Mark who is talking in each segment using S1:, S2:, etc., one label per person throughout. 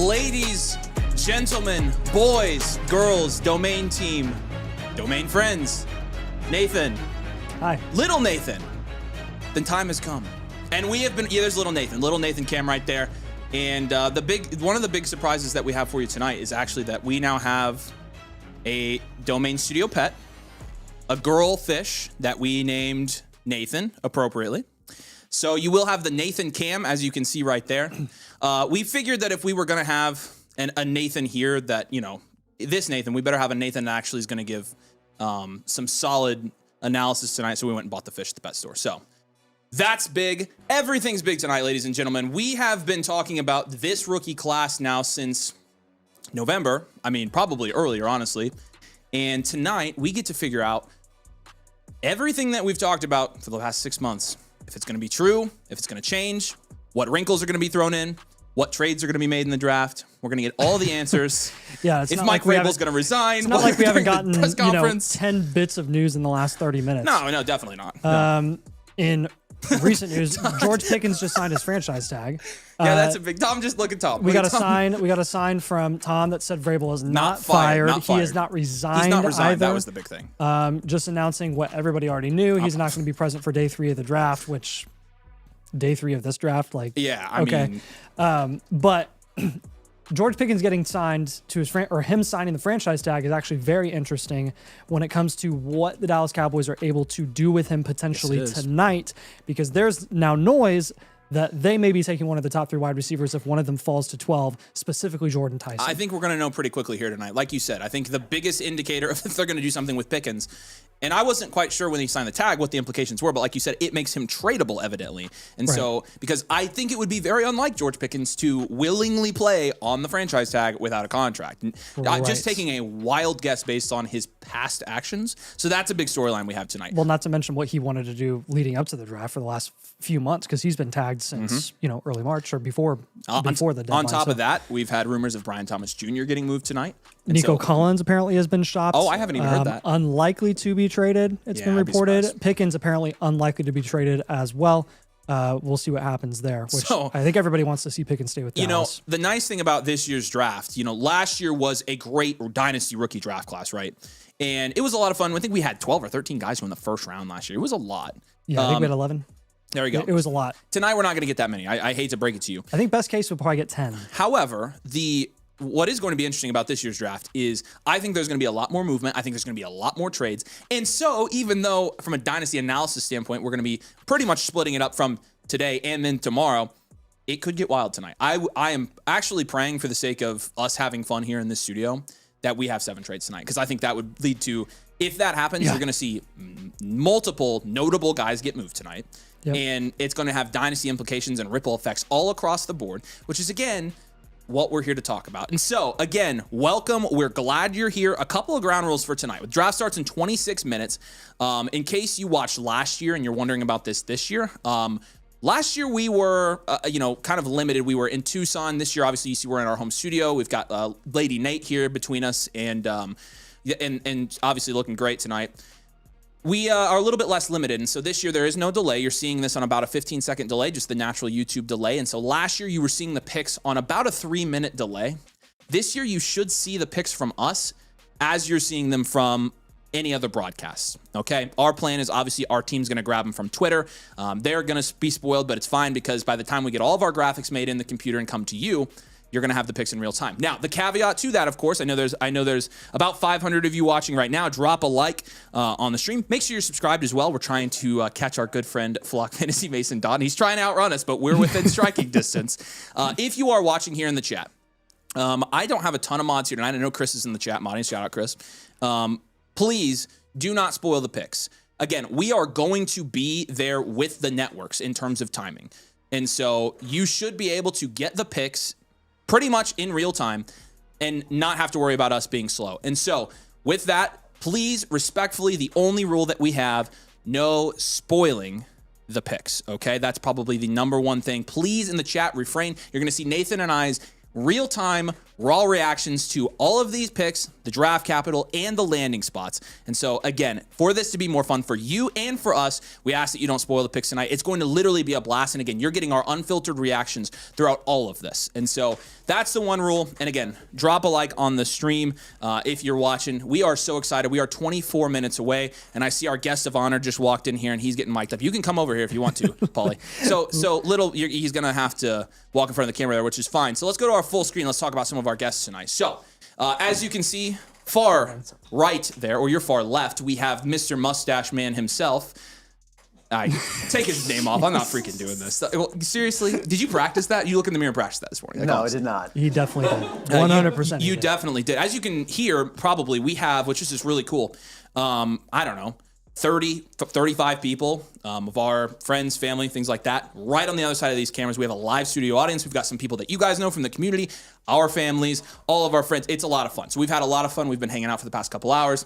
S1: Ladies, gentlemen, boys, girls, domain team, domain friends, Nathan.
S2: Hi.
S1: Little Nathan. The time has come. And we have been, there's Little Nathan Cam right there. And one of the big surprises that we have for you tonight is actually that we now have a domain studio pet, a girl fish that we named Nathan appropriately. So you will have the Nathan Cam, as you can see right there. We figured that if we were going to have a Nathan here that, this Nathan, we better have a Nathan that actually is going to give some solid analysis tonight. So we went and bought the fish at the pet store. So that's big. Everything's big tonight, ladies and gentlemen. We have been talking about this rookie class now since November. I mean, probably earlier, honestly. And tonight, we get to figure out everything that we've talked about for the last 6 months. If it's going to be true, if it's going to change, what wrinkles are going to be thrown in, what trades are going to be made in the draft. We're going to get all the answers.
S2: Yeah, it's
S1: if
S2: not
S1: Mike
S2: like
S1: Vrabel's going to resign.
S2: It's not like we haven't gotten
S1: 10
S2: 10 bits of news in the last 30 minutes.
S1: No, definitely not.
S2: In recent news, George Pickens just signed his franchise tag.
S1: Yeah, that's a big. Tom, just look at Tom.
S2: We got a sign from Tom that said Vrabel is not fired. He is not resigned.
S1: He's not resigned.
S2: Either.
S1: That was the big thing.
S2: Just announcing what everybody already knew. He's not going to be present for day 3 of the draft, which day 3 of this draft,
S1: I mean,
S2: but George Pickens getting signed to his him signing the franchise tag is actually very interesting when it comes to what the Dallas Cowboys are able to do with him potentially tonight, because there's now noise that they may be taking one of the top 3 wide receivers if one of them falls to 12, specifically Jordan Tyson.
S1: I think we're going to know pretty quickly here tonight. Like you said, I think the biggest indicator of if they're going to do something with Pickens, and I wasn't quite sure when he signed the tag what the implications were, but like you said, it makes him tradable, evidently. And so, because I think it would be very unlike George Pickens to willingly play on the franchise tag without a contract. Just taking a wild guess based on his past actions. So that's a big storyline we have tonight.
S2: Well, not to mention what he wanted to do leading up to the draft for the last few months, because he's been tagged since early March or before the deadline.
S1: On top of that, we've had rumors of Brian Thomas Jr. getting moved tonight. And
S2: Nico Collins apparently has been shopped.
S1: Oh, I haven't even heard that.
S2: Unlikely to be traded. It's been reported. Pickens apparently unlikely to be traded as well. We'll see what happens there, which I think everybody wants to see Pickens stay with Dallas.
S1: The nice thing about this year's draft, last year was a great Dynasty rookie draft class, right? And it was a lot of fun. I think we had 12 or 13 guys who were in the first round last year. It was a lot.
S2: Yeah, I think we had 11.
S1: There we go.
S2: It was a lot.
S1: Tonight, we're not going to get that many. I hate to break it to you.
S2: I think best case, we'll probably get 10.
S1: However, what is going to be interesting about this year's draft is I think there's going to be a lot more movement. I think there's going to be a lot more trades. And so even though from a dynasty analysis standpoint, we're going to be pretty much splitting it up from today and then tomorrow, it could get wild tonight. I am actually praying for the sake of us having fun here in this studio that we have 7 trades tonight, because I think that would lead to, if that happens, you're going to see multiple notable guys get moved tonight. Yep. And it's going to have dynasty implications and ripple effects all across the board, which is, again, what we're here to talk about. And so, again, welcome. We're glad you're here. A couple of ground rules for tonight. Draft starts in 26 minutes. In case you watched last year and you're wondering about this year, last year we were, kind of limited. We were in Tucson. This year, obviously, you see we're in our home studio. We've got Lady Nate here between us, and obviously looking great tonight. We are a little bit less limited, and so this year there is no delay. You're seeing this on about a 15-second delay, just the natural YouTube delay. And so last year you were seeing the picks on about a 3-minute delay. This year you should see the picks from us as you're seeing them from any other broadcasts, okay? Our plan is obviously our team's going to grab them from Twitter. They're going to be spoiled, but it's fine because by the time we get all of our graphics made in the computer and come to you, you're going to have the picks in real time. Now, the caveat to that, of course, I know there's about 500 of you watching right now. Drop a like on the stream. Make sure you're subscribed as well. We're trying to catch our good friend Flock Fantasy Mason Don. He's trying to outrun us, but we're within striking distance. If you are watching here in the chat, I don't have a ton of mods here tonight. I know Chris is in the chat modding. Shout out, Chris. Please do not spoil the picks. Again, we are going to be there with the networks in terms of timing. And so you should be able to get the picks pretty much in real time and not have to worry about us being slow. And so with that, please respectfully, the only rule that we have, no spoiling the picks, okay? That's probably the number one thing. Please, in the chat, refrain. You're going to see Nathan and I's real-time raw reactions to all of these picks, the draft capital, and the landing spots. And so, again, for this to be more fun for you and for us, we ask that you don't spoil the picks tonight. It's going to literally be a blast. And again, you're getting our unfiltered reactions throughout all of this. And so that's the one rule. And again, drop a like on the stream if you're watching. We are so excited. We are 24 minutes away. And I see our guest of honor just walked in here and he's getting mic'd up. You can come over here if you want to, Paulie. He's going to have to walk in front of the camera there, which is fine. So let's go to our full screen. Let's talk about some of our guests tonight. So as you can see, far right there, or your far left, we have Mr. Mustache Man himself. I take his name off. I'm not freaking doing this. Seriously, did you practice that? You look in the mirror and practice that this morning?
S3: No, I did not.
S2: He definitely did. 100%.
S1: You definitely did. As you can hear, probably we have, which is just really cool. I don't know, 35 people of our friends, family, things like that. Right on the other side of these cameras, we have a live studio audience. We've got some people that you guys know from the community, our families, all of our friends. It's a lot of fun. So we've had a lot of fun. We've been hanging out for the past couple hours.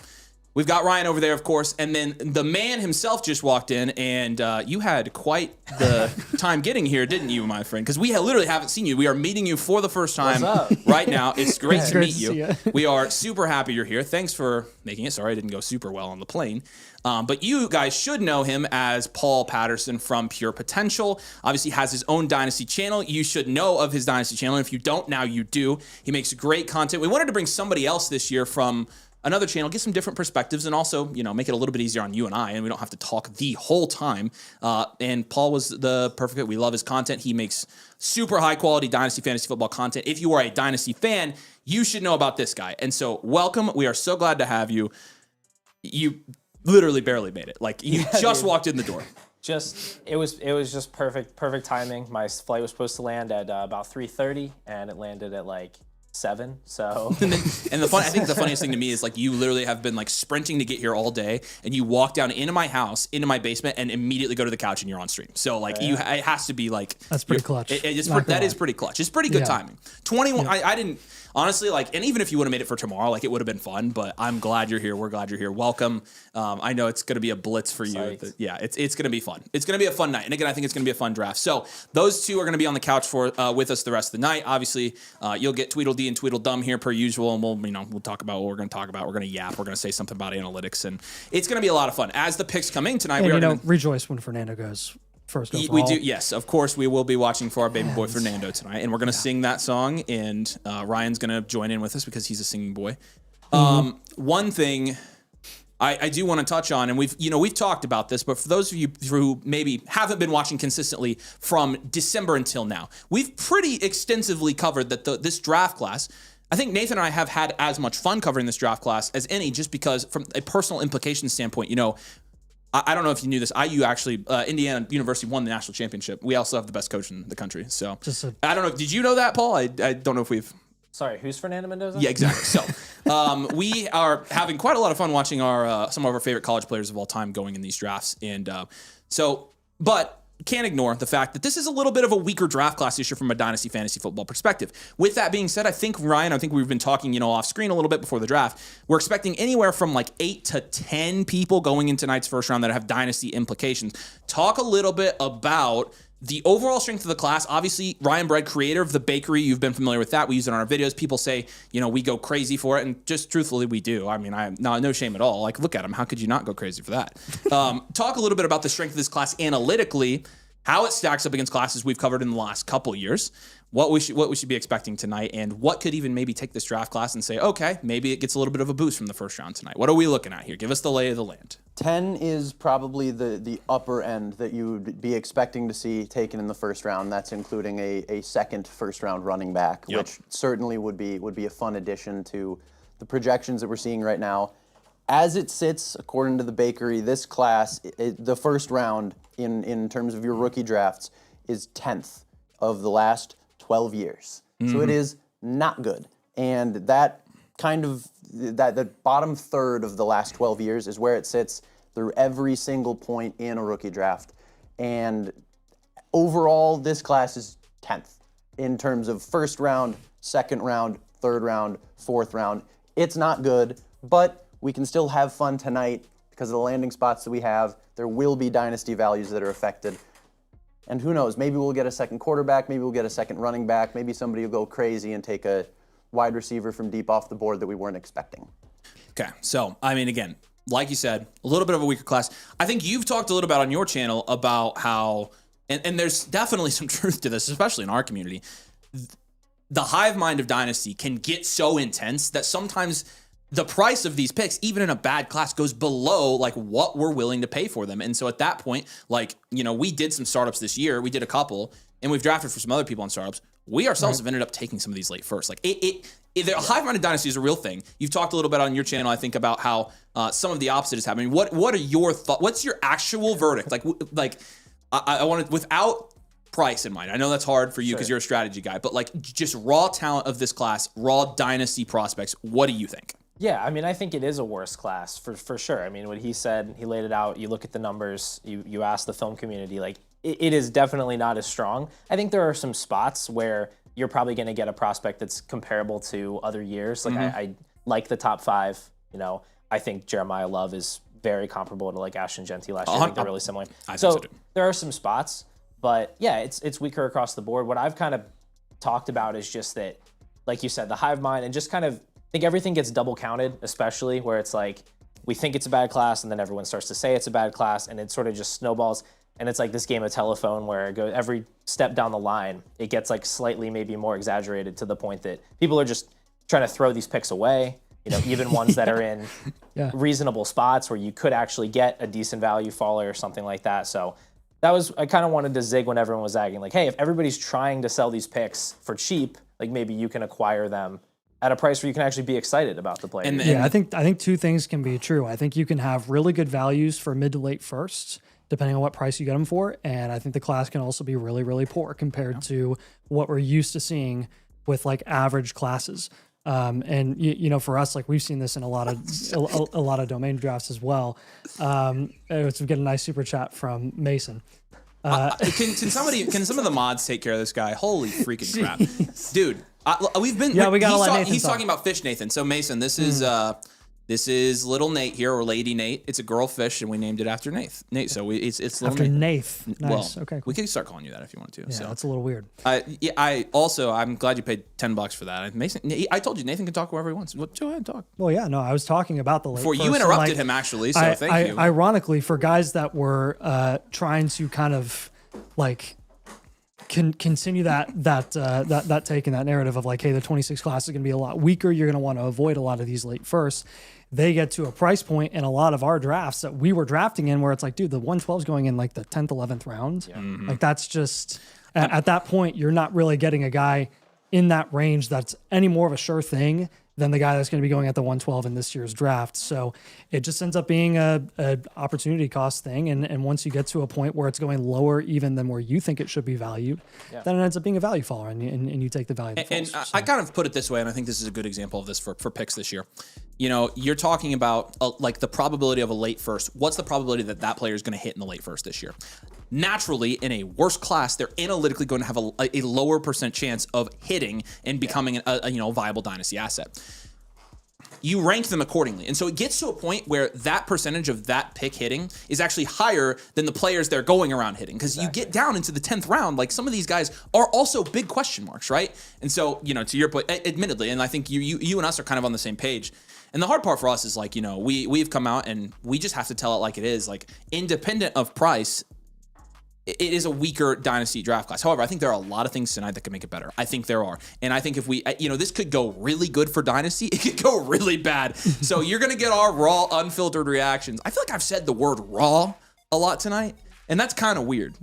S1: We've got Ryan over there, of course, and then the man himself just walked in, and you had quite the time getting here, didn't you, my friend? Because we literally haven't seen you. We are meeting you for the first time right now. It's great to meet you. We are super happy you're here. Thanks for making it. Sorry, I didn't go super well on the plane. But you guys should know him as Paul Patterson from Pure Potential. Obviously has his own Dynasty channel. You should know of his Dynasty channel. And if you don't, now you do. He makes great content. We wanted to bring somebody else this year from another channel, get some different perspectives, and also, you know, make it a little bit easier on you and I, and we don't have to talk the whole time. And Paul was the perfect fit. We love his content. He makes super high quality Dynasty fantasy football content. If you are a Dynasty fan, you should know about this guy. And so welcome. We are so glad to have you. You literally barely made it. Like you just walked in the door.
S4: It was just perfect timing. My flight was supposed to land at about 3:30, and it landed at like 7. So
S1: I think the funniest thing to me is like you literally have been like sprinting to get here all day, and you walk down into my house, into my basement, and immediately go to the couch and you're on stream. So like it has to be like
S2: that's pretty clutch.
S1: That is pretty clutch. It's pretty good timing. 21. Yeah. I didn't honestly like, and even if you would have made it for tomorrow, like it would have been fun. But I'm glad you're here. We're glad you're here. Welcome. I know it's going to be a blitz for you. Yeah, it's going to be fun. It's going to be a fun night. And again, I think it's going to be a fun draft. So those two are going to be on the couch with us the rest of the night. Obviously, you'll get Tweedledee and Tweedledum here per usual, and we'll talk about what we're going to talk about. We're going to yap. We're going to say something about analytics, and it's going to be a lot of fun. As the picks come in tonight,
S2: rejoice when Fernando goes first.
S1: We do, yes, of course. We will be watching for our baby boy Fernando tonight, and we're going to sing that song. And Ryan's going to join in with us because he's a singing boy. One thing I do want to touch on, and we've talked about this, but for those of you who maybe haven't been watching consistently from December until now, we've pretty extensively covered that this draft class. I think Nathan and I have had as much fun covering this draft class as any, just because from a personal implication standpoint, I don't know if you knew this. IU actually, Indiana University won the national championship. We also have the best coach in the country. So I don't know. Did you know that, Paul? I don't know if we've.
S4: Sorry, who's Fernando Mendoza?
S1: Yeah, exactly. So we are having quite a lot of fun watching some of our favorite college players of all time going in these drafts. And but can't ignore the fact that this is a little bit of a weaker draft class this year from a Dynasty fantasy football perspective. With that being said, I think, Ryan, we've been talking, off screen a little bit before the draft. We're expecting anywhere from like 8 to 10 people going into tonight's first round that have Dynasty implications. Talk a little bit about the overall strength of the class. Obviously, Ryan Bread, creator of the bakery, you've been familiar with that. We use it on our videos. People say, we go crazy for it. And just truthfully, we do. I mean, no shame at all. Like, look at him. How could you not go crazy for that? Talk a little bit about the strength of this class analytically, how it stacks up against classes we've covered in the last couple years, what we should be expecting tonight, and what could even maybe take this draft class and say, okay, maybe it gets a little bit of a boost from the first round tonight. What are we looking at here? Give us the lay of the land.
S3: 10 is probably the upper end that you would be expecting to see taken in the first round. That's including a second first round running back, which certainly would be a fun addition to the projections that we're seeing right now. As it sits, according to the bakery, this class, the first round in terms of your rookie drafts is 10th of the last 12 years. Mm-hmm. So it is not good. And that that bottom third of the last 12 years is where it sits through every single point in a rookie draft. And overall, this class is 10th in terms of first round, second round, third round, fourth round. It's not good, but we can still have fun tonight because of the landing spots that we have. There will be Dynasty values that are affected. And who knows, maybe we'll get a second quarterback, maybe we'll get a second running back, maybe somebody will go crazy and take a wide receiver from deep off the board that we weren't expecting.
S1: Okay, so I mean, again, like you said, a little bit of a weaker class. I think you've talked a little bit on your channel about how, and there's definitely some truth to this, especially in our community. The hive mind of Dynasty can get so intense that sometimes the price of these picks, even in a bad class, goes below like what we're willing to pay for them. And so at that point, like, you know, we did some startups this year. We did a couple, and we've drafted for some other people on startups. We ourselves have ended up taking some of these late first. Like the hive-minded dynasty is a real thing. You've talked a little bit on your channel, I think, about how some of the opposite is happening. What are your thoughts? What's your actual verdict? I want to, without price in mind. I know that's hard for you because you're a strategy guy, but like just raw talent of this class, raw dynasty prospects. What do you think?
S4: Yeah, I mean, I think it is a worse class for sure. I mean, what he said, he laid it out. You look at the numbers. You ask the film community, like it is definitely not as strong. I think there are some spots where you're probably going to get a prospect that's comparable to other years. Like I like the top 5. You know, I think Jeremiah Love is very comparable to like Ashton Genty last year. I think they're really similar. So there are some spots, but yeah, it's weaker across the board. What I've kind of talked about is just that, like you said, the hive mind, and just kind of think everything gets double counted, especially where it's like we think it's a bad class and then everyone starts to say it's a bad class and it sort of just snowballs. And it's like this game of telephone where it goes, every step down the line, it gets like slightly maybe more exaggerated to the point that people are just trying to throw these picks away, you know, even ones that are in reasonable spots where you could actually get a decent value faller or something like that. So that was, I kind of wanted to zig when everyone was zagging, like, hey, if everybody's trying to sell these picks for cheap, like maybe you can acquire them at a price where you can actually be excited about the player.
S2: Yeah, I think two things can be true. I think you can have really good values for mid to late firsts, depending on what price you get them for. And I think the class can also be really, really poor compared to what we're used to seeing with like average classes. And you know, for us, like we've seen this in a lot of domain drafts as well. Let's get a nice super chat from Mason.
S1: Can some of the mods take care of this guy? Holy freaking crap, dude! We've been he's talking about Fish Nathan. So Mason, this is little Nate here, or Lady Nate. It's a girl fish, and we named it after Nate. So it's little
S2: after
S1: Nate.
S2: Nate. Nice.
S1: Well,
S2: okay. Cool.
S1: We could start calling you that if you want to.
S2: Yeah, that's a little weird.
S1: I'm glad you paid $10 for that. Mason, I told you Nathan can talk wherever he wants. Go ahead and talk.
S2: Well, yeah, no, I was talking about the late
S1: before
S2: first,
S1: you interrupted him actually. So thank you.
S2: Ironically, for guys that were trying to kind of like continue that take and that narrative of like, hey, the 26 class is going to be a lot weaker. You're going to want to avoid a lot of these late firsts. They get to a price point in a lot of our drafts that we were drafting in where it's like, dude, the 112 is going in like the 10th, 11th round. Yeah. Like that's just at that point, you're not really getting a guy in that range that's any more of a sure thing than the guy that's going to be going at the 112 in this year's draft. So it just ends up being a opportunity cost thing. And once you get to a point where it's going lower even than where you think it should be valued, then it ends up being a value faller and you take the value.
S1: I kind of put it this way, and I think this is a good example of this for picks this year. You know, you're talking about like the probability of a late first. What's the probability that that player is going to hit in the late first this year? Naturally, in a worse class, they're analytically going to have a lower % chance of hitting and becoming a viable dynasty asset. You rank them accordingly. And so it gets to a point where that percentage of that pick hitting is actually higher than the players they're going around hitting. Because you get down into the 10th round, like some of these guys are also big question marks, right? And so, you know, to your point, admittedly, and I think you and us are kind of on the same page. And the hard part for us is like, you know, we've come out and we just have to tell it like it is. Like, independent of price, it is a weaker dynasty draft class. However, I think there are a lot of things tonight that could make it better. I think there are. And I think if we, you know, this could go really good for dynasty. It could go really bad. So you're going to get our raw, unfiltered reactions. I feel like I've said the word raw a lot tonight, and that's kind of weird.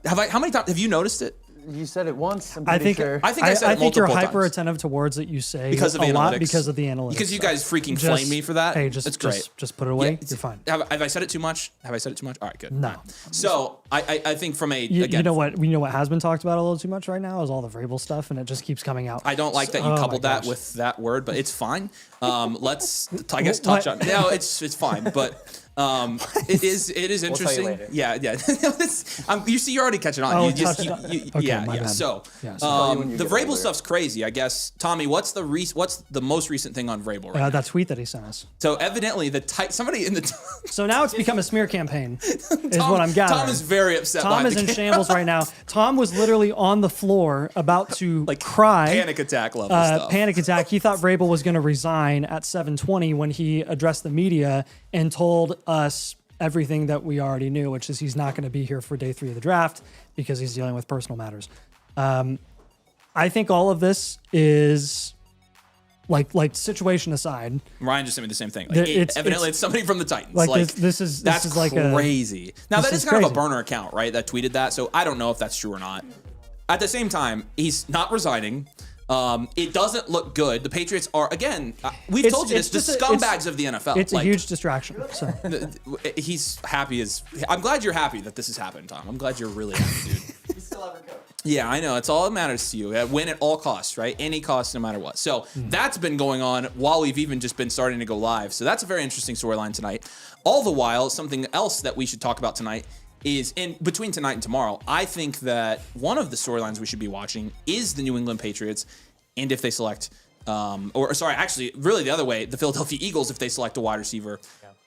S1: How many times have you noticed it?
S3: You said it once. I'm pretty sure.
S1: I think I said it multiple
S2: you're
S1: times.
S2: hyper attentive to words that you say
S1: because of
S2: a
S1: analytics.
S2: lot because of the analytics.
S1: Because you guys freaking flame me for that.
S2: Hey,
S1: that's great.
S2: Just put it away. You're fine.
S1: Have I said it too much? All right, good.
S2: No.
S1: So I think from a
S2: you know what has been talked about a little too much right now is all the Vrabel stuff, and it just keeps coming out.
S1: I don't like that you coupled that with that word, but it's fine. Let's touch on. No, it's fine, but. It is interesting.
S4: We'll tell you later.
S1: Yeah. You see, you're already catching on.
S2: Oh,
S1: You just-
S2: touched on-
S1: you-
S2: okay,
S1: yeah.
S2: my bad.
S1: So,
S2: Yeah,
S3: when you
S1: the
S3: get
S1: Vrabel
S3: older.
S1: stuff's crazy. I guess, Tommy, what's the most recent thing on Vrabel right now?
S2: That tweet that he sent us.
S1: So evidently, somebody in the
S2: So now it's become a smear campaign, is what I'm gathering.
S1: Tom is very upset.
S2: Tom
S1: behind
S2: is
S1: the
S2: in
S1: camera.
S2: shambles right now. Tom was literally on the floor about to cry.
S1: Panic attack level stuff.
S2: Panic attack. He thought Vrabel was going to resign at 7:20 when he addressed the media and told us everything that we already knew, which is he's not going to be here for day 3 of the draft because he's dealing with personal matters. I think all of this is like situation aside.
S1: Ryan just sent me the same thing. Evidently, it's somebody from the Titans.
S2: Like, this is like
S1: crazy. Now that
S2: this
S1: is
S2: is
S1: kind of a
S2: crazy.
S1: burner account, right? That tweeted that. So I don't know if that's true or not. At the same time, he's not resigning. It doesn't look good. The Patriots are, again, we've told you this, the scumbags of the NFL.
S2: It's a huge distraction. So
S1: He's happy I'm glad you're happy that this has happened, Tom. I'm glad you're really happy, dude.
S3: You still have a coach.
S1: Yeah, I know. It's all that matters to you. Win at all costs, right? Any cost, no matter what. So that's been going on while we've even just been starting to go live. So that's a very interesting storyline tonight. All the while, something else that we should talk about tonight is in between tonight and tomorrow. I think that one of the storylines we should be watching is the New England Patriots, and if they select, really the other way, the Philadelphia Eagles, if they select a wide receiver.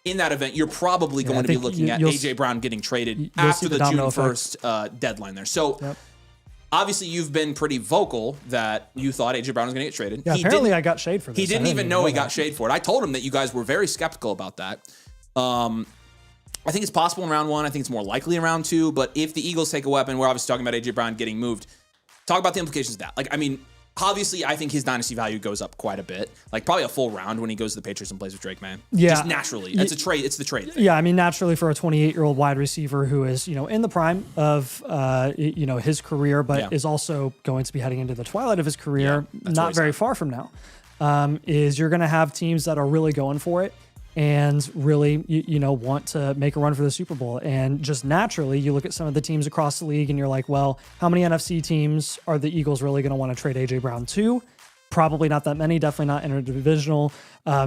S1: In that event, you're probably going to be looking at A.J. Brown getting traded after the June 1st deadline there. So obviously you've been pretty vocal that you thought A.J. Brown was going to get traded.
S2: yeah, apparently I got shade for this.
S1: He didn't even know he got shade for it. I told him that you guys were very skeptical about that. I think it's possible in round 1. I think it's more likely in round 2. But if the Eagles take a weapon, we're obviously talking about A.J. Brown getting moved. Talk about the implications of that. Obviously, I think his dynasty value goes up quite a bit. Probably a full round when he goes to the Patriots and plays with Drake, man.
S2: Yeah.
S1: Just naturally. It's a trade. It's the trade thing.
S2: Yeah, naturally for a 28-year-old wide receiver who is, in the prime of, his career, but is also going to be heading into the twilight of his career, not very far from now, is you're going to have teams that are really going for it and really, want to make a run for the Super Bowl. And just naturally, you look at some of the teams across the league and you're like, well, how many NFC teams are the Eagles really going to want to trade A.J. Brown to? Probably not that many, definitely not interdivisional.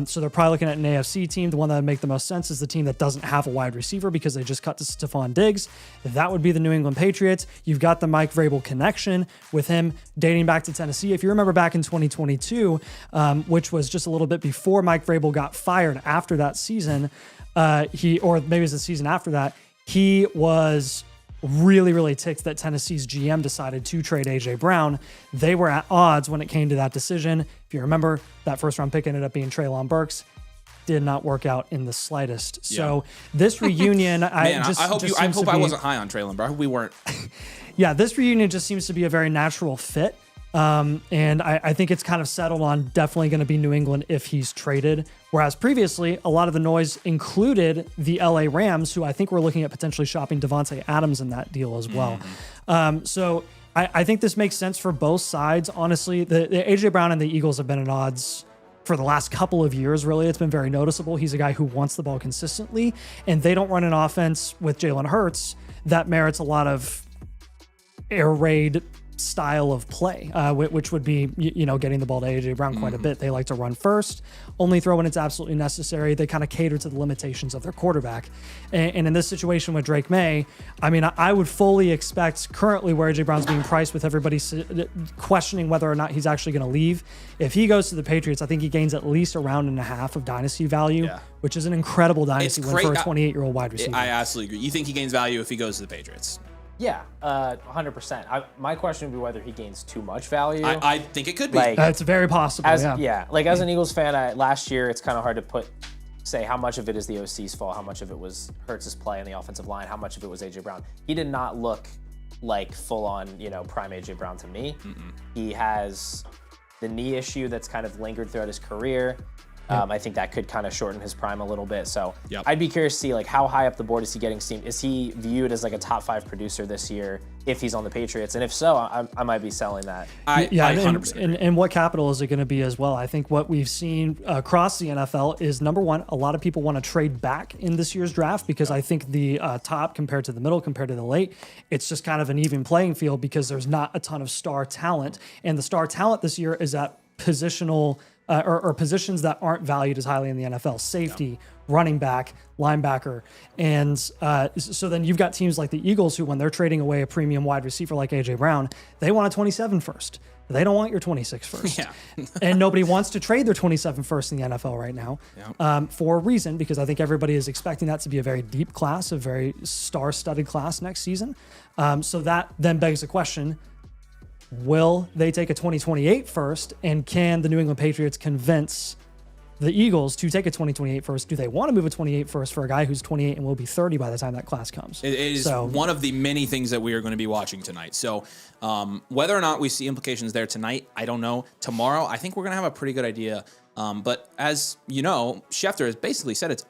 S2: So they're probably looking at an AFC team. The one that would make the most sense is the team that doesn't have a wide receiver because they just cut to Stephon Diggs. That would be the New England Patriots. You've got the Mike Vrabel connection with him dating back to Tennessee. If you remember back in 2022, which was just a little bit before Mike Vrabel got fired after that season, or maybe it was the season after that, he was really ticked that Tennessee's GM decided to trade A.J. Brown. They were at odds when it came to that decision. If you remember, that first round pick ended up being Treylon Burks. Did not work out in the slightest. So this reunion,
S1: I hope I wasn't high on Treylon, bro. I hope we weren't.
S2: Yeah, this reunion just seems to be a very natural fit. And I think it's kind of settled on definitely going to be New England if he's traded. Whereas previously, a lot of the noise included the LA Rams, who I think were looking at potentially shopping Devontae Adams in that deal as well. So I think this makes sense for both sides. Honestly, the AJ Brown and the Eagles have been at odds for the last couple of years, really. It's been very noticeable. He's a guy who wants the ball consistently, and they don't run an offense with Jalen Hurts that merits a lot of air raid style of play, which would be, getting the ball to A.J. Brown quite a bit. They like to run first, only throw when it's absolutely necessary. They kind of cater to the limitations of their quarterback. And in this situation with Drake May, I would fully expect currently where A.J. Brown's being priced with everybody questioning whether or not he's actually going to leave. If he goes to the Patriots, I think he gains at least a round and a half of dynasty value, which is an incredible dynasty win for a 28-year-old wide receiver.
S1: I absolutely agree. You think he gains value if he goes to the Patriots?
S4: Yeah, 100%. My question would be whether he gains too much value.
S1: I think it could be.
S2: It's very possible.
S4: As an Eagles fan, last year it's kind of hard to say how much of it is the OC's fault, how much of it was Hurts' play in the offensive line, how much of it was A.J. Brown. He did not look like full-on, prime A.J. Brown to me. He has the knee issue that's kind of lingered throughout his career. I think that could kind of shorten his prime a little bit. So I'd be curious to see how high up the board is he getting seen? Is he viewed as a top 5 producer this year if he's on the Patriots? And if so, I might be selling that.
S1: I 100%.
S2: And what capital is it going to be as well? I think what we've seen across the NFL is, number one, a lot of people want to trade back in this year's draft because I think the top compared to the middle, compared to the late, it's just kind of an even playing field because there's not a ton of star talent. And the star talent this year is at positional or positions that aren't valued as highly in the NFL: safety, running back, linebacker. And so then you've got teams like the Eagles who, when they're trading away a premium wide receiver like A.J. Brown, they want a 27 first. They don't want your 26 first.
S1: Yeah.
S2: And nobody wants to trade their 27 first in the NFL right now for a reason, because I think everybody is expecting that to be a very deep class, a very star-studded class next season. So that then begs the question, will they take a 2028 first, and can the New England Patriots convince the Eagles to take a 2028 first? Do they want to move a 28 first for a guy who's 28 and will be 30 by the time that class comes?
S1: It is one of the many things that we are going to be watching tonight. So whether or not we see implications there tonight, I don't know. Tomorrow, I think we're going to have a pretty good idea. But as you know, Schefter has basically said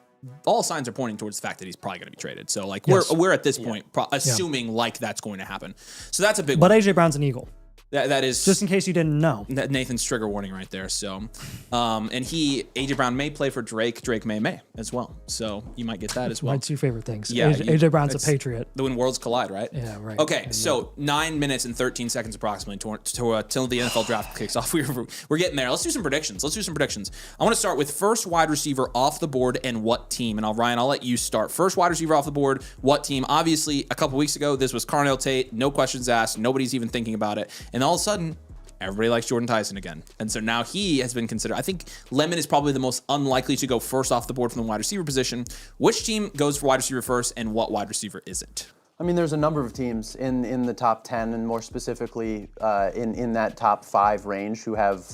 S1: all signs are pointing towards the fact that he's probably going to be traded. So like we're at this point assuming like that's going to happen. So that's a big
S2: But
S1: one.
S2: A.J. Brown's an Eagle.
S1: That is
S2: just in case you didn't know.
S1: Nathan's trigger warning right there. So, and AJ Brown may play for Drake. Drake may as well. So you might get that as well.
S2: My two favorite things.
S1: Yeah,
S2: AJ Brown's a Patriot.
S1: When worlds collide, right?
S2: Yeah, right.
S1: Okay, so 9 minutes and 13 seconds approximately till the NFL draft kicks off. We're getting there. Let's do some predictions. I want to start with first wide receiver off the board and what team. And Ryan, I'll let you start. First wide receiver off the board, what team? Obviously, a couple weeks ago, this was Carnell Tate. No questions asked. Nobody's even thinking about it. And all of a sudden, everybody likes Jordan Tyson again. And so now he has been considered. I think Lemon is probably the most unlikely to go first off the board from the wide receiver position. Which team goes for wide receiver first, and what wide receiver is it?
S3: I mean, there's a number of teams in the top 10, and more specifically in that top 5 range, who have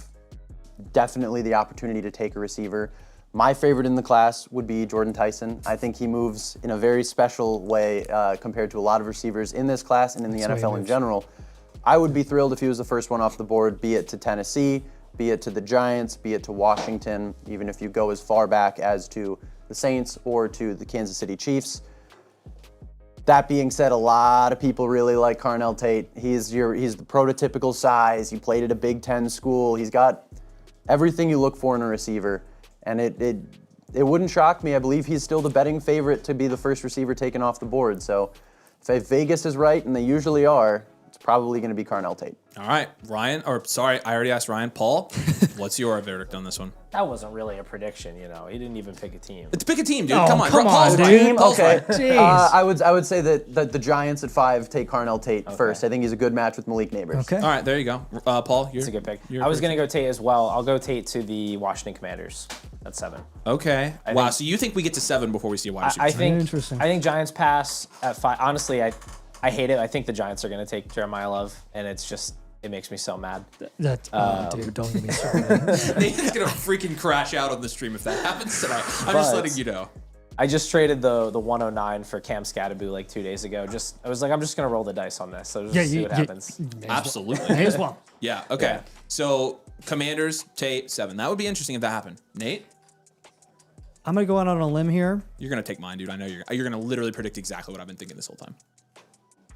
S3: definitely the opportunity to take a receiver. My favorite in the class would be Jordan Tyson. I think he moves in a very special way compared to a lot of receivers in this class and in the NFL in general. I would be thrilled if he was the first one off the board, be it to Tennessee, be it to the Giants, be it to Washington, even if you go as far back as to the Saints or to the Kansas City Chiefs. That being said, a lot of people really like Carnell Tate. He's the prototypical size. He played at a Big Ten school. He's got everything you look for in a receiver. And it wouldn't shock me. I believe he's still the betting favorite to be the first receiver taken off the board. So if Vegas is right, and they usually are, it's probably going to be Carnell Tate.
S1: All right, Ryan, or sorry, I already asked Ryan. Paul, what's your verdict on this one?
S4: That wasn't really a prediction, you know. He didn't even pick a team.
S1: Let's pick a team, dude.
S2: Oh,
S1: come on,
S2: Paul's
S1: dude.
S2: right.
S1: Paul's
S3: Okay.
S1: right.
S3: I would say that the Giants at 5 take Carnell Tate first. I think he's a good match with Malik Neighbors.
S2: Okay.
S1: All right, there you go. Paul,
S4: That's a good pick. I was going to go Tate as well. I'll go Tate to the Washington Commanders at 7.
S1: Okay. Wow, so you think we get to 7 before we see a wide receiver?
S4: I think
S2: Interesting.
S4: I think Giants pass at 5. Honestly, I hate it. I think the Giants are going to take Jeremiah Love, and it makes me so mad.
S2: Dude, don't get me started.
S1: Nathan's going to freaking crash out on the stream if that happens tonight. I'm just letting you know.
S4: I just traded the 109 for Cam Scatterby like 2 days ago. I was like, I'm just going to roll the dice on this. So just see what happens.
S1: Absolutely.
S2: May as well.
S1: Yeah, okay.
S4: Yeah.
S1: So, Commanders, Tate, 7. That would be interesting if that happened. Nate?
S2: I'm going to go out on a limb here.
S1: You're going to take mine, dude. I know you're going to literally predict exactly what I've been thinking this whole time.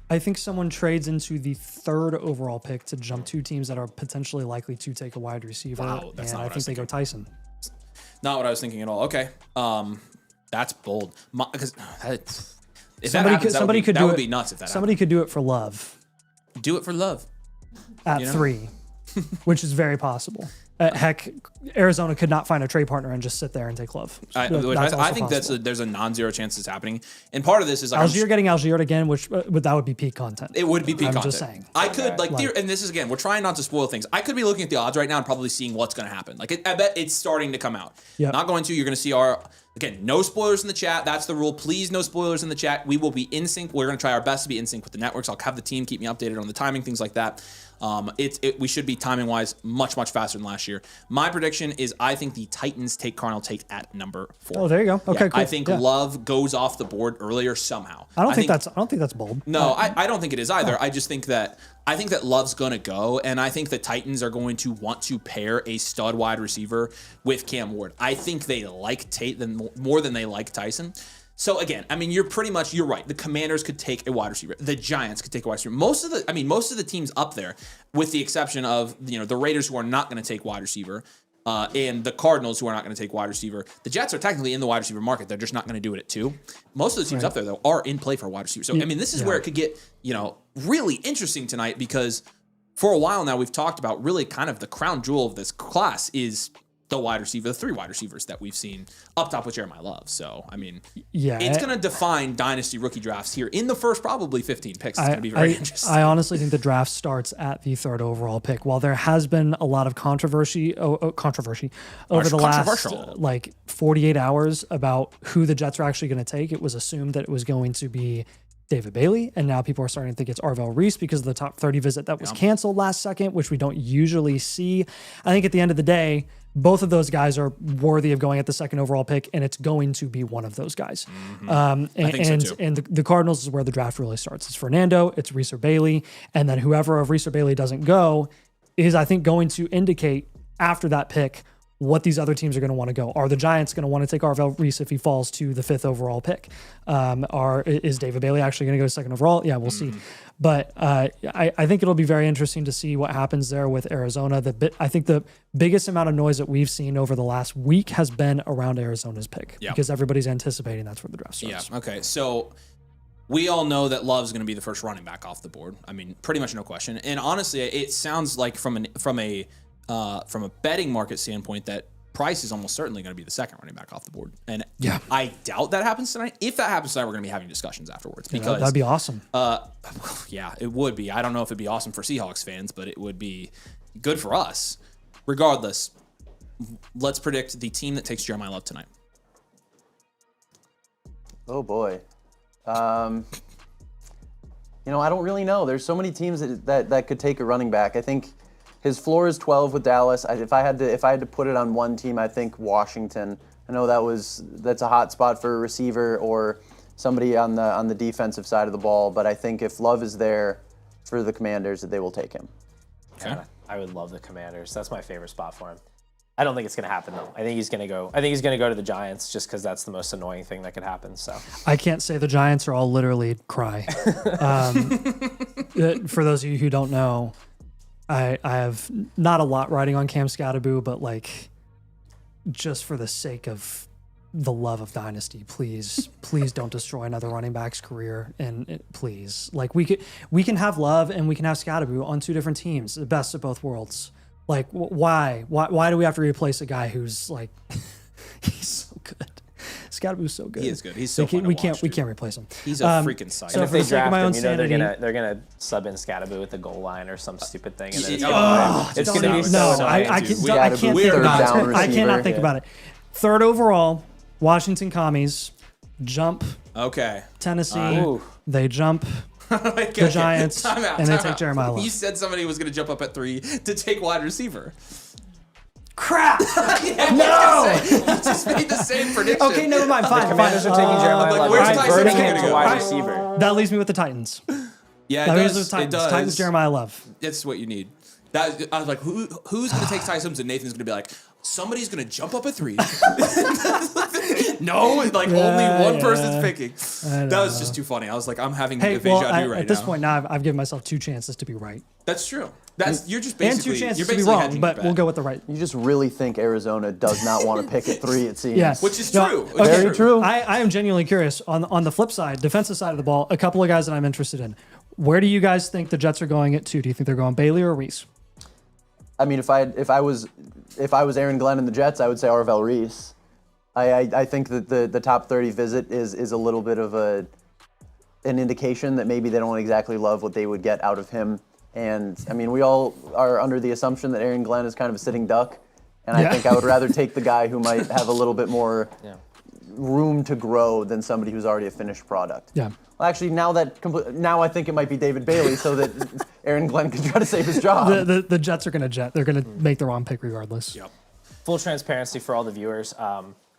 S2: I think someone trades into the 3rd overall pick to jump 2 teams that are potentially likely to take a wide receiver.
S1: Wow, that's
S2: and
S1: not
S2: I
S1: what I
S2: think
S1: was
S2: they go Tyson.
S1: Not what I was thinking at all. Okay. That's bold. Because if
S2: Somebody
S1: that happens, that would be nuts if that
S2: Somebody could do it for Love
S1: happened. Do it for love.
S2: at 3, which is very possible. Heck, Arizona could not find a trade partner and just sit there and take Love.
S1: I think there's a non-zero chance it's happening. And part of this is like
S2: Algier getting Algiered again, which that would be peak content.
S1: it would be peak content.
S2: I'm just saying.
S1: I could and this is again, we're trying not to spoil things. I could be looking at the odds right now and probably seeing what's going to happen. Like I bet it's starting to come out.
S2: Yep.
S1: Not going to. You're going to see again, no spoilers in the chat. That's the rule. Please, no spoilers in the chat. We will be in sync. We're going to try our best to be in sync with the networks. I'll have the team keep me updated on the timing, things like that. We should be timing wise much faster than last year. My prediction is I think the Titans take Carnell Tate at number 4.
S2: Oh, there you go. Okay, cool.
S1: I think Love goes off the board earlier somehow.
S2: I don't think that's bold.
S1: No, I don't think it is either. I just think that Love's going to go, and I think the Titans are going to want to pair a stud wide receiver with Cam Ward. I think they like Tate more than they like Tyson. So again, I mean, you're right. The Commanders could take a wide receiver. The Giants could take a wide receiver. Most of the teams up there, with the exception of the Raiders, who are not going to take wide receiver, and the Cardinals, who are not going to take wide receiver. The Jets are technically in the wide receiver market. They're just not going to do it at 2. Most of the teams up there, though, are in play for a wide receiver. So I mean, this is where it could get really interesting tonight, because for a while now we've talked about really kind of the crown jewel of this class is the wide receiver, the 3 wide receivers that we've seen up top with Jeremiah Love. So, I mean,
S2: Yeah,
S1: it's going to define dynasty rookie drafts here in the first probably 15 picks. It's going to be very interesting.
S2: I honestly think the draft starts at the 3rd overall pick. While there has been a lot of controversy over the last like 48 hours about who the Jets are actually going to take, it was assumed that it was going to be David Bailey, and now people are starting to think it's Arvell Reese because of the top 30 visit that was canceled last second, which we don't usually see. I think at the end of the day, both of those guys are worthy of going at the 2nd overall pick, and it's going to be one of those guys.
S1: I think so too.
S2: And the Cardinals is where the draft really starts. It's Fernando, it's Reese or Bailey, and then whoever of Reese or Bailey doesn't go is, I think, going to indicate after that pick what these other teams are going to want to go. Are the Giants going to want to take Arvell Reese if he falls to the 5th overall pick? Is David Bailey actually going to go 2nd overall? Yeah, we'll see. But I think it'll be very interesting to see what happens there with Arizona. I think the biggest amount of noise that we've seen over the last week has been around Arizona's pick because everybody's anticipating that's where the draft starts.
S1: Yeah, okay. So we all know that Love's going to be the first running back off the board. I mean, pretty much no question. And honestly, it sounds like from a betting market standpoint that Price is almost certainly going to be the 2nd running back off the board. And I doubt that happens tonight. If that happens tonight, we're going to be having discussions afterwards. Because
S2: that'd be awesome.
S1: Yeah, it would be. I don't know if it'd be awesome for Seahawks fans, but it would be good for us. Regardless, let's predict the team that takes Jeremiah Love tonight.
S3: Oh, boy. I don't really know. There's so many teams that could take a running back. I think his floor is 12 with Dallas. If I had to put it on one team, I think Washington. I know that's a hot spot for a receiver or somebody on the defensive side of the ball, but I think if Love is there for the Commanders, that they will take him.
S1: Okay.
S4: Yeah, I would love the Commanders. That's my favorite spot for him. I don't think it's going to happen though. I think he's going to go to the Giants just because that's the most annoying thing that could happen. So
S2: I can't say the Giants are all literally cry. For those of you who don't know, I have not a lot riding on Cam Scatterboo, but like, just for the sake of the love of Dynasty, please don't destroy another running back's career. And please, like, we can have Love and we can have Scatterboo on 2 different teams, the best of both worlds. Like, why do we have to replace a guy who's like, he's so good. Scatterboo's so good.
S1: He is good. He's so fun to
S2: we
S1: watch,
S2: can't replace him.
S1: He's a freaking sight.
S2: So
S4: if
S2: for
S4: they
S2: the sake of
S4: draft
S2: my
S4: him,
S2: own sanity,
S4: they're gonna sub in Scatterboo at the goal line or some stupid thing. And then
S1: It's
S4: gonna be
S2: no,
S4: so
S2: I
S4: annoying,
S2: can't
S4: dude.
S2: I can't think
S3: Third
S2: about
S3: down
S2: it. I cannot
S3: receiver.
S2: think about it. 3rd overall, Washington Commies jump
S1: Okay.
S2: Tennessee.
S4: Ooh.
S2: They jump the Giants, and they take Jeremiah Love.
S1: You said somebody was going to jump up at 3 to take wide receiver.
S2: Crap!
S1: No! You just made the same prediction.
S2: Okay, never mind. Fine.
S4: Commanders are taking Jeremiah
S1: like,
S4: Love.
S1: where's
S4: They're
S1: Tyson
S4: converting
S1: gonna
S4: him to
S1: go?
S4: wide receiver.
S2: That leaves me with the Titans.
S1: Yeah,
S2: That
S1: it
S2: leaves me
S1: does.
S2: with Titans.
S1: It does.
S2: Titans, Jeremiah Love.
S1: That's what you need. I was like, who's going to take Ty Sims? And Nathan's going to be like, somebody's going to jump up at 3. No, like only one person's picking. That was just too funny. I was like, I'm having
S2: Hey,
S1: a deja vu
S2: well,
S1: right
S2: at this
S1: now.
S2: point now, I've given myself 2 chances to be right.
S1: That's true. You're just
S2: And
S1: basically
S2: 2 chances
S1: you're
S2: to be
S1: basically
S2: wrong,
S1: hedging
S2: but
S1: your
S2: we'll
S1: bet.
S2: go with the right.
S3: You just really think Arizona does not want to pick at 3, it seems.
S2: Yes.
S1: Which is
S2: No,
S1: true.
S2: okay.
S3: Very true.
S2: I am genuinely curious. On the flip side, defensive side of the ball, a couple of guys that I'm interested in. Where do you guys think the Jets are going at 2? Do you think they're going Bailey or Reese?
S3: I mean, if I was Aaron Glenn and the Jets, I would say Arvell Reese. I think that the top 30 visit is a little bit of an indication that maybe they don't exactly love what they would get out of him. And I mean, we all are under the assumption that Aaron Glenn is kind of a sitting duck, and I think I would rather take the guy who might have a little bit more room to grow than somebody who's already a finished product.
S2: Yeah.
S3: Well, actually, now I think it might be David Bailey, so that Aaron Glenn can try to save his job.
S2: The Jets are going to jet. They're going to make the wrong pick regardless.
S1: Yep.
S4: Full transparency for all the viewers.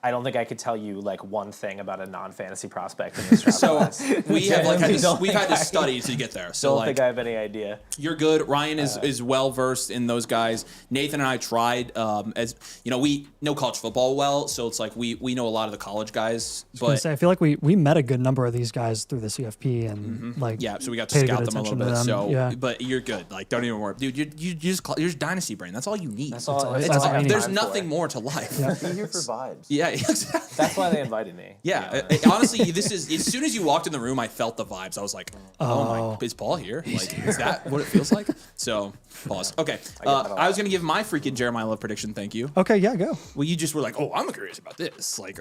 S4: I don't think I could tell you like one thing about a non-fantasy prospect in this draft
S1: So
S4: class.
S1: we have like
S4: Don't
S1: we've
S4: think
S1: had to
S4: I-
S1: study to get there. So
S4: Don't
S1: like
S4: think I have any idea.
S1: you're good. Ryan is well versed in those guys. Nathan and I tried as you know, we know college football well, so it's like we know a lot of the college guys. But
S2: I feel like we met a good number of these guys through the CFP and like
S1: yeah, so we got to
S2: paid
S1: scout
S2: good
S1: them a little
S2: attention to
S1: bit.
S2: them.
S1: So
S2: yeah.
S1: but you're good. Like don't even worry. Dude, you just you're dynasty brain. That's all you need.
S4: That's all.
S2: It's
S4: That's all I have
S2: all-
S1: There's
S4: time
S1: nothing
S4: for.
S1: more to life.
S3: Be here for vibes.
S1: Yeah. Yeah, exactly.
S4: That's why they invited me.
S1: Yeah, honestly, this is as soon as you walked in the room, I felt the vibes. I was like, "Oh my, is Paul here? Like, is that what it feels like?" So, pause. Okay, I was gonna give my freaking Jeremiah Love prediction. Thank you.
S2: Okay, yeah, go.
S1: Well, you just were like, "Oh, I'm curious about this." Like,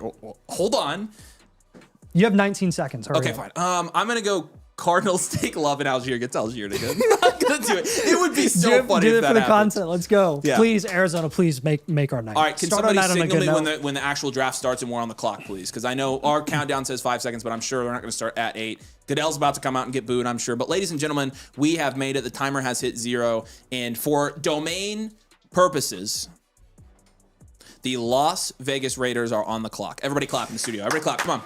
S1: hold on.
S2: You have 19 seconds. Hurry
S1: Okay,
S2: up.
S1: fine. I'm gonna go. Cardinals take Love and Algier gets Algier to good. I'm not gonna do it. It would be so funny
S2: do
S1: if
S2: it
S1: that
S2: for the
S1: happened.
S2: content. Let's go.
S1: Yeah.
S2: Please, Arizona, please make our night.
S1: All right, can
S2: Start our
S1: somebody
S2: night on a
S1: signal
S2: good
S1: me
S2: note.
S1: when the actual draft starts and we're on the clock, please? Because I know our countdown says 5 seconds, but I'm sure we're not going to start at 8. Goodell's about to come out and get booed, I'm sure. But ladies and gentlemen, we have made it. The timer has hit 0. And for domain purposes, the Las Vegas Raiders are on the clock. Everybody clap in the studio. Everybody clap. Come on.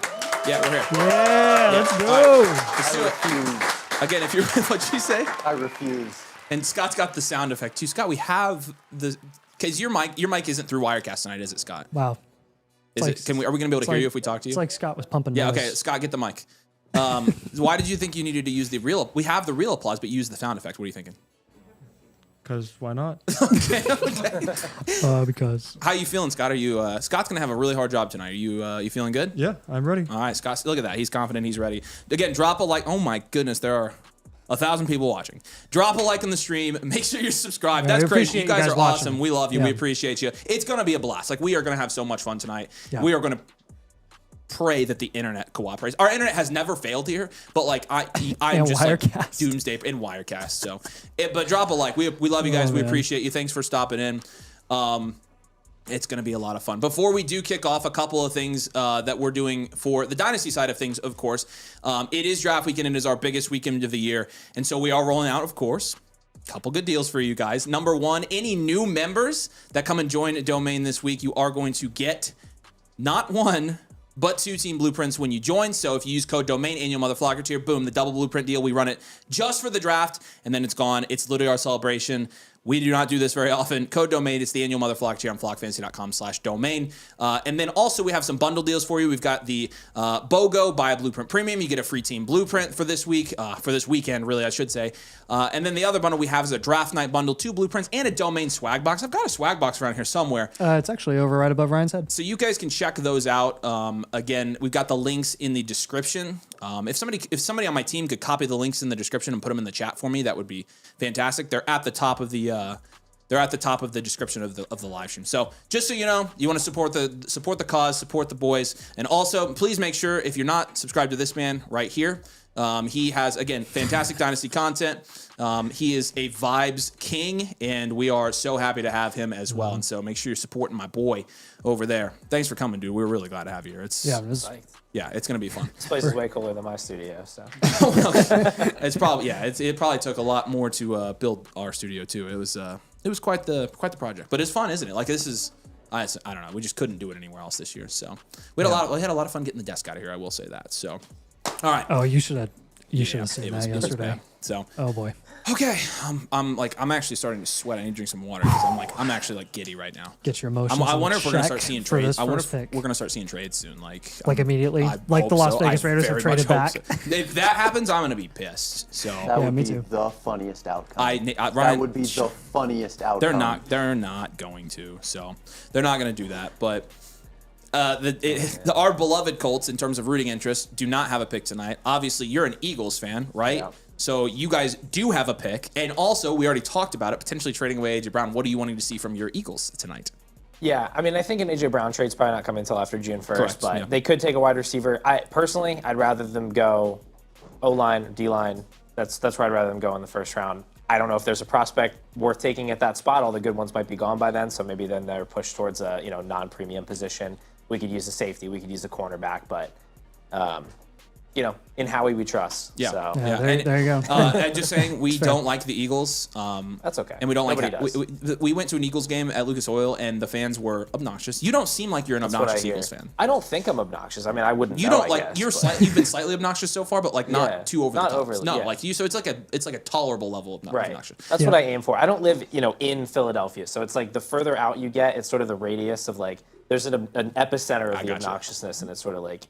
S1: Yeah, we're here.
S2: Yeah, let's
S1: All
S2: go.
S1: right, let's do it. Again, if you're, what'd you say?
S3: I refuse.
S1: And Scott's got the sound effect too. Scott, we have the, because your mic isn't through Wirecast tonight, is it, Scott?
S2: Wow.
S1: Is
S2: like-
S1: it? Are we gonna be able to hear you if we talk to you?
S2: It's like Scott was pumping.
S1: Yeah.
S2: noise.
S1: Okay, Scott, get the mic. Why did you think you needed to use the real? We have the real applause, but use the sound effect. What are you thinking?
S2: Because why not? Because.
S1: How are you feeling, Scott? Are you? Scott's gonna have a really hard job tonight. Are you feeling good?
S2: Yeah, I'm ready.
S1: All right, Scott. Look at that. He's confident. He's ready. Again, drop a like. Oh my goodness, there are 1,000 people watching. Drop a like on the stream. Make sure you're subscribed.
S2: Yeah,
S1: That's
S2: we
S1: crazy.
S2: appreciate
S1: You guys
S2: you
S1: are
S2: guys
S1: awesome.
S2: watching.
S1: We love you.
S2: Yeah.
S1: We appreciate you. It's gonna be a blast. Like, we are gonna have so much fun tonight.
S2: Yeah.
S1: We are gonna pray that the internet cooperates. Our internet has never failed here, but like I'm
S2: And
S1: just like
S2: Wirecast.
S1: doomsday in Wirecast. So, but drop a like. We love you guys.
S2: Oh,
S1: we
S2: man.
S1: appreciate you. Thanks for stopping in. It's going to be a lot of fun. Before we do kick off, a couple of things that we're doing for the Dynasty side of things, of course. It is draft weekend and is our biggest weekend of the year. And so we are rolling out, of course, a couple good deals for you guys. Number one, any new members that come and join Domain this week, you are going to get not one, but 2 team blueprints when you join. So if you use code DOMAIN in your motherflocker tier, boom, the double blueprint deal. We run it just for the draft, and then it's gone. It's literally our celebration. We do not do this very often. Code DOMAIN, it's the annual motherflock tier on flockfantasy.com/domain. And then also we have some bundle deals for you. We've got the BOGO, buy a blueprint premium. You get a free team blueprint for this week, for this weekend, really, I should say. And then the other bundle we have is a draft night bundle, 2 blueprints, and a Domain swag box. I've got a swag box around here somewhere.
S2: It's actually over right above Ryan's head.
S1: So you guys can check those out. Again, we've got the links in the description. If somebody on my team could copy the links in the description and put them in the chat for me, that would be fantastic. They're at the top of the description of the live stream. So just so you know, you want to support the cause, support the boys, and also please make sure if you're not subscribed to this man right here. He has, again, fantastic Dynasty content. He is a vibes king, and we are so happy to have him as well. And so make sure you're supporting my boy over there. Thanks for coming, dude. We're really glad to have you here. It's it's gonna be fun.
S4: This place is way cooler than my studio, so.
S1: It's probably it probably took a lot more to build our studio too. It was quite the project, but it's fun, isn't it? Like, this is. I don't know. We just couldn't do it anywhere else this year. So we had a lot of fun getting the desk out of here. I will say that. So, all right.
S2: Oh, you should have seen
S1: it
S2: that
S1: was
S2: yesterday.
S1: bad. So,
S2: Oh boy.
S1: okay. I'm actually starting to sweat. I need to drink some water because I'm actually like giddy right now.
S2: Get your emotions.
S1: I
S2: in
S1: wonder if we're gonna
S2: check
S1: start seeing
S2: for
S1: trades.
S2: this
S1: I wonder
S2: first
S1: if
S2: pick.
S1: we're gonna start seeing trades soon. Like
S2: Immediately,
S1: I
S2: like
S1: hope
S2: the Las
S1: so.
S2: Vegas
S1: I
S2: Raiders have
S1: very much
S2: traded
S1: hope
S2: back.
S1: so. If that happens, I'm gonna be pissed. So
S3: That would
S2: me
S3: be
S2: too.
S3: the funniest outcome.
S1: Ryan,
S3: that would be the funniest outcome.
S1: They're not going to. So they're not going to do that. But our beloved Colts, in terms of rooting interest, do not have a pick tonight. Obviously, you're an Eagles fan, right?
S3: Yeah.
S1: So you guys do have a pick. And also, we already talked about it, potentially trading away AJ Brown. What are you wanting to see from your Eagles tonight?
S4: Yeah, I mean, I think an AJ Brown trade's probably not coming until after June 1st,
S1: Correct,
S4: but
S1: yeah.
S4: they could take a wide receiver. I'd rather them go O-line, D-line. That's where I'd rather them go in the first round. I don't know if there's a prospect worth taking at that spot. All the good ones might be gone by then, so maybe then they're pushed towards a non-premium position. We could use a safety, we could use a cornerback, but in Howie we trust.
S1: Yeah.
S4: So.
S2: Yeah,
S1: And,
S2: there you go.
S1: I'm just saying, we don't like the Eagles.
S4: That's okay.
S1: And we don't
S4: Nobody
S1: like
S4: does.
S1: we went to an Eagles game at Lucas Oil, and the fans were obnoxious. You don't seem like you're an
S4: That's what I
S1: obnoxious
S4: hear.
S1: Eagles fan.
S4: I don't think I'm obnoxious. I mean, I wouldn't.
S1: You
S4: know,
S1: don't
S4: I
S1: like
S4: guess, but-
S1: you've been slightly obnoxious so far, but like not
S4: Yeah,
S1: too over
S4: not
S1: the top.
S4: overly,
S1: No,
S4: yeah.
S1: like you. So it's like a tolerable level of
S4: Right.
S1: obnoxious.
S4: That's
S2: Yeah.
S4: what I aim for. I don't live, in Philadelphia, so it's like the further out you get, it's sort of the radius of like there's an epicenter of the
S1: gotcha.
S4: obnoxiousness, and it sort of like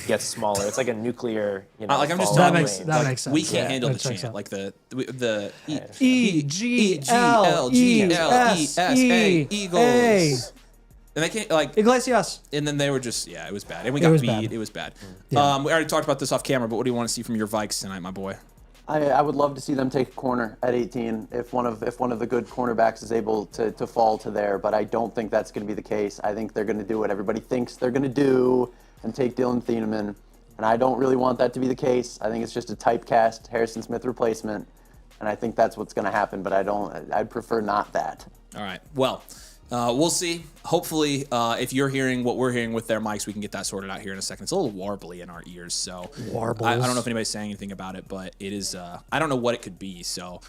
S4: gets smaller. It's like a nuclear,
S1: Like, I'm just
S4: falling
S1: telling you,
S4: range.
S2: that makes sense.
S1: We can't
S2: Yeah,
S1: handle
S2: that
S1: the
S2: checks
S1: chant,
S2: out.
S1: like the
S2: E-G-L-E-S-E.
S1: Eagles. And they can't like
S2: Iglesias.
S1: and then they were just it was bad. And we got beat.
S2: Bad.
S1: It was bad.
S2: Yeah.
S1: We already talked about this off camera, but what do you want to see from your Vikes tonight, my boy?
S3: I would love to see them take a corner at 18 if one of the good cornerbacks is able to fall to there, but I don't think that's going to be the case. I think they're going to do what everybody thinks they're going to do and take Dylan Thieneman, and I don't really want that to be the case. I think it's just a typecast Harrison Smith replacement, and I think that's what's going to happen, but I'd prefer not that.
S1: All right. Well, we'll see. Hopefully, if you're hearing what we're hearing with their mics, we can get that sorted out here in a second. It's a little warbly in our ears, so I don't know if anybody's saying anything about it, but it is. I don't know what it could be, so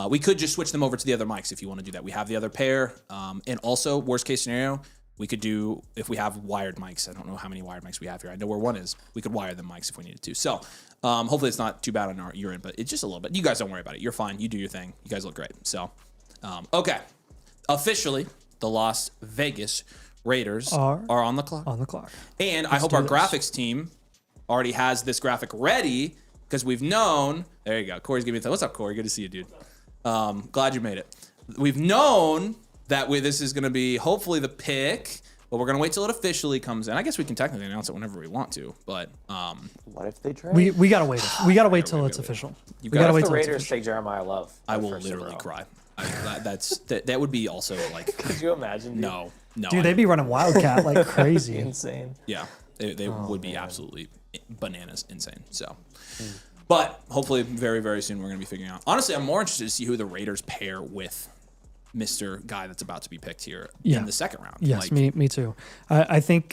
S1: we could just switch them over to the other mics if you want to do that. We have the other pair, and also worst case scenario, we could do if we have wired mics. I don't know how many wired mics we have here. I know where one is. We could wire them mics if we needed to. So hopefully it's not too bad on your end, but it's just a little bit. You guys don't worry about it. You're fine. You do your thing. You guys look great. So okay, officially. The Las Vegas Raiders are on the clock.
S2: On the clock.
S1: And I hope our graphics team already has this graphic ready because we've known. There you go. Corey's giving me a thumb. What's up, Corey? Good to see you, dude. Glad you made it. We've known that this is going to be hopefully the pick, but we're going to wait till it officially comes in. I guess we can technically announce it whenever we want to, but
S3: what if they trade?
S2: We gotta wait. We gotta wait till it's official.
S1: You
S2: We gotta wait
S4: The
S2: till it's
S4: Raiders
S2: official.
S4: take Jeremiah Love.
S1: I will literally cry. That would be also like.
S4: Could you imagine? Dude?
S1: No.
S2: Dude, they'd be running Wildcat like crazy.
S4: Insane.
S1: Yeah, they would be absolutely bananas insane. So, but hopefully very, very soon we're going to be figuring out. Honestly, I'm more interested to see who the Raiders pair with Mr. Guy that's about to be picked here in the second round.
S2: Yes, me too. I think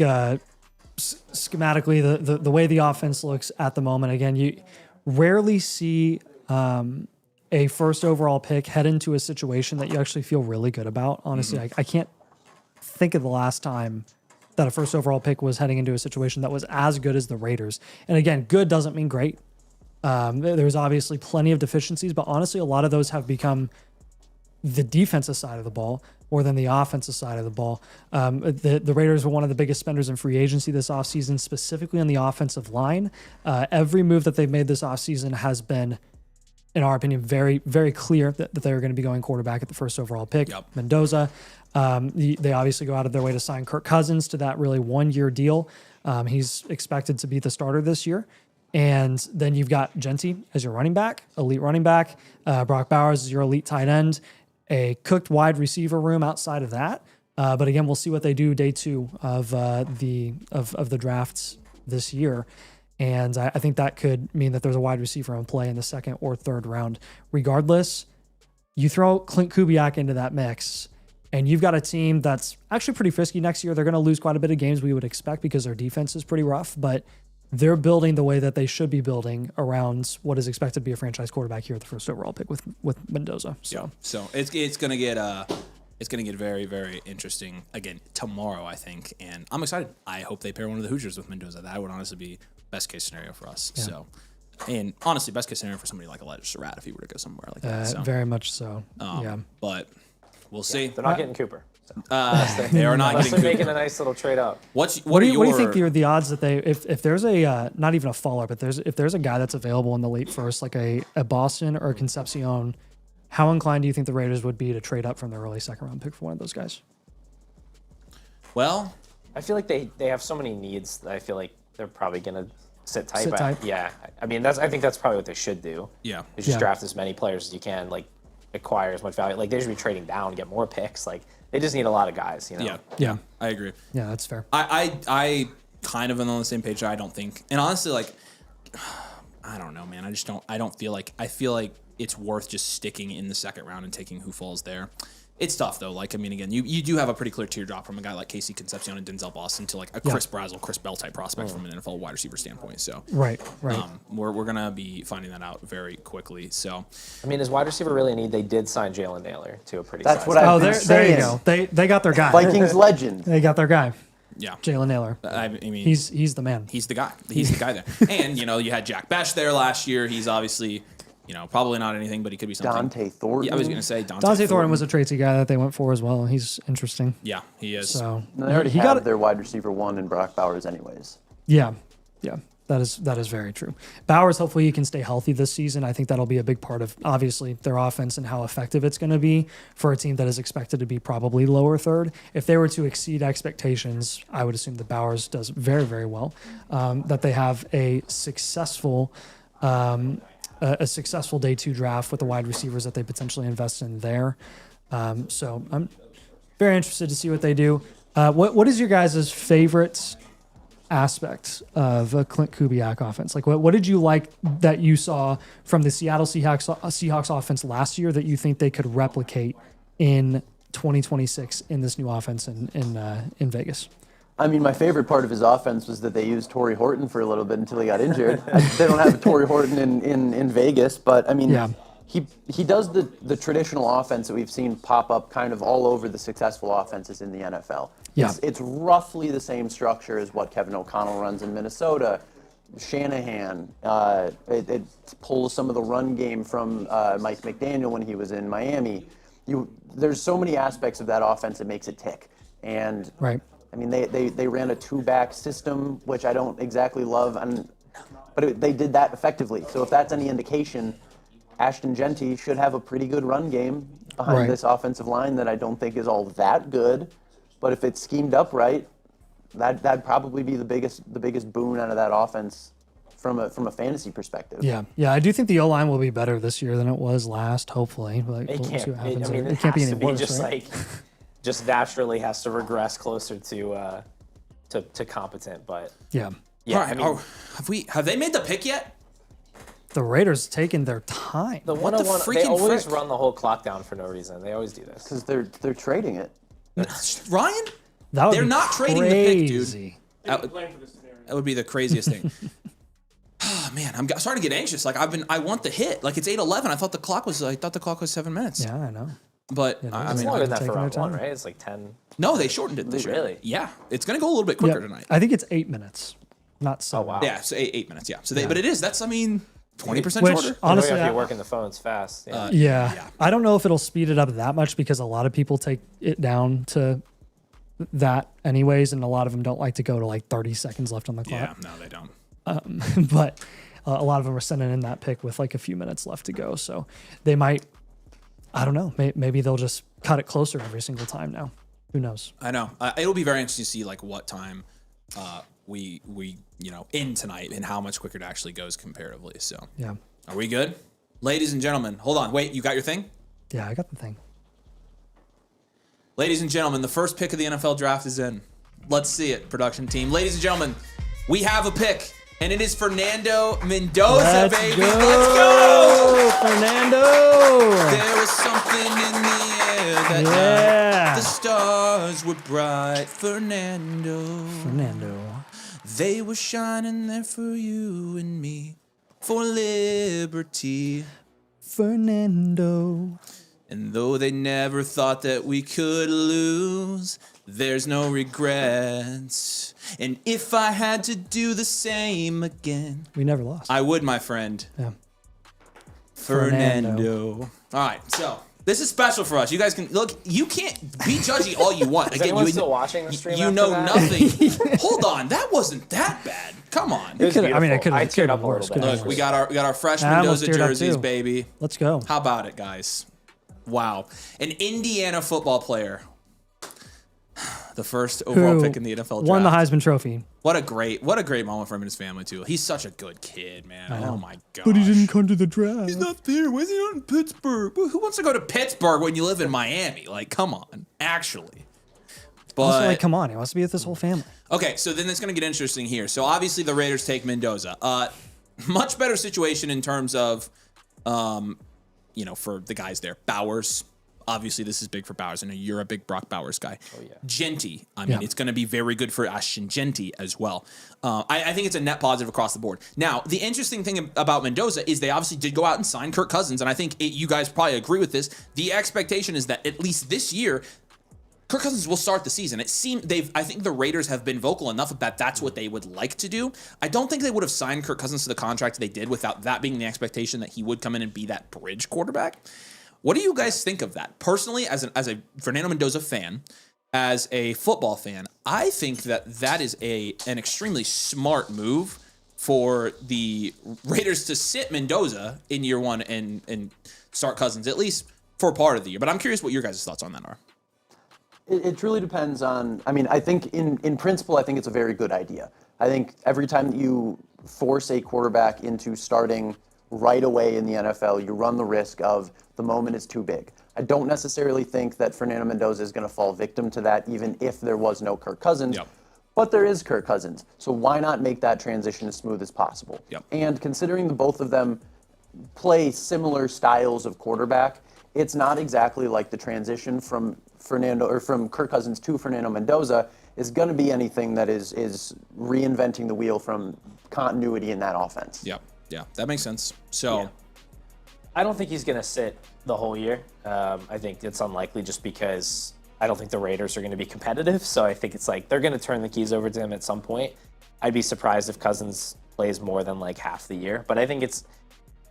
S2: schematically, the way the offense looks at the moment, again, you rarely see a first overall pick head into a situation that you actually feel really good about. Honestly, I can't think of the last time that a first overall pick was heading into a situation that was as good as the Raiders. And again, good doesn't mean great. There's obviously plenty of deficiencies, but honestly, a lot of those have become the defensive side of the ball more than the offensive side of the ball. The Raiders were one of the biggest spenders in free agency this offseason, specifically on the offensive line. Every move that they've made this offseason has been, in our opinion, very, very clear that they were going to be going quarterback at the first overall pick.
S1: Yep.
S2: Mendoza. They obviously go out of their way to sign Kirk Cousins to that really one-year deal. He's expected to be the starter this year. And then you've got Genty as your running back, elite running back. Brock Bowers is your elite tight end. A cooked wide receiver room outside of that. But again, we'll see what they do day two of the drafts this year. And I think that could mean that there's a wide receiver in play in the second or third round. Regardless, you throw Clint Kubiak into that mix, and you've got a team that's actually pretty frisky next year. They're going to lose quite a bit of games we would expect because their defense is pretty rough, but they're building the way that they should be building around what is expected to be a franchise quarterback here at the first overall pick with Mendoza.
S1: So it's going to get very, very interesting again tomorrow, I think, and I'm excited. I hope they pair one of the Hoosiers with Mendoza. That would honestly be best case scenario for us. Yeah. So, and honestly, best case scenario for somebody like Elijah Surratt if he were to go somewhere like that. So.
S2: Very much so. Yeah,
S1: but we'll see.
S4: They're not getting Cooper. So.
S1: They are not getting Cooper.
S4: Making a nice little trade up.
S1: What
S2: do you think the odds that they if there's a not even a follower, but if there's a guy that's available in the late first, like a Boston or a Concepcion, how inclined do you think the Raiders would be to trade up from their early second round pick for one of those guys?
S1: Well,
S4: I feel like they have so many needs that I feel like they're probably gonna sit tight. Yeah, I mean I think that's probably what they should do.
S1: Yeah,
S4: is just draft as many players as you can, like acquire as much value. Like they should be trading down, get more picks. Like they just need a lot of guys, you know.
S2: Yeah,
S1: I agree.
S2: Yeah, that's fair.
S1: I kind of am on the same page. I don't think, and honestly, like I don't know, man. I don't feel like it's worth just sticking in the second round and taking who falls there. It's tough though. Like I mean, again, you do have a pretty clear teardrop from a guy like Casey Concepcion and Denzel Boston to like a Chris Brazzell, Chris Bell type prospect from an NFL wide receiver standpoint. So
S2: right.
S1: We're gonna be finding that out very quickly. So
S4: I mean, is wide receiver really a need? They did sign Jalen Naylor to a pretty.
S3: That's what I've been saying.
S2: There you go. They got their guy.
S3: Vikings legend.
S2: They got their guy.
S1: Yeah,
S2: Jalen Naylor.
S1: I mean,
S2: he's the man.
S1: He's the guy. He's the guy there. And you had Jack Besh there last year. He's obviously. Probably not anything, but he could be something.
S3: Dante Thornton.
S1: Yeah, I was going to say
S2: Dante Thornton was a Tracy guy that they went for as well. He's interesting.
S1: Yeah, he is.
S2: So
S3: they already have their wide receiver one in Brock Bowers anyways.
S2: Yeah. That is very true. Bowers, hopefully he can stay healthy this season. I think that'll be a big part of, obviously, their offense and how effective it's going to be for a team that is expected to be probably lower third. If they were to exceed expectations, I would assume that Bowers does very, very well. That they have a successful day 2 draft with the wide receivers that they potentially invest in there. So I'm very interested to see what they do. What is your guys' favorite aspect of a Clint Kubiak offense? Like, what did you like that you saw from the Seattle Seahawks offense last year that you think they could replicate in 2026 in this new offense in Vegas?
S3: I mean, my favorite part of his offense was that they used Torrey Horton for a little bit until he got injured. They don't have a Torrey Horton in Vegas, but I mean,
S2: Yeah.
S3: He does the traditional offense that we've seen pop up kind of all over the successful offenses in the NFL.
S2: Yeah.
S3: It's roughly the same structure as what Kevin O'Connell runs in Minnesota. Shanahan, it pulls some of the run game from Mike McDaniel when he was in Miami. There's so many aspects of that offense that makes it tick. And
S2: Right.
S3: I mean, they ran a 2-back system, which I don't exactly love, but they did that effectively. So if that's any indication, Ashton Genty should have a pretty good run game behind
S2: Right.
S3: this offensive line that I don't think is all that good. But if it's schemed up right, that'd probably be the biggest boon out of that offense from a fantasy perspective.
S2: Yeah, I do think the O-line will be better this year than it was last, hopefully. Like,
S4: It
S2: we'll
S4: can't.
S2: see what happens
S4: I mean,
S2: there.
S4: it
S2: can't be
S4: has
S2: any
S4: to be
S2: worse,
S4: just
S2: right?
S4: just naturally has to regress closer to competent. But
S2: Yeah.
S4: yeah,
S1: All right,
S4: I mean,
S1: have they made the pick yet?
S2: The Raiders taking their time.
S4: the
S1: what the
S4: 101, they
S1: freaking
S4: always
S1: frick?
S4: run the whole clock down for no reason. They always do this.
S3: Because they're trading it.
S1: Ryan?
S2: That would
S1: They're
S2: be
S1: not trading the pick, dude.
S2: crazy.
S1: That would be the craziest thing. Oh man, I'm starting to get anxious. Like I want the hit. Like it's 8:11. I thought the clock was 7 minutes.
S2: Yeah, I know.
S1: But
S2: Yeah,
S1: I
S4: It's
S1: mean,
S4: longer than that
S2: taking
S4: for
S2: their
S4: round one,
S2: time.
S4: right? It's like 10.
S1: no, they shortened it this year.
S4: Really?
S1: Yeah, it's gonna go a little bit quicker
S2: Yep.
S1: tonight.
S2: I think it's 8 minutes, not 7.
S4: wow.
S1: Yeah, so 8 minutes. Yeah. So but it is. That's 20%
S2: Which,
S1: shorter.
S2: honestly,
S4: if
S2: I-
S4: you're working the phones fast. Yeah.
S2: Yeah. I don't know if it'll speed it up that much because a lot of people take it down to that anyways, and a lot of them don't like to go to like 30 seconds left on the
S1: Yeah,
S2: clock.
S1: no, they don't.
S2: But a lot of them are sending in that pick with like a few minutes left to go. So they might, I don't know, maybe they'll just cut it closer every single time now. Who knows?
S1: I know. It'll be very interesting to see like what time we in tonight and how much quicker it actually goes comparatively. So
S2: Yeah.
S1: are we good? Ladies and gentlemen, hold on. Wait, you got your thing?
S2: Yeah, I got the thing.
S1: Ladies and gentlemen, the first pick of the NFL draft is in. Let's see it, production team. Ladies and gentlemen, we have a pick, and it is Fernando Mendoza, baby. Let's go!
S2: Fernando!
S1: There was something in the air that
S2: Yeah.
S1: night. The stars were bright. Fernando. They were shining there for you and me. For liberty.
S2: Fernando.
S1: And though they never thought that we could lose, there's no regrets. And if I had to do the same again,
S2: We never lost.
S1: I would, my friend.
S2: Yeah.
S1: Fernando. All right, so this is special for us. You guys can look. You can't be judgy all you want.
S4: Is anyone still watching the stream?
S1: You
S4: after
S1: know
S4: that?
S1: nothing. Hold on, that wasn't that bad. Come on.
S4: It was
S2: Could've- I mean, it
S4: beautiful.
S2: could've-
S4: I
S2: it
S4: teared
S2: could've
S4: up a
S2: worse,
S4: little bit.
S2: could've
S1: Look, we got our fresh
S2: I almost
S1: Mendoza
S2: teared up
S1: jerseys,
S2: too.
S1: baby.
S2: Let's go.
S1: How about it, guys? Wow, an Indiana football player, the first overall
S2: Who
S1: pick in the NFL draft.
S2: won the Heisman Trophy.
S1: What a great moment for him and his family too. He's such a good kid, man. Oh my god.
S2: come to the draft.
S1: He's not there. Why is he not in Pittsburgh? Who wants to go to Pittsburgh when you live in Miami? Like, come on, actually.
S2: Also,
S1: But
S2: like, come on, he wants to be with his whole family.
S1: okay, so then it's going to get interesting here. So obviously the Raiders take Mendoza. Much better situation in terms of, for the guys there. Bowers. Obviously, this is big for Bowers. I know you're a big Brock Bowers guy. Oh, yeah. Genty. I mean,
S2: Yeah.
S1: it's going to be very good for Ashton Genty as well. I think it's a net positive across the board. Now, the interesting thing about Mendoza is they obviously did go out and sign Kirk Cousins, and I think you guys probably agree with this. The expectation is that at least this year, Kirk Cousins will start the season. I think the Raiders have been vocal enough about that's what they would like to do. I don't think they would have signed Kirk Cousins to the contract they did without that being the expectation that he would come in and be that bridge quarterback. What do you guys think of that? Personally, as a Fernando Mendoza fan, as a football fan, I think that is an extremely smart move for the Raiders to sit Mendoza in year one and start Cousins, at least for part of the year. But I'm curious what your guys' thoughts on that are.
S3: It truly depends on, I mean, I think in principle, I think it's a very good idea. I think every time that you force a quarterback into starting right away in the NFL, you run the risk of the moment is too big. I don't necessarily think that Fernando Mendoza is going to fall victim to that, even if there was no Kirk Cousins.
S1: Yep.
S3: But there is Kirk Cousins. So why not make that transition as smooth as possible?
S1: Yep.
S3: And considering the both of them play similar styles of quarterback, it's not exactly like the transition from Kirk Cousins to Fernando Mendoza is going to be anything that is reinventing the wheel from continuity in that offense.
S1: Yeah, that makes sense. So,
S4: Yeah. I don't think he's going to sit the whole year. I think it's unlikely just because I don't think the Raiders are going to be competitive. So I think it's like they're going to turn the keys over to him at some point. I'd be surprised if Cousins plays more than like half the year. But I think it's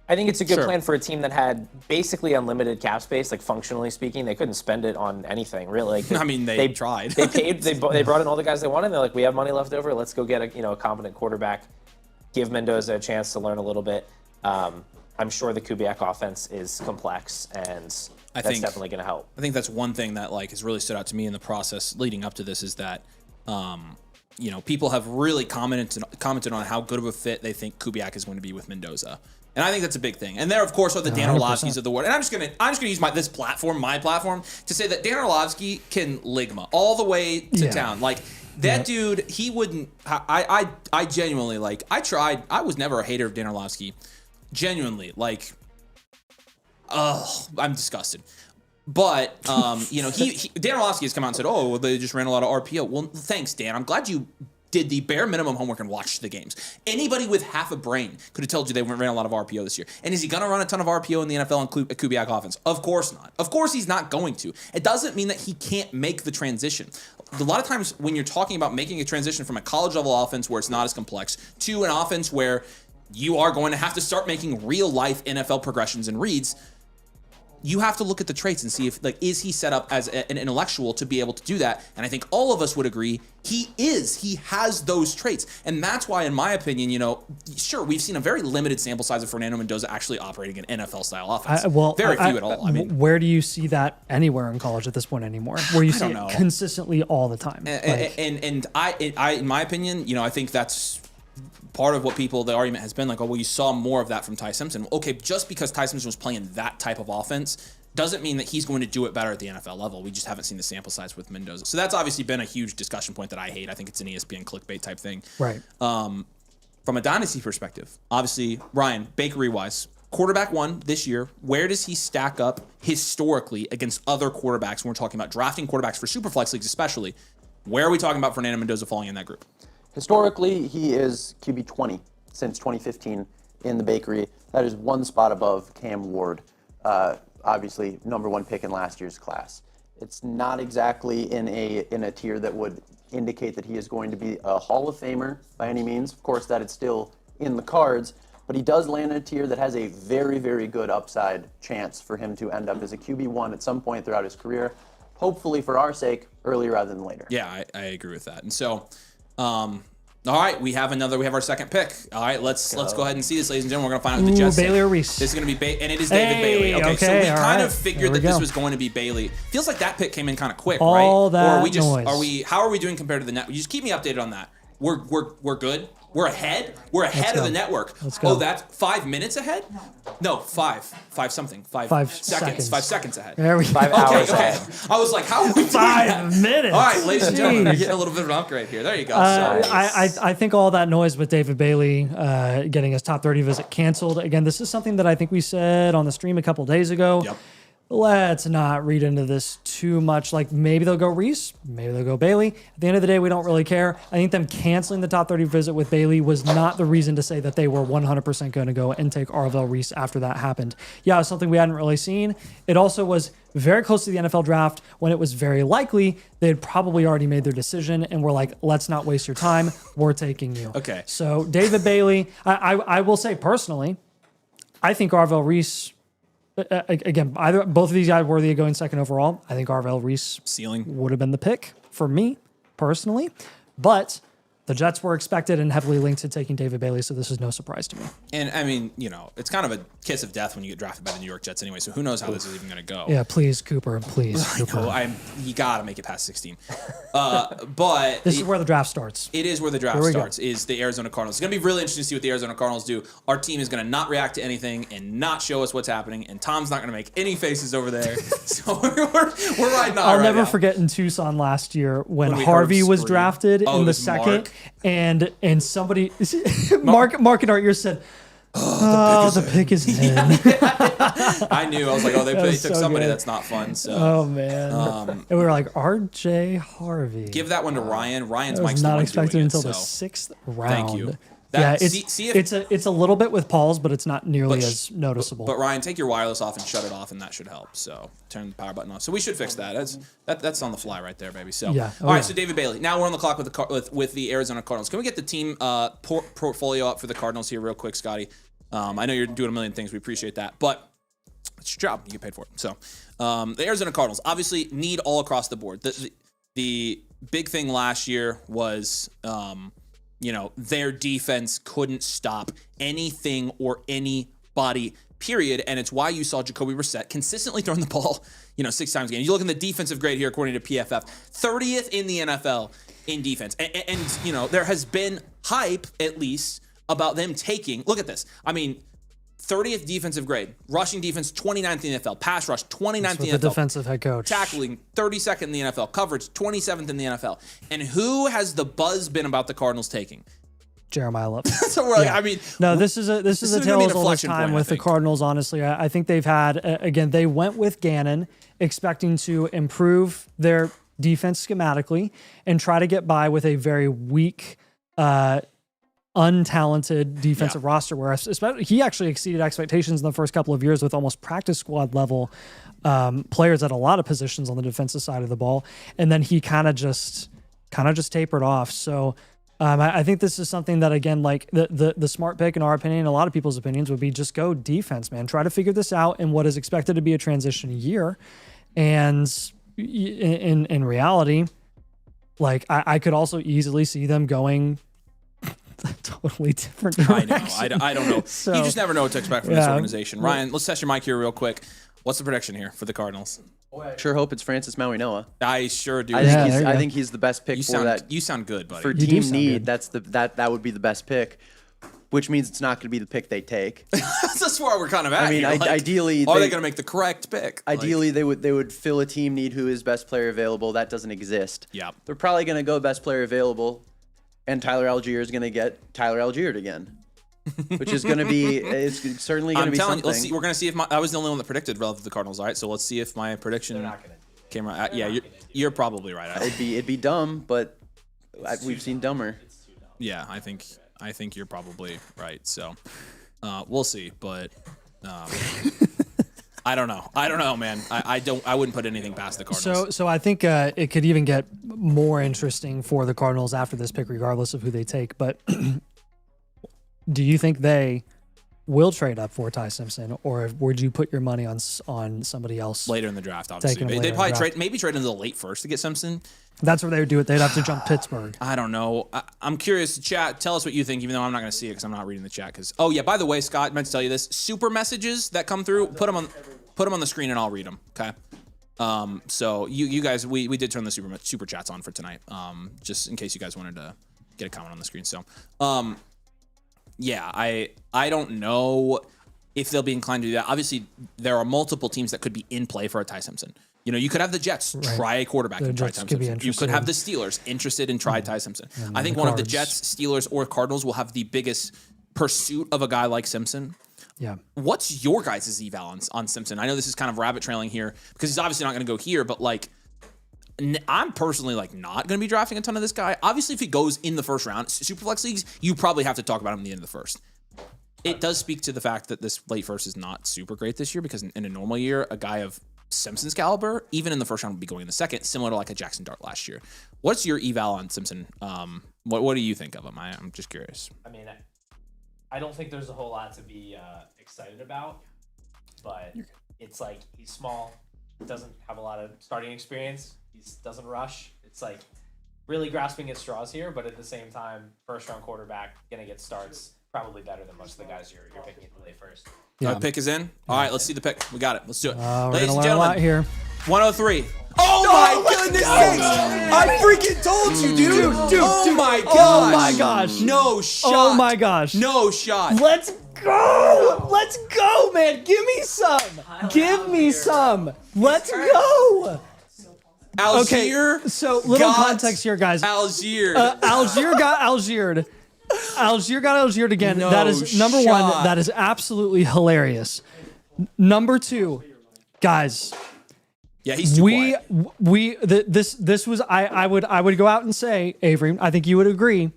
S4: a good plan for a team that had basically unlimited cap space, like functionally speaking. They couldn't spend it on anything, really. Like,
S1: I mean, they tried.
S4: They paid. They brought in all the guys they wanted. And they're like, we have money left over. Let's go get a competent quarterback. Give Mendoza a chance to learn a little bit. I'm sure the Kubiak offense is complex, and that's definitely going to help.
S1: I think that's one thing that like has really stood out to me in the process leading up to this is that, people have really commented on how good of a fit they think Kubiak is going to be with Mendoza. And I think that's a big thing. And there, of course, are the Dan
S2: 100%.
S1: Orlovskis of the world. And I'm just gonna use my platform, to say that Dan Orlovsky can ligma all the way to town. Like that dude, he wouldn't. I genuinely I tried. I was never a hater of Dan Orlovsky. Genuinely, I'm disgusted. But Dan Orlovsky has come out and said, "Oh, well, they just ran a lot of RPO." Well, thanks, Dan. I'm glad you did the bare minimum homework and watched the games. Anybody with half a brain could have told you they ran a lot of RPO this year. And is he going to run a ton of RPO in the NFL and Kubiak offense? Of course not. Of course he's not going to. It doesn't mean that he can't make the transition. A lot of times when you're talking about making a transition from a college level offense where it's not as complex to an offense where you are going to have to start making real life NFL progressions and reads, you have to look at the traits and see if, is he set up as an intellectual to be able to do that? And I think all of us would agree he is. He has those traits. And that's why, in my opinion, sure, we've seen a very limited sample size of Fernando Mendoza actually operating an NFL-style offense. Very few at all. I mean,
S2: where do you see that anywhere in college at this point anymore? Where you see it consistently all the time?
S1: And I, in my opinion, I think that's part of what the argument has been you saw more of that from Ty Simpson. Okay, just because Ty Simpson was playing that type of offense doesn't mean that he's going to do it better at the NFL level. We just haven't seen the sample size with Mendoza. So that's obviously been a huge discussion point that I hate. I think it's an ESPN clickbait type thing.
S2: Right.
S1: From a dynasty perspective, obviously, Ryan, bakery-wise, quarterback one this year, where does he stack up historically against other quarterbacks when we're talking about drafting quarterbacks for Superflex leagues especially? Where are we talking about Fernando Mendoza falling in that group?
S3: Historically, he is QB 20 since 2015 in the bakery. That is one spot above Cam Ward, obviously number one pick in last year's class. It's not exactly in a tier that would indicate that he is going to be a Hall of Famer by any means. Of course, that is still in the cards, but he does land in a tier that has a very, very good upside chance for him to end up as a QB1 at some point throughout his career. Hopefully, for our sake, earlier rather than later.
S1: Yeah, I agree with that. And so, all right, we have our second pick. All right, let's go ahead and see this, ladies and gentlemen. We're gonna find out who the Jets
S2: Bailey or Reese.
S1: This is gonna be and it is David Bailey. Okay, so we kind of figured that this was going to be Bailey. Feels like that pick came in kind of quick, right?
S2: All that
S1: or are we just
S2: noise.
S1: how are we doing compared to the net? You just keep me updated on that. We're good. We're ahead. We're ahead of the network.
S2: Let's go.
S1: Oh, that's 5 minutes ahead? No, five something. 5 seconds. 5 seconds ahead.
S2: There we go.
S4: 5 hours ahead.
S1: I was like, how are we doing
S2: 5 minutes.
S1: All right, ladies and gentlemen, we're
S2: Jeez.
S1: getting a little bit of an upgrade here. There you go.
S2: I think all that noise with David Bailey getting his top 30 visit canceled. Again, this is something that I think we said on the stream a couple days ago.
S1: Yep.
S2: Let's not read into this too much. Maybe they'll go Reese, maybe they'll go Bailey. At the end of the day, we don't really care. I think them canceling the top 30 visit with Bailey was not the reason to say that they were 100% going to go and take Arvell Reese after that happened. Yeah, it was something we hadn't really seen. It also was very close to the NFL draft when it was very likely they had probably already made their decision and were like, let's not waste your time. We're taking you.
S1: Okay.
S2: So David Bailey, I will say personally, I think Arvell Reese, again, both of these guys worthy of going second overall. I think Arvell Reese
S1: Ceiling
S2: would have been the pick for me personally, but The Jets were expected and heavily linked to taking David Bailey, so this is no surprise to me.
S1: And I mean, it's kind of a kiss of death when you get drafted by the New York Jets anyway. So who knows how this is even going to go?
S2: Yeah, please, Cooper, please. Cooper.
S1: You got to make it past 16. But
S2: this is where the draft starts.
S1: It is where the draft starts. Is the Arizona Cardinals? It's going to be really interesting to see what the Arizona Cardinals do. Our team is going to not react to anything and not show us what's happening. And Tom's not going to make any faces over there. So we're riding on.
S2: I'll never forget in Tucson last year when Harvey was drafted in the second, and somebody, Mark and Art, you said, the pick is in.
S1: I knew. I was like, they took somebody that's not fun. So.
S2: Oh man. And we were like, RJ Harvey.
S1: Give that one to Ryan. Ryan's
S2: Mike's not expected until the 6th round. Thank you. It's a little bit with Paul's, but it's not nearly as noticeable.
S1: But Ryan, take your wireless off and shut it off, and that should help. So turn the power button off. So we should fix that. That's on the fly right there, baby. So
S2: yeah.
S1: All right. So David Bailey. Now we're on the clock with the Arizona Cardinals. Can we get the team portfolio up for the Cardinals here, real quick, Scotty? I know you're doing a million things. We appreciate that, but it's your job. You get paid for it. So the Arizona Cardinals obviously need all across the board. The big thing last year was. Their defense couldn't stop anything or anybody, period. And it's why you saw Jacoby Brissett consistently throwing the ball, 6 times a game. You look in the defensive grade here, according to PFF, 30th in the NFL in defense. And there has been hype, at least, about them taking, look at this. I mean, 30th defensive grade, rushing defense 29th in the NFL, pass rush 29th in the NFL,
S2: the defensive head coach,
S1: tackling 32nd in the NFL, coverage 27th in the NFL. And who has the buzz been about the Cardinals taking?
S2: Jeremiah Love.
S1: So we're
S2: this is a tale of all this time with the Cardinals. Honestly, I think they've had again. They went with Gannon, expecting to improve their defense schematically and try to get by with a very weak. Untalented defensive roster, where he actually exceeded expectations in the first couple of years with almost practice squad level players at a lot of positions on the defensive side of the ball, and then he kind of just tapered off. So I think this is something that, again, like the smart pick in our opinion, a lot of people's opinions, would be just go defense, man. Try to figure this out in what is expected to be a transition year, and in reality, like I could also easily see them going. Totally different direction.
S1: I don't know. So, you just never know what to expect from this organization. Ryan, let's test your mic here real quick. What's the prediction here for the Cardinals?
S3: I sure hope it's Francis Maui-Noah.
S1: I sure do.
S3: I think he's the best pick for that.
S1: You sound good, buddy.
S3: For team need, that would be the best pick, which means it's not going to be the pick they take.
S1: That's where we're kind of at.
S3: I mean, ideally,
S1: are they going to make the correct pick?
S3: Ideally, they would fill a team need who is best player available. That doesn't exist.
S1: Yeah,
S3: they're probably going to go best player available. And Tyler Algier is going to get Tyler Algiered again, which is going to be, it's certainly going to be something.
S1: Let's see, we're going to see if I was the only one that predicted relative to the Cardinals, all right? So let's see if my prediction came right. Yeah, you're probably right.
S3: It'd be dumb, but we've seen dumber.
S1: Yeah, I think you're probably right. So we'll see, but I don't know, man. I wouldn't put anything past the Cardinals.
S2: So I think it could even get more interesting for the Cardinals after this pick, regardless of who they take. But do you think they will trade up for Ty Simpson, or would you put your money on somebody else
S1: later in the draft? Obviously, they probably trade in the late first to get Simpson.
S2: That's where they would do it. They'd have to jump Pittsburgh.
S1: I don't know. I'm curious. Chat, tell us what you think, even though I'm not going to see it because I'm not reading the chat. Oh yeah, by the way, Scott, I meant to tell you this. Super messages that come through, put them on the screen and I'll read them. Okay. So you guys, we did turn the super chats on for tonight. Just in case you guys wanted to get a comment on the screen. So, yeah, I don't know if they'll be inclined to do that. Obviously, there are multiple teams that could be in play for a Ty Simpson. You could have the Jets try a quarterback and try Ty Simpson. You could have the Steelers interested in try Ty Simpson. I think one of the Jets, Steelers, or Cardinals will have the biggest pursuit of a guy like Simpson.
S2: Yeah.
S1: What's your guys' eval on Simpson? I know this is kind of rabbit trailing here because he's obviously not going to go here, but like, I'm personally like not going to be drafting a ton of this guy. Obviously, if he goes in the first round, Superflex leagues, you probably have to talk about him at the end of the first. It does speak to the fact that this late first is not super great this year because in a normal year, a guy of Simpson's caliber, even in the first round, would be going in the second, similar to like a Jackson Dart last year. What's your eval on Simpson? What do you think of him? I'm just curious.
S4: I mean, I don't think there's a whole lot to be excited about, but it's like he's small, doesn't have a lot of starting experience, he doesn't rush. It's like really grasping at straws here, but at the same time, first round quarterback gonna get starts, probably better than most of the guys you're picking late first.
S1: The pick is in. All right, let's see the pick. We got it. Let's do it.
S2: We're
S1: Ladies
S2: gonna
S1: and
S2: learn a lot
S1: gentlemen,
S2: here.
S1: 103. Oh my goodness sakes! I freaking told you, dude. Oh my gosh.
S2: Oh my gosh.
S1: No shot.
S2: Oh my gosh.
S1: No shot.
S2: Let's go. Let's go, man. Give me some. Give me some. Let's go.
S1: Algier.
S2: Okay, so little
S1: got
S2: context here, guys.
S1: Algier.
S2: Algier got Algiered. Algier got Algiered again.
S1: No
S2: that is number
S1: shot.
S2: one. That is absolutely hilarious. Number two, guys.
S1: Yeah, he's too quiet.
S2: This was I would go out and say, Avery, I think you would agree.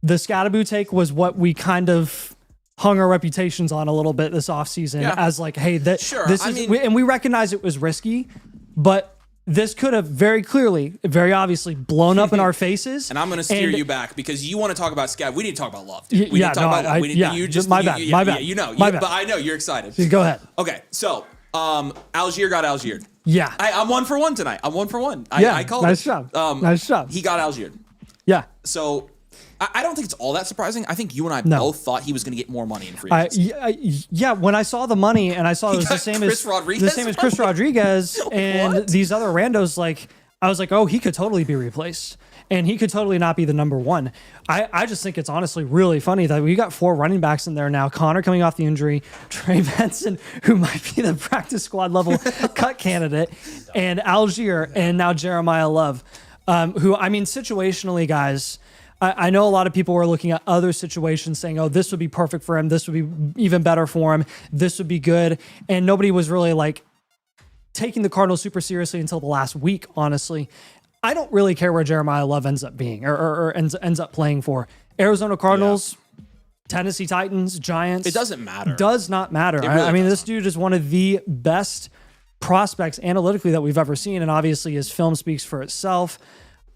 S2: The Scattaboo take was what we kind of hung our reputations on a little bit this offseason as like, hey, this is and we recognize it was risky, but this could have very clearly, very obviously blown up in our faces.
S1: And I'm going to steer you back because you want to talk about Scab. We need to talk about love, dude. We
S2: Yeah,
S1: need to talk about love.
S2: my bad, my bad.
S1: You know,
S2: My bad.
S1: but I know you're excited.
S2: Go ahead.
S1: Okay, so Algier got Algiered.
S2: Yeah.
S1: I'm 1 for 1 tonight. I'm 1 for 1. I called
S2: nice
S1: it.
S2: job. Nice job.
S1: He got Algiered.
S2: Yeah.
S1: So I don't think it's all that surprising. I think you and I both thought he was going to get more money in free agency.
S2: Yeah, when I saw the money and I saw it was the same as Chris Rodriguez and these other randos, like I was like, oh, he could totally be replaced. And he could totally not be the number one. I just think it's honestly really funny that we got 4 running backs in there now. Connor coming off the injury, Trey Benson, who might be the practice squad level cut candidate, and Algier, and now Jeremiah Love, who, I mean, situationally, guys, I know a lot of people were looking at other situations saying, oh, this would be perfect for him. This would be even better for him. This would be good. And nobody was really like taking the Cardinals super seriously until the last week, honestly. I don't really care where Jeremiah Love ends up being or ends up playing for. Arizona Cardinals, Tennessee Titans, Giants.
S1: It doesn't matter.
S2: Does not matter.
S1: Really
S2: I mean,
S1: doesn't.
S2: this dude is one of the best prospects analytically that we've ever seen. And obviously his film speaks for itself.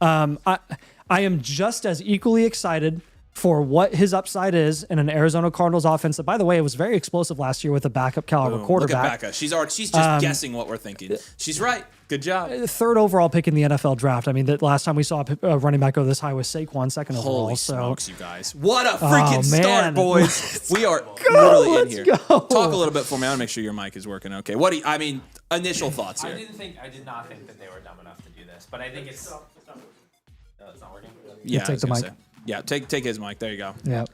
S2: I am just as equally excited for what his upside is in an Arizona Cardinals offense that, by the way, was very explosive last year with a backup caliber quarterback.
S1: Look at Becca. She's just guessing what we're thinking. She's right. Good job.
S2: 3rd overall pick in the NFL draft. I mean, the last time we saw a running back go this high was Saquon, 2nd overall.
S1: Holy
S2: so
S1: smokes, you guys. What a freaking start, boys. We are literally in here. Talk a little bit for me. I want to make sure your mic is working okay. What do you, I mean, initial thoughts here.
S4: I did not think that they were dumb enough to do this, but I think it's... No, it's not working.
S1: Yeah,
S2: take the mic.
S1: Yeah, take his mic. There you go.
S2: Yeah.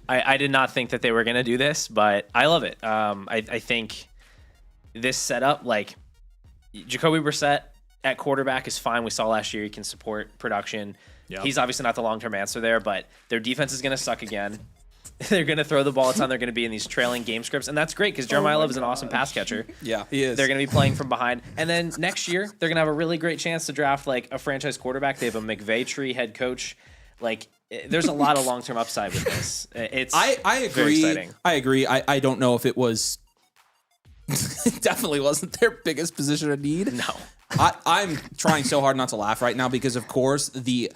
S4: I did not think that they were going to do this, but I love it. I think this setup, like Jacoby Brissett at quarterback is fine. We saw last year he can support production. Yep. He's obviously not the long-term answer there, but their defense is going to suck again. They're going to throw the ball a ton. They're going to be in these trailing game scripts, and that's great because Jeremiah Love is an awesome pass catcher.
S1: Yeah, he is.
S4: They're going to be playing from behind. And then next year, they're going to have a really great chance to draft like a franchise quarterback. They have a McVay tree head coach. Like, there's a lot of long-term upside with this. It's
S1: I agree.
S4: Very exciting.
S1: I agree. I don't know if it was... it definitely wasn't their biggest position of need.
S4: No.
S1: I'm trying so hard not to laugh right now because, of course, the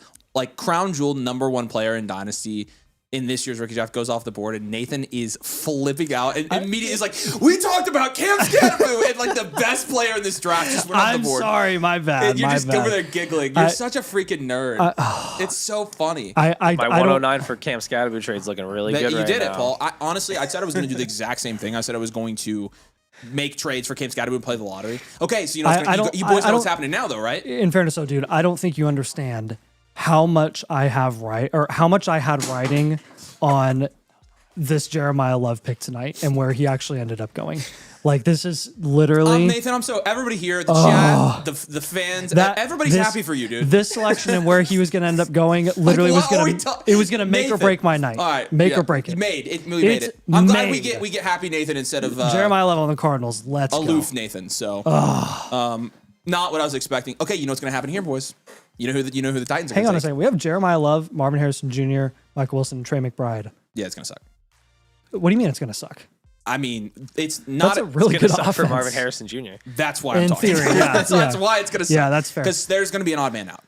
S1: crown jewel number 1 player in Dynasty in this year's rookie draft goes off the board, and Nathan is flipping out and immediately is like, "We talked about Cam Scattaboo," and like the best player in this draft just went off the board.
S2: I'm sorry, my bad.
S1: And you're
S2: my
S1: just
S2: bad.
S1: over there giggling. You're such a freaking nerd. It's so funny.
S4: My 109 for Cam Scattaboo trade's looking really good
S1: You
S4: right
S1: did
S4: now.
S1: it, Paul. Honestly, I said I was going to do the exact same thing. I said I was going to make trades for Cam Scattaboo and play the lottery. Okay, so you boys know what's happening now, though, right?
S2: In fairness, though, dude, I don't think you understand how much I have how much I had writing on this Jeremiah Love pick tonight and where he actually ended up going. Like, this is literally...
S1: Nathan, everybody here, the chat, the fans, everybody's happy for you, dude.
S2: This selection and where he was going to end up going literally was going to make or break my night.
S1: All right.
S2: Make or break it.
S1: We made it. I'm glad we get happy Nathan instead of...
S2: Jeremiah Love on the Cardinals. Let's
S1: aloof
S2: go.
S1: Nathan. So, not what I was expecting. Okay, you know what's going to happen here, boys. You know who the Titans are.
S2: Hang on a second. We have Jeremiah Love, Marvin Harrison Jr., Michael Wilson, and Trey McBride.
S1: Yeah, it's going to suck.
S2: What do you mean it's going to suck?
S1: I mean, it's not
S2: That's a really good offense
S4: for Marvin Harrison Jr.
S1: That's why I'm
S2: in
S1: talking.
S2: theory, yeah,
S1: that's why it's going to suck.
S2: Yeah, that's fair.
S1: Because there's going to be an odd man out.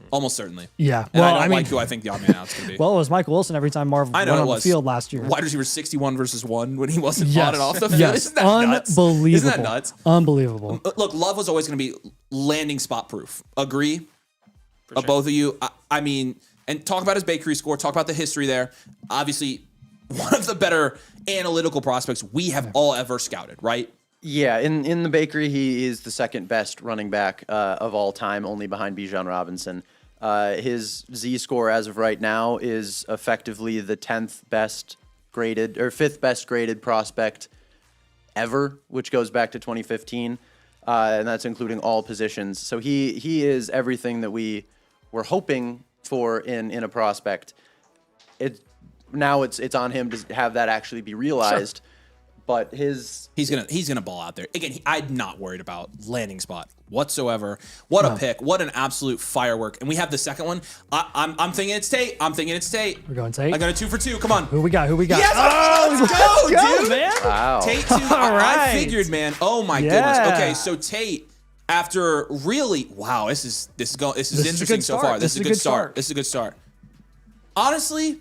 S1: Almost certainly.
S2: Yeah.
S1: And
S2: Well,
S1: I don't
S2: mean,
S1: like who I think the odd man out's going to be.
S2: well, it was Michael Wilson every time Marvin went on the field last year.
S1: Wide receiver 61 versus 1 when he wasn't
S2: Yes.
S1: on and off the field.
S2: Yes.
S1: Isn't that nuts?
S2: Unbelievable.
S1: Isn't that nuts?
S2: Unbelievable.
S1: Look, Love was always going to be landing spot proof. Agree? both of you. I mean, and talk about his bakery score, talk about the history there. Obviously, one of the better analytical prospects we have all ever scouted, right?
S3: Yeah, in the bakery, he is the second best running back of all time, only behind Bijan Robinson. His Z-score as of right now is effectively the 10th best graded, or 5th best graded prospect ever, which goes back to 2015, and that's including all positions. So he is everything that we were hoping for in a prospect. Now it's on him to have that actually be realized. Sure. But he's gonna ball out there again. I'm not worried about landing spot whatsoever. What a pick! What an absolute firework! And we have the second one. I'm thinking it's Tate.
S2: We're going Tate.
S3: I got a 2 for 2. Come on.
S2: Who we got?
S1: Yes! Oh, let's go, dude!
S2: Man.
S3: Wow.
S1: Tate 2. I figured, man. Oh my goodness. Okay, so Tate. After really, wow, this is interesting so far. This is a good start. This is a good start. Honestly,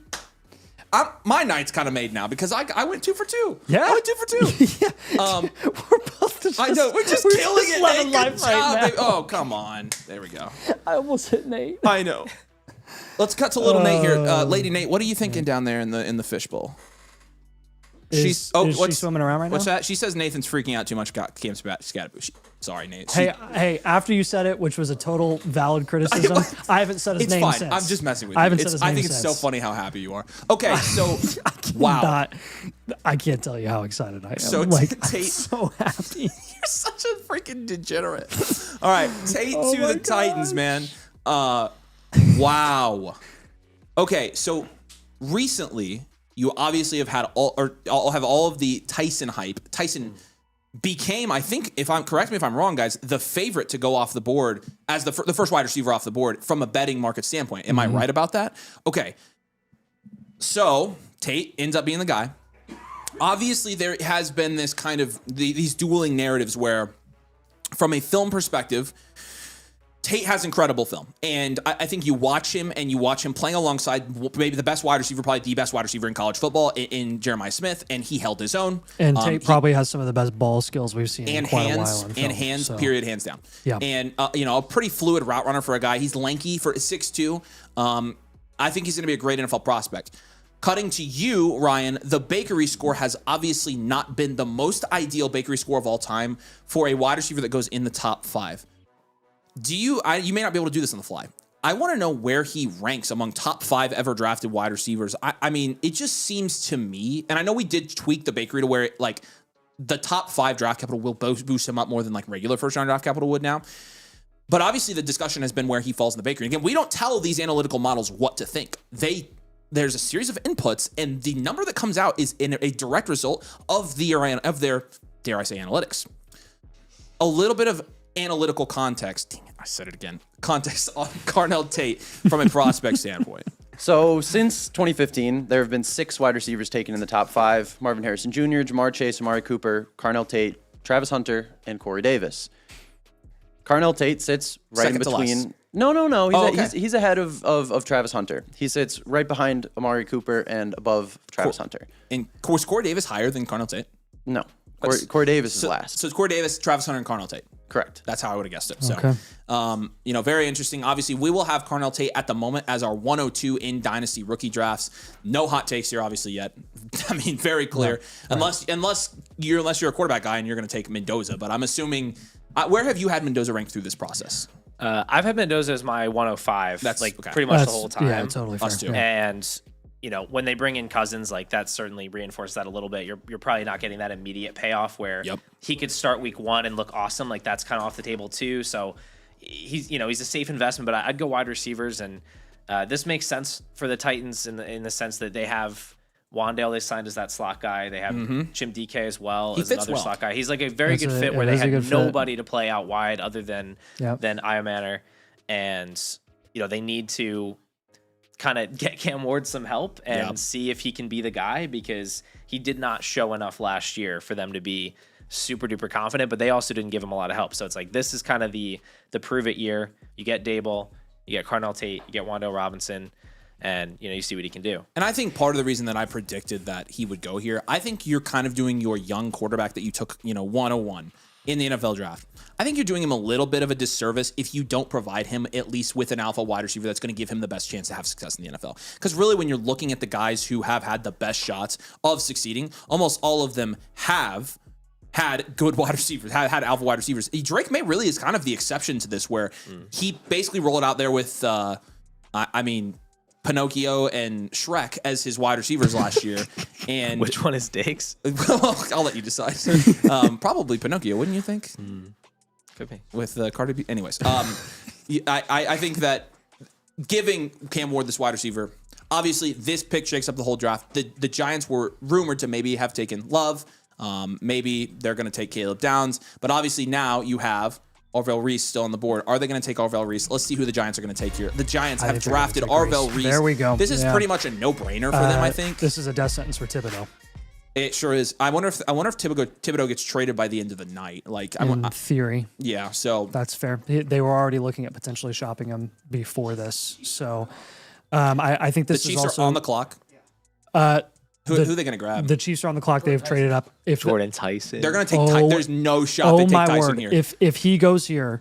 S1: my night's kind of made now because I went 2 for 2.
S2: Yeah,
S1: I went 2 for 2.
S2: Yeah. We're both just.
S1: I know we're just killing it.
S2: Loving
S1: Nate.
S2: life
S1: Good
S2: right
S1: job,
S2: now.
S1: baby. Oh, come on. There we go.
S2: I almost hit Nate.
S1: I know. Let's cut to little Nate here. Lady Nate, what are you thinking down there in the fishbowl?
S2: Is she swimming around right now?
S1: What's that? She says Nathan's freaking out too much. Got Cam Scatterbush. Sorry, Nate.
S2: Hey, after you said it, which was a total valid criticism, I haven't said his name
S1: fine.
S2: since.
S1: I'm just messing with you.
S2: I haven't said his name
S1: I think it's
S2: since.
S1: so funny how happy you are. Okay, so wow.
S2: I can't tell you how excited I am.
S1: So
S2: I'm
S1: Tate,
S2: so happy.
S1: You're such a freaking degenerate. All right, Tate to the Titans, man. Wow. Okay, so recently you obviously have had all of the Tyson hype. Tyson became, I think, correct me if I'm wrong, guys, the favorite to go off the board as the first wide receiver off the board from a betting market standpoint. Am I right about that? Okay. So Tate ends up being the guy. Obviously, there has been this kind of these dueling narratives where, from a film perspective, Tate has incredible film. And I think you watch him playing alongside maybe the best wide receiver, probably the best wide receiver in college football in Jeremiah Smith, and he held his own.
S2: And Tate probably has some of the best ball skills we've seen in quite a while.
S1: Hands, period, hands down.
S2: Yeah.
S1: And, a pretty fluid route runner for a guy. He's lanky for 6'2". I think he's going to be a great NFL prospect. Cutting to you, Ryan, the bakery score has obviously not been the most ideal bakery score of all time for a wide receiver that goes in the top 5. You may not be able to do this on the fly. I want to know where he ranks among top 5 ever drafted wide receivers. I mean, it just seems to me, and I know we did tweak the bakery to where the top 5 draft capital will boost him up more than regular first round draft capital would now. But obviously the discussion has been where he falls in the bakery. Again, we don't tell these analytical models what to think. There's a series of inputs, and the number that comes out is in a direct result of their, dare I say, analytics. A little bit of analytical context. Dang it, I said it again. Context on Carnell Tate from a prospect standpoint.
S3: So since 2015, there have been 6 wide receivers taken in the top 5. Marvin Harrison Jr., Jamar Chase, Amari Cooper, Carnell Tate, Travis Hunter, and Corey Davis. Carnell Tate sits right
S1: Second
S3: in
S1: to last.
S3: between. No. He's ahead of Travis Hunter. He sits right behind Amari Cooper and above Travis Hunter.
S1: And was Corey Davis higher than Carnell Tate?
S3: No. Corey Davis is last.
S1: So it's Corey Davis, Travis Hunter, and Carnell Tate.
S3: Correct.
S1: That's how I would have guessed it.
S2: Okay.
S1: So, very interesting. Obviously, we will have Carnell Tate at the moment as our 102 in Dynasty rookie drafts. No hot takes here, obviously, yet. I mean, very clear. Right. Unless you're a quarterback guy and you're going to take Mendoza. But I'm assuming, where have you had Mendoza ranked through this process?
S4: I've had Mendoza as my 105.
S1: That's
S4: pretty much the whole time.
S2: Yeah, totally fair.
S1: Us too.
S4: And when they bring in Cousins, that certainly reinforced that a little bit. You're probably not getting that immediate payoff where he could start week 1 and look awesome. That's kind of off the table too. So he's a safe investment, but I'd go wide receivers. And this makes sense for the Titans in the sense that they have Wandale they signed as that slot guy. They have Jim DK as well as another slot guy. He's a very good fit where they had nobody to play out wide other than Iomanner. And, they need to kind of get Cam Ward some help and see if he can be the guy, because he did not show enough last year for them to be super duper confident, but they also didn't give him a lot of help. So it's this is kind of the prove it year. You get Dable, you get Carnell Tate, you get Wandale Robinson, and you see what he can do.
S1: And I think part of the reason that I predicted that he would go here, I think you're kind of doing your young quarterback that you took, 101. in the NFL draft, I think you're doing him a little bit of a disservice if you don't provide him at least with an alpha wide receiver that's going to give him the best chance to have success in the NFL. Because really, when you're looking at the guys who have had the best shots of succeeding, almost all of them have had good wide receivers, had alpha wide receivers. Drake May really is kind of the exception to this, where he basically rolled out there with, Pinocchio and Shrek as his wide receivers last year. And
S4: Which one is Dakes?
S1: well, I'll let you decide. Probably Pinocchio, wouldn't you think?
S4: Could be.
S1: With Cardi B. Anyways, I think that giving Cam Ward this wide receiver, obviously this pick shakes up the whole draft. The Giants were rumored to maybe have taken Love. Maybe they're going to take Caleb Downs. But obviously now you have Arvell Reese still on the board. Are they going to take Arvell Reese? Let's see who the Giants are going to take here. The Giants have drafted Arvell Reese.
S2: There we go.
S1: This is pretty much a no-brainer for them, I think.
S2: This is a death sentence for Thibodeau.
S1: It sure is. I wonder if Thibodeau gets traded by the end of the night. Like,
S2: In theory.
S1: Yeah, so
S2: That's fair. They were already looking at potentially shopping him before this. So I think
S1: the
S2: this is
S1: Chiefs
S2: also
S1: are on the clock. Who are they going to grab?
S2: The Chiefs are on the clock. They've traded up. If
S4: Jordan Tyson.
S1: They're going to take there's no shot they take
S2: my
S1: Tyson
S2: word!
S1: here.
S2: If he goes here,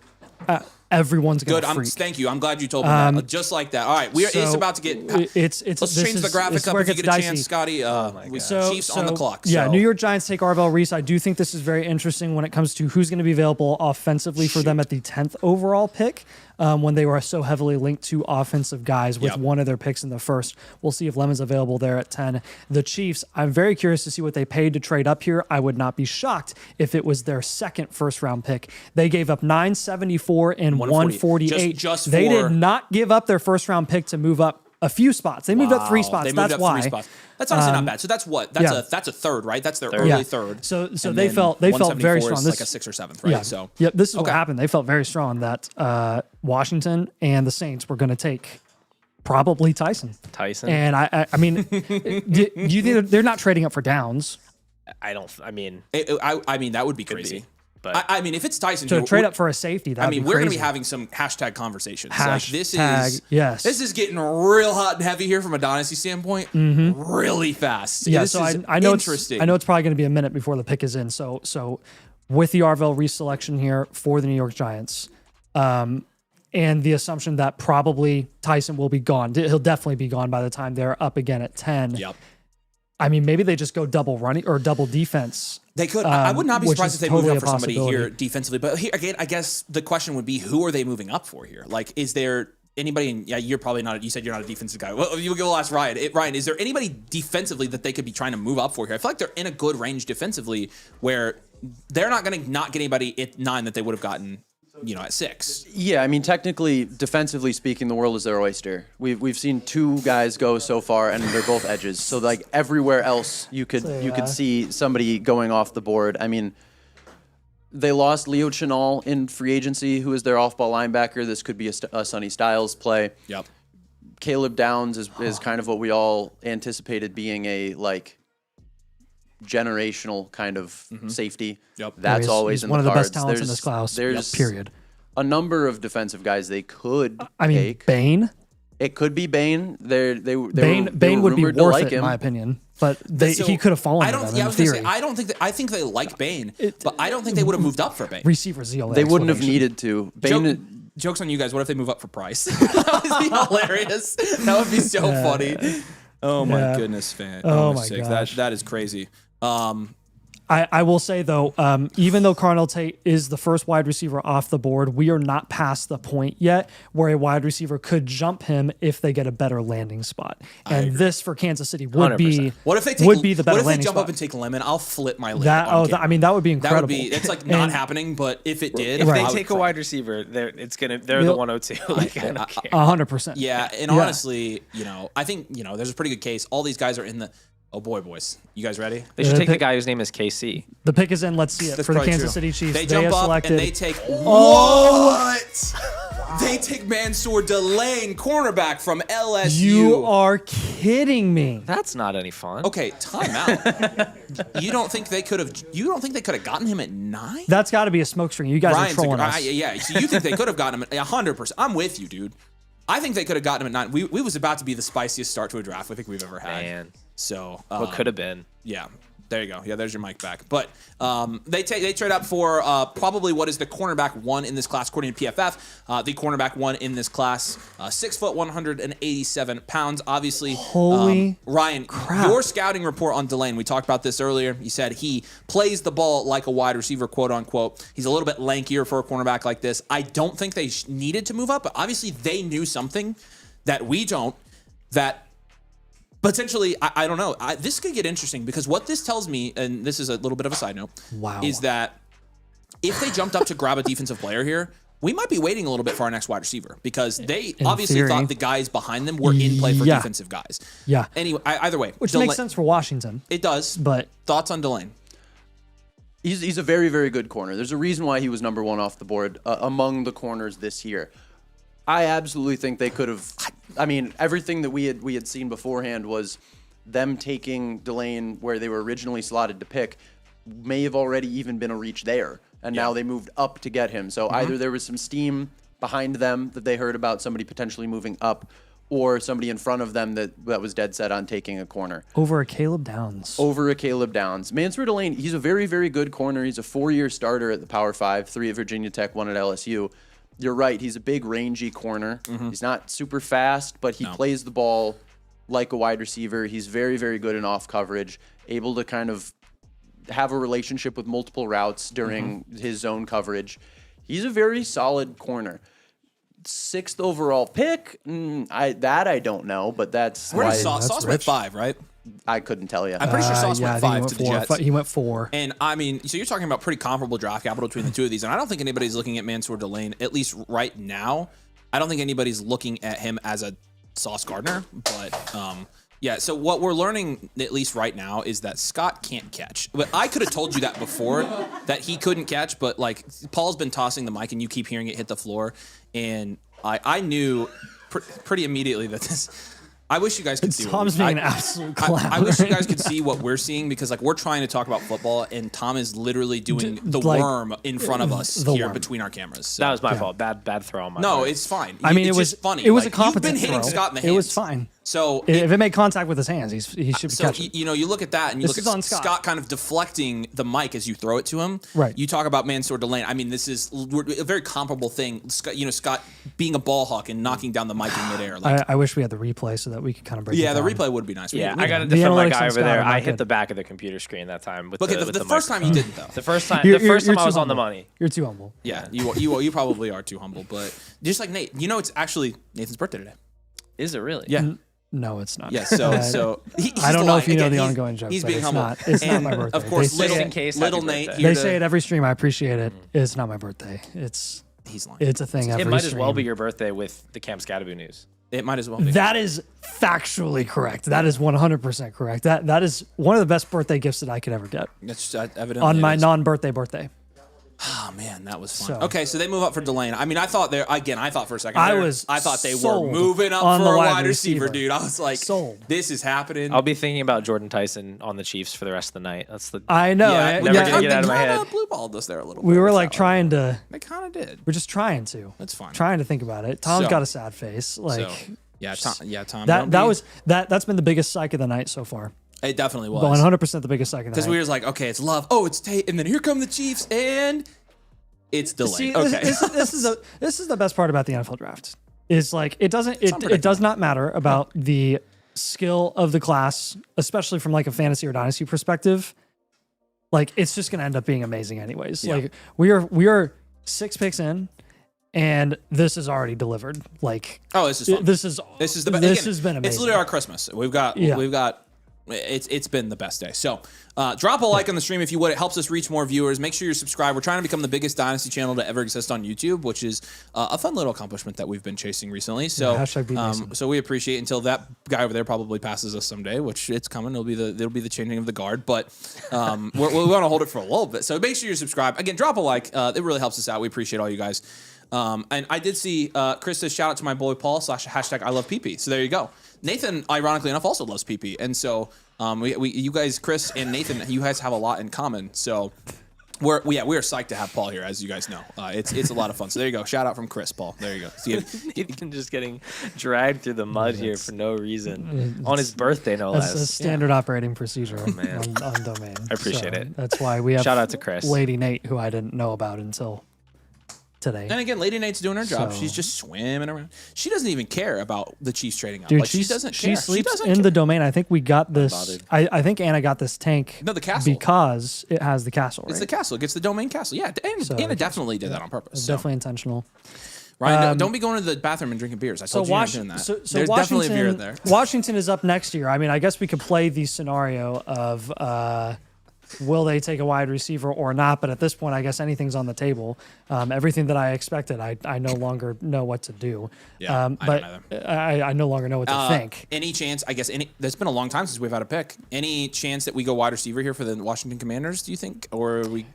S2: everyone's going
S1: Good.
S2: to freak.
S1: Thank you. I'm glad you told me that. Just like that. All right. It's about to get.
S2: Let's
S1: change the graphic up if you get a chance, Scotty. Chiefs on the clock.
S2: Yeah,
S1: so.
S2: New York Giants take Arvell Reese. I do think this is very interesting when it comes to who's going to be available offensively for them at the 10th overall pick. When they were so heavily linked to offensive guys with one of their picks in the first. We'll see if Lemon's available there at 10. The Chiefs, I'm very curious to see what they paid to trade up here. I would not be shocked if it was their second first-round pick. They gave up $974 and $148.
S1: Just
S2: they did not give up their first-round pick to move up a few spots. They moved up 3 spots. That's why. 3 spots.
S1: That's honestly not bad. So that's what? That's a third, right? That's their early third.
S2: So they felt very strong.
S1: This like a 6th or 7th, right?
S2: Yeah.
S1: So
S2: this is what happened. They felt very strong that Washington and the Saints were going to take probably Tyson. And I mean, do you think they're not trading up for Downs?
S4: I mean,
S1: that would be crazy. But I mean, if it's Tyson,
S2: to trade up for a safety, that
S1: we're going to be having some hashtag conversations. This is getting real hot and heavy here from a dynasty standpoint, really fast.
S2: Yeah,
S1: this
S2: so
S1: is
S2: I know
S1: interesting.
S2: I know it's probably going to be a minute before the pick is in. So with the Arvell Reese selection here for the New York Giants, and the assumption that probably Tyson will be gone, he'll definitely be gone by the time they're up again at 10.
S1: Yep.
S2: I mean, maybe they just go double running or double defense.
S1: They could. I would not be surprised if they moved up for somebody here defensively. But here, again, I guess the question would be, who are they moving up for here? Like, is there anybody? You're probably not. You said you're not a defensive guy. Well, we'll ask Ryan. Ryan, is there anybody defensively that they could be trying to move up for here? I feel like they're in a good range defensively where they're not going to not get anybody at 9 that they would have gotten, at 6.
S3: Yeah, I mean, technically, defensively speaking, the world is their oyster. We've seen 2 guys go so far, and they're both edges. So like everywhere else, you could see somebody going off the board. I mean, they lost Leo Chenal in free agency, who is their off-ball linebacker. This could be a Sonny Styles play.
S1: Yep.
S3: Caleb Downs is kind of what we all anticipated being a generational kind of safety.
S1: Yep.
S3: That's always
S2: he's
S3: in
S2: one
S3: the
S2: of the
S3: cards.
S2: best talents in this class.
S3: There's
S2: period.
S3: A number of defensive guys they could
S2: take. Bain.
S3: It could be Bain.
S2: Bain would be worth it, in my opinion. But he could have fallen.
S1: I think they like Bain, but I don't think they would have moved up for Bain.
S2: Receiver zeal.
S3: They wouldn't have needed to.
S1: Joke's on you guys. What if they move up for Price? That would be hilarious. That would be so funny. Oh my goodness, fan.
S2: Oh my gosh.
S1: That is crazy.
S2: I will say, though, even though Carnell Tate is the first wide receiver off the board, we are not past the point yet where a wide receiver could jump him if they get a better landing spot. And this for Kansas City would
S4: 100%.
S2: be
S1: what if they take,
S2: would be the better
S1: what if
S2: landing
S1: they jump
S2: spot.
S1: up and take Lemon? I'll flip my lid.
S2: That would be incredible.
S1: It's like not happening, but if it did,
S4: if they take a wide receiver, they're the 102. Like, I don't care.
S2: 100%.
S1: Yeah, and honestly, I think there's a pretty good case. All these guys are in the. Oh boy, boys. You guys ready?
S4: They should take the guy whose name is KC.
S2: The pick is in. Let's see it. For the Kansas City Chiefs.
S1: They jump up
S2: selected.
S1: and they take... What? They take Mansour Delane, cornerback from LSU.
S2: You are kidding me.
S4: That's not any fun.
S1: Okay, time out. You don't think they could have gotten him at 9?
S2: That's got to be a smokescreen. You guys are trolling us.
S1: Yeah, so you think they could have gotten him at 100%. I'm with you, dude. I think they could have gotten him at 9. We was about to be the spiciest start to a draft I think we've ever had.
S4: Man.
S1: So
S4: what could have been?
S1: Yeah, There you go. Yeah, there's your mic back. But they trade up for probably what is the cornerback 1 in this class, according to PFF. The cornerback 1 in this class, 6 foot, 187 pounds. Obviously,
S2: Holy
S1: Ryan,
S2: crap.
S1: your scouting report on Delane, we talked about this earlier. You said he plays the ball like a wide receiver, quote unquote. He's a little bit lankier for a cornerback like this. I don't think they needed to move up, but obviously they knew something that we don't, that potentially, I don't know. This could get interesting because what this tells me, and this is a little bit of a side note, is that if they jumped up to grab a defensive player here, we might be waiting a little bit for our next wide receiver because they obviously thought the guys behind them were in play for defensive guys.
S2: Yeah.
S1: Anyway, either way.
S2: Which makes sense for Washington.
S1: It does.
S2: But
S1: thoughts on Delane?
S3: He's a very, very good corner. There's a reason why he was number 1 off the board among the corners this year. I absolutely think they could have. I mean, everything that we had seen beforehand was them taking Delane where they were originally slotted to pick may have already even been a reach there, and now they moved up to get him. So either there was some steam behind them that they heard about somebody potentially moving up, or somebody in front of them that was dead set on taking a corner.
S2: Over a Caleb Downs.
S3: Mansour Delane, he's a very, very good corner. He's a 4-year starter at the Power 5, 3 at Virginia Tech, 1 at LSU. You're right. He's a big, rangy corner. He's not super fast, but he plays the ball like a wide receiver. He's very, very good in off coverage, able to kind of have a relationship with multiple routes during his zone coverage. He's a very solid corner. 6th overall pick, I don't know, but that's
S1: Where
S3: why
S1: Sauce went 5, right?
S3: I couldn't tell you.
S1: I'm pretty sure Sauce went 5 to the Jets.
S2: He went 4.
S1: And I mean, so you're talking about pretty comparable draft capital between the two of these. And I don't think anybody's looking at Mansour Delane, at least right now. I don't think anybody's looking at him as a Sauce Gardner. But yeah, so what we're learning, at least right now, is that Scott can't catch. But I could have told you that before, that he couldn't catch. But like, Paul's been tossing the mic and you keep hearing it hit the floor. And I knew pretty immediately that this. I wish you guys could see.
S2: Tom's being an absolute clown.
S1: I wish you guys could see what we're seeing because, like, we're trying to talk about football, and Tom is literally doing the worm in front of us here between our cameras. So.
S4: That was my fault. Bad throw on my part.
S1: It's fine.
S2: I mean,
S1: it's
S2: it was
S1: just funny.
S2: It was
S1: like,
S2: a competent
S1: You've been hitting
S2: throw.
S1: Scott in the hands.
S2: It was fine.
S1: So
S2: if it made contact with his hands, he should be catching.
S1: You look at that and you look at Scott kind of deflecting the mic as you throw it to him.
S2: Right.
S1: You talk about Mansour Delane. I mean, this is a very comparable thing. Scott being a ball hawk and knocking down the mic in midair. Like,
S2: I wish we had the replay so that we could kind of break it down.
S1: The replay would be nice.
S4: Yeah, I got to defend my guy over there. I hit the back of the computer screen that time. With
S1: the first time you didn't, though.
S4: The first time I was on the money.
S2: You're too humble.
S1: Yeah, you probably are too humble. But just like Nate, it's actually Nathan's birthday today.
S4: Is it really?
S1: Yeah.
S2: No, it's not.
S1: Yeah, so
S2: I don't know if you know the ongoing joke.
S1: He's being humble.
S2: It's not my birthday.
S1: Of course, little Nate.
S2: They say it every stream. I appreciate it. It's not my birthday.
S1: He's lying.
S2: It's a thing.
S4: It might as well be your birthday with the Camp Scadaboo news.
S1: It might as well be.
S2: That is factually correct. That is 100% correct. That is one of the best birthday gifts that I could ever get.
S1: That's evidently
S2: on my non-birthday.
S1: Oh man, that was fun.
S2: So,
S1: okay, so they move up for Delane. I mean, I thought for a second.
S2: I
S1: thought they
S2: were
S1: moving up for a wide receiver, dude. I was like, this is happening.
S4: I'll be thinking about Jordan Tyson on the Chiefs for the rest of the night. That's the.
S2: I know.
S4: Yeah, never gonna get out of my head.
S1: Blue balled us there a little bit.
S2: We were like trying to.
S1: They kind of did.
S2: We're just trying to.
S1: That's fine.
S2: Trying to think about it. Tom's got a sad face. Like.
S1: So, Tom.
S2: That's been the biggest psych of the night so far.
S1: It definitely was.
S2: 100% the biggest psych of the night.
S1: Because we were like, okay, it's Love. Oh, it's Tate, and then here come the Chiefs, and it's Delane.
S2: See,
S1: okay.
S2: this is the best part about the NFL draft. Is like it does not matter about the skill of the class, especially from like a fantasy or dynasty perspective. Like it's just gonna end up being amazing anyways. Yeah. Like we are 6 picks in. And this is already delivered. Like,
S1: this is fun. This is the best.
S2: This has been amazing.
S1: It's literally our Christmas. We've got. It's been the best day. So, drop a like on the stream if you would. It helps us reach more viewers. Make sure you're subscribed. We're trying to become the biggest Dynasty channel to ever exist on YouTube, which is a fun little accomplishment that we've been chasing recently. So, so we appreciate it until that guy over there probably passes us someday, which it's coming. It'll be the changing of the guard, but we want to hold it for a little bit. So make sure you're subscribed. Again, drop a like. It really helps us out. We appreciate all you guys. And I did see Chris says shout out to my boy Paul / hashtag I love PP. So there you go. Nathan, ironically enough, also loves PP. And so you guys, Chris and Nathan, you guys have a lot in common. So We are psyched to have Paul here, as you guys know. It's a lot of fun. So there you go. Shout out from Chris, Paul. There you go. So
S5: Ethan just getting dragged through the mud here for no reason on his birthday, no less.
S2: That's a standard operating procedure on Domain.
S5: I appreciate it.
S2: That's why we have
S5: Shout out to Chris.
S2: Lady Nate, who I didn't know about until today.
S1: And again, Lady Nate's doing her job.
S2: So-
S1: She's just swimming around. She doesn't even care about the Chiefs trading up.
S2: Dude,
S1: Like, she doesn't care.
S2: She sleeps
S1: doesn't
S2: in
S1: care.
S2: the Domain. I think we got this.
S5: bothered.
S2: I think Anna got this tank.
S1: No, the castle.
S2: Because it has the castle.
S1: It's
S2: right?
S1: the castle. It gets the Domain castle. Yeah, and
S2: So,
S1: Anna definitely did that on purpose.
S2: It's
S1: So.
S2: definitely intentional.
S1: Ryan, don't be going to the bathroom and drinking beers. I told you not doing that.
S2: So
S1: There's definitely a beer in there.
S2: Washington is up next year. I mean, I guess we could play the scenario of will they take a wide receiver or not? But at this point, I guess anything's on the table. Everything that I expected, I no longer know what to do.
S1: Yeah, I
S2: but
S1: don't
S2: I no longer know what to think.
S1: Any chance? I guess there's been a long time since we've had a pick. Any chance that we go wide receiver here for the Washington Commanders? Do you think, or are we?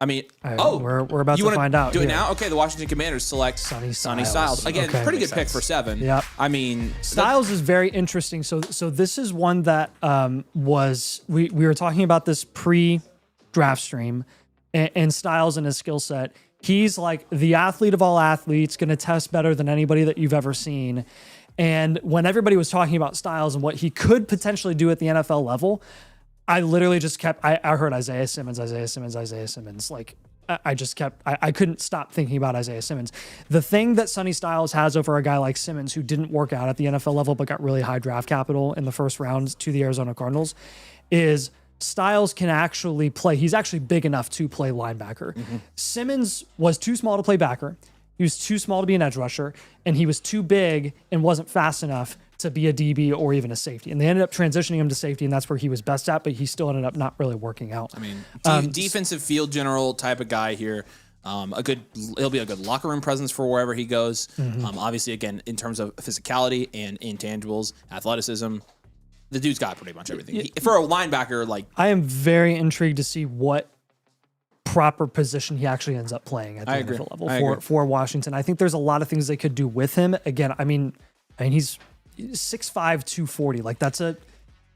S1: I mean,
S2: We're about
S1: you
S2: to
S1: wanna
S2: find out
S1: Do it
S2: here.
S1: now. Okay, the Washington Commanders select
S2: Sonny
S1: Sonny
S2: Styles.
S1: Styles. Again,
S2: Okay.
S1: pretty good
S5: Makes
S1: pick
S5: sense.
S1: for 7.
S2: Yep.
S1: I mean,
S2: Styles is very interesting. So this is one that was we were talking about this pre-draft stream, and Styles and his skill set. He's like the athlete of all athletes, going to test better than anybody that you've ever seen. And when everybody was talking about Styles and what he could potentially do at the NFL level, I literally just kept. I heard Isaiah Simmons. Like I couldn't stop thinking about Isaiah Simmons. The thing that Sonny Styles has over a guy like Simmons, who didn't work out at the NFL level but got really high draft capital in the first round to the Arizona Cardinals, is Styles can actually play. He's actually big enough to play linebacker. Simmons was too small to play backer. He was too small to be an edge rusher, and he was too big and wasn't fast enough to be a DB or even a safety. And they ended up transitioning him to safety, and that's where he was best at, but he still ended up not really working out.
S1: I mean, defensive field general type of guy here. He'll be a good locker room presence for wherever he goes. Obviously, again, in terms of physicality and intangibles, athleticism, the dude's got pretty much everything. For a linebacker, like
S2: I am very intrigued to see what proper position he actually ends up playing at the NFL level for Washington. I think there's a lot of things they could do with him. Again, I mean he's 6'5", 240. Like that's a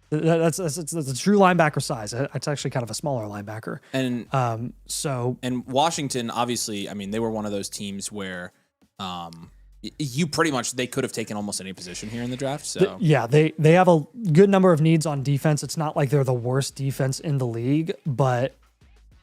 S2: true linebacker size. It's actually kind of a smaller linebacker.
S1: And
S2: and
S1: Washington, obviously, I mean, they were one of those teams where they could have taken almost any position here in the draft. So
S2: they have a good number of needs on defense. It's not like they're the worst defense in the league, but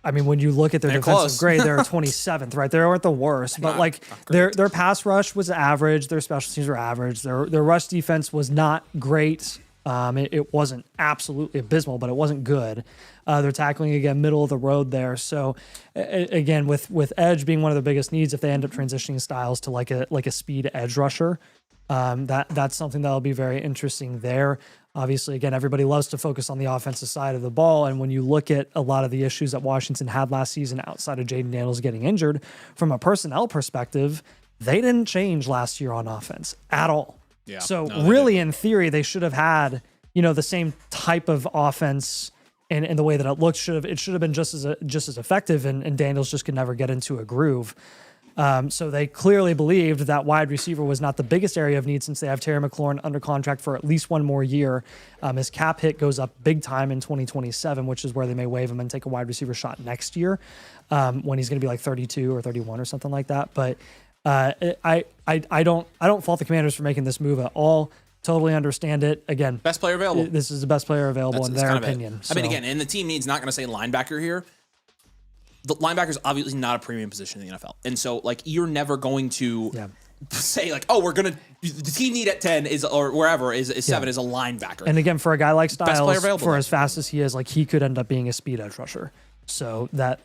S2: I mean, when you look at their defensive
S1: close.
S2: grade, they're 27th, right? They weren't the worst, but like their pass rush was average, their special teams were average, their rush defense was not great. It wasn't absolutely abysmal, but it wasn't good. They're tackling again middle of the road there. So again, with edge being one of the biggest needs, if they end up transitioning Styles to like a speed edge rusher, that's something that'll be very interesting there. Obviously, again, everybody loves to focus on the offensive side of the ball. And when you look at a lot of the issues that Washington had last season outside of Jaden Daniels getting injured, from a personnel perspective, they didn't change last year on offense at all.
S1: Yeah,
S2: so really, in theory, they should have had, the same type of offense and the way that it should have been just as effective. And Daniels just could never get into a groove. So they clearly believed that wide receiver was not the biggest area of need since they have Terry McLaurin under contract for at least one more year. His cap hit goes up big time in 2027, which is where they may waive him and take a wide receiver shot next year when he's going to be like 32 or 31 or something like that. But I don't fault the Commanders for making this move at all. Totally understand it. Again,
S1: best player available.
S2: This is the best player available in their opinion.
S1: I mean, again, and the team needs not going to say linebacker here. The linebacker is obviously not a premium position in the NFL. And so, like, you're never going to say, like, oh, the team need at 10 is, or wherever, is 7 is a linebacker.
S2: And again, for a guy like Styles, for as fast as he is, like, he could end up being a speed edge rusher. So that's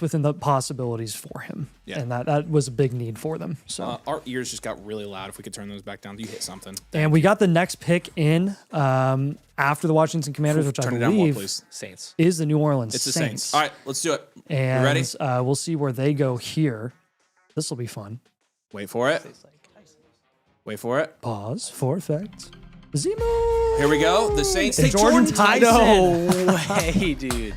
S2: within the possibilities for him. Yeah. And that was a big need for them. So
S1: our ears just got really loud. If we could turn those back down, you hit something.
S2: And we got the next pick in after the Washington Commanders, which I believe
S1: Saints
S2: is the New Orleans
S1: It's the
S2: Saints.
S1: Saints. All right, let's do it.
S2: And
S1: you ready?
S2: We'll see where they go here. This will be fun.
S1: Wait for it. Wait for it.
S2: Pause for effect. Zemo.
S1: Here we go. The Saints take
S2: Jordan Tyson.
S5: No way, dude.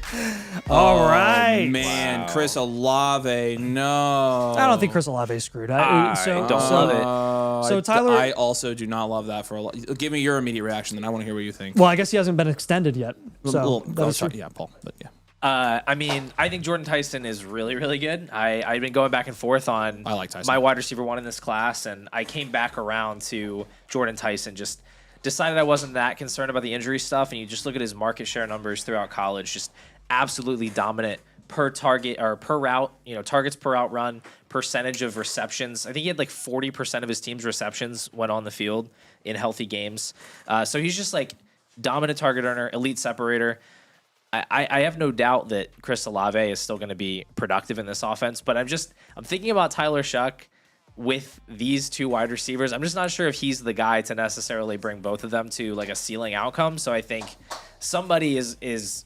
S2: All right.
S1: Man, wow. Chris Olave, no.
S2: I don't think Chris Olave is screwed.
S5: I don't love it.
S2: So Tyler,
S1: I also do not love that for a lot. Give me your immediate reaction, then I want to hear what you think.
S2: Well, I guess he hasn't been extended yet. So
S1: yeah, Paul, but yeah.
S5: I mean, I think Jordan Tyson is really, really good. I've been going back and forth on
S1: I like Tyson.
S5: my wide receiver one in this class, and I came back around to Jordan Tyson. Just decided I wasn't that concerned about the injury stuff, and you just look at his market share numbers throughout college, just absolutely dominant per target or per route, targets per route run, percentage of receptions. I think he had like 40% of his team's receptions went on the field in healthy games. So he's just like dominant target earner, elite separator. I have no doubt that Chris Olave is still going to be productive in this offense, but I'm thinking about Tyler Shuck with these two wide receivers. I'm just not sure if he's the guy to necessarily bring both of them to like a ceiling outcome. So I think somebody is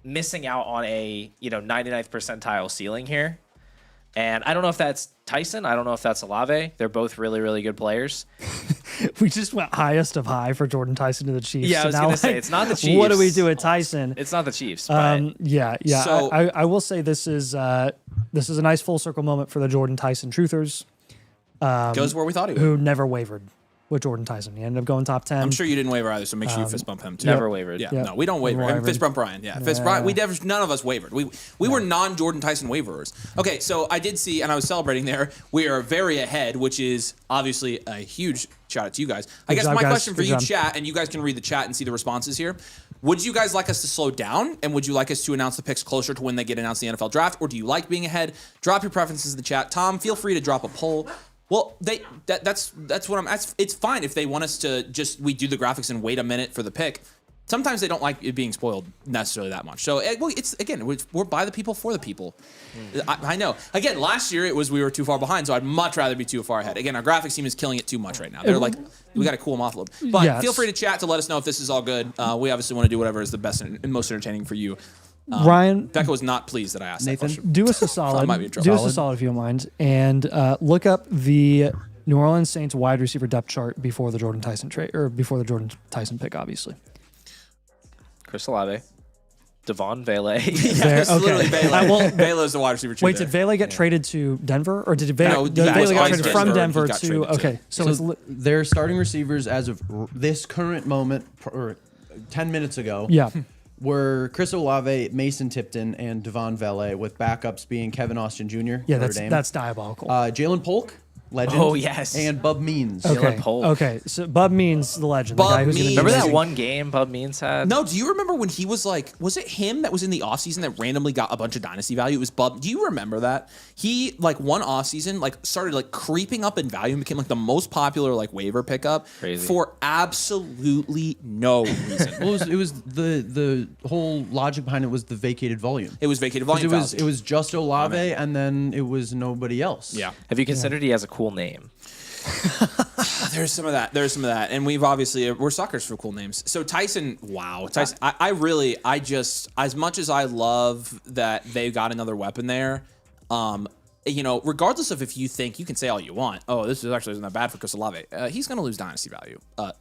S5: missing out on a 99th percentile ceiling here. And I don't know if that's Tyson. I don't know if that's Olave. They're both really, really good players.
S2: We just went highest of high for Jordan Tyson to the Chiefs.
S5: Yeah, I was going to say, it's not the Chiefs.
S2: What do we do with Tyson?
S5: It's not the Chiefs. But
S2: Yeah.
S1: So-
S2: I will say this is a nice full circle moment for the Jordan Tyson truthers.
S1: Goes where we thought he would.
S2: Who never wavered with Jordan Tyson. He ended up going top 10.
S1: I'm sure you didn't waver either, so make sure you fist bump him too.
S5: never wavered.
S1: Yeah,
S2: Yep.
S1: no, we don't waver.
S2: Never wavered.
S1: Fist bump Brian. Yeah, fist Brian. None of us wavered. We were non-Jordan Tyson waverers. Okay, so I did see, and I was celebrating there. We are very ahead, which is obviously a huge shout out to you guys. I guess
S2: job,
S1: my
S2: guys.
S1: question for
S2: Good
S1: you,
S2: job.
S1: chat, and you guys can read the chat and see the responses here. Would you guys like us to slow down, and would you like us to announce the picks closer to when they get announced in the NFL draft, or do you like being ahead? Drop your preferences in the chat. Tom, feel free to drop a poll. Well, that's what I'm. It's fine if they want us to we do the graphics and wait a minute for the pick. Sometimes they don't like it being spoiled necessarily that much. So we're by the people for the people. I know. Again, last year it was we were too far behind, so I'd much rather be too far ahead. Again, our graphics team is killing it too much right now. They're like, we got to cool them off a little. But
S2: Yes.
S1: feel free to chat to let us know if this is all good. We obviously want to do whatever is the best and most entertaining for you.
S2: Ryan,
S1: Becca was not pleased that I asked
S3: Nathan?
S1: that question.
S2: do us a solid.
S1: might be in trouble.
S2: Do us a solid if you don't mind, and look up the New Orleans Saints wide receiver depth chart before the Jordan Tyson trade or before the Jordan Tyson pick, obviously.
S5: Chris Olave, Devon Vele.
S1: It's literally Baylor. Baylor's the wide receiver.
S2: Wait, did Vele get traded to Denver, or did
S1: No,
S2: Vele
S1: that was
S2: get traded
S1: Denver.
S2: from
S1: He
S2: Denver
S1: got
S2: to?
S1: traded to-
S2: Okay, so it's
S3: Their starting receivers as of this current moment, or 10 minutes ago,
S2: yeah.
S3: were Chris Olave, Mason Tipton, and Devon Vele, with backups being Kevin Austin Jr.
S2: Yeah,
S3: Notre Dame.
S2: that's diabolical.
S3: Jalen Polk, legend.
S5: Oh, yes.
S3: And Bub Means.
S2: okay,
S5: Polk.
S2: okay. So Bub Means the legend, the
S1: Bub
S2: guy who's going to
S1: Means.
S5: Remember that
S1: Amazing.
S5: one game Bub Means had?
S1: No, do you remember when he was like, was it him that was in the offseason that randomly got a bunch of dynasty value? It was Bub. Do you remember that? He, like, one offseason, like, started, like, creeping up in value and became, like, the most popular, like, waiver pickup
S5: Crazy.
S1: for absolutely no reason.
S3: Well, it was the whole logic behind it was the vacated volume.
S1: It was vacated
S3: 'Cause
S1: volume.
S3: it was just Olave, and then it was nobody else.
S1: Yeah.
S5: Have you considered he has a cool name?
S1: There's some of that. And we've obviously, we're suckers for cool names. So Tyson, wow. Tyson, I just, as much as I love that they got another weapon there, regardless of if you think, you can say all you want, oh, this actually isn't that bad for Chris Olave. He's going to lose dynasty value.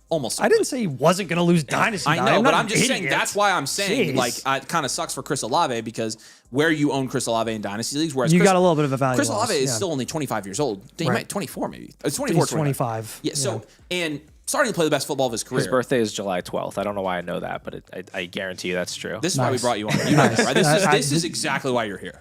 S1: Almost.
S2: I didn't say he wasn't going to lose dynasty.
S1: I
S2: value.
S1: know, but
S2: not
S1: I'm
S2: an
S1: just saying,
S2: idiot.
S1: that's why I'm saying,
S2: Jeez.
S1: like, it kind of sucks for Chris Olave because where you own Chris Olave in dynasty leagues, whereas
S2: You
S1: Chris,
S2: got a little bit of a value
S1: Chris
S2: loss,
S1: Olave is
S2: yeah.
S1: still only 25 years old. He
S2: Right.
S1: might 24 maybe. It's 24,
S2: He's 25.
S1: Yeah. So and starting to play the best football of his career.
S5: His birthday is July 12th. I don't know why I know that, but I guarantee you that's true.
S1: This is why we
S2: Nice.
S1: brought you on. You know that, right?
S2: I-
S1: This is exactly why you're here.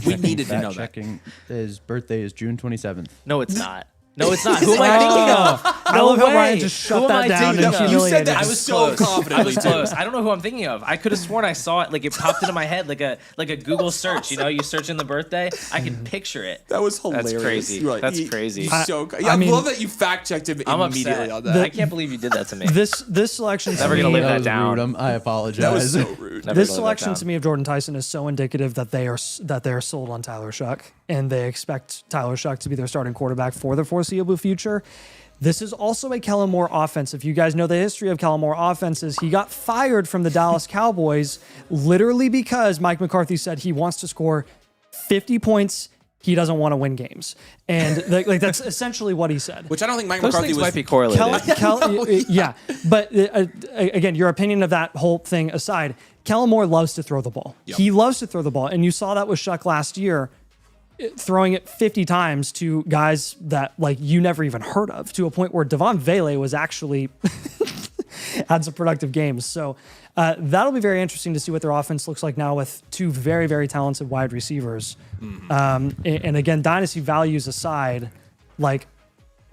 S1: We needed to know that.
S3: Checking. His birthday is June 27th.
S5: No, it's not. No, it's not. Who am I thinking of?
S2: I love how Ryan just shut
S5: Who am
S2: that
S5: I
S2: down
S5: thinking
S2: and
S5: of?
S1: You
S2: humiliated
S1: said that
S2: us.
S1: I was so confidently
S5: I was
S1: too.
S5: close. I don't know who I'm thinking of. I could have sworn I saw it. Like it popped into my head, like a Google search. You know, you search in the birthday. I can picture it.
S1: That was hilarious.
S5: crazy.
S1: You're like,
S5: That's crazy.
S1: He's so.
S2: I mean-
S1: love that you fact checked him
S5: I'm
S1: immediately
S5: upset.
S1: on that.
S5: I can't believe you did that to me.
S2: This selection to
S5: Never
S2: me,
S5: gonna live
S3: That
S5: that
S3: was
S5: down.
S3: rude. I apologize.
S1: That was so rude.
S5: Never
S2: this
S5: live that
S2: selection
S5: down.
S2: to me of Jordan Tyson is so indicative that they are sold on Tyler Shuck and they expect Tyler Shuck to be their starting quarterback for the foreseeable future. This is also a Kellen Moore offense. If you guys know the history of Kellen Moore offenses, he got fired from the Dallas Cowboys literally because Mike McCarthy said he wants to score 50 points. He doesn't want to win games. And that's essentially what he said.
S1: Which I don't think Mike
S5: Those
S1: McCarthy
S5: things
S1: was.
S5: might be correlated.
S2: Yeah. But again, your opinion of that whole thing aside, Kellen Moore loves to throw the ball.
S1: Yep.
S2: He loves to throw the ball. And you saw that with Shuck last year, throwing it 50 times to guys that like you never even heard of, to a point where Devon Vele was actually had some productive games. So that'll be very interesting to see what their offense looks like now with two very, very talented wide receivers. And again, dynasty values aside, like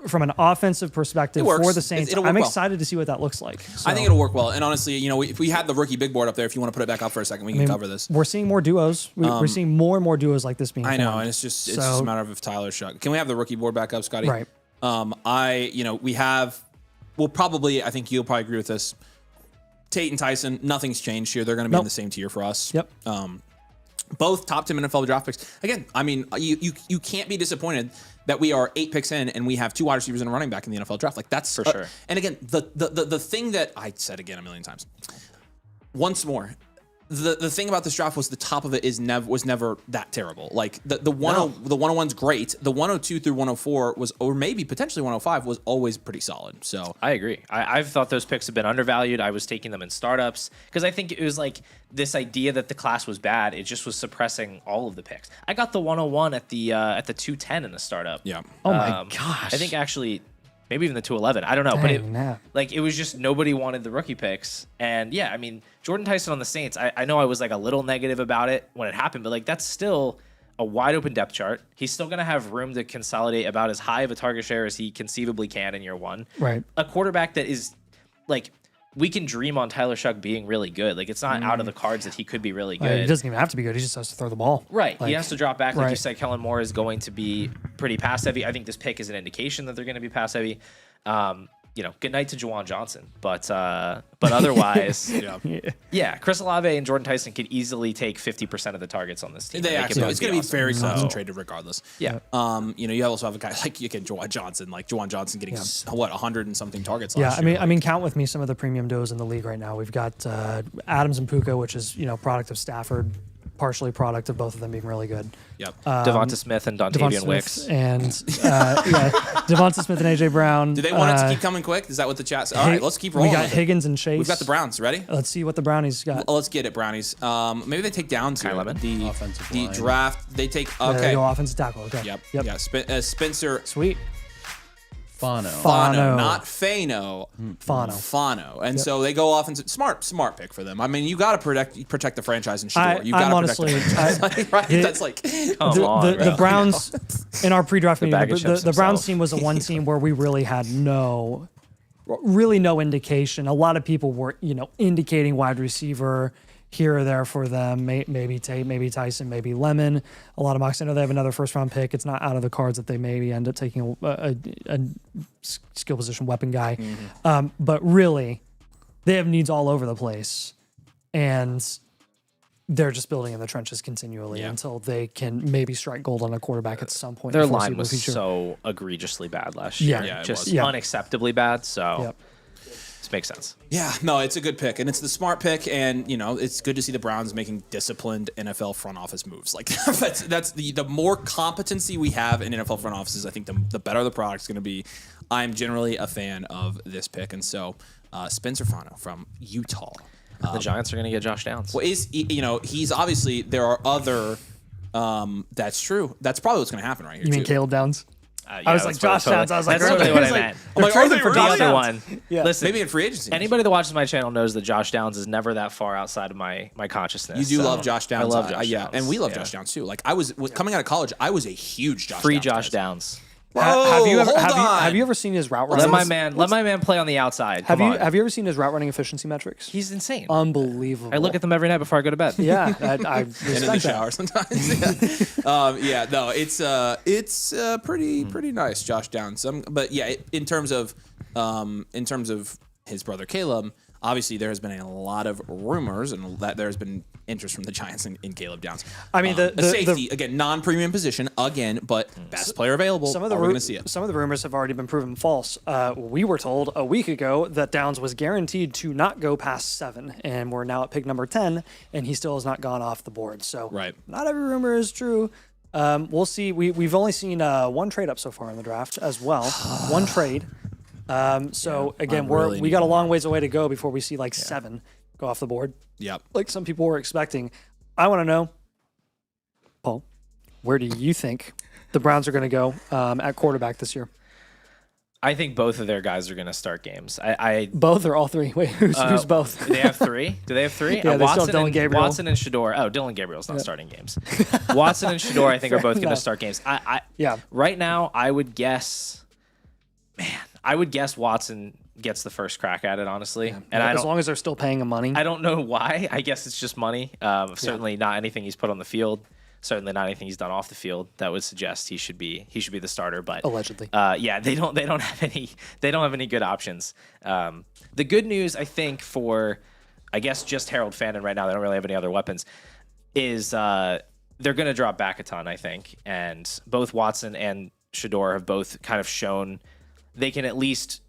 S2: from an offensive perspective for the Saints, I'm excited to see what that looks like. So,
S1: I think it'll work well. And honestly, if we had the rookie big board up there, if you want to put it back up for a second, we can cover this.
S2: We're seeing more duos. We're seeing more and more duos like this being
S1: I know,
S2: formed.
S1: and it's just a matter of if Tyler Shuck. Can we have the rookie board back up, Scotty?
S2: Right.
S1: We'll probably, I think you'll probably agree with this. Tate and Tyson, nothing's changed here. They're going to be in the same tier for us.
S2: Yep.
S1: Both top 10 NFL draft picks. Again, I mean, you can't be disappointed that we are 8 picks in and we have 2 wide receivers and a running back in the NFL draft. Like that's
S5: for sure.
S1: And again, the thing that I said again a million times. Once more, the thing about this draft was the top of it was never that terrible. Like the 101's great. The 102 through 104 was, or maybe potentially 105 was always pretty solid. So
S5: I agree. I've thought those picks have been undervalued. I was taking them in startups because I think it was like this idea that the class was bad. It just was suppressing all of the picks. I got the 101 at the 210 in the startup.
S1: Yeah.
S2: Oh my gosh.
S5: I think actually maybe even the 211. I don't know, but it was just nobody wanted the rookie picks. And yeah, I mean, Jordan Tyson on the Saints, I know I was like a little negative about it when it happened, but like that's still a wide open depth chart. He's still going to have room to consolidate about as high of a target share as he conceivably can in year one.
S2: Right.
S5: A quarterback that is like, we can dream on Tyler Shuck being really good. Like it's not out of the cards that he could be really good.
S2: He doesn't even have to be good. He just has to throw the ball.
S5: Right.
S2: Like,
S5: he has to drop back. Like you said, Kellen Moore is going to be pretty pass heavy. I think this pick is an indication that they're going to be pass heavy. Good night to Juwan Johnson, but otherwise, yeah, Chris Olave and Jordan Tyson could easily take 50% of the targets on this team.
S1: It's going to be very concentrated regardless.
S5: Yeah.
S1: You also have a guy like Juwan Johnson, getting 100 and something targets.
S2: Yeah,
S1: last year.
S2: I mean, count with me some of the premium duos in the league right now. We've got Adams and Puka, which is product of Stafford, partially product of both of them being really good.
S1: Yep.
S5: Devonta Smith and Dontavian Wicks.
S2: And Devonta Smith and AJ Brown.
S1: Do they want it to keep coming quick? Is that what the chat said? All right, let's keep rolling.
S2: We got Higgins and Chase.
S1: We've got the Browns. Ready?
S2: Let's see what the Brownies got.
S1: Let's get it, Brownies. Maybe they take down to the
S3: offensive line.
S1: draft. They take,
S2: They
S1: okay.
S2: go offensive tackle. Okay.
S1: Yep. Yeah. Spencer.
S2: Sweet.
S3: Fano.
S1: Not Fano.
S2: Fano.
S1: And so they go offensive. Smart pick for them. I mean, you got to protect the franchise in Shador. You got to protect the franchise. Right? That's like
S2: the Browns in our pre-draft meeting. The Browns team was a one team where we really had no indication. A lot of people were indicating wide receiver here or there for them, maybe Tate, maybe Tyson, maybe Lemon. A lot of mocks. I know they have another first-round pick. It's not out of the cards that they maybe end up taking a skill position weapon guy. But really, they have needs all over the place, and they're just building in the trenches continually until they can maybe strike gold on a quarterback at some point.
S5: Their line was so egregiously bad last year. Just unacceptably bad. So. This makes sense.
S1: Yeah, no, it's a good pick, and it's the smart pick, and it's good to see the Browns making disciplined NFL front office moves. Like that's the more competency we have in NFL front offices, I think the better the product's going to be. I'm generally a fan of this pick, and so Spencer Fano from Utah.
S5: The Giants are going to get Josh Downs.
S1: Well, he's obviously there are other. That's true. That's probably what's going to happen right here.
S2: You mean Caleb Downs?
S5: I
S2: was like, Josh Downs. I was like,
S5: that's totally what I meant.
S2: They're trading for
S5: the
S2: Josh
S5: other
S2: Downs.
S5: one. Listen,
S1: maybe in free agency.
S5: Anybody that watches my channel knows that Josh Downs is never that far outside of my consciousness.
S1: You do love Josh Downs.
S5: I love Josh Downs.
S1: And we love Josh Downs too. Like I was coming out of college, I was a huge Josh
S5: free
S1: Downs
S5: Josh
S1: guy.
S5: Downs.
S2: Have you ever seen his route running?
S5: Let my man play on the outside.
S2: Have you ever seen his route running efficiency metrics?
S5: He's insane.
S2: Unbelievable.
S5: I look at them every night before I go to bed.
S2: Yeah, I respect
S1: and in the shower sometimes. It's pretty nice, Josh Downs. But yeah, in terms of his brother Caleb, obviously there has been a lot of rumors and that there has been interest from the Giants in Caleb Downs.
S2: I mean, the
S1: safety again, non-premium position again, but best player available.
S2: Some of the rumors have already been proven false. We were told a week ago that Downs was guaranteed to not go past 7, and we're now at pick number 10, and he still has not gone off the board. So not every rumor is true. We'll see. We've only seen one trade up so far in the draft as well. One trade. Again, we got a long ways away to go before we see 7 go off the board.
S1: Yep.
S2: Like some people were expecting. I want to know, Paul, where do you think the Browns are going to go at quarterback this year?
S5: I think both of their guys are going to start games. I
S2: Both or all three? Wait, who's both?
S5: They have 3. Do they have 3?
S2: Yeah, they still have Dylan Gabriel.
S5: Watson and Shador. Oh, Dylan Gabriel's not starting games. Watson and Shador, I think, are both going to start games.
S2: Yeah.
S5: Right now, I would guess Watson gets the first crack at it, honestly. Yeah. And
S2: as long as they're still paying him money.
S5: I don't know why. I guess it's just money. Certainly not anything he's put on the field. Certainly not anything he's done off the field that would suggest he should be the starter. But
S2: allegedly,
S5: yeah, they don't have any good options. The good news, I think, for I guess just Harold Fannin right now, they don't really have any other weapons. Is they're going to drop back a ton, I think, and both Watson and Shador have both kind of shown they can at least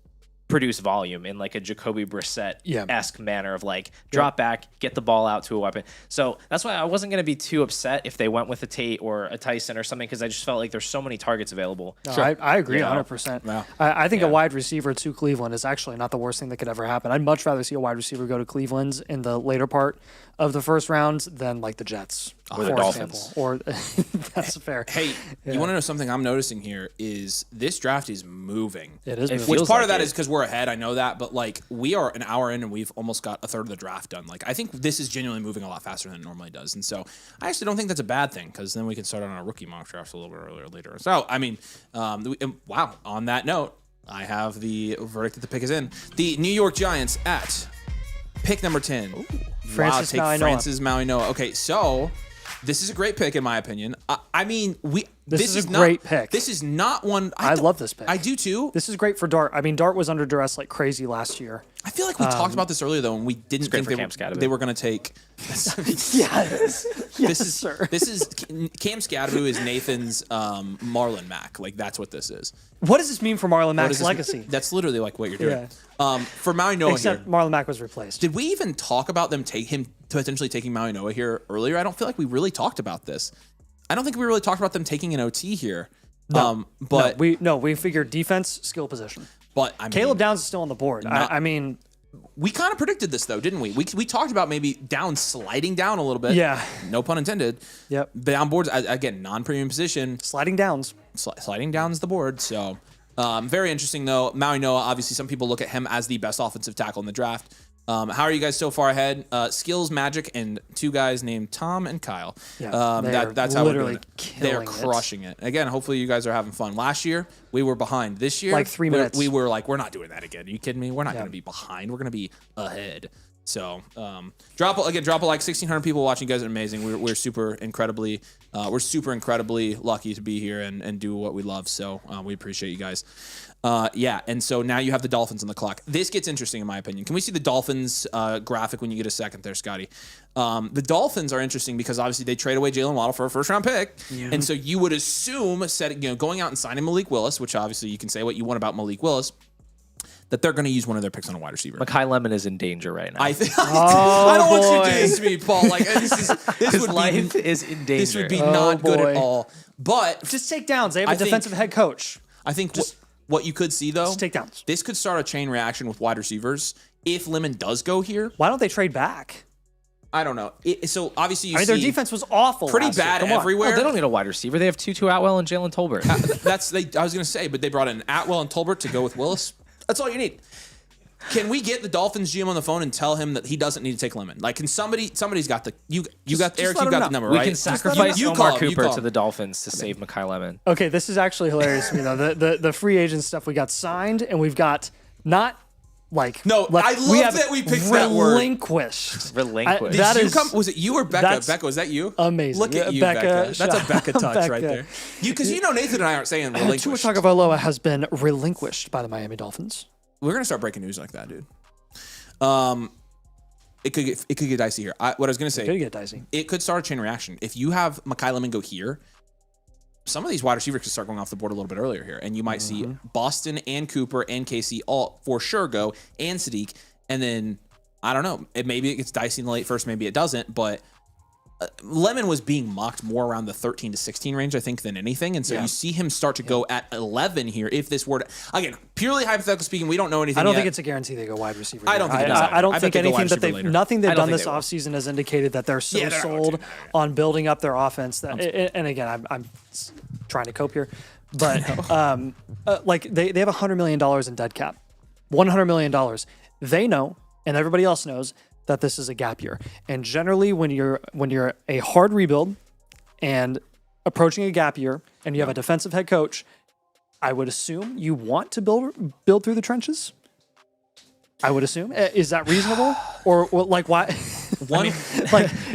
S5: produce volume in like a Jacoby Brissett-esque manner of like drop back, get the ball out to a weapon. So that's why I wasn't going to be too upset if they went with a Tate or a Tyson or something, because I just felt like there's so many targets available.
S2: No, I agree 100%. Wow. I think a wide receiver to Cleveland is actually not the worst thing that could ever happen. I'd much rather see a wide receiver go to Cleveland in the later part of the first round than like the Jets.
S5: Or the Dolphins.
S2: Or that's fair.
S1: Hey, you want to know something I'm noticing here is this draft is moving.
S2: It is moving.
S1: Which part of that is because we're ahead, I know that, but like we are an hour in and we've almost got a third of the draft done. Like I think this is genuinely moving a lot faster than it normally does. And so I actually don't think that's a bad thing, because then we can start on our rookie mock drafts a little bit earlier later. So, I mean, wow, on that note, I have the verdict that the pick is in. The New York Giants at pick number 10.
S2: Ooh, Francis
S1: Maui-Noa. Okay, so this is a great pick in my opinion. I mean,
S2: this is a great pick.
S1: This is not one.
S2: I love this pick.
S1: I do too.
S2: This is great for Dart. I mean, Dart was under duress like crazy last year.
S1: I feel like we talked about this earlier though, and we didn't think they were going to take.
S2: Yes, sir.
S1: This is Cam Scadaboo is Nathan's Marlon Mack. Like that's what this is.
S2: What does this mean for Marlon Mack's legacy?
S1: That's literally like what you're doing. For Maui-Noa
S2: except
S1: here,
S2: Marlon Mack was replaced.
S1: Did we even talk about them potentially taking Maui-Noa here earlier? I don't feel like we really talked about this. I don't think we really talked about them taking an OT here.
S2: No, we figured defense, skill position.
S1: But I mean,
S2: Caleb Downs is still on the board. I mean,
S1: we kind of predicted this though, didn't we? We talked about maybe Downs sliding down a little bit.
S2: Yeah.
S1: No pun intended.
S2: Yep.
S1: Down boards again, non-premium position.
S2: Sliding Downs.
S1: Sliding Downs the board. So very interesting though. Maui-Noa, obviously, some people look at him as the best offensive tackle in the draft. How are you guys so far ahead? Skills, Magic, and 2 guys named Tom and Kyle.
S2: Yeah,
S1: that's how we're doing it. They're crushing it. Again, hopefully you guys are having fun. Last year, we were behind. This year,
S2: like 3 minutes.
S1: We were like, we're not doing that again. Are you kidding me? We're not going to be behind. We're going to be ahead. So drop a like. 1,600 people watching. You guys are amazing. We're super incredibly lucky to be here and do what we love. So we appreciate you guys. And so now you have the Dolphins on the clock. This gets interesting in my opinion. Can we see the Dolphins graphic when you get a second there, Scotty? The Dolphins are interesting because obviously they trade away Jalen Waddle for a first-round pick. Yeah. And so you would assume, going out and signing Malik Willis, which obviously you can say what you want about Malik Willis, that they're going to use one of their picks on a wide receiver.
S5: Mekhi Lemon is in danger right now.
S1: I don't want you to do this to me, Paul. Like
S5: His life is in danger.
S1: This would be not good at all. But
S2: just take downs. They have a defensive head coach.
S1: I think what you could see though,
S2: just take downs.
S1: This could start a chain reaction with wide receivers if Lemon does go here.
S2: Why don't they trade back?
S1: I don't know. So obviously you see
S2: their defense was awful.
S1: Pretty bad everywhere.
S5: Oh, they don't need a wide receiver. They have Tutu Atwell and Jalen Tolbert.
S1: I was going to say, but they brought in Atwell and Tolbert to go with Willis. That's all you need. Can we get the Dolphins GM on the phone and tell him that he doesn't need to take Lemon? Like, can somebody's got the Eric, you got the number, right?
S5: We can sacrifice Omar Cooper to the Dolphins to save Mekhi Lemon.
S2: Okay, this is actually hilarious to me though. The free agent stuff we got signed, and we've got not like
S1: I love that we picked that word.
S2: Relinquished.
S1: Was it you or Becca? Becca, was that you?
S2: Amazing.
S1: Look at you, Becca. That's a Becca touch right there. Because Nathan and I aren't saying relinquished.
S2: Tua Tagovailoa has been relinquished by the Miami Dolphins.
S1: We're gonna start breaking news like that, dude. It could get dicey here. What I was gonna say,
S2: it could get dicey.
S1: It could start a chain reaction if you have Mekhi Lemon go here. Some of these wide receivers could start going off the board a little bit earlier here, and you might see Boston and Cooper and KC all for sure go, and Sadiq, and then I don't know. Maybe it gets dicey in the late first, maybe it doesn't, but. Lemon was being mocked more around the 13 to 16 range, I think, than anything. And so you see him start to go at 11 here. If this were to, again, purely hypothetically speaking, we don't know anything.
S2: I don't
S1: yet.
S2: think it's a guarantee they go wide receiver.
S1: I don't think
S2: I don't think anything that nothing they've done this offseason has indicated that they're so sold on building up their offense. And again, I'm trying to cope here. But like they have $100 million in dead cap, $100 million. They know, and everybody else knows that this is a gap year. And generally, when you're a hard rebuild and approaching a gap year, and you have a defensive head coach, I would assume you want to build through the trenches. I would assume. Is that reasonable? Or like why?
S1: One,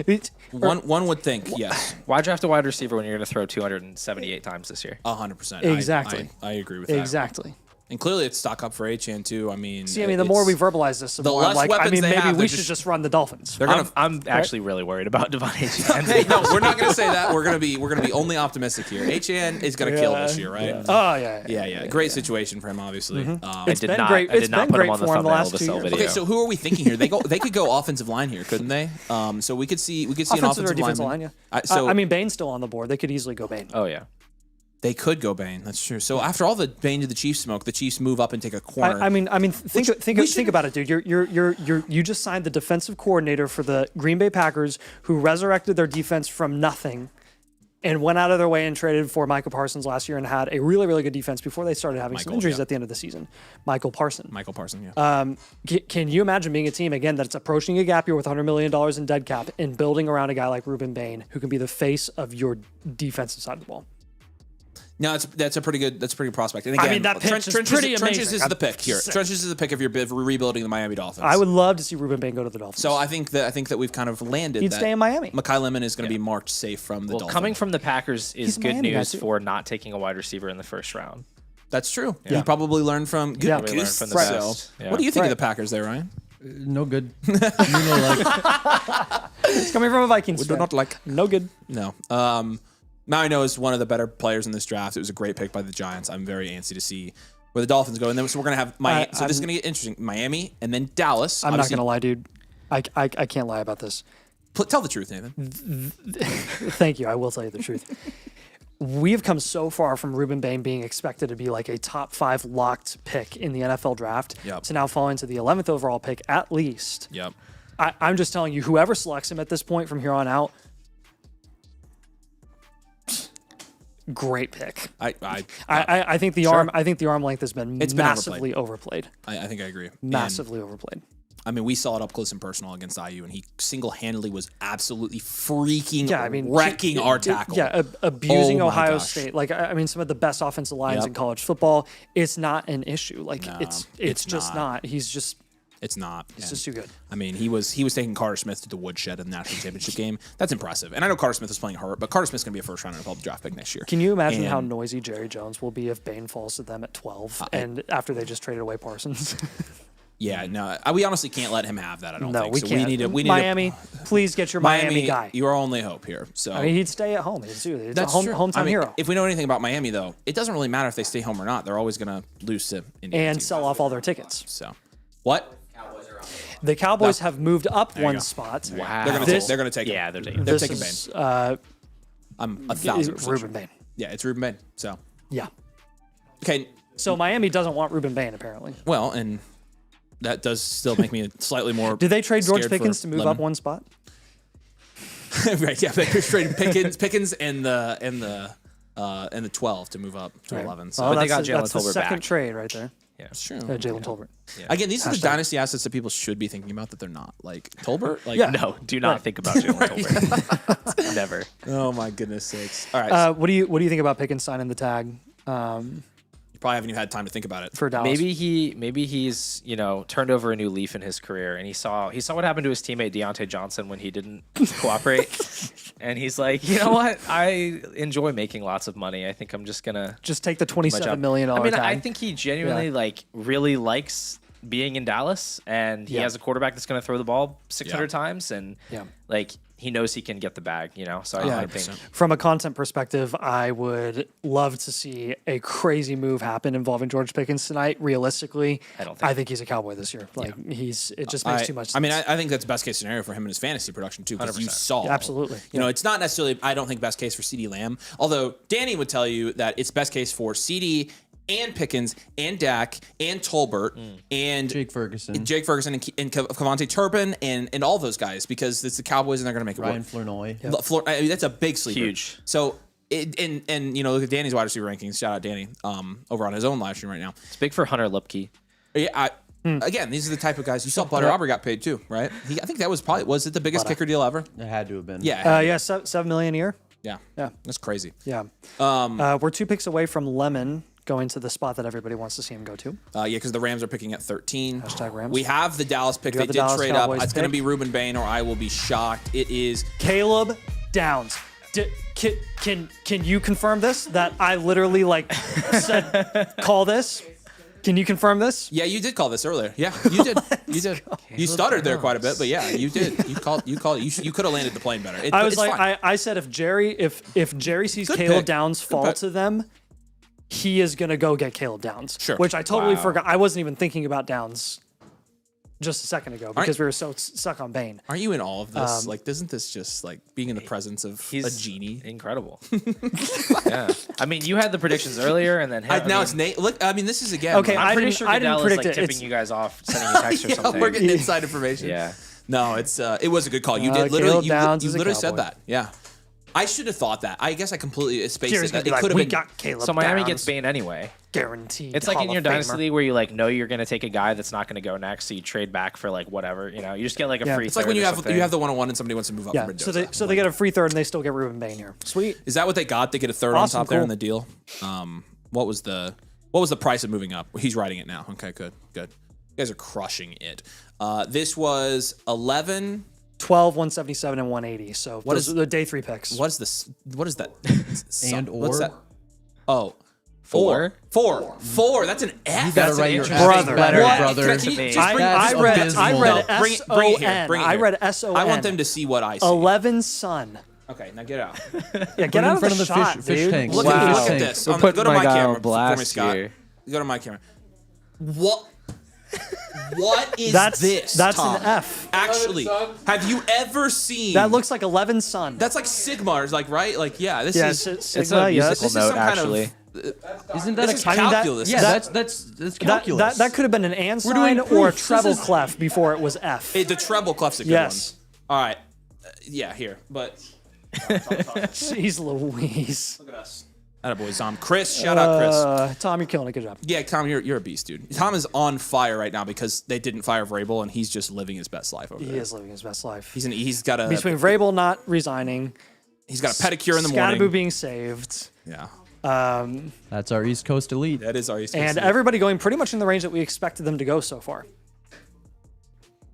S2: like
S1: one would think, yes.
S5: Why draft a wide receiver when you're going to throw 278 times this year?
S1: 100%.
S2: Exactly.
S1: I agree with that.
S2: Exactly.
S1: And clearly it's stock up for Achane too. I mean,
S2: the more we verbalize this, the more I'm
S1: less
S2: like,
S1: weapons they
S2: maybe
S1: have,
S2: we
S1: they're
S2: should
S1: just-
S2: just run the Dolphins.
S1: They're gonna.
S5: I'm actually really worried about Devon Achane.
S1: Hey, no, we're not gonna say that. We're gonna be only optimistic here. HN is gonna kill this year, right?
S2: Oh yeah.
S1: Yeah. Great situation for him, obviously.
S2: It's
S5: did
S2: been
S5: not-
S2: great.
S5: I
S2: It's
S5: did not
S2: been
S5: put him
S2: great
S5: on the
S2: for him the
S5: thumbnail
S2: last
S5: of the
S2: 2
S5: cell
S2: years.
S5: video.
S1: Okay, so who are we thinking here? They could go offensive line here, couldn't they? So we could see an
S2: Offensive or
S1: offensive
S2: defensive
S1: lineman.
S2: line, yeah. I mean, Bane's still on the board. They could easily go Bane.
S5: Oh yeah.
S1: They could go Bane. That's true. So after all the Bane to the Chiefs smoke, the Chiefs move up and take a corner.
S2: I mean, think about it, dude. You just signed the defensive coordinator for the Green Bay Packers, who resurrected their defense from nothing, and went out of their way and traded for Michael Parsons last year and had a really, really good defense before they started having some injuries at the end of the season. Michael Parsons.
S1: Yeah.
S2: Can you imagine being a team again that's approaching a gap year with $100 million in dead cap and building around a guy like Ruben Bane, who can be the face of your defensive side of the ball?
S1: No, that's a pretty good prospect. And again,
S2: that pitch is
S1: Trenches,
S2: pretty
S1: Trenches
S2: amazing.
S1: is the pick here. Trenches is the pick if you're rebuilding the Miami Dolphins.
S2: I would love to see Ruben Bane go to the Dolphins.
S1: So I think that we've kind of landed.
S2: He'd
S1: that
S2: stay in Miami.
S1: Mekhi Lemon is going to be marked safe from the Dolphins.
S5: Coming from the Packers is
S2: He's a
S5: good
S2: Miami guy,
S5: news
S2: too.
S5: for not taking a wide receiver in the first round.
S1: That's true. You probably learned from.
S2: Yeah.
S5: Probably learned from the
S2: Right.
S5: best. Yeah.
S1: What do you think of the Packers there, Ryan?
S6: No good. Like,
S2: It's coming from a Vikings fan.
S1: like.
S2: No good.
S1: No. Now I know is one of the better players in this draft. It was a great pick by the Giants. I'm very antsy to see where the Dolphins go. And then so we're gonna have Miami. So this is gonna get interesting. Miami and then Dallas.
S2: I'm not
S1: Obviously-
S2: gonna lie, dude. I can't lie about this.
S1: Tell the truth, Nathan.
S2: Thank you. I will tell you the truth. We've come so far from Ruben Bane being expected to be like a top 5 locked pick in the NFL draft
S1: Yep.
S2: to now falling to the 11th overall pick at least.
S1: Yep.
S2: I'm just telling you, whoever selects him at this point from here on out, great pick. I think the arm length has been
S1: It's been
S2: massively overplayed.
S1: I think I agree. And,
S2: Massively overplayed.
S1: I mean, we saw it up close and personal against IU, and he single-handedly was absolutely freaking
S2: Yeah, I mean,
S1: wrecking our tackle.
S2: Abusing
S1: Oh my
S2: Ohio
S1: gosh.
S2: State. Like, I mean, some of the best offensive lines
S1: Yep.
S2: in college football. It's not an issue. Like,
S1: No,
S2: it's
S1: it's
S2: just
S1: not.
S2: not. He's just
S1: It's not.
S2: it's just too good.
S1: I mean, he was taking Carter Smith to the woodshed in the national championship game. That's impressive. And I know Carter Smith is playing hurt, but Carter Smith's going to be a first-round NFL draft pick next year.
S2: Can you imagine how
S1: And-
S2: noisy Jerry Jones will be if Bane falls to them at 12 and after they just traded away Parsons?
S1: Yeah, no, we honestly can't let him have that. I don't
S2: No,
S1: think
S2: we
S1: so.
S2: can't.
S1: We need
S2: Miami, please get your Miami guy.
S1: You're our only hope here. So
S2: I mean, he'd stay at home. It's a
S1: that's true.
S2: hometown
S1: I mean,
S2: hero.
S1: If we know anything about Miami, though, it doesn't really matter if they stay home or not. They're always going to lose to Indiana.
S2: And sell off all their tickets.
S1: So what?
S2: The Cowboys have moved up
S1: you
S2: one
S1: go.
S2: spot.
S5: Wow.
S1: They're going
S2: This-
S1: to take him.
S5: Yeah, they're taking.
S1: They're
S2: This
S1: taking Bane.
S2: is
S1: I'm 1,000%
S2: Ruben
S1: sure.
S2: Bane.
S1: Yeah, it's Ruben Bane. So
S2: Yeah.
S1: okay,
S2: So Miami doesn't want Ruben Bane, apparently.
S1: well, and that does still make me slightly more.
S2: Did they trade George
S1: scared for
S2: Pickens to move
S1: Lemon.
S2: up one spot?
S1: Right, yeah, they traded Pickens and the 12 to move up to 11. So
S2: Well,
S5: they
S2: that's
S5: got Jalen
S2: that's the
S5: Tolbert
S2: second
S5: back.
S2: trade right there.
S1: that's true.
S2: Jalen Tolbert.
S1: Again, these are the dynasty assets that people should be thinking about that they're not. Like Tolbert, like
S2: Yeah.
S5: No, do not think about Jalen Tolbert. Never.
S1: oh my goodness sakes. All right,
S2: What do you think about Pickens signing the tag
S1: you probably haven't even had time to think about it.
S2: for Dallas?
S5: Maybe he's turned over a new leaf in his career, and he saw what happened to his teammate Deontay Johnson when he didn't cooperate, and he's like, you know what, I enjoy making lots of money. I think I'm just gonna
S2: just take the
S5: my
S2: $27
S5: job.
S2: million
S5: I mean,
S2: tag.
S5: I think he genuinely really likes being in Dallas, and he
S2: Yeah.
S5: has a quarterback that's going to throw the ball 600
S1: Yeah.
S5: times, and
S2: Yeah.
S5: like he knows he can get the bag. So I think.
S2: From a content perspective, I would love to see a crazy move happen involving George Pickens tonight. Realistically,
S5: I don't think-
S2: I think he's a Cowboy this year. Like it just makes too much sense.
S1: I mean, I think that's best case scenario for him in his fantasy production too, because you
S5: 100%.
S1: saw
S2: Absolutely.
S1: You know, it's not necessarily. I don't think best case for CD Lamb. Although Danny would tell you that it's best case for CD and Pickens and Dak and Tolbert and
S6: Jake Ferguson.
S1: and Kevontae Turpin and all those guys because it's the Cowboys and they're going to make it
S6: Ryan
S1: work.
S6: Flournoy.
S1: I mean, that's a big sleeper.
S5: Huge.
S1: So And you know, look at Danny's wide receiver rankings. Shout out Danny over on his own live stream right now.
S5: It's big for Hunter Lipke.
S1: Yeah, again, these are the type of guys you saw. Butter Aubrey got paid too, right? I think that was it the biggest kicker deal ever?
S3: It had to have been.
S1: Yeah,
S2: Yeah, $7 million a year.
S1: yeah,
S2: Yeah.
S1: That's crazy.
S2: Yeah. We're 2 picks away from Lemon going to the spot that everybody wants to see him go to.
S1: Yeah, because the Rams are picking at 13.
S2: Hashtag Rams.
S1: We have the Dallas pick.
S2: We
S1: They
S2: have the
S1: did
S2: Dallas
S1: trade
S2: Cowboys
S1: up. It's going to
S2: pick.
S1: be Reuben Bain, or I will be shocked. It is.
S2: Caleb Downs. Can you confirm this? That I literally said call this. Can you confirm this?
S1: Yeah, you did call this earlier. Yeah, you did. You did. You stuttered there quite a bit, but yeah, you did. You called. You could have landed the plane better.
S2: I was
S1: it's
S2: like,
S1: fine.
S2: I said if Jerry sees
S1: Good
S2: Caleb
S1: pick.
S2: Downs fall
S1: pick.
S2: to them, he is gonna go get Caleb Downs.
S1: Sure.
S2: Which I totally forgot. I wasn't even thinking about Downs just a second ago because we were so stuck on Bane.
S1: Aren't you in all of this? Isn't this just like being in the presence of a genie?
S5: Incredible. Yeah. I mean, you had the predictions earlier, and then
S1: Now it's Nate. Look, I mean, this is again.
S2: Okay,
S1: like,
S5: I'm pretty
S2: didn't-
S5: sure
S2: I didn't
S5: Goodell is
S2: predict
S5: like
S2: it.
S5: tipping
S2: It's-
S5: you guys off, sending you texts or
S1: yeah,
S5: something.
S1: we're getting inside information.
S5: Yeah.
S1: No, it was a good call. You did
S2: Caleb
S1: literally.
S2: Downs
S1: You
S2: is a
S1: literally said
S2: Cowboy.
S1: that. Yeah. I should have thought that. I guess I completely spaced
S2: Jerry's
S1: it.
S2: gonna
S1: It
S2: be like,
S1: could have
S2: we
S1: been.
S2: got Caleb
S5: So Miami
S2: Downs,
S5: gets Bane anyway.
S2: guaranteed.
S5: It's like in
S2: Hall
S5: your
S2: of Famer.
S5: dynasty where you like know you're gonna take a guy that's not gonna go next, so you trade back for like whatever. You know, you just get like a
S2: Yeah.
S5: free.
S1: It's like when
S5: third
S1: you
S5: or
S1: have
S5: something.
S1: you have the 1-on-1 and somebody wants to move up.
S2: Yeah,
S1: from
S2: so
S1: Mendoza.
S2: they get a free third and they still get Reuben Bain here. Sweet.
S1: Is that what they got? They get a third
S2: Awesome,
S1: on top there
S2: cool.
S1: in the deal. What was the price of moving up? He's writing it now. Okay, good. You guys are crushing it. This was 11.
S2: 12, 177, and 180. So
S1: What
S2: those
S1: is-
S2: are the day 3 picks.
S1: What is this? What is that?
S3: And
S1: What's
S3: or?
S1: that? Oh.
S5: Four.
S1: Four. That's an F.
S3: You gotta
S5: That's an
S3: write your
S5: interesting
S2: Brother.
S3: letter,
S2: What?
S3: brother.
S1: Can you just
S2: I,
S1: bring-
S2: I
S1: just-
S2: read
S3: abysmal.
S2: I
S1: No,
S2: read
S1: bring it here.
S2: S-O-N.
S1: Bring it
S2: I
S1: here.
S2: read S-O-N.
S1: I want them to see what I see.
S2: 11 Sun.
S1: Okay, now get out.
S2: Yeah, get out
S3: in front
S2: of the
S3: of the
S2: shot,
S3: fish
S2: dude.
S3: tank.
S1: Look,
S3: Wow.
S1: at, look
S3: Fish
S1: at
S3: tank.
S1: this.
S5: We're
S1: Go
S5: putting
S1: to
S5: my
S1: my
S5: guy on
S1: camera for me,
S5: blast
S1: Scott.
S5: here.
S1: Go to my camera. What is
S2: That's
S1: this?
S2: that's
S1: Tom?
S2: an F.
S1: Actually, have you ever seen?
S2: That looks like 11 Sun.
S1: That's like Sigmar's, like right? Like yeah, this
S2: yeah,
S1: is.
S2: Sigma,
S5: It's a
S2: yes.
S5: musical
S1: This is
S5: note,
S1: some kind of-
S5: actually.
S3: Isn't that
S1: This is
S3: a
S2: I mean, that-
S1: calculus.
S3: yeah?
S2: that-
S3: That's calculus.
S2: That could have been an and
S3: We're
S2: sign
S3: doing
S2: or a
S3: proofs.
S2: treble
S3: This is-
S2: clef before it was F.
S1: The treble clef's a good
S2: Yes.
S1: one. All right. Yeah, here. But
S2: Jeez Louise.
S1: look at us. Attaboy, Chris. Shout out Chris.
S2: Tom, you're killing it. Good job.
S1: Yeah, Tom, you're a beast, dude. Tom is on fire right now because they didn't fire Vrabel, and he's just living his best life over
S2: He
S1: there.
S2: is living his best life.
S1: He's got a
S2: Between Vrabel not resigning,
S1: he's got a pedicure in the
S2: Scottaboo
S1: morning.
S2: being saved,
S1: Yeah,
S3: That's our East Coast elite.
S1: that is our East Coast
S2: and
S1: League.
S2: everybody going pretty much in the range that we expected them to go so far.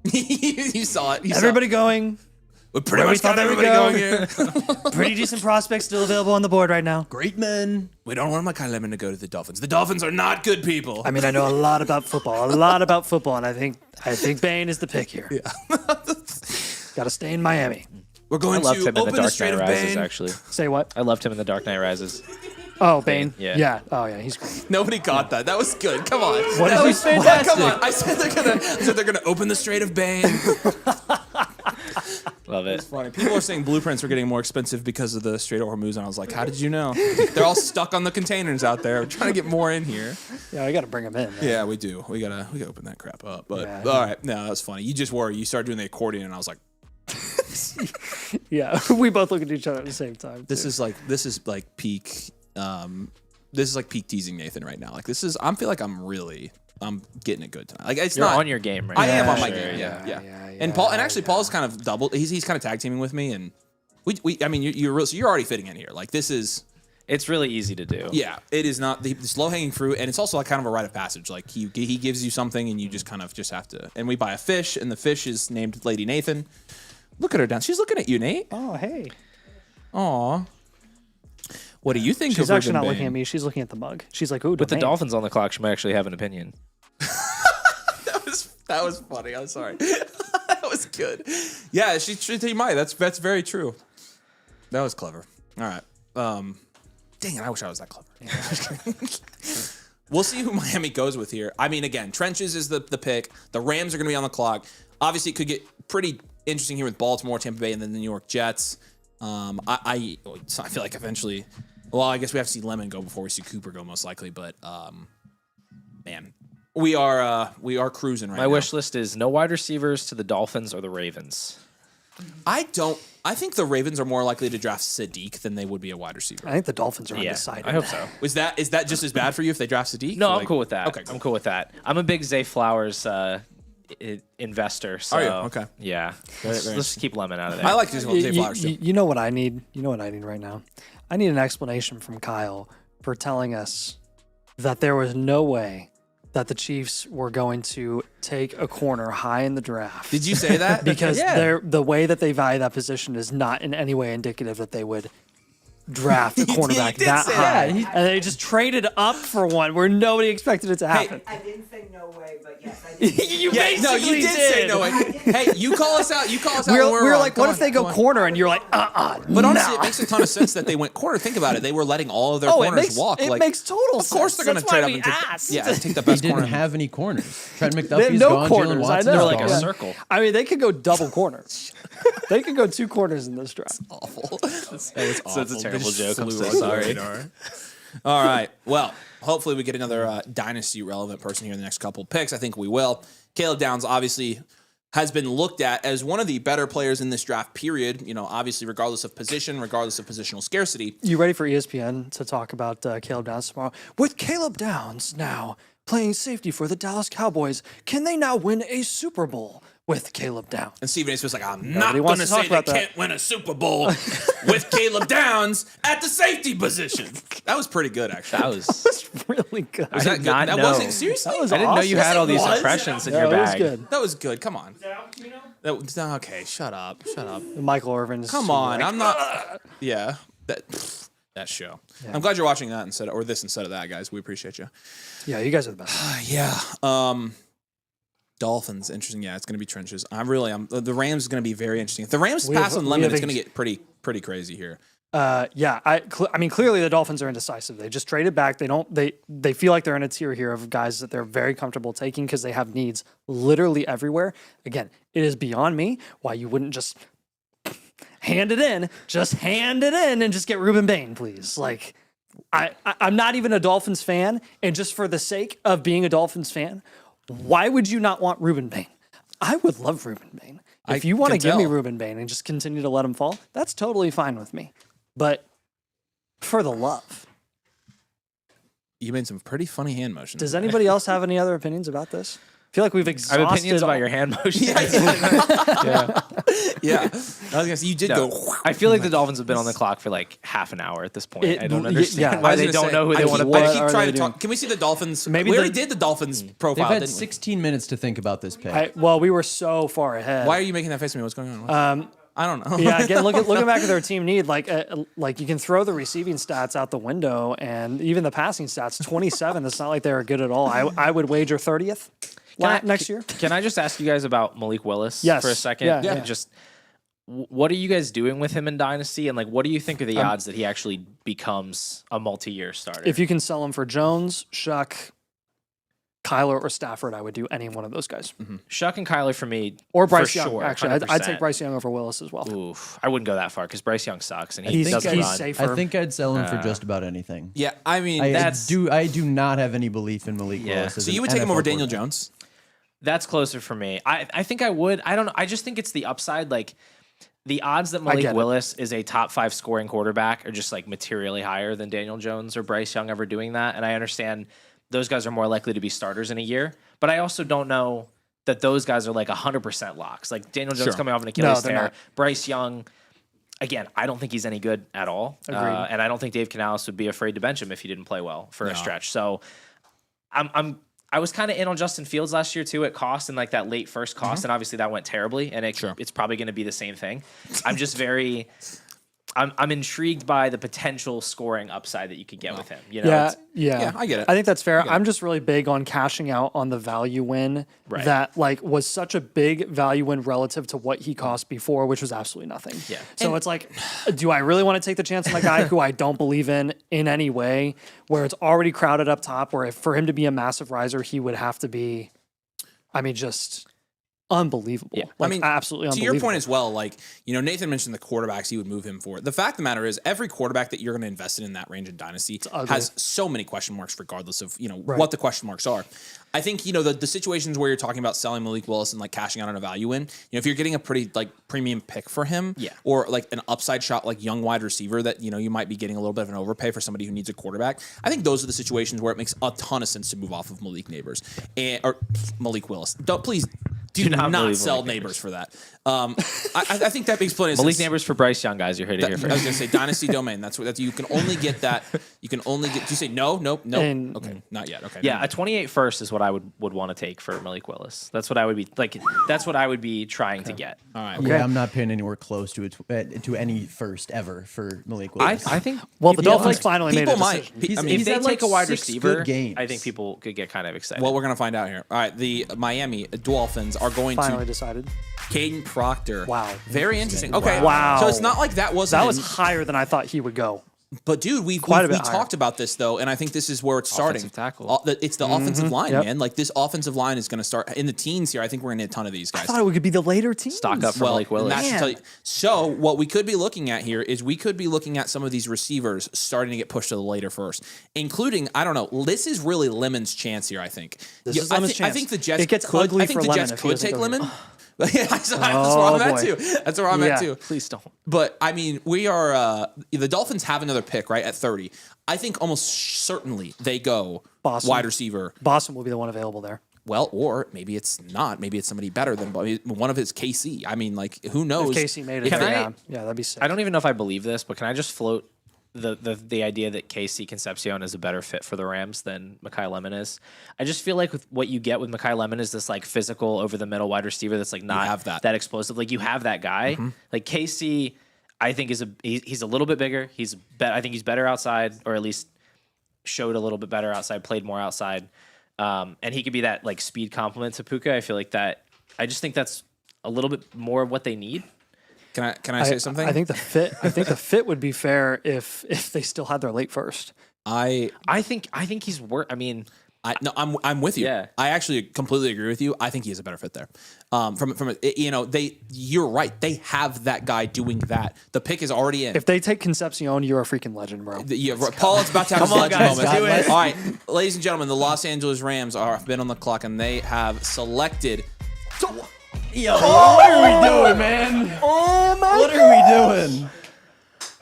S1: You saw it.
S2: Everybody going.
S1: We pretty
S2: where we
S1: much got
S2: thought they would
S1: everybody
S2: go.
S1: going here.
S2: Pretty decent prospects still available on the board right now.
S3: Great men.
S1: We don't want Mekhi Lemon to go to the Dolphins. The Dolphins are not good people.
S2: I mean, I know a lot about football, and I think Bane is the pick here. Yeah. Got to stay in Miami.
S1: We're going
S5: I loved
S1: to
S5: him in the
S1: open the
S5: Dark
S1: Strait
S5: Knight
S1: of
S5: Rises,
S1: Bane.
S5: actually.
S2: Say what?
S5: I loved him in the Dark Knight Rises.
S2: Oh, Bane.
S5: Yeah.
S2: Oh, yeah. He's great.
S1: Nobody caught that. That was good. Come on.
S2: What
S1: that
S2: did
S1: was
S2: you-
S1: fantastic. Come on. I said they're gonna open the Strait of Bane.
S5: Love it.
S1: Funny. People are saying blueprints are getting more expensive because of the Strait of Hormuz, and I was like, how did you know? They're all stuck on the containers out there. We're trying to get more in here.
S2: Yeah, I got to bring him in. Man.
S1: Yeah, we do. We gotta open that crap up. But
S2: Yeah.
S1: all right, no, that's funny. You just were. You started doing the accordion, and I was like,
S2: Yeah. We both look at each other at the same time.
S1: this is like peak. This is like peak teasing Nathan right now. Like this is. I feel like I'm getting it good tonight. Like it's
S5: You're
S1: not
S5: on your game right
S1: I
S5: now.
S1: am on
S5: for
S1: my
S5: sure,
S1: game.
S5: yeah.
S1: Yeah. And Paul's kind of doubled. He's kind of tag teaming with me, and we. I mean, you're already fitting in here. Like this is.
S5: It's really easy to do.
S1: Yeah, it is not this low hanging fruit, and it's also like kind of a rite of passage. Like he gives you something, and you just kind of have to. And we buy a fish, and the fish is named Lady Nathan. Look at her down. She's looking at you, Nate.
S2: Oh, hey.
S1: Aw. What do you think?
S2: She's
S1: of
S2: actually not
S1: Ruben
S2: looking at
S1: Bain?
S2: me. She's looking at the mug. She's like, ooh,
S5: With the
S2: domain.
S5: Dolphins on the clock, she might actually have an opinion.
S1: That was funny. I'm sorry. That was good. Yeah, she might. That's very true. That was clever. All right. Dang it! I wish I was that clever. We'll see who Miami goes with here. I mean, again, Trenches is the pick. The Rams are going to be on the clock. Obviously, it could get pretty interesting here with Baltimore, Tampa Bay, and then the New York Jets. I feel like eventually, well, I guess we have to see Lemon go before we see Cooper go, most likely. But man, we are cruising right now.
S5: My wish list is no wide receivers to the Dolphins or the Ravens.
S1: I think the Ravens are more likely to draft Sadiq than they would be a wide receiver.
S2: I think the Dolphins are
S5: Yeah,
S2: undecided.
S5: I hope so.
S1: Is that just as bad for you if they draft Sadiq?
S5: No,
S1: Like-
S5: I'm cool with that.
S1: Okay,
S5: I'm cool with that. I'm a big Zay Flowers investor. So
S1: Are you? Okay.
S5: Yeah. Let's keep Lemon out of there.
S1: I like Zay Flowers too.
S2: You know what I need? You know what I need right now? I need an explanation from Kyle for telling us that there was no way that the Chiefs were going to take a corner high in the draft.
S1: Did you say that?
S2: Because the way that they value that position is not in any way indicative that they would draft a cornerback
S1: did
S2: that
S1: say
S2: high.
S1: that.
S2: And they just traded up for one where nobody expected it to happen.
S6: I didn't say no way, but yes, I did.
S2: You
S1: No, you
S2: basically
S1: did say no way. Hey, you call us out. You call us out.
S2: We
S1: when
S2: were
S1: wrong.
S2: like,
S1: Come
S2: what
S1: on,
S2: if they go
S1: come on.
S2: corner? And you're like,
S1: But honestly, it makes a ton of sense that they went corner. Think about it. They were letting all of their corners walk.
S2: It
S1: Like,
S2: makes total sense.
S1: of course they're going to
S2: That's
S1: trade
S2: why
S1: up
S2: we
S1: and take,
S2: asked.
S1: take the
S7: They
S1: best corner.
S7: didn't have any corners. Trent
S2: They have
S7: McDuffie's
S2: no
S7: gone.
S2: corners.
S7: Jalen
S2: I
S7: Watson's
S2: know.
S5: They're like a
S7: gone.
S5: circle.
S2: I mean, they could go double corners. They could go 2 corners in this draft.
S1: Awful. That was awful.
S5: That's a terrible
S1: They just
S5: joke. I'm
S1: flew
S5: so
S1: under the
S5: sorry.
S1: radar. All right. Well, hopefully we get another dynasty relevant person here in the next couple of picks. I think we will. Caleb Downs obviously has been looked at as one of the better players in this draft period, obviously regardless of position, regardless of positional scarcity.
S2: You ready for ESPN to talk about Caleb Downs tomorrow? With Caleb Downs now playing safety for the Dallas Cowboys, can they now win a Super Bowl with Caleb Downs?
S1: And Stephen A. Smith's like, I'm not
S2: Nobody
S1: going
S2: wants
S1: to
S2: to talk
S1: say they
S2: about that.
S1: can't win a Super Bowl with Caleb Downs at the safety position. That was pretty good, actually.
S5: That was.
S2: That's really good.
S1: Was that
S5: did
S1: good?
S5: not
S1: That
S5: know.
S1: wasn't seriously.
S2: That was
S5: I didn't know you
S2: awesome.
S5: had all these
S1: Yes, it was.
S5: impressions in
S2: Yeah,
S5: your
S2: it was
S5: bag.
S2: good.
S1: That was good. Come on. That was, okay, shut up. Shut up.
S2: Michael Irvin is
S1: Come on. I'm not. Yeah. That show. I'm glad you're watching that instead of that, guys. We appreciate you.
S2: Yeah, you guys are the best.
S1: Yeah. Dolphins, interesting. Yeah, it's going to be trenches. The Rams is going to be very interesting. If the Rams pass on Lemon, it's going to get pretty crazy here.
S2: Yeah, I mean, clearly the Dolphins are indecisive. They just traded back. They feel like they're in a tier here of guys that they're very comfortable taking because they have needs literally everywhere. Again, it is beyond me why you wouldn't just hand it in. Just hand it in and just get Reuben Bain, please. Like, I'm not even a Dolphins fan, and just for the sake of being a Dolphins fan, why would you not want Reuben Bain? I would love Reuben Bain. If you want to give me Reuben Bain and just continue to let him fall, that's totally fine with me. But for the love.
S1: You made some pretty funny hand motions.
S2: Does anybody else have any other opinions about this? I feel like we've
S5: I
S2: exhausted
S5: have opinions about
S2: all-
S5: your hand motion.
S1: Yeah. I was going to say, you did
S5: No.
S1: go.
S5: I feel like the Dolphins have been on the clock for like half an hour at this point.
S2: It-
S5: I don't
S2: yeah,
S5: understand
S2: I
S5: why
S1: was
S5: they
S1: gonna
S5: don't
S1: say,
S5: know who they want to
S2: what
S1: I
S5: pick.
S1: keep
S2: are
S1: trying
S2: they
S1: to talk.
S2: doing?
S1: Can we see the Dolphins?
S2: Maybe
S1: We already
S2: the-
S1: did the Dolphins
S7: They've
S1: profile,
S7: had
S1: didn't we?
S7: 16 minutes to think about this pick.
S2: Well, we were so far ahead.
S1: Why are you making that face at me? What's going on? I don't know.
S2: Yeah, again, looking back at their team need, like you can throw the receiving stats out the window, and even the passing stats, 27. It's not like they're good at all. I would wager 30th next year.
S5: Can I just ask you guys about Malik Willis
S2: Yes.
S5: for a second?
S2: Yeah.
S5: And just what are you guys doing with him in Dynasty, and like what do you think are the odds that he actually becomes a multi-year starter?
S2: If you can sell him for Jones, Shuck, Kyler, or Stafford, I would do any one of those guys.
S5: Shuck and Kyler for me,
S2: Or Bryce
S5: for
S2: Young.
S5: sure,
S2: Actually, I'd
S5: 100%.
S2: take Bryce Young over Willis as well.
S5: Oof, I wouldn't go that far because Bryce Young sucks and he
S2: He's
S5: doesn't run.
S2: safer.
S7: I think I'd sell him for just about anything.
S1: Yeah, I mean,
S7: I do not have any belief in Malik Willis. as
S1: so you
S7: an
S1: would take him
S7: NFL
S1: over Daniel
S7: quarterback.
S1: Jones?
S5: That's closer for me. I think I would. I don't know. I just think it's the upside. Like the odds that
S2: get
S5: Malik
S2: it.
S5: Willis is a top 5 scoring quarterback are just like materially higher than Daniel Jones or Bryce Young ever doing that. And I understand those guys are more likely to be starters in a year, but I also don't know that those guys are like 100% locks. Like Daniel Jones coming off an Achilles
S2: they're
S5: tear,
S2: not.
S5: Bryce Young. Again, I don't think he's any good at all,
S2: Agreed.
S5: and I don't think Dave Canales would be afraid to bench him if he didn't play well for a stretch. So, I was kind of in on Justin Fields last year too at cost and like that late first cost, and obviously that went terribly, and it's probably going to be the same thing. I'm just very, I'm intrigued by the potential scoring upside that you could get with him. You know,
S2: Yeah,
S5: it's-
S2: yeah,
S1: I get it.
S2: I think that's fair. I'm just really big on cashing out on the value win
S5: Right.
S2: that like was such a big value win relative to what he cost before, which was absolutely nothing.
S5: Yeah.
S2: So it's like, do I really want to take the chance on a guy who I don't believe in any way, where it's already crowded up top, where if for him to be a massive riser, he would have to be, I mean, just unbelievable.
S5: Yeah.
S2: Like,
S1: I mean,
S2: absolutely
S1: to
S2: unbelievable.
S1: your point as well, like, Nathan mentioned the quarterbacks he would move him for. The fact of the matter is, every quarterback that you're going to invest in that range in Dynasty has so many question marks, regardless of, what the question marks are. I think, the situations where you're talking about selling Malik Willis and like cashing out on a value win, if you're getting a pretty like premium pick for him, or like an upside shot, like young wide receiver that, you might be getting a little bit of an overpay for somebody who needs a quarterback. I think those are the situations where it makes a ton of sense to move off of Malik Neighbors or Malik Willis. Please do not sell Neighbors for that. I think that makes plenty of sense.
S5: Malik Neighbors for Bryce Young, guys. You're here to hear first.
S1: I was going to say Dynasty Domain. That's you can only get that. You can only get. Do you say no? Nope. Okay, not yet. Okay.
S5: Yeah, a 28 first is what I would want to take for Malik Willis. That's what I would be like. That's what I would be trying to get.
S1: All right.
S7: Yeah, I'm not paying anywhere close to any first ever for Malik Willis.
S5: I think.
S2: Well, the Dolphins finally made a
S1: people might.
S2: decision.
S5: If they
S7: had,
S5: take
S7: like,
S5: a wide
S7: 6
S5: receiver,
S7: good games.
S5: I think people could get kind of excited.
S1: Well, we're going to find out here. All right. The Miami Dolphins are going
S2: Finally
S1: to
S2: decided.
S1: Caden Proctor.
S2: Wow.
S1: Very interesting. Okay.
S2: Wow.
S1: So it's not like that wasn't.
S2: That was higher than I thought he would go.
S1: But dude, we
S2: Quite a bit higher.
S1: talked about this though, and I think this is where it's starting.
S5: Offensive tackle.
S1: It's the offensive line,
S2: Yep.
S1: man. Like this offensive line is going to start in the teens here. I think we're going to need a ton of these guys.
S2: I thought it could be the later teams.
S5: Stock up for Malik
S1: and
S5: Willis.
S1: that should
S2: Man.
S1: tell you. So what we could be looking at here is we could be looking at some of these receivers starting to get pushed to the later first, including I don't know. This is really Lemon's chance here. I think.
S2: This is Lemon's
S1: I
S2: chance.
S1: think the Jets.
S2: It gets
S1: could,
S2: ugly
S1: I think
S2: for
S1: the
S2: Lemon
S1: Jets
S2: if he
S1: could
S2: doesn't
S1: take
S2: go
S1: Lemon.
S2: here.
S1: Yeah, that's where I'm at
S2: boy.
S1: too. That's where I'm at too.
S5: Please don't.
S1: But I mean, we are the Dolphins have another pick right at 30. I think almost certainly they go
S2: Boston.
S1: wide receiver.
S2: Boston will be the one available there.
S1: Well, or maybe it's not. Maybe it's somebody better than one of his KC. I mean, like who knows?
S2: If Casey made it,
S5: Can
S2: there,
S5: I-
S2: yeah, that'd be sick.
S5: I don't even know if I believe this, but can I just float the idea that KC Concepcion is a better fit for the Rams than Mekhi Lemon is? I just feel like with what you get with Mekhi Lemon is this like physical over the middle wide receiver that's like not
S1: have that.
S5: explosive. Like you have that guy. Like KC, I think he's a little bit bigger. I think he's better outside, or at least showed a little bit better outside, played more outside. And he could be that like speed complement to Puka. I feel like that. I just think that's a little bit more of what they need.
S1: Can I say something?
S2: I think the fit would be fair if they still had their late first.
S1: I
S5: think he's worth. I mean,
S1: no, I'm with you.
S5: Yeah.
S1: I actually completely agree with you. I think he is a better fit there. You're right. They have that guy doing that. The pick is already in.
S2: If they take Concepcion, you're a freaking legend, bro.
S1: Paul is about to have
S5: Come
S1: a
S5: on,
S1: legend
S5: guys,
S1: moment.
S5: do it.
S1: All right, ladies and gentlemen, the Los Angeles Rams have been on the clock and they have selected.
S7: Yo, what are we doing, man? What are we doing?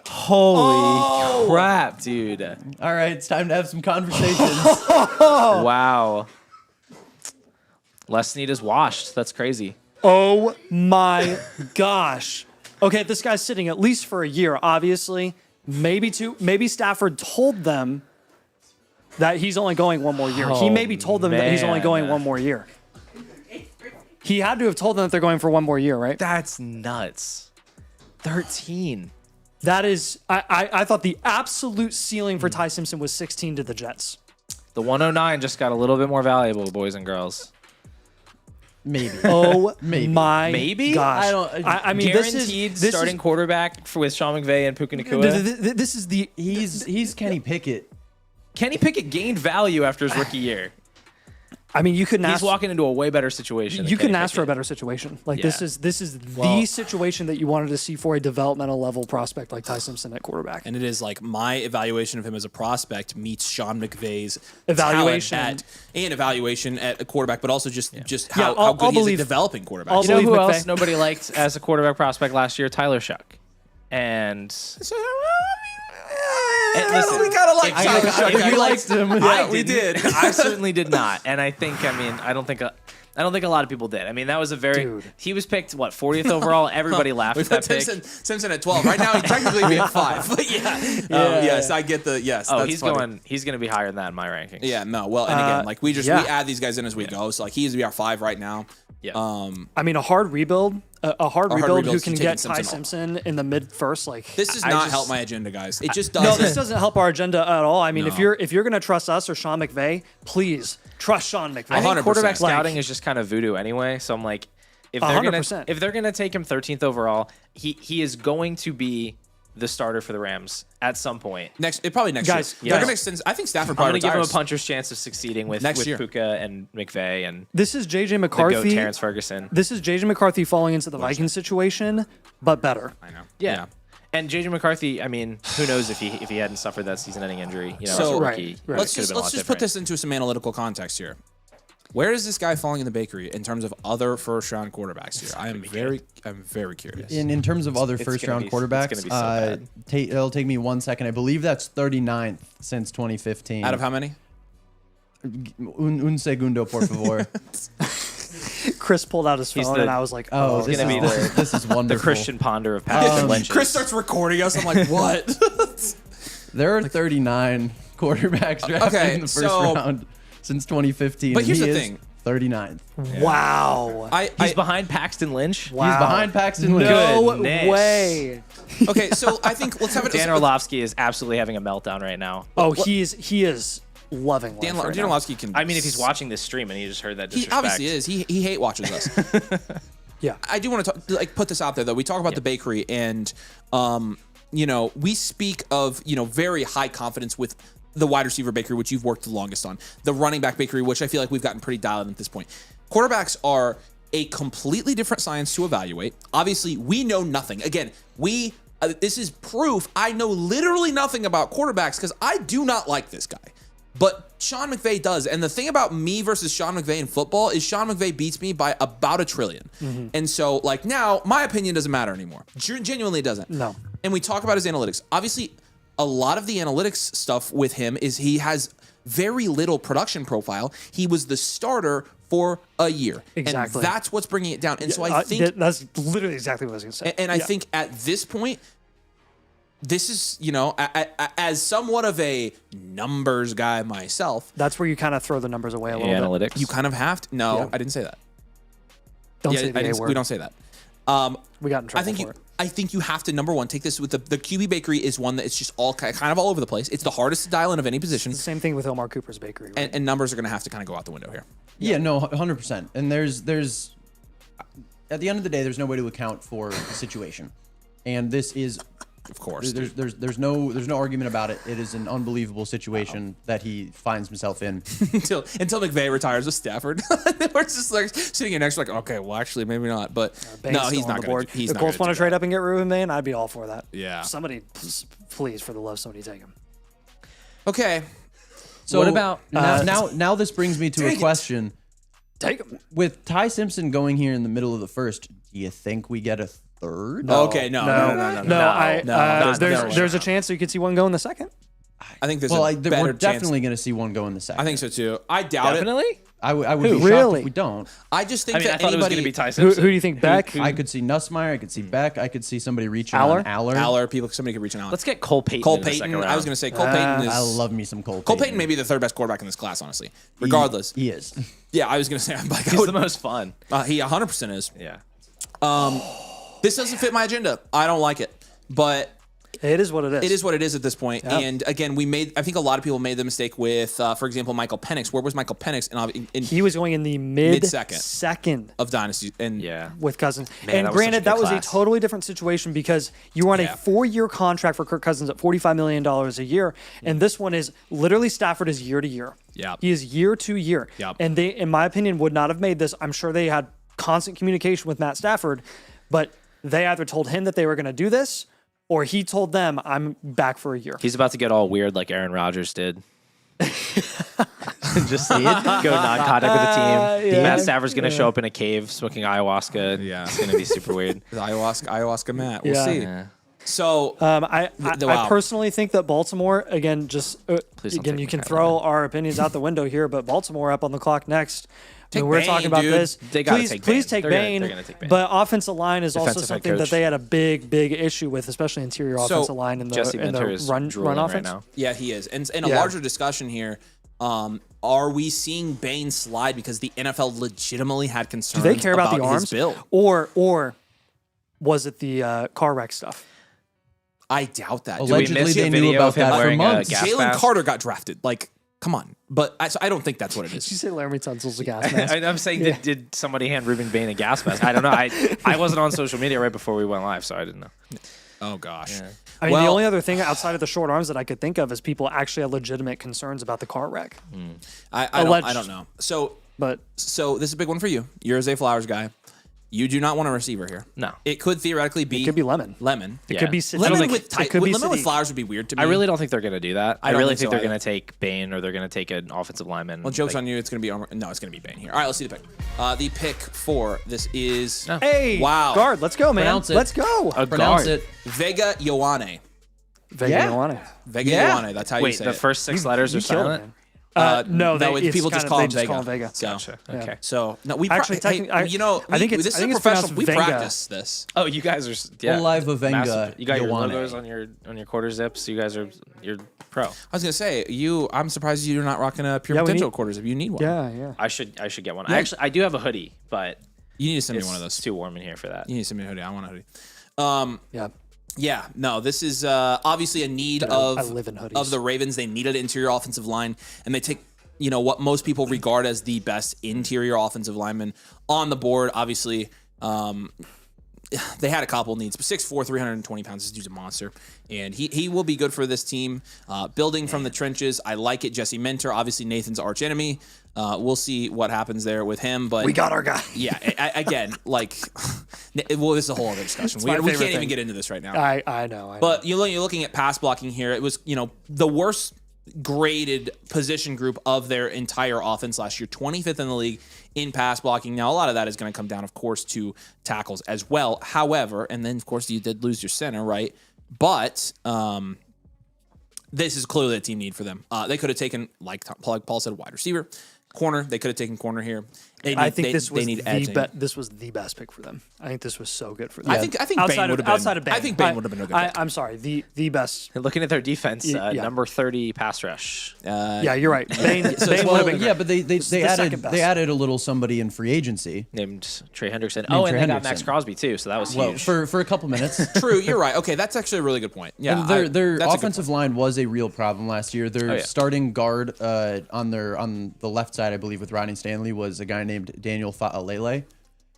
S5: holy crap, dude!
S7: All right, it's time to have some conversations.
S5: Wow. Les Snead is washed. That's crazy.
S2: Oh my gosh. Okay, this guy's sitting at least for a year, obviously. Maybe two. Maybe Stafford told them that he's only going one more year. He maybe told them that he's only going one more year. He had to have told them that they're going for one more year, right?
S5: That's nuts. 13.
S2: That is, I thought the absolute ceiling for Ty Simpson was 16 to the Jets.
S5: The 109 just got a little bit more valuable, boys and girls.
S7: Maybe.
S2: Oh
S7: Maybe.
S2: my
S5: Maybe?
S2: gosh.
S7: I
S2: I mean,
S5: Guaranteed starting quarterback with Sean McVay and Puka Nacua.
S2: This is the
S7: He's Kenny Pickett.
S5: Kenny Pickett gained value after his rookie year.
S2: I mean, you couldn't
S5: He's
S2: ask.
S5: walking into a way better situation.
S2: You couldn't ask for a better situation. Like this is the situation that you wanted to see for a developmental level prospect like Ty Simpson at quarterback.
S1: And it is like my evaluation of him as a prospect meets Sean McVay's
S2: Evaluation.
S1: evaluation at a quarterback, but also just
S2: I'll
S1: how good he is
S2: believe-
S1: at developing quarterbacks.
S2: I'll
S5: You know
S2: believe
S5: who
S2: McVay.
S5: else nobody liked as a quarterback prospect last year? Tyler Shuck. And listen,
S1: we kind of like Tyler Shuck.
S7: You liked him.
S1: Yeah, we did.
S5: I certainly did not, and I don't think a lot of people did. I mean, that was a very.
S2: Dude.
S5: He was picked 40th overall. Everybody laughed
S1: We
S5: at that
S1: put
S5: pick.
S1: Simpson at 12. Right now, he'd technically be at 5. But yes, I get the yes.
S5: Oh,
S1: that's
S5: he's
S1: funny.
S5: going to be higher than that in my rankings.
S1: Yeah, no. Well, and again, like we add these guys in as we go. So like he's to be our 5 right now.
S5: Yeah.
S2: I mean, a hard rebuild who
S1: rebuild's
S2: can
S1: taking
S2: get Ty
S1: Simpson
S2: Simpson in the mid first. Like
S1: This does not help my agenda, guys. It just
S2: no,
S1: doesn't.
S2: this doesn't help our agenda at all. I mean,
S1: No.
S2: if you're gonna trust us or Sean McVay, please trust Sean McVay.
S5: I think
S1: 100%.
S5: quarterback
S2: Like-
S5: scouting is just kind of voodoo anyway. So I'm like, if
S2: 100%.
S5: they're gonna take him 13th overall, he is going to be the starter for the Rams at some point.
S1: Probably next
S2: Guys,
S1: year. They're going to extend. I think Stafford
S5: I'm
S1: probably
S5: going to give him a
S1: retires.
S5: puncher's chance of succeeding with
S1: year.
S5: Puka and McVay and
S2: This is JJ
S5: the GOAT
S2: McCarthy.
S5: Terrence Ferguson.
S2: This is JJ McCarthy falling into the Vikings situation, but better.
S1: I know.
S5: Yeah. And JJ McCarthy, I mean, who knows if he hadn't suffered that season-ending injury? You know,
S1: So-
S5: as a
S2: Right,
S5: rookie,
S2: right.
S1: Let's
S5: it could've been a lot
S1: just put
S5: different.
S1: this into some analytical context here. Where is this guy falling in the bakery in terms of other first-round quarterbacks here? I'm very curious.
S7: In terms of other
S5: It's
S7: first
S5: gonna
S7: round
S5: be-
S7: quarterbacks,
S5: it's gonna be so bad.
S7: it'll take me 1 second. I believe that's 39th since 2015.
S1: Out of how many?
S7: Un segundo, por favor.
S2: Chris pulled out his
S5: He's
S2: phone,
S5: the-
S2: and I was like,
S7: Oh,
S2: "Oh,
S7: this
S5: gonna
S7: is,
S5: be the-
S7: this is wonderful.
S5: The Christian Ponder of Patrick Lynch.
S1: Chris starts recording us. I'm like, what?
S7: There are 39 quarterbacks drafted
S1: Okay,
S7: in the first
S1: so-
S7: round since 2015.
S1: But
S7: and
S1: here's
S7: he
S1: the
S7: is
S1: thing.
S7: 39.
S2: wow,
S5: He's behind Paxton Lynch.
S2: wow,
S7: He's behind Paxton Lynch.
S2: no
S5: Goodness.
S2: way."
S1: Okay, so I think let's have it.
S5: Dan Orlovsky is absolutely having a meltdown right now.
S2: Oh, he is loving life
S1: Dan
S2: right now.
S1: Orlovsky can.
S5: I mean, if he's watching this stream and he just heard that
S1: he
S5: disrespect.
S1: obviously is. He hate watches us.
S2: Yeah,
S1: I do want to put this out there though. We talk about the bakery, and we speak of very high confidence with the wide receiver bakery, which you've worked the longest on. The running back bakery, which I feel like we've gotten pretty dialed in at this point. Quarterbacks are a completely different science to evaluate. Obviously, we know nothing. Again, this is proof I know literally nothing about quarterbacks because I do not like this guy. But Sean McVay does. And the thing about me versus Sean McVay in football is Sean McVay beats me by about 1 trillion. And so, now, my opinion doesn't matter anymore. Genuinely, it doesn't.
S2: No.
S1: And we talk about his analytics. Obviously, a lot of the analytics stuff with him is he has very little production profile. He was the starter for a year.
S2: Exactly.
S1: And that's what's bringing it down. And so I think...
S2: that's literally exactly what I was going to say.
S1: And I think at this point, this is, as somewhat of a numbers guy myself,
S2: that's where you kind of throw the numbers away a little bit.
S5: Analytics.
S1: you kind of have to. No,
S2: Yeah.
S1: I didn't say that.
S2: Don't say the A word.
S1: We don't say that.
S2: We got in trouble for it.
S1: I think you have to, number one, take this with the QB bakery is one that it's just all kind of all over the place. It's the hardest to dial in of any position.
S2: The same thing with Omar Cooper's bakery. Right?
S1: And numbers are going to have to kind of go out the window here.
S7: Yeah, no, 100%. And there's at the end of the day, there's no way to account for the situation. And this is,
S1: Of course.
S7: there's no argument about it. It is an unbelievable situation that he finds himself in.
S1: until McVay retires with Stafford. We're just sitting here next, okay, well, actually, maybe not. But
S2: Bane's
S1: no,
S2: still
S1: he's
S2: on
S1: not
S2: the
S1: going
S2: board.
S1: to. He's
S2: the
S1: not
S2: Colts
S1: gonna
S2: want to
S1: do
S2: trade up and get Ruben Bain. I'd be all for that.
S1: Yeah.
S2: Somebody, please, for the love, somebody take him.
S1: that. Okay.
S7: So
S5: What about-
S7: now this brings me to a question.
S2: Take him.
S7: With Ty Simpson going here in the middle of the first, do you think we get a third?
S1: Okay, no.
S2: There's a chance you could see one go in the second.
S1: I think there's
S7: Well,
S1: a better
S7: we're
S1: chance.
S7: definitely going to see one go in the second.
S1: I think so too. I doubt it.
S5: Definitely?
S7: I would be shocked
S2: Really?
S7: if we don't.
S1: I just think
S5: I mean, I
S1: that
S5: thought it was
S1: anybody
S5: going to be Ty
S2: Who
S5: Simpson.
S2: do you think, Beck?
S7: I could see Nussmeier. I could see Beck. I could see somebody reaching
S2: Aller?
S7: on Aller.
S1: somebody could reach an Allen.
S5: Let's get Cole Payton
S1: Cole
S5: in the second
S1: Payton.
S5: round.
S1: I was going to say Cole Payton is.
S7: I love me some Cole Payton.
S1: Cole Payton may be the third best quarterback in this class, honestly. Regardless.
S7: He is.
S1: Yeah, I was going to say. I'm like,
S5: He's the most fun.
S1: he 100% is.
S5: Yeah.
S1: This doesn't fit my agenda. I don't like it. But
S2: It is what it is.
S1: it is what it is at this point.
S2: Yep.
S1: And again, I think a lot of people made the mistake with, for example, Michael Penix. Where was Michael Penix
S2: He was going in the mid-second
S1: Mid-second. of Dynasty? And
S5: Yeah.
S2: with Cousins.
S5: Man,
S2: And
S5: that was such a
S2: granted,
S5: good
S2: that was a
S5: class.
S2: totally different situation because you were on a
S1: Yeah.
S2: 4-year contract for Kirk Cousins at $45 million a year. And this one is literally Stafford is year to year.
S1: Yep.
S2: He is year to year.
S1: Yep.
S2: And they, in my opinion, would not have made this. I'm sure they had constant communication with Matt Stafford, but they either told him that they were going to do this or he told them, I'm back for a year.
S5: He's about to get all weird like Aaron Rodgers did. Just see it. Go non-contact with the team.
S2: yeah.
S5: Matt Stafford's going to show up in a cave smoking ayahuasca.
S1: Yeah.
S5: It's going to be super weird.
S1: ayahuasca Matt. We'll
S2: Yeah.
S1: see.
S5: Yeah.
S1: So
S2: I
S1: wow.
S2: personally think that Baltimore, again,
S5: Please don't
S2: again,
S5: take
S2: you can
S5: McCarthy.
S2: throw our opinions out the window here, but Baltimore up on the clock next.
S1: Take
S2: we're
S1: Bain,
S2: talking about
S1: dude.
S2: this.
S5: They gotta
S2: please,
S5: take
S2: please
S5: Bain.
S2: take
S5: They're
S2: Bain.
S5: gonna take Bain.
S2: But offensive line is also
S5: Defensive head
S2: something that
S5: coach.
S2: they had a big issue with, especially interior offensive line in the,
S5: Jesse
S2: in
S5: Minter
S2: the
S5: is
S2: run
S5: drooling right
S2: offense.
S5: now.
S1: yeah, he is. And a
S2: Yeah.
S1: larger discussion here. Are we seeing Bain slide because the NFL legitimately had
S2: Do
S1: concerns
S2: they care about the
S1: his
S2: arms,
S1: build?
S2: or was it the car wreck stuff?
S1: I doubt that.
S7: Allegedly,
S5: miss
S7: they
S5: a
S7: knew
S5: video
S7: about
S5: of him
S7: that for
S5: wearing a
S7: months.
S5: gas
S1: Jalen
S5: mask?
S1: Carter got drafted. Like, come on. But I don't think that's what it
S2: Did you
S1: is.
S2: say Laramie Tunsil's a gas mask?
S5: I'm saying, did somebody hand Ruben Bain a gas mask? I don't know. I wasn't on social media right before we went live, so I didn't know.
S1: Oh gosh.
S2: I mean, the only other thing outside of the short arms that I could think of is people actually had legitimate concerns about the car wreck.
S1: I don't know. So this is a big one for you. You're a Zay Flowers guy. You do not want a receiver here.
S5: No.
S1: It could theoretically be.
S2: It could be Lemon.
S1: It
S2: could be City.
S1: Lemon with
S2: City.
S1: Flowers would be weird to me.
S5: I really don't think they're going to do that. I
S1: don't
S5: really
S1: think
S5: think
S1: so
S5: they're going
S1: either.
S5: to take Bane or they're going to take an offensive lineman.
S1: Well, joke's on you. It's going to be no. It's going to be Bane here. All right, let's see the pick. The pick for this is
S2: Hey,
S1: wow.
S2: guard. Let's go, man.
S7: Pronounce it.
S2: Let's go.
S7: Pronounce it.
S1: Vega Ioane.
S2: Vega Ioane.
S1: Vega Ioane. That's how you
S5: Wait,
S1: say
S5: the
S1: it.
S5: first 6 letters are
S2: You killed it,
S5: silent?
S2: man. No,
S1: people just call him Vega.
S2: Vega.
S1: So,
S5: Gotcha. Okay.
S1: So no, we
S2: Actually,
S1: hey,
S2: I think
S1: this
S2: it's
S1: is a professional.
S2: pronounced
S1: We
S2: Venga.
S1: practice this.
S5: Oh, you guys are
S7: Oliva Venga
S5: massive. You got your
S7: Ioane.
S5: logos on your quarter zips. You guys you're pro.
S1: I was gonna say I'm surprised you're not rocking a pure
S2: Yeah, we
S1: potential
S2: need-
S1: quarters if you need one.
S2: Yeah.
S5: I should get one. I do have a hoodie, but
S1: You need to send me
S5: it's
S1: one of those.
S5: too warm in here for that.
S1: You need to send me a hoodie. I want a hoodie.
S2: Yeah.
S1: Yeah, no, this is obviously a need
S2: I live in hoodies.
S1: of the Ravens. They needed an interior offensive line, and they take what most people regard as the best interior offensive lineman on the board. Obviously, they had a couple needs, but 6'4", 320 pounds. This dude's a monster, and he will be good for this team. Building from the trenches, I like it. Jesse Minter, obviously Nathan's arch enemy. We'll see what happens there with him, but
S2: We got our guy.
S1: yeah, again, like, well, this is a whole other discussion.
S2: my
S1: We
S2: favorite
S1: can't even
S2: thing.
S1: get into this right now.
S2: I know.
S1: But you're looking at pass blocking here. It was, the worst graded position group of their entire offense last year, 25th in the league in pass blocking. Now, a lot of that is going to come down, of course, to tackles as well. However, and then, of course, you did lose your center, right? But this is clearly a team need for them. They could have taken, like Paul said, wide receiver. Corner, they could have taken corner here.
S2: I think this was
S1: edging.
S2: this was the best pick for them. I think this was so good for them.
S1: I think
S2: outside
S1: Bane would have been.
S2: outside of Bane.
S1: I think Bane would have been a good pick.
S2: I'm sorry. The best.
S5: Looking at their defense,
S2: Yeah.
S5: number 30 pass rush.
S2: Yeah, you're right. Bane would have
S7: Well,
S2: been.
S7: yeah, but they
S2: the second best.
S7: added a little somebody in free agency.
S5: Named Trey Hendrickson.
S7: Named
S5: And
S7: Trey
S5: they got Max
S7: Hendrickson.
S5: Crosby too, so that was
S7: Well,
S5: huge.
S7: for a couple minutes.
S1: True, you're right. Okay, that's actually a really good point. Yeah,
S7: And their
S1: that's a good
S7: offensive line was a real problem last year. Their
S5: yeah.
S7: starting guard on the left side, I believe, with Rodney Stanley was a guy named Daniel Fa'alele,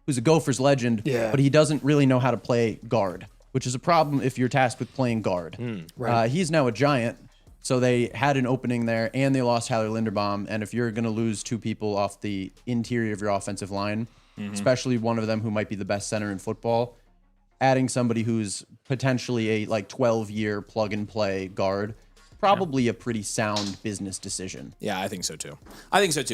S7: who's a Gophers legend,
S2: Yeah.
S7: but he doesn't really know how to play guard, which is a problem if you're tasked with playing guard.
S2: Right.
S7: He's now a Giant, so they had an opening there, and they lost Tyler Linderbaum. And if you're going to lose two people off the interior of your offensive line, especially one of them who might be the best center in football, adding somebody who's potentially a 12-year plug-and-play guard, probably a pretty sound business decision.
S1: Yeah, I think so too.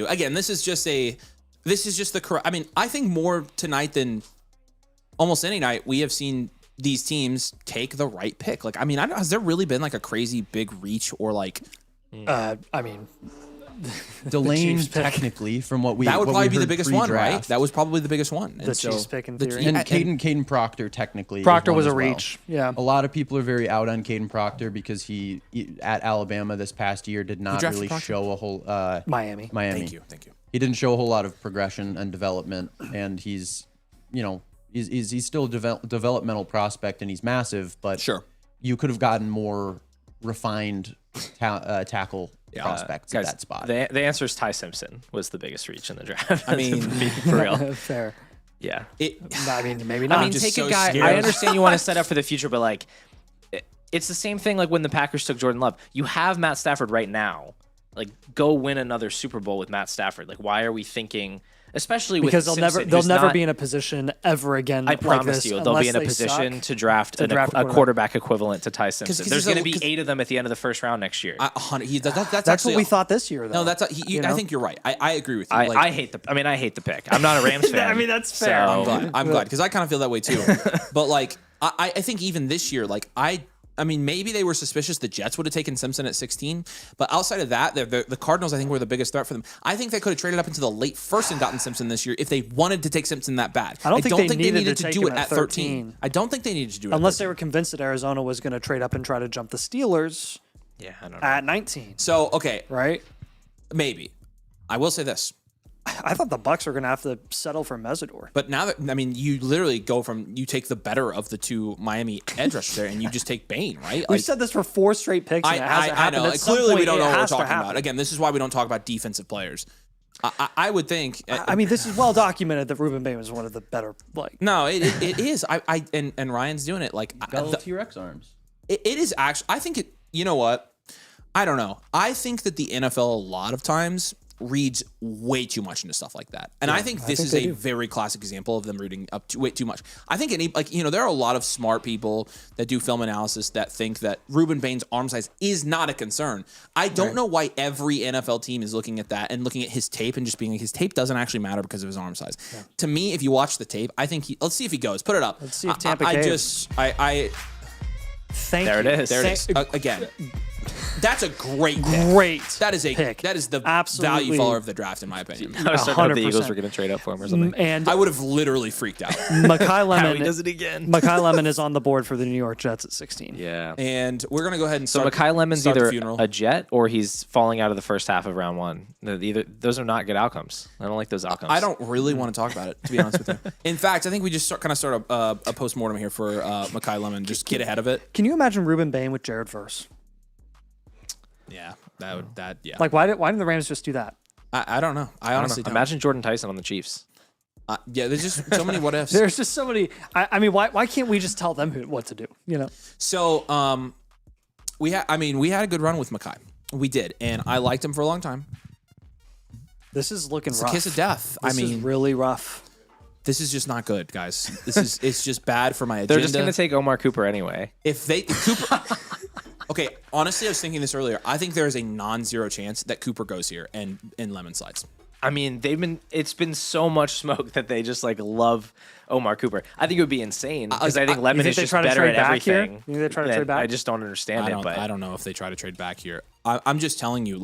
S1: Again, this is just the correct. I mean, I think more tonight than almost any night we have seen these teams take the right pick. Like, I mean, has there really been like a crazy big reach or like
S2: I mean,
S7: Delane,
S2: Chiefs pick.
S7: technically, from what we
S1: that would
S7: what
S1: probably
S7: we
S1: be the
S7: heard
S1: biggest one, right?
S7: pre-draft.
S1: That was probably the biggest one.
S2: the Chiefs pick in theory.
S7: And Caden Proctor, technically. is
S2: Proctor
S7: one
S2: was
S7: as
S2: a
S7: well.
S2: reach. Yeah.
S7: A lot of people are very out on Caden Proctor because he at Alabama this past year did not
S1: drafted
S7: really
S1: Proctor?
S7: show a whole
S2: Miami.
S7: Miami.
S1: Thank you.
S7: He didn't show a whole lot of progression and development, and he's still a developmental prospect, and he's massive. But
S1: Sure.
S7: you could have gotten more refined tackle prospects at
S5: Guys,
S7: that spot.
S5: the answer is Ty Simpson was the biggest reach in the draft.
S1: I mean,
S5: for real.
S2: Fair.
S5: Yeah.
S2: I mean, maybe not.
S5: I mean,
S1: just
S5: take
S1: so
S5: a guy.
S1: scared.
S5: I understand you want to set up for the future, but like, it's the same thing like when the Packers took Jordan Love. You have Matt Stafford right now. Like, go win another Super Bowl with Matt Stafford. Like, why are we thinking, especially with
S2: because
S5: Simpson,
S2: they'll
S5: who's
S2: never
S5: not-
S2: be in a position ever again.
S5: I
S2: like
S5: promise
S2: this
S5: you, they'll be in a
S2: unless they
S5: position
S2: suck.
S5: to draft,
S2: to draft a
S5: a quarterback equivalent to Ty Simpson. There's going to be 8 of them at the end of the first round next year.
S1: That's
S2: That's
S1: actually
S2: what we thought this year, though.
S1: No, that's
S2: you know?
S1: I think you're right. I agree with you.
S5: I hate the pick. I'm not a Rams fan.
S2: I mean, that's fair.
S5: So-
S1: I'm glad because I kind of feel that way too. But like, I think even this year, like I mean, maybe they were suspicious the Jets would have taken Simpson at 16, but outside of that, the Cardinals, I think, were the biggest threat for them. I think they could have traded up into the late first and gotten Simpson this year if they wanted to take Simpson that bad.
S2: I don't think they needed to
S1: do
S2: take
S1: it
S2: him
S1: at
S2: at
S1: 13. I don't think they needed to do it
S2: Unless
S1: at
S2: they
S1: 13.
S2: were convinced that Arizona was going to trade up and try to jump the Steelers
S5: Yeah, I don't know.
S2: at 19,
S1: So, okay,
S2: right?
S1: maybe. I will say this.
S2: I thought the Bucks were going to have to settle for Mesidor.
S1: But now that, I mean, you literally you take the better of the two Miami edge rushers there and you just take Bane, right?
S2: We've said this for 4 straight picks, and it hasn't
S1: I
S2: happened.
S1: know.
S2: At some
S1: Clearly, we
S2: point,
S1: don't know
S2: it
S1: what we're
S2: has to
S1: talking
S2: happen.
S1: about. Again, this is why we don't talk about defensive players. I would think.
S2: I mean, this is well documented that Ruben Bane was one of the better, like,
S1: No, it is. And Ryan's doing it. Like
S7: Got little T-Rex arms.
S1: It is actually, I think you know what? I don't know. I think that the NFL a lot of times reads way too much into stuff like that. And I think this is a very classic example of them reading up to way too much. I think there are a lot of smart people that do film analysis that think that Ruben Bain's arm size is not a concern. I don't know why every NFL team is looking at that and looking at his tape and just being like, his tape doesn't actually matter because of his arm size. Yeah. To me, if you watch the tape, I think let's see if he goes. Put it up.
S2: Let's see if Tampa caves. Thank you.
S1: There it is. Again. That's a great pick. That is
S2: pick.
S1: That is the
S2: Absolutely.
S1: value follower of the draft, in my opinion.
S5: I was starting to hope the Eagles were going to trade up for him or something.
S2: And
S1: I would have literally freaked out.
S2: Mekhi Lemon
S5: He does it again.
S2: Mekhi Lemon is on the board for the New York Jets at 16.
S5: Yeah.
S1: And we're going to go ahead and
S5: So
S1: start.
S5: Mekhi Lemon's
S1: start the
S5: either
S1: funeral.
S5: a Jet or he's falling out of the first half of round one. Those are not good outcomes. I don't like those outcomes.
S1: I don't really want to talk about it, to be honest with you. In fact, I think we just start a post-mortem here for Mekhi Lemon. Just get ahead of it.
S2: Can you imagine Ruben Bain with Jared Verse?
S1: Yeah, yeah.
S2: Like, why didn't the Rams just do that?
S1: I don't know. I honestly don't.
S5: Imagine Jordan Tyson on the Chiefs.
S1: Yeah, there's just so many what ifs.
S2: There's just so many. I mean, why can't we just tell them what to do? You know.
S1: So we had a good run with Mekhi. We did, and I liked him for a long time.
S2: This is looking
S1: It's
S2: rough.
S1: a kiss of death.
S2: This is really rough.
S1: This is just not good, guys. It's just bad for my agenda.
S5: They're just going to take Omar Cooper anyway.
S1: If Cooper. Okay, honestly, I was thinking this earlier. I think there is a non-zero chance that Cooper goes here and Lemon slides.
S5: I mean, it's been so much smoke that they just love Omar Cooper. I think it would be insane because I think Lemon is just better at everything.
S2: You think they try to trade back?
S5: I just don't understand it. But
S1: I don't know if they try to trade back here. I'm just telling you,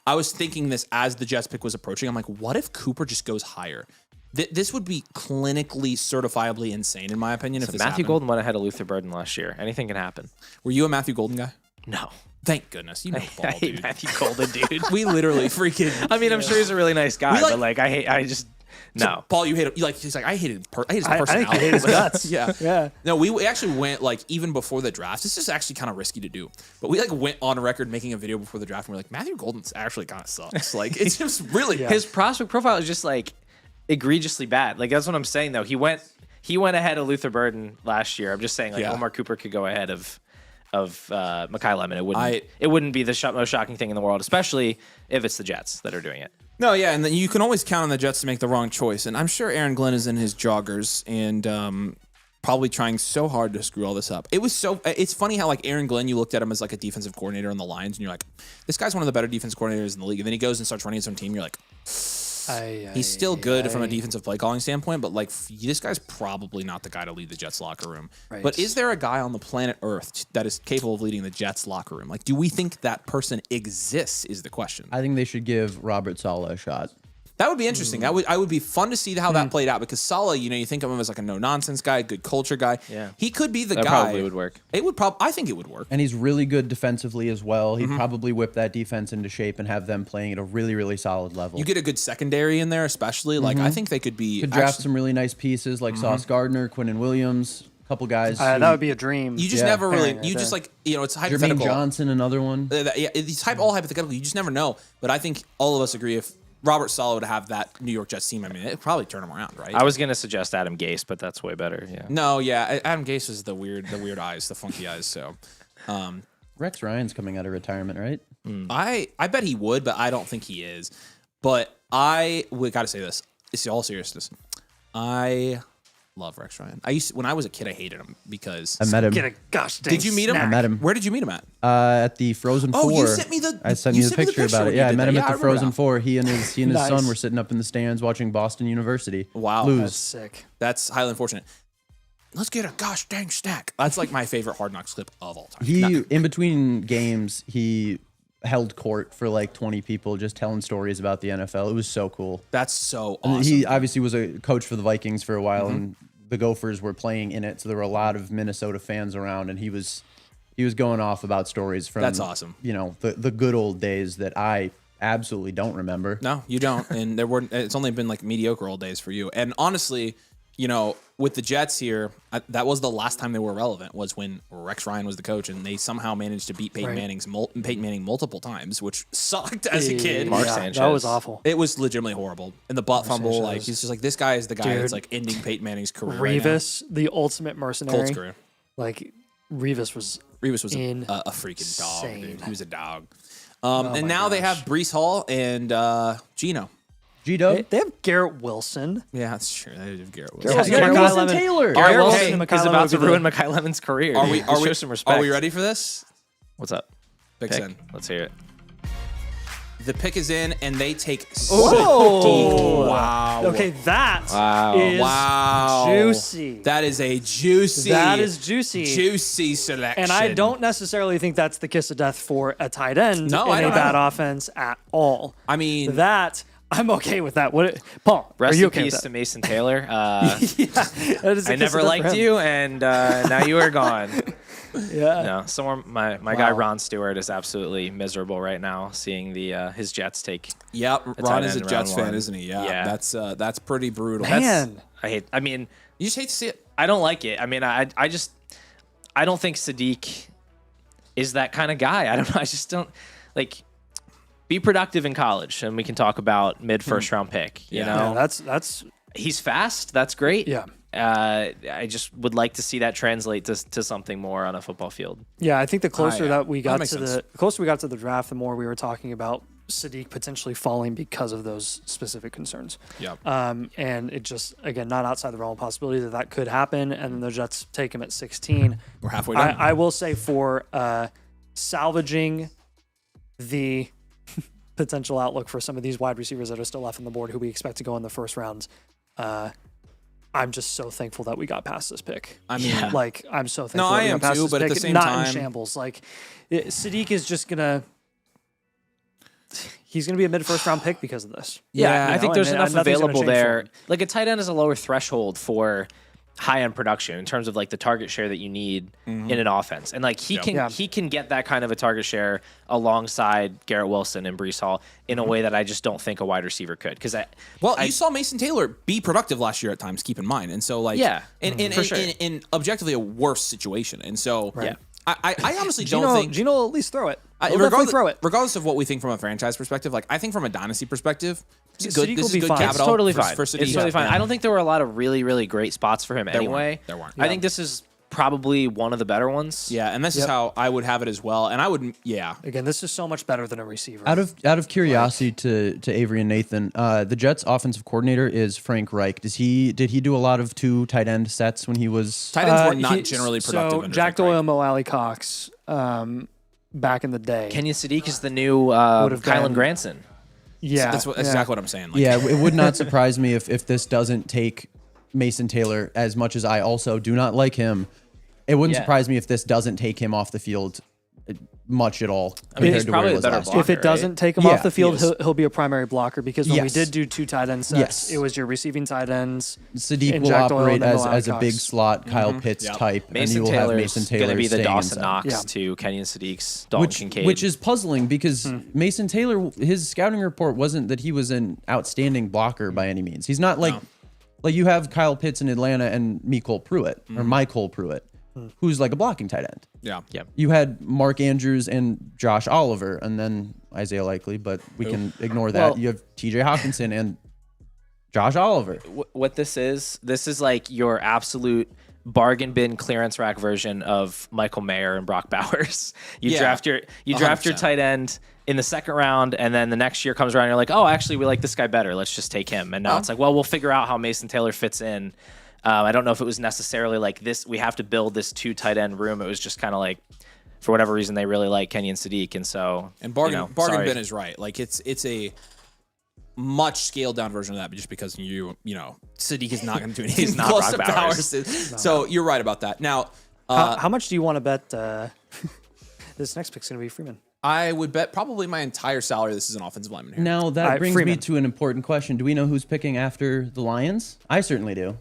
S1: I was thinking this as the Jets pick was approaching. I'm like, what if Cooper just goes higher? This would be clinically, certifiably insane, in my opinion. If this
S5: Matthew
S1: happened.
S5: Golden went ahead of Luther Burden last year. Anything can happen.
S1: Were you a Matthew Golden guy?
S5: No.
S1: Thank goodness. You know the ball,
S5: I hate
S1: dude.
S5: Matthew Golden, dude.
S1: We literally freaking.
S5: I mean, I'm sure he's a really nice guy, but no.
S1: Paul, you hate him. He's like, I hate his personality.
S2: I think you hate his guts.
S1: Yeah. No, we actually went even before the draft. This is actually kind of risky to do, but we went on record making a video before the draft, and we're like, Matthew Golden's actually kind of sucks. It's just really
S5: His prospect profile is just egregiously bad. That's what I'm saying though. He went ahead of Luther Burden last year. I'm just saying Omar Cooper could go ahead of Mekhi Lemon. It wouldn't be the most shocking thing in the world, especially if it's the Jets that are doing it.
S1: No, yeah, and then you can always count on the Jets to make the wrong choice. And I'm sure Aaron Glenn is in his joggers and probably trying so hard to screw all this up. It's funny how Aaron Glenn, you looked at him as a defensive coordinator on the Lions, and you're like, this guy's one of the better defensive coordinators in the league. And then he goes and starts running his own team. You're like, he's still good from a defensive play calling standpoint, but this guy's probably not the guy to lead the Jets locker room. Right. But is there a guy on the planet Earth that is capable of leading the Jets locker room? Do we think that person exists is the question.
S7: I think they should give Robert Saleh a shot.
S1: That would be interesting. That would be fun to see how that played out because Saleh, you think of him as a no-nonsense guy, good culture guy.
S5: Yeah.
S1: He could be the
S5: that
S1: guy.
S5: Probably would work.
S1: It would I think it would work.
S7: And he's really good defensively as well. He'd probably whip that defense into shape and have them playing at a really, really solid level.
S1: You get a good secondary in there, especially. I think they could be.
S7: Could draft some really nice pieces like Sauce Gardner, Quinnen Williams, a couple guys.
S2: That would be a dream.
S1: You just never really.
S2: Right
S1: You
S2: there.
S1: just it's hypothetical.
S7: Jermaine Johnson, another one.
S1: Yeah, it's all hypothetical. You just never know. But I think all of us agree if Robert Saleh would have that New York Jets team, it'd probably turn them around, right?
S5: I was gonna suggest Adam Gase, but that's way better. Yeah.
S1: No, yeah, Adam Gase is the weird eyes, the funky eyes. So,
S7: Rex Ryan's coming out of retirement, right?
S1: I bet he would, but I don't think he is. But we got to say this. It's all seriousness. I love Rex Ryan. When I was a kid, I hated him because
S7: I met him.
S2: Get a gosh dang
S1: Did you meet him?
S2: snack.
S7: I met him.
S1: Where did you meet him at?
S7: At the Frozen Four.
S1: Oh, you sent me the.
S7: I sent you the picture about it.
S1: when
S7: Yeah,
S1: you
S7: I met
S1: did
S7: him
S1: that.
S7: at the
S1: I remember
S7: Frozen
S1: that.
S7: Four. He and his
S2: Nice.
S7: son were sitting up in the stands watching Boston University.
S1: Wow,
S7: lose.
S2: That's sick.
S1: That's highly unfortunate. Let's get a gosh dang snack. That's my favorite Hard Knocks clip of all time.
S7: He in between games he held court for 20 people just telling stories about the NFL. It was so cool.
S1: That's so
S7: And
S1: awesome.
S7: he obviously was a coach for the Vikings for a while, and the Gophers were playing in it, so there were a lot of Minnesota fans around, and he was going off about stories from
S1: That's awesome.
S7: The good old days that I absolutely don't remember.
S1: No, you don't. And it's only been mediocre old days for you. And honestly, with the Jets here, that was the last time they were relevant was when Rex Ryan was the coach, and they somehow managed to beat Peyton Manning multiple times, which sucked as a kid.
S5: Mark Sanchez.
S2: That was awful.
S1: It was legitimately horrible. And the butt fumble,
S2: Sanchez.
S1: he's just this guy is the guy
S2: Dude.
S1: that's ending Peyton Manning's career. Right now.
S2: Revis, the ultimate mercenary.
S1: Colts career.
S2: Revis was
S1: a freaking dog,
S2: insane.
S1: dude. He was a dog. And now they have Breece Hall and Geno.
S7: G-Dub?
S2: They have Garrett Wilson.
S1: Yeah, that's true. They have Garrett
S2: Garrett
S1: Wilson.
S2: Wilson,
S7: Garrett
S2: Mackay
S7: Wilson
S2: Lemon.
S7: Taylor.
S2: Garrett
S1: All right,
S2: Wilson
S1: hey,
S2: and Mackay
S5: He's
S2: Lemon
S5: about
S2: would
S5: to
S2: be the-
S5: ruin Mackay Lemon's career.
S1: Are we
S5: Show some respect.
S1: Are we ready for this?
S5: What's up?
S1: Pick's
S5: Pick.
S1: in.
S5: Let's hear it.
S1: The pick is in, and they take.
S2: Whoa.
S1: Wow.
S2: Okay, that
S5: Wow.
S2: is
S1: Wow.
S2: juicy.
S1: That is a juicy.
S2: That is juicy.
S1: Juicy selection.
S2: And I don't necessarily think that's the kiss of death for a tight end
S1: No,
S2: in
S1: I
S2: a
S1: don't
S2: bad
S1: know.
S2: offense at all.
S1: I mean,
S2: That I'm okay with that. What, Paul?
S5: Rest
S2: are you
S5: in
S2: okay
S5: peace
S2: with
S5: to
S2: that?
S5: Mason Taylor.
S2: That is the
S5: I
S2: kiss of
S5: never
S2: death for
S5: liked
S2: him.
S5: you, and now you are gone.
S2: Yeah.
S5: No, somewhere my guy Ron Stewart is absolutely miserable right now, seeing the his Jets take.
S1: yep.
S5: tight
S1: Ron is a
S5: end
S1: Jets
S5: round
S1: fan,
S5: one.
S1: isn't he? Yeah.
S5: Yeah.
S1: That's pretty brutal.
S2: Man.
S5: I mean,
S1: You just hate to see it.
S5: I don't like it. I mean, I don't think Sadiq is that kind of guy. I don't know. I just don't like. Be productive in college, and we can talk about mid first round pick. You
S1: Yeah.
S5: know,
S2: Yeah, that's
S5: he's fast. That's great.
S2: Yeah.
S5: I just would like to see that translate to something more on a football field.
S2: yeah. I think the closer
S1: yeah.
S2: that we
S1: That
S2: got
S1: makes
S2: to
S1: sense.
S2: the closer we got to the draft, the more we were talking about Sadiq potentially falling because of those specific concerns.
S1: Yep.
S2: And it just again not outside the realm of possibility that could happen, and then the Jets take him at 16.
S1: We're halfway done.
S2: I will say for salvaging the potential outlook for some of these wide receivers that are still left on the board who we expect to go in the first round, I'm just so thankful that we got past this pick.
S1: I mean,
S2: Like, I'm so thankful
S1: No,
S2: that
S1: I
S2: we
S1: am
S2: got past
S1: too,
S2: this
S1: but at
S2: pick,
S1: the same
S2: not
S1: time-
S2: in shambles. Like, Sadiq is just going to... He's going to be a mid-first round pick because of this.
S5: Yeah,
S2: You
S5: I think
S2: know,
S5: there's
S2: and
S5: enough
S2: nothing's gonna
S5: available
S2: change for
S5: there.
S2: him.
S5: Like a tight end is a lower threshold for high-end production in terms of like the target share that you need in an offense, and like he can get that kind of a target share alongside Garrett Wilson and Breece Hall in a way that I just don't think a wide receiver could. Because
S1: you saw Mason Taylor be productive last year at times. Keep in mind, and so like in
S5: sure.
S1: in objectively a worse situation, and so
S5: Yeah.
S1: I honestly don't think
S2: Gino will at least throw it. He'll definitely
S1: regardless,
S2: throw it.
S1: regardless of what we think from a franchise perspective, like I think from a dynasty perspective, this is good.
S2: Sadiq
S1: This
S2: will
S1: is
S2: be
S1: good
S2: fine.
S1: capital.
S5: It's totally
S1: for,
S5: fine.
S1: For
S5: It's
S1: Sadiq.
S5: totally fine.
S1: Yeah.
S5: I don't think there were a lot of really, really great spots for him anyway.
S1: There weren't.
S5: I think this is probably one of the better ones.
S1: Yeah, and this is how I would have it as well. And I would, yeah.
S2: Again, this is so much better than a receiver.
S7: Out of curiosity to Avery and Nathan, the Jets' offensive coordinator is Frank Reich. Did he do a lot of two tight end sets when he was?
S1: Tight ends were not generally productive.
S2: So
S1: under
S2: Jack
S1: Frank Reich.
S2: Doyle, Mo Alley Cox, back in the day.
S5: Kenyon Sadiq is the new
S2: Would've
S5: Kylan
S2: been-
S5: Granson.
S2: yeah,
S1: That's exactly what I'm saying. Like,
S7: Yeah, it would not surprise me if this doesn't take Mason Taylor, as much as I also do not like him. It wouldn't
S5: Yeah.
S7: surprise me if this doesn't take him off the field much at all compared
S5: he's
S7: to
S5: probably
S7: where he
S5: a
S7: was
S5: better
S7: last year.
S5: blocker.
S2: If it doesn't
S5: right?
S2: take him
S7: Yeah,
S2: off the field,
S7: he is.
S2: he'll be a primary blocker because when we
S7: Yes.
S2: did do two tight end sets,
S7: Yes.
S2: it was your receiving tight ends.
S7: Sadiq
S2: and
S7: will
S2: Jack Doyle
S7: operate
S2: and then
S7: as a
S2: Mo
S7: big
S2: Cox.
S7: slot Kyle Pitts
S1: Yep.
S7: type, and
S5: Mason
S7: you will have
S5: Taylor's
S7: Mason Taylor
S5: going to be the
S7: staying
S5: Dawson
S7: inside.
S5: Knox
S2: Yeah.
S5: to Kenyon Sadiq's Dalton Kincaid.
S7: Which is puzzling because Mason Taylor, his scouting report wasn't that he was an outstanding blocker by any means. He's not like you have Kyle Pitts in Atlanta and Mecole Pruitt or Michael Pruitt, who's like a blocking tight end.
S1: yeah.
S7: You had Mark Andrews and Josh Oliver, and then Isaiah Likely, but we can ignore that.
S2: Well-
S7: You have TJ Hawkinson and Josh Oliver.
S5: what this is like your absolute bargain bin clearance rack version of Michael Mayer and Brock Bowers. You
S1: Yeah,
S5: draft your
S1: 100%.
S5: tight end in the second round, and then the next year comes around and you're like, oh, actually we like this guy better. Let's just take him. And now it's like, well, we'll figure out how Mason Taylor fits in. I don't know if it was necessarily like this. We have to build this two tight end room. It was just kind of like, for whatever reason, they really like Kenyon Sadiq, and so
S1: And bargain
S5: sorry.
S1: bin is right. Like it's a much scaled down version of that, but just because you know Sadiq is not going to do anything
S5: not
S1: close
S5: Brock
S1: to
S5: Bowers.
S1: Bowers. So you're right about that. Now,
S2: How much do you want to bet this next pick's going to be Freeman?
S1: I would bet probably my entire salary this is an offensive lineman here.
S7: Now that
S2: All right,
S7: brings
S2: Freeman.
S7: me to an important question. Do we know who's picking after the Lions? I certainly do.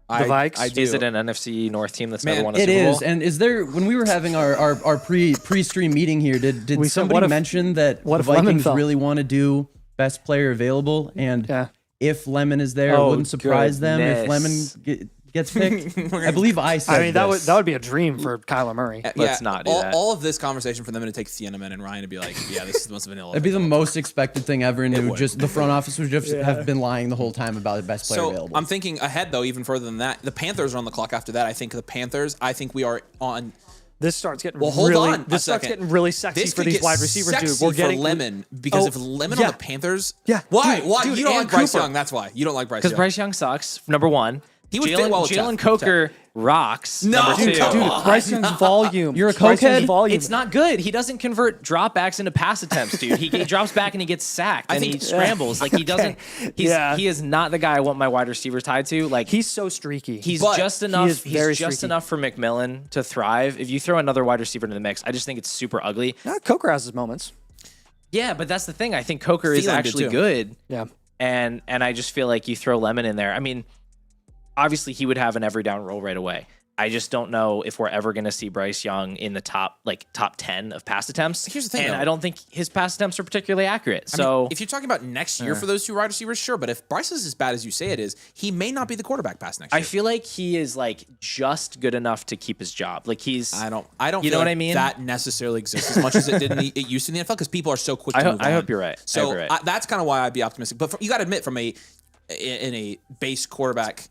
S2: The Vikes?
S1: I do.
S5: Is it an NFC North team that's
S1: Man,
S5: never won a
S7: It
S5: Super
S7: is.
S5: Bowl?
S7: And is there, when we were having our pre-stream meeting here, did
S2: We said,
S7: somebody
S2: what if-
S7: mention that
S2: what
S7: the
S2: if Lemon
S7: Vikings
S2: fell?
S7: really want to do best player available? And
S2: Yeah.
S7: if Lemon is there, it
S5: Oh,
S7: wouldn't surprise them if Lemon
S5: goodness.
S7: gets picked. I believe I said
S2: I mean, that
S7: this.
S2: would be a dream for Kyler Murray.
S5: Let's not do that.
S1: All of this conversation for them to take Thieneman and Ryan to be like, yeah, this is the most vanilla.
S7: That'd be the most expected thing ever, and it would
S1: would.
S7: just the front office would just have been lying the whole time about the best player
S1: So
S7: available.
S1: I'm thinking ahead though, even further than that. The Panthers are on the clock after that. I think we are on
S2: This starts getting
S1: Well, hold
S2: really.
S1: on a
S2: This starts
S1: second.
S2: getting really sexy
S1: This
S2: for
S1: could
S2: these
S1: get
S2: wide receivers, dude.
S1: sexy
S2: We're getting
S1: for Lemon because if Lemon on the Panthers,
S2: Yeah,
S1: why?
S2: dude,
S1: Why
S2: dude,
S1: you don't
S2: and
S1: like Bryce
S2: Cooper.
S1: Young? That's why you don't like Bryce
S5: Because
S1: Young.
S5: Bryce Young sucks. Number one.
S1: He would fit well with
S5: Jalen
S1: Jeff.
S5: Coker rocks.
S1: No,
S5: number two.
S1: come
S2: Dude,
S1: on.
S2: Bryce Young's volume.
S7: You're a
S2: Bryce Young's
S7: cokehead?
S2: volume.
S5: It's not good. He doesn't convert dropbacks into pass attempts, dude. He drops back and he gets sacked and he scrambles. Like he doesn't. He is not the guy I want my wide receivers tied to. Like
S2: He's so streaky.
S5: he's
S1: But
S5: just
S2: he
S5: enough.
S2: is
S5: He's
S2: very
S5: just
S2: streaky.
S5: enough for McMillan to thrive. If you throw another wide receiver into the mix, I just think it's super ugly.
S2: Coker has his moments.
S5: Yeah, but that's the thing. I think Coker is
S1: Thielen did
S5: actually
S1: too.
S5: good.
S2: Yeah.
S5: And I just feel like you throw Lemon in there. I mean, obviously he would have an every down role right away. I just don't know if we're ever going to see Bryce Young in the top 10 of pass attempts.
S1: Here's the thing,
S5: and
S1: though.
S5: I don't think his pass attempts are particularly accurate.
S1: I mean,
S5: So
S1: if you're talking about next year for those two wide receivers, sure. But if Bryce is as bad as you say it is, he may not be the quarterback pass next year.
S5: I feel like he is like just good enough to keep his job. Like he's.
S1: I don't.
S5: You
S1: feel
S5: know what
S1: like
S5: I mean?
S1: That necessarily exists as much as it did. It used to in the NFL because people are so quick to move on.
S5: I hope you're right. I
S1: So
S5: hope you're right.
S1: that's kind of why I'd be optimistic. But you got to admit, in a base quarterback,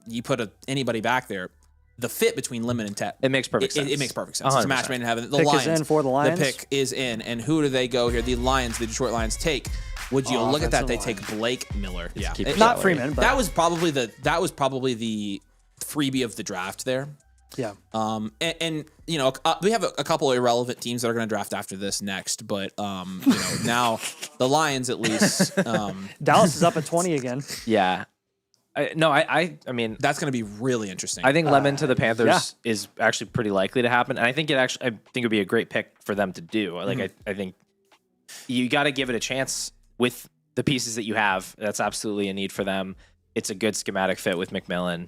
S1: you put anybody back there. The fit between Lemon and Tet.
S5: It makes perfect sense.
S1: It makes perfect sense. It's a match made in heaven. The
S2: Pick is
S1: Lions.
S2: in for the Lions.
S1: The pick is in. And who do they go here? The Lions, the Detroit Lions take. Would you look at that? They
S2: offensive
S1: take Blake Miller. Yeah.
S5: keep it
S2: Not
S5: that way.
S2: Freeman, but
S1: That was probably the freebie of the draft there.
S2: yeah.
S1: And we have a couple of irrelevant teams that are going to draft after this next, but now the Lions at least.
S2: Dallas is up at 20 again.
S5: Yeah. I mean,
S1: That's going to be really interesting.
S5: I think Lemon to the Panthers is actually pretty likely to happen, and I think it would be a great pick for them to do. Like I think you got to give it a chance with the pieces that you have. That's absolutely a need for them. It's a good schematic fit with McMillan.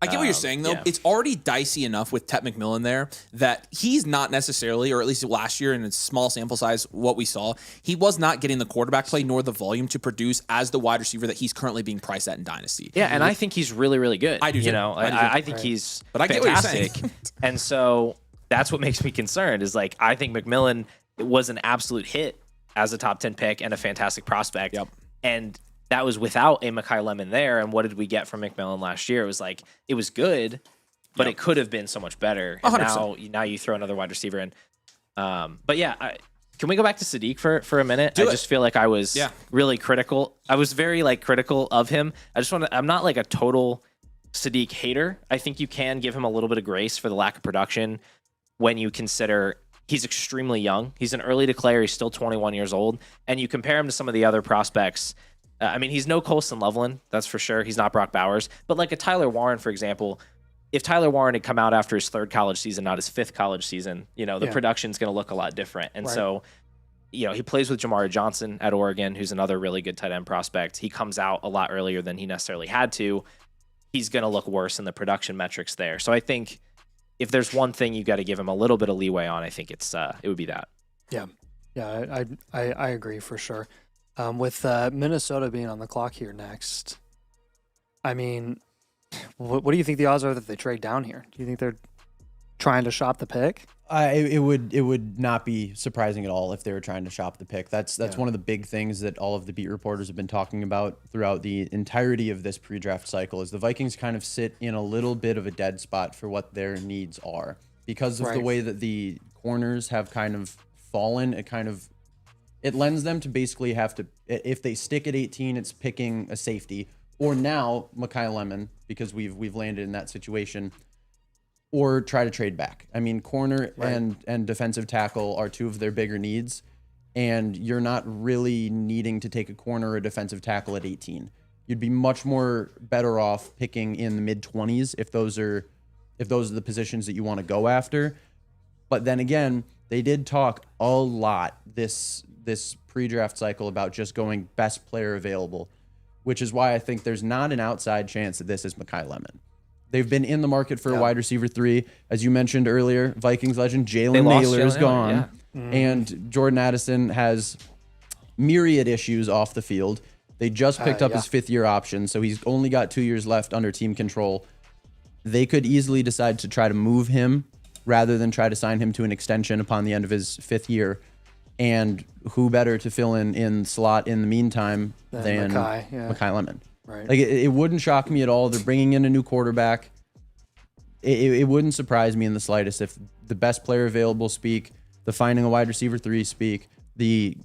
S1: I get what you're saying, though.
S5: yeah.
S1: It's already dicey enough with Tet McMillan there that he's not necessarily, or at least last year in a small sample size, what we saw, he was not getting the quarterback play nor the volume to produce as the wide receiver that he's currently being priced at in Dynasty.
S5: Yeah, and I think he's really, really good.
S1: I do, too.
S5: You know,
S1: I do, too.
S5: I think he's
S1: But I get what you're saying.
S5: fantastic. And so that's what makes me concerned is like I think McMillan was an absolute hit as a top 10 pick and a fantastic prospect.
S1: Yep.
S5: And that was without a Mekhi Lemon there. And what did we get from McMillan last year? It was like it was good, but it could have been so much better. And
S1: 100%.
S5: now you throw another wide receiver in. But yeah, can we go back to Sadiq for a minute?
S1: Do
S5: I
S1: it.
S5: just feel like I was really critical. I was very critical of him. I'm not like a total Sadiq hater. I think you can give him a little bit of grace for the lack of production when you consider he's extremely young. He's an early declare. He's still 21 years old. And you compare him to some of the other prospects. I mean, he's no Colson Loveland, that's for sure. He's not Brock Bowers. But like a Tyler Warren, for example, if Tyler Warren had come out after his third college season, not his fifth college season, the production's going to look a lot different. And so, he plays with Jamari Johnson at Oregon, who's another really good tight end prospect. He comes out a lot earlier than he necessarily had to. He's going to look worse in the production metrics there. So I think if there's one thing you got to give him a little bit of leeway on, I think it would be that.
S2: Yeah. Yeah, I agree for sure. With Minnesota being on the clock here next, I mean, what do you think the odds are that they trade down here? Do you think they're trying to shop the pick?
S7: It would not be surprising at all if they were trying to shop the pick. That's one of the big things that all of the beat reporters have been talking about throughout the entirety of this pre-draft cycle is the Vikings kind of sit in a little bit of a dead spot for what their needs are because of the way that the corners have kind of fallen. It lends them to basically have to, if they stick at 18, it's picking a safety, or now Mekhi Lemon because we've landed in that situation, or try to trade back. I mean, corner and defensive tackle are two of their bigger needs, and you're not really needing to take a corner or a defensive tackle at 18. You'd be much more better off picking in the mid-20s if those are the positions that you want to go after. But then again, they did talk a lot this pre-draft cycle about just going best player available, which is why I think there's not an outside chance that this is Mekhi Lemon. They've been in the market for a wide receiver 3. As you mentioned earlier, Vikings legend Jalen Naylor is gone. And Jordan Addison has myriad issues off the field. They just picked up his 5th-year option, so he's only got 2 years left under team control. They could easily decide to try to move him rather than try to sign him to an extension upon the end of his 5th year. And who better to fill in slot in the meantime than Mekhi Lemon?
S2: Right.
S7: Like it wouldn't shock me at all. They're bringing in a new quarterback. it wouldn't surprise me in the slightest if the best player available speak, the finding a wide receiver 3 speak, the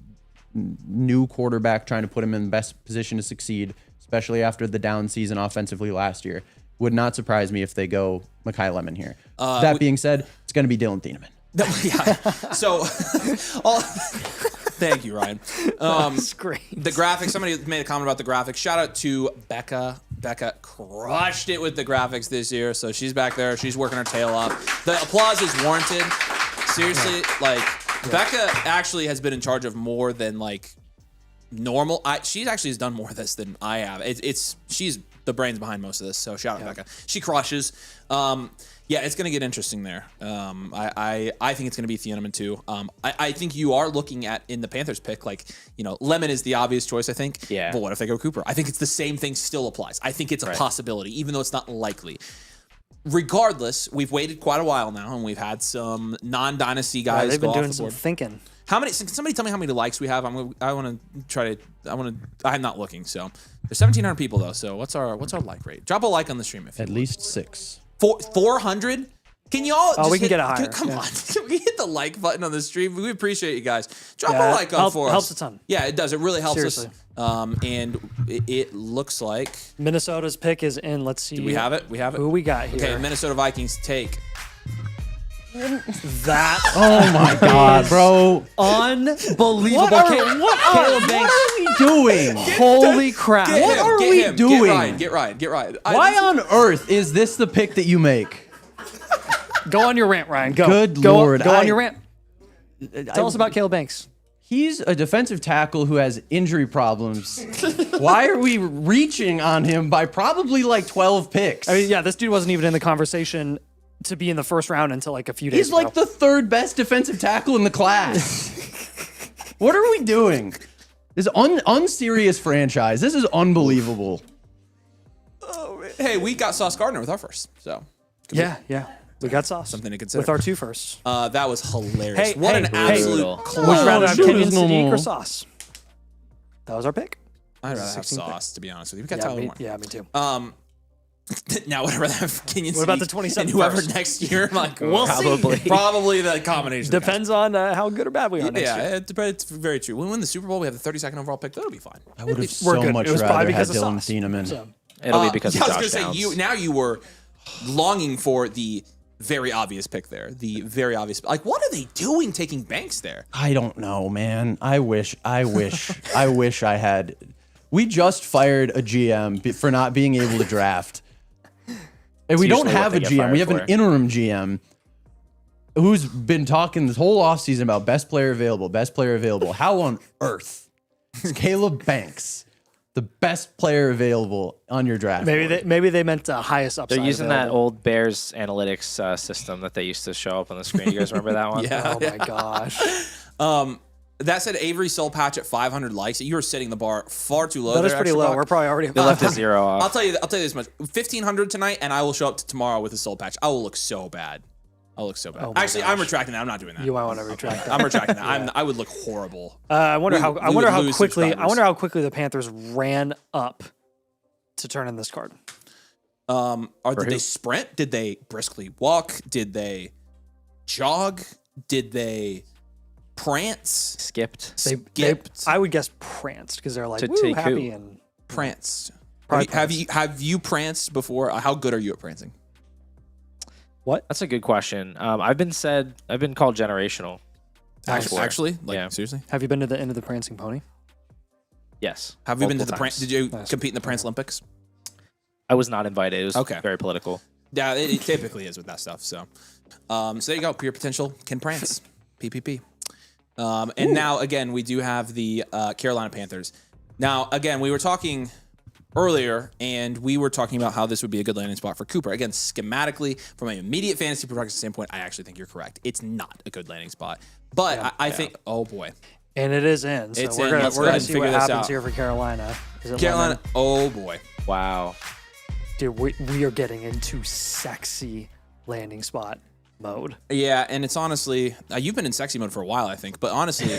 S7: new quarterback trying to put him in the best position to succeed, especially after the down season offensively last year. Would not surprise me if they go Mekhi Lemon here. That being said, it's going to be Dylan Thieneman.
S1: Yeah. So, thank you, Ryan.
S2: That's great.
S1: The graphics, somebody made a comment about the graphics. Shout out to Becca. Becca crushed it with the graphics this year, so she's back there. She's working her tail off. The applause is warranted. Seriously, Becca actually has been in charge of more than normal. She actually has done more of this than I have. She's the brains behind most of this, so shout out to Becca. She crushes. Yeah, it's going to get interesting there. I think it's going to be Thieneman too. I think you are looking at, in the Panthers pick, Lemon is the obvious choice, I think.
S5: Yeah.
S1: But what if they go Cooper? I think it's the same thing still applies. I think it's a possibility, even though it's not likely. Regardless, we've waited quite a while now, and we've had some non-dynasty guys
S2: they've
S1: go
S2: been
S1: off
S2: doing
S1: the
S2: some
S1: board.
S2: thinking.
S1: How many? Somebody tell me how many likes we have. I'm not looking. So there's 1,700 people though. So what's our like rate? Drop a like on the stream if you
S7: At least 6.
S1: 400. Can y'all?
S2: Oh,
S1: just
S2: we can
S1: hit,
S2: get it higher.
S1: Come on, can we hit the like button on the stream? We appreciate you guys. Drop
S2: Yeah,
S1: a like on for us.
S2: helps a ton.
S1: Yeah, it does. It really helps
S2: Seriously.
S1: us. And it looks like
S2: Minnesota's pick is in. Let's see.
S1: we have it. We have it.
S2: Who we got here?
S1: Okay, Minnesota Vikings take.
S2: That
S7: Oh my God, bro.
S2: unbelievable. Caleb Banks.
S7: What are we doing?
S2: Holy crap.
S1: Get
S7: What
S1: him,
S7: are
S1: get
S7: we
S1: him,
S7: doing?
S1: Get Ryan.
S7: Why on earth is this the pick that you make?
S2: Go on your rant, Ryan. Go.
S7: Good
S2: Go,
S7: Lord,
S2: Go
S7: I-
S2: on your rant. Tell us about Caleb Banks.
S7: He's a defensive tackle who has injury problems. Why are we reaching on him by probably 12 picks?
S2: I mean, yeah, this dude wasn't even in the conversation to be in the first round until a few days
S7: He's
S2: ago.
S7: the 3rd best defensive tackle in the class. What are we doing? This unserious franchise. This is unbelievable.
S1: Hey, we got Sauce Gardner with our first, so
S2: Yeah. We got sauce.
S1: Something to consider.
S2: With our 2 firsts.
S1: that was hilarious.
S2: Hey,
S1: what
S2: hey,
S1: an
S2: hey.
S1: absolute
S5: Brutal.
S2: Would you rather have
S7: shoot
S2: Kenyon
S7: is no
S2: Sadiq or
S7: more.
S2: Sauce? That was our pick.
S1: I'd rather have
S2: 16th pick.
S1: Sauce, to be honest with you. We got
S2: Yeah,
S1: Tyler
S2: me,
S1: Warren.
S2: yeah, me too.
S1: Now, would I rather have Kenyon
S2: What about the
S1: Sadiq
S2: 27th
S1: and whoever
S2: first?
S1: next year?
S2: We'll see.
S1: Probably the combination. of guys.
S2: Depends on how good or bad we are next year.
S1: Yeah, it's very true. When we win the Super Bowl, we have the 32nd overall pick. That'll be fine.
S7: I would have
S2: We're
S7: so
S2: good.
S7: much
S2: It was probably
S7: rather had
S2: because of
S7: Dylan
S2: sauce.
S7: Thieneman.
S2: So,
S5: It'll be because of
S1: I was
S5: Josh
S1: gonna
S5: Downs.
S1: say you were longing for the very obvious pick there. The very obvious. What are they doing taking Banks there?
S7: I don't know, man. I wish I had. We just fired a GM for not being able to draft. And we don't
S5: usually
S7: have a
S5: what they get
S7: GM.
S5: fired
S7: We have an
S5: for.
S7: interim GM who's been talking this whole offseason about best player available. How on earth is Caleb Banks the best player available on your draft board?
S2: maybe they meant highest upside.
S5: They're using that
S2: available.
S5: old Bears analytics system that they used to show up on the screen. You guys remember that one?
S1: Yeah.
S2: Oh my gosh.
S1: That said, Avery Soul Patch at 500 likes. You were setting the bar far too low.
S2: That is
S1: there,
S2: pretty
S1: Extra
S2: low.
S1: Buck.
S2: We're probably already.
S5: They left a 0 off.
S1: I'll tell you this much: 1,500 tonight, and I will show up to tomorrow with a Soul Patch. I will look so bad. I'll look so bad.
S2: Oh my
S1: Actually, I'm
S2: gosh.
S1: retracting that. I'm not doing that.
S2: You might want to retract that.
S1: I'm retracting that. I would look horrible.
S2: I wonder
S1: We-
S2: how.
S1: we
S2: I wonder
S1: would
S2: how
S1: lose
S2: quickly. I
S1: subscribers.
S2: wonder how quickly the Panthers ran up to turn in this card.
S1: Did they sprint? Did they briskly walk? Did they jog? Did they prance?
S5: Skipped.
S2: I would guess pranced because they're like
S5: To
S2: woo,
S5: take
S2: happy
S5: who?
S2: and
S1: Pranced.
S2: Probably
S1: Have you pranced before? How good are you at prancing?
S5: That's a good question. I've been called generational.
S1: Actually,
S5: Yeah.
S1: seriously.
S2: have you been to the end of the prancing pony?
S5: Yes.
S1: Have you been to the
S5: multiple
S1: prance?
S5: times.
S1: Did you
S2: Nice.
S1: compete in the Prance Olympics?
S5: I was not invited. It was
S1: Okay.
S5: very political.
S1: Yeah, it typically is with that stuff. So there you go. Pure potential can prance. PPP. And now again, we do have the Carolina Panthers. Now again, we were talking earlier, and we were talking about how this would be a good landing spot for Cooper. Again, schematically, from an immediate fantasy production standpoint, I actually think you're correct. It's not a good landing spot, but I think, oh boy,
S2: And it is in. So
S1: It's
S2: we're
S1: in.
S2: gonna
S1: Let's
S2: we're
S1: go
S2: gonna
S1: ahead and
S2: see
S1: figure
S2: what
S1: this
S2: happens
S1: out.
S2: here for Carolina. Is it
S1: Carolina,
S2: Lemon?
S1: oh boy.
S5: Wow.
S2: Dude, we are getting into sexy landing spot mode.
S1: Yeah, and it's honestly, you've been in sexy mode for a while, I think. But honestly,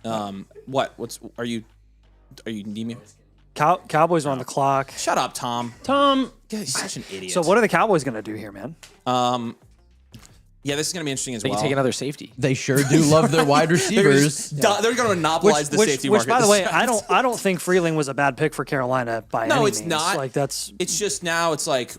S1: are you needing me?
S2: Cowboys are on the clock.
S1: Shut up, Tom.
S7: Tom,
S1: Yeah, he's such an idiot.
S2: So what are the Cowboys going to do here, man?
S1: Yeah, this is going to be interesting as
S5: They
S1: well.
S5: can take another safety.
S7: they sure do love their wide receivers.
S1: They're going to monopolize the safety
S2: which,
S1: market.
S2: by the
S1: this
S2: way,
S1: time.
S2: I don't think Freeling was a bad pick for Carolina by any
S1: No,
S2: means.
S1: it's not.
S2: Like that's
S1: It's just now it's like,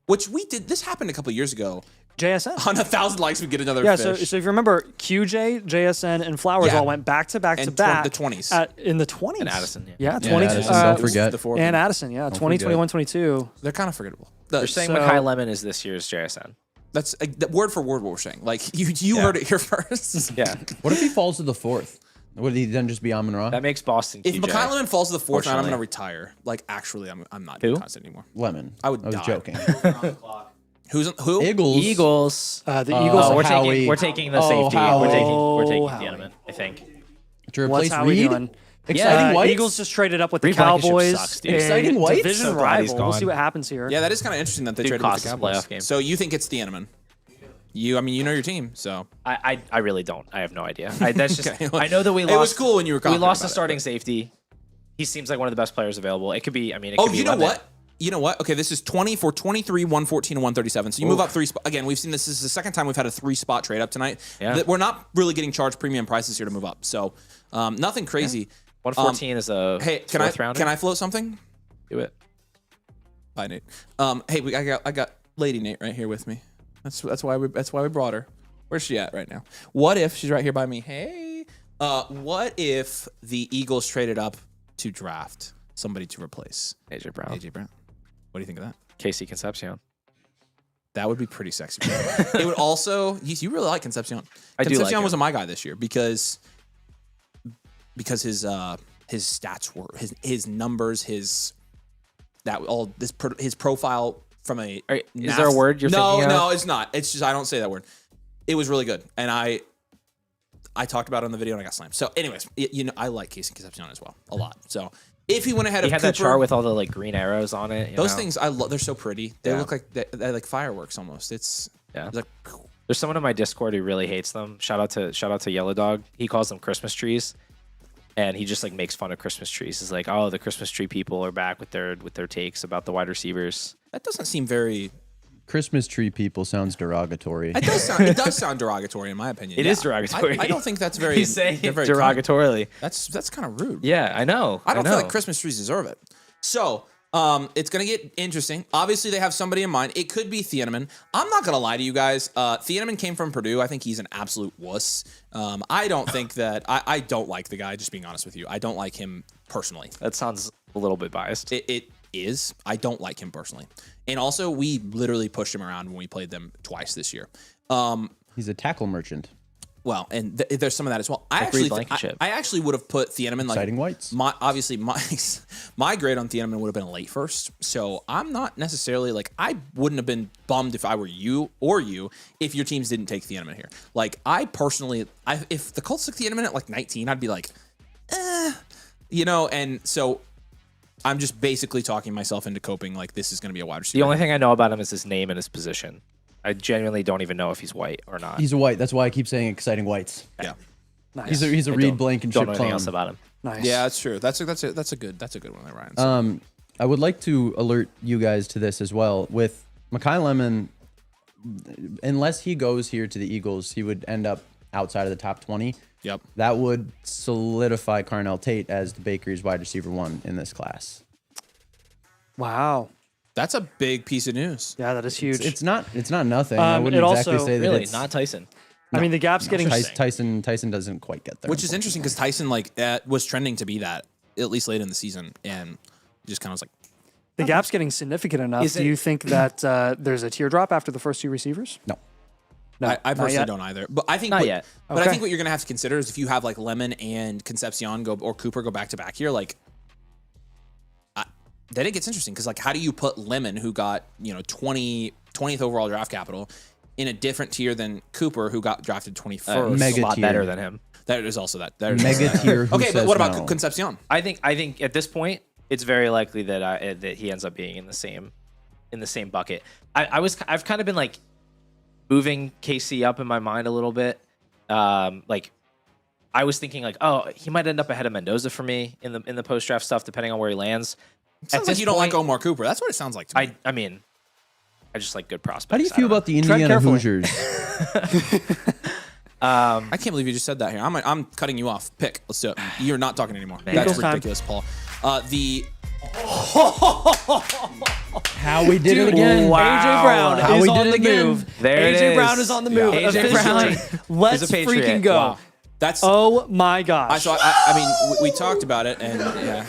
S1: which we did. This happened a couple years ago.
S2: JSN.
S1: On 1,000 likes, we get another
S2: Yeah,
S1: fish.
S2: so if you remember, QJ, JSN, and Flowers
S1: Yeah.
S2: all went back to back to
S1: And
S2: back
S1: the 20s.
S2: in the 20s.
S5: And Addison, yeah.
S2: Yeah,
S7: Yeah,
S2: 20.
S7: Addison, don't forget.
S1: The four of them.
S2: And Addison, yeah, 20,
S7: forget.
S2: 21, 22.
S1: They're kind of forgettable.
S5: They're saying
S2: So-
S5: Makai Lemon is this year's JSN.
S1: That's word for word what we're saying. Like you heard it here first.
S5: Yeah,
S7: What if he falls to the 4th? Would he then just be Amon Ra?
S5: that makes Boston.
S1: If
S5: QJ.
S1: Makai Lemon falls to the 4th round, I'm
S5: Fortunately.
S1: going to retire. Like actually, I'm not
S5: Who?
S1: constant anymore.
S7: Lemon.
S1: I would
S7: I was
S1: die.
S7: joking.
S1: Who?
S7: Eagles.
S5: Eagles.
S2: The Eagles.
S5: Oh, we're
S7: Howie.
S5: taking the
S7: Oh,
S5: safety.
S7: Howie.
S5: We're taking
S2: Howie.
S5: Tiedemann, I think.
S7: To
S2: What's
S7: replace
S2: Howie
S7: Reed.
S2: doing?
S7: Exciting whites.
S2: Eagles just traded up with the
S5: Reed Blankenship
S2: Cowboys.
S5: sucks, dude.
S7: Exciting
S2: a
S7: whites?
S2: division
S5: So glad he's
S2: rival. We'll
S5: gone.
S2: see what happens here.
S1: Yeah, that is kind of interesting that they
S5: Dude
S1: traded with
S5: cost
S1: the
S5: us a
S1: Cowboys.
S5: playoff game.
S1: So you think it's Tiedemann? You know your team, so
S5: I really don't. I have no idea. That's just.
S1: Okay.
S5: I know that we
S1: It
S5: lost.
S1: was cool when you were
S5: We
S1: confident
S5: lost
S1: about
S5: a
S1: it,
S5: starting
S1: but-
S5: safety. He seems like one of the best players available. It could be. I mean, it
S1: Oh,
S5: could be
S1: you know
S5: Lemon.
S1: what? You know what? Okay, this is 20 for 23, 114, and 137. So you move up 3 spots. Again, we've seen this is the second time we've had a 3-spot trade up tonight.
S5: Yeah.
S1: We're not really getting charged premium prices here to move up. So nothing crazy.
S5: 114 is a
S1: Hey, can
S5: fourth rounder.
S1: can I float something?
S5: do it?
S1: Bye, Nate. Hey, I got Lady Nate right here with me. That's why we brought her. Where's she at right now? What if she's right here by me? Hey, what if the Eagles traded up to draft somebody to replace
S5: AJ Brown,
S1: AJ Brown? What do you think of that?
S5: Casey Concepcion.
S1: That would be pretty sexy. It would also. You really like Concepcion.
S5: I do like
S1: Concepcion
S5: him.
S1: was my guy this year because his stats were his numbers his profile from a.
S5: Is there a word you're thinking of?
S1: No, it's not. It's just I don't say that word. It was really good, and I talked about it on the video and I got slammed. So, anyways, I like Casey Concepcion as well a lot. So if he went ahead
S5: He
S1: of
S5: had
S1: Cooper,
S5: that chart with all the like green arrows on it.
S1: those things I love. They're so pretty. They
S5: Yeah.
S1: look like they're like fireworks almost. It's like.
S5: There's someone in my Discord who really hates them. Shout out to Yellow Dog. He calls them Christmas trees, and he just like makes fun of Christmas trees. He's like, oh, the Christmas tree people are back with their takes about the wide receivers.
S1: That doesn't seem very.
S7: Christmas tree people sounds derogatory.
S1: It does sound derogatory in my opinion.
S5: It is derogatory.
S1: I don't think that's very.
S5: He's saying
S1: they're
S5: it
S1: very
S5: derogatorily.
S1: That's kind of rude.
S5: Yeah, I know.
S1: I don't
S5: know.
S1: feel like Christmas trees deserve it. So it's gonna get interesting. Obviously, they have somebody in mind. It could be Tiedemann. I'm not gonna lie to you guys. Tiedemann came from Purdue. I think he's an absolute wuss. I don't think that. I don't like the guy. Just being honest with you, I don't like him personally.
S5: That sounds a little bit biased.
S1: It is. I don't like him personally. And also, we literally pushed him around when we played them twice this year.
S7: He's a tackle merchant.
S1: Well, and there's some of that as well. I
S5: Reed
S1: actually,
S5: Blankenship.
S1: I actually would have put Tiedemann like
S7: Exciting whites.
S1: My my grade on Tiedemann would have been a late first. So I'm not necessarily like I wouldn't have been bummed if I were you if your teams didn't take Tiedemann here. Like I personally, if the Colts took Tiedemann at like 19, I'd be like, And so I'm just basically talking myself into coping like this is going to be a wide receiver.
S5: The only thing I know about him is his name and his position. I genuinely don't even know if he's white or not.
S7: He's a white. That's why I keep saying exciting whites.
S1: Yeah.
S2: Nice.
S7: He's a Reed Blankenship
S5: Don't know anything
S7: clone.
S5: else about him.
S2: Nice.
S1: Yeah, that's true. That's a good one there, Ryan. So,
S7: I would like to alert you guys to this as well. With Makai Lemon, unless he goes here to the Eagles, he would end up outside of the top 20.
S1: yep.
S7: That would solidify Carnell Tate as the Bakery's wide receiver 1 in this class.
S2: Wow.
S1: That's a big piece of news.
S2: Yeah, that is huge.
S7: It's not nothing. I wouldn't
S2: it
S7: exactly
S2: also-
S7: say that
S5: Really,
S7: it's
S5: not Tyson.
S2: I mean, the gap's getting.
S7: Tyson doesn't quite get there.
S1: Which is interesting because Tyson was trending to be that at least late in the season, and just kind of was like,
S2: The gap's getting significant enough.
S5: Is
S2: Do
S5: it-
S2: you think that there's a teardrop after the first 2 receivers?
S7: No.
S2: No,
S1: I
S2: not
S1: personally
S2: yet.
S1: don't either. But I think
S5: Not yet.
S1: But I
S2: Okay.
S1: think what you're gonna have to consider is if you have like Lemon and Concepcion or Cooper go back to back here, like then it gets interesting because like how do you put Lemon, who got 20th overall draft capital, in a different tier than Cooper, who got drafted 21st?
S7: Mega
S5: a lot
S7: tier.
S5: better than him.
S1: There is also that. There is
S7: Mega
S1: also that.
S7: tier. Who
S1: Okay, but
S7: says
S1: what about
S7: no?
S1: Concepcion?
S5: I think at this point it's very likely that that he ends up being in the same bucket. I've kind of been like moving KC up in my mind a little bit. Like I was thinking like, oh, he might end up ahead of Mendoza for me in the post draft stuff, depending on where he lands.
S1: Sounds like you don't like Omar Cooper. That's what it sounds like to me.
S5: I mean, I just like good prospects.
S7: How do you feel about the Indiana
S2: carefully.
S7: Hoosiers?
S1: I can't believe you just said that here. I'm cutting you off. Pick. Let's do it. You're not talking anymore. That's
S2: Eagles time.
S1: ridiculous, Paul.
S7: How we did it again.
S2: AJ Brown
S7: How
S2: is
S7: we
S2: on
S7: did
S2: the
S7: it again.
S2: move.
S5: There it
S2: AJ
S5: is.
S2: Brown is on the move.
S5: Yeah. AJ
S2: Officially.
S5: Brown.
S2: Let's
S5: He's a Patriot.
S2: freaking go.
S5: Wow.
S1: That's.
S2: Oh my gosh.
S1: I mean, we talked about it, and yeah.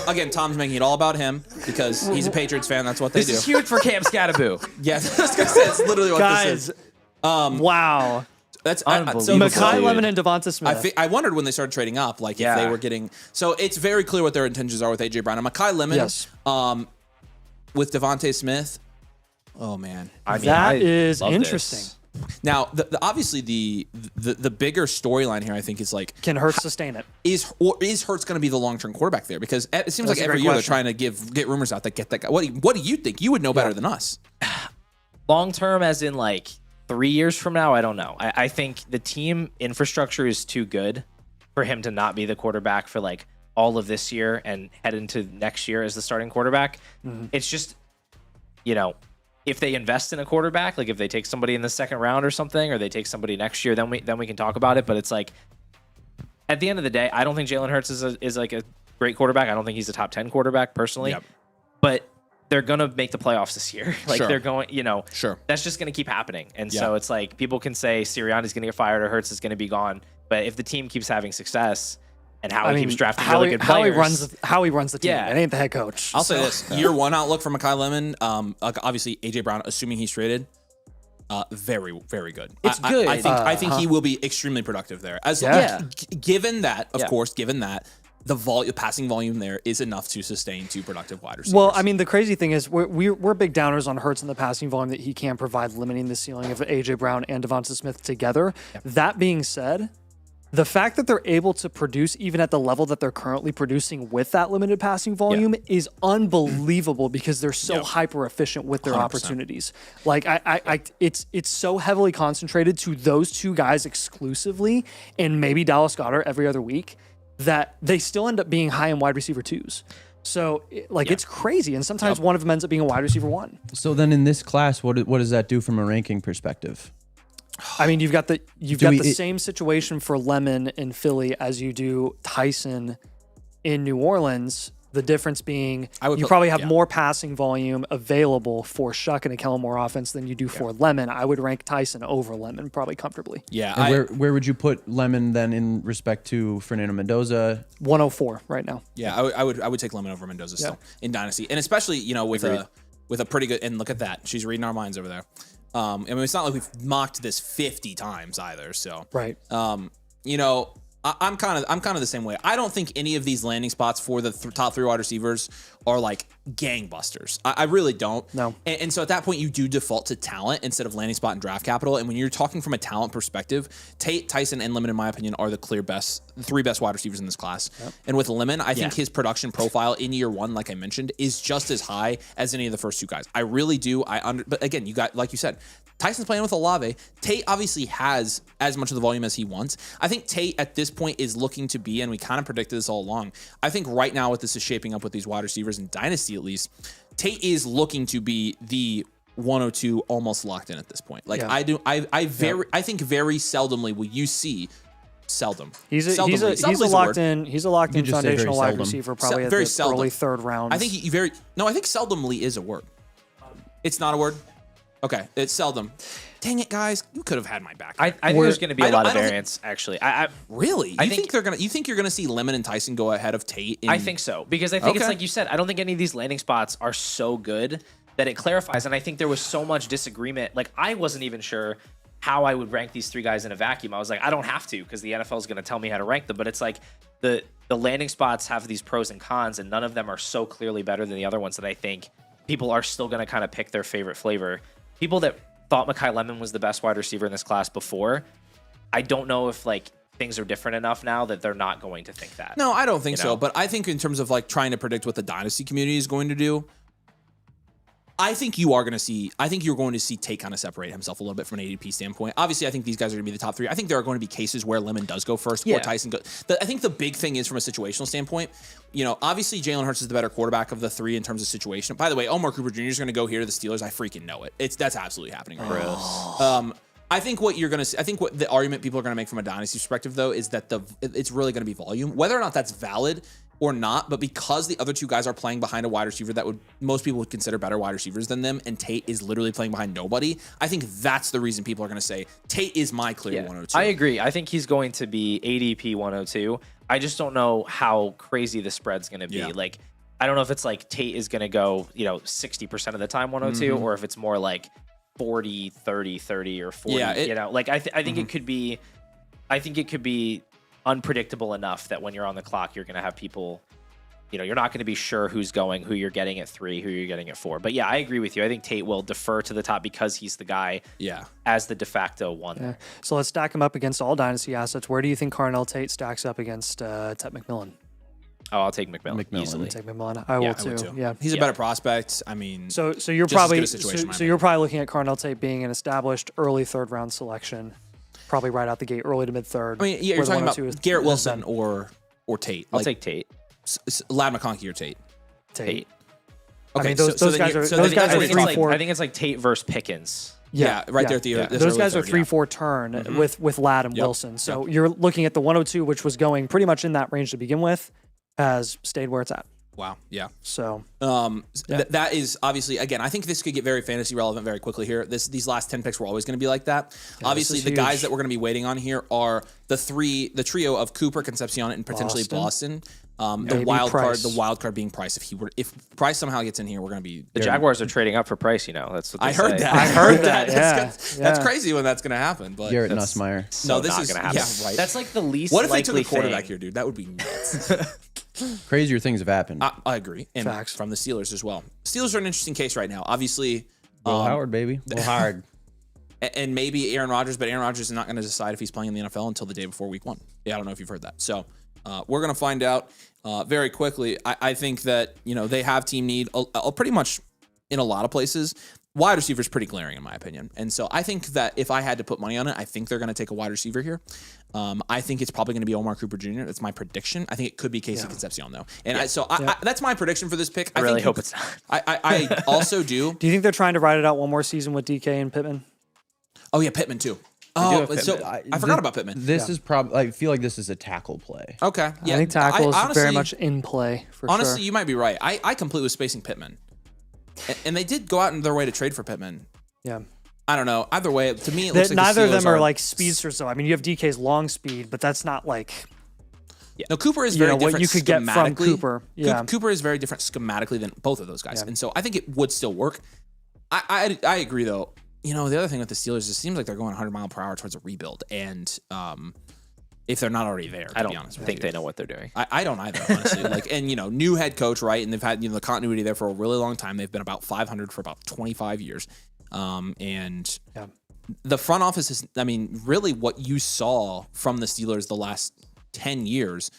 S1: Again, Tom's making it all about him because he's a Patriots fan. That's what they
S5: This
S1: do.
S5: is huge for Cam Scattaboo.
S1: Yeah, that's literally what
S2: Guys,
S1: this is.
S2: wow.
S1: That's
S5: Unbelievable.
S2: Makai
S5: dude.
S2: Lemon and Devonta Smith.
S1: I wondered when they started trading up, like if
S5: Yeah.
S1: they were getting. So it's very clear what their intentions are with AJ Brown and Makai Lemon.
S2: Yes.
S1: With Devontae Smith. Oh man.
S5: I mean,
S2: That
S5: I
S2: is
S5: love
S2: interesting.
S5: this.
S1: Now, obviously the bigger storyline here, I think, is like
S2: Can Hurts sustain it?
S1: is Hurts going to be the long-term quarterback there? Because it seems
S2: That's
S1: like
S2: a
S1: every
S2: great
S1: year
S2: question.
S1: they're trying to get rumors out that get that guy. What do you think? You would know better than us.
S5: Long term, as in like 3 years from now, I don't know. I think the team infrastructure is too good for him to not be the quarterback for like all of this year and head into next year as the starting quarterback. It's just, you know, if they invest in a quarterback, like if they take somebody in the second round or something, or they take somebody next year, then we can talk about it. But it's like, at the end of the day, I don't think Jalen Hurts is like a great quarterback. I don't think he's a top 10 quarterback personally.
S1: Yep.
S5: But they're gonna make the playoffs this year. Like
S1: Sure.
S5: they're going, you know,
S1: Sure.
S5: that's just gonna keep happening. And
S1: Yeah.
S5: so it's like people can say Sirianni's gonna get fired or Hurts is gonna be gone. But if the team keeps having success and Howie keeps drafting really good players,
S2: How he runs the team.
S5: Yeah.
S2: It ain't the head coach.
S1: I'll say this: year one outlook for Makai Lemon. Like obviously AJ Brown, assuming he's traded, very very good.
S5: It's good.
S1: I think he will be extremely productive there. Given that, of course, given that the passing volume there is enough to sustain two productive wide receivers.
S2: Well, I mean, the crazy thing is we're big downers on Hurts and the passing volume that he can provide, limiting the ceiling of AJ Brown and Devonta Smith together. That being said, the fact that they're able to produce even at the level that they're currently producing with that limited passing volume is unbelievable because they're so hyper efficient with their
S1: 100%.
S2: opportunities. Like it's so heavily concentrated to those two guys exclusively, and maybe Dallas Goedert every other week, that they still end up being high in wide receiver twos. So it's crazy, and sometimes one of them ends up being a wide receiver one.
S7: So then in this class, what does that do from a ranking perspective?
S2: I mean, you've got the same situation for Lemon in Philly as you do Tyson in New Orleans. The difference being you probably have more passing volume available for Shuck and a Kellen Moore offense than you do for Lemon. I would rank Tyson over Lemon probably comfortably.
S1: yeah,
S7: And where would you put Lemon then in respect to Fernando Mendoza?
S2: 104 right now.
S1: yeah, I would take Lemon over Mendoza still in Dynasty, and especially with a pretty good. And look at that, she's reading our minds over there. I mean, it's not like we've mocked this 50 times either. So
S2: Right.
S1: I'm kind of the same way. I don't think any of these landing spots for the top three wide receivers are like gangbusters. I really don't.
S2: No.
S1: And so at that point, you do default to talent instead of landing spot and draft capital. And when you're talking from a talent perspective, Tate, Tyson, and Lemon, in my opinion, are the three best wide receivers in this class. Yep. And with Lemon, I think his production profile in year one, like I mentioned, is just as high as any of the first two guys. I really do. But again, you got, like you said, Tyson's playing with Olave. Tate obviously has as much of the volume as he wants. I think Tate at this point is looking to be, and we kind of predicted this all along, I think right now what this is shaping up with these wide receivers in Dynasty at least, Tate is looking to be the 102 almost locked in at this point. Like I think very seldomly will you see
S2: He's a locked in foundational wide receiver probably at
S1: very
S2: the
S1: seldom.
S2: early third round.
S1: I think I think seldomly is a word. It's not a word. Okay, it's seldom. Dang it, guys! You could have had my back.
S5: I think there's going to be a lot of variance, actually.
S1: Really? You think you're gonna see Lemon and Tyson go ahead of Tate?
S5: I think so because I think it's like you said. I don't think any of these landing spots are so good that it clarifies. And I think there was so much disagreement. Like I wasn't even sure how I would rank these three guys in a vacuum. I was like, I don't have to because the NFL is going to tell me how to rank them. But it's like the landing spots have these pros and cons, and none of them are so clearly better than the other ones that I think people are still going to kind of pick their favorite flavor. People that thought Makai Lemon was the best wide receiver in this class before, I don't know if like things are different enough now that they're not going to think that.
S1: No, I don't think so. But I think in terms of like trying to predict what the Dynasty community is going to do, I think you are going to see. I think you're going to see Tate kind of separate himself a little bit from an ADP standpoint. Obviously, I think these guys are going to be the top 3. I think there are going to be cases where Lemon does go first or Tyson goes. I think the big thing is from a situational standpoint. Obviously Jalen Hurts is the better quarterback of the 3 in terms of situation. By the way, Omar Cooper Jr. is going to go here to the Steelers. I freaking know it. That's absolutely happening right now. I think what you're going to see, I think what the argument people are going to make from a dynasty perspective, though, is that it's really going to be volume. Whether or not that's valid or not, but because the other 2 guys are playing behind a wide receiver that most people would consider better wide receivers than them, and Tate is literally playing behind nobody, I think that's the reason people are going to say Tate is my clear 102.
S5: I agree. I think he's going to be ADP 102. I just don't know how crazy the spread's going to be. Like, I don't know if it's like Tate is going to go, 60% of the time 102, or if it's more like 40, 30, 30, or 40. I think it could be. I think it could be unpredictable enough that when you're on the clock, you're going to have people, you're not going to be sure who's going, who you're getting at 3, who you're getting at 4. But yeah, I agree with you. I think Tate will defer to the top because he's the guy as the de facto 1.
S2: Yeah. So let's stack him up against all dynasty assets. Where do you think Carnell Tate stacks up against Ted McMillan?
S5: Oh, I'll take McMillan easily.
S2: Take McMillan. I will too. Yeah,
S1: he's a better prospect. I mean,
S2: so you're probably you're probably looking at Carnell Tate being an established early 3rd round selection. Probably right out the gate, early to mid 3rd.
S1: I mean, you're talking about Garrett Wilson or Tate.
S5: I'll take Tate.
S1: Lad McConkey or Tate.
S2: Tate.
S1: Okay,
S2: I mean, those guys are 3-4.
S5: I think it's like Tate versus Pickens.
S1: Yeah, right there at the
S2: those guys are 3-4 turn with Lad and Wilson. So you're looking at the 102, which was going pretty much in that range to begin with, has stayed where it's at.
S1: Wow. Yeah.
S2: So
S1: that is obviously, again, I think this could get very fantasy relevant very quickly here. These last 10 picks were always going to be like that. Yeah, obviously, the guys that we're going to be waiting on here are the trio of Cooper, Concepcion, and potentially Boston. The wild card being Price. If Price somehow gets in here, we're going to be.
S5: The Jaguars are trading up for Price. That's what they
S1: I heard
S5: say.
S1: that. I heard that. That's crazy when that's going to happen. But
S7: Garrett Nussmeier.
S5: No, this is not going to happen.
S1: Yeah, right.
S5: That's like the least.
S1: What if they took a
S5: likely
S1: quarterback
S5: thing.
S1: here, dude? That would be nuts.
S7: Crazier things have happened.
S1: I agree. And
S2: Facts.
S1: from the Steelers as well. Steelers are an interesting case right now. Obviously,
S7: Will Howard, baby. Will Howard.
S1: And maybe Aaron Rodgers, but Aaron Rodgers is not going to decide if he's playing in the NFL until the day before week 1. Yeah, I don't know if you've heard that. So we're going to find out very quickly. I think that, they have team need pretty much in a lot of places. Wide receiver is pretty glaring in my opinion. And so I think that if I had to put money on it, I think they're going to take a wide receiver here. I think it's probably going to be Omar Cooper Jr. That's my prediction. I think it could be Casey Concepcion though. And that's my prediction for this pick.
S5: I really hope it's not.
S1: I also do.
S2: Do you think they're trying to ride it out one more season with DK and Pittman?
S1: Oh yeah, Pittman too. Oh, so I forgot about Pittman.
S7: This is probably. I feel like this is a tackle play.
S1: Okay, yeah.
S2: I think tackle is very much in play for
S1: honestly,
S2: sure.
S1: you might be right. I completely was spacing Pittman, and they did go out in their way to trade for Pittman.
S2: Yeah.
S1: I don't know. Either way, to me, it looks like
S2: neither of them are
S1: are
S2: like speedsters though. I mean, you have DK's long speed, but that's not like.
S1: Yeah. No, Cooper is very different
S2: what you could get from Cooper. Yeah.
S1: Cooper is very different schematically than both of those guys, and so I think it would still work. I agree though. The other thing with the Steelers, it seems like they're going 100 mile per hour towards a rebuild, and if they're not already there,
S5: I don't think they know what they're doing.
S1: I don't either, honestly. New head coach, right? And they've had the continuity there for a really long time. They've been about 500 for about 25 years, and the front office is. I mean, really, what you saw from the Steelers the last 10 years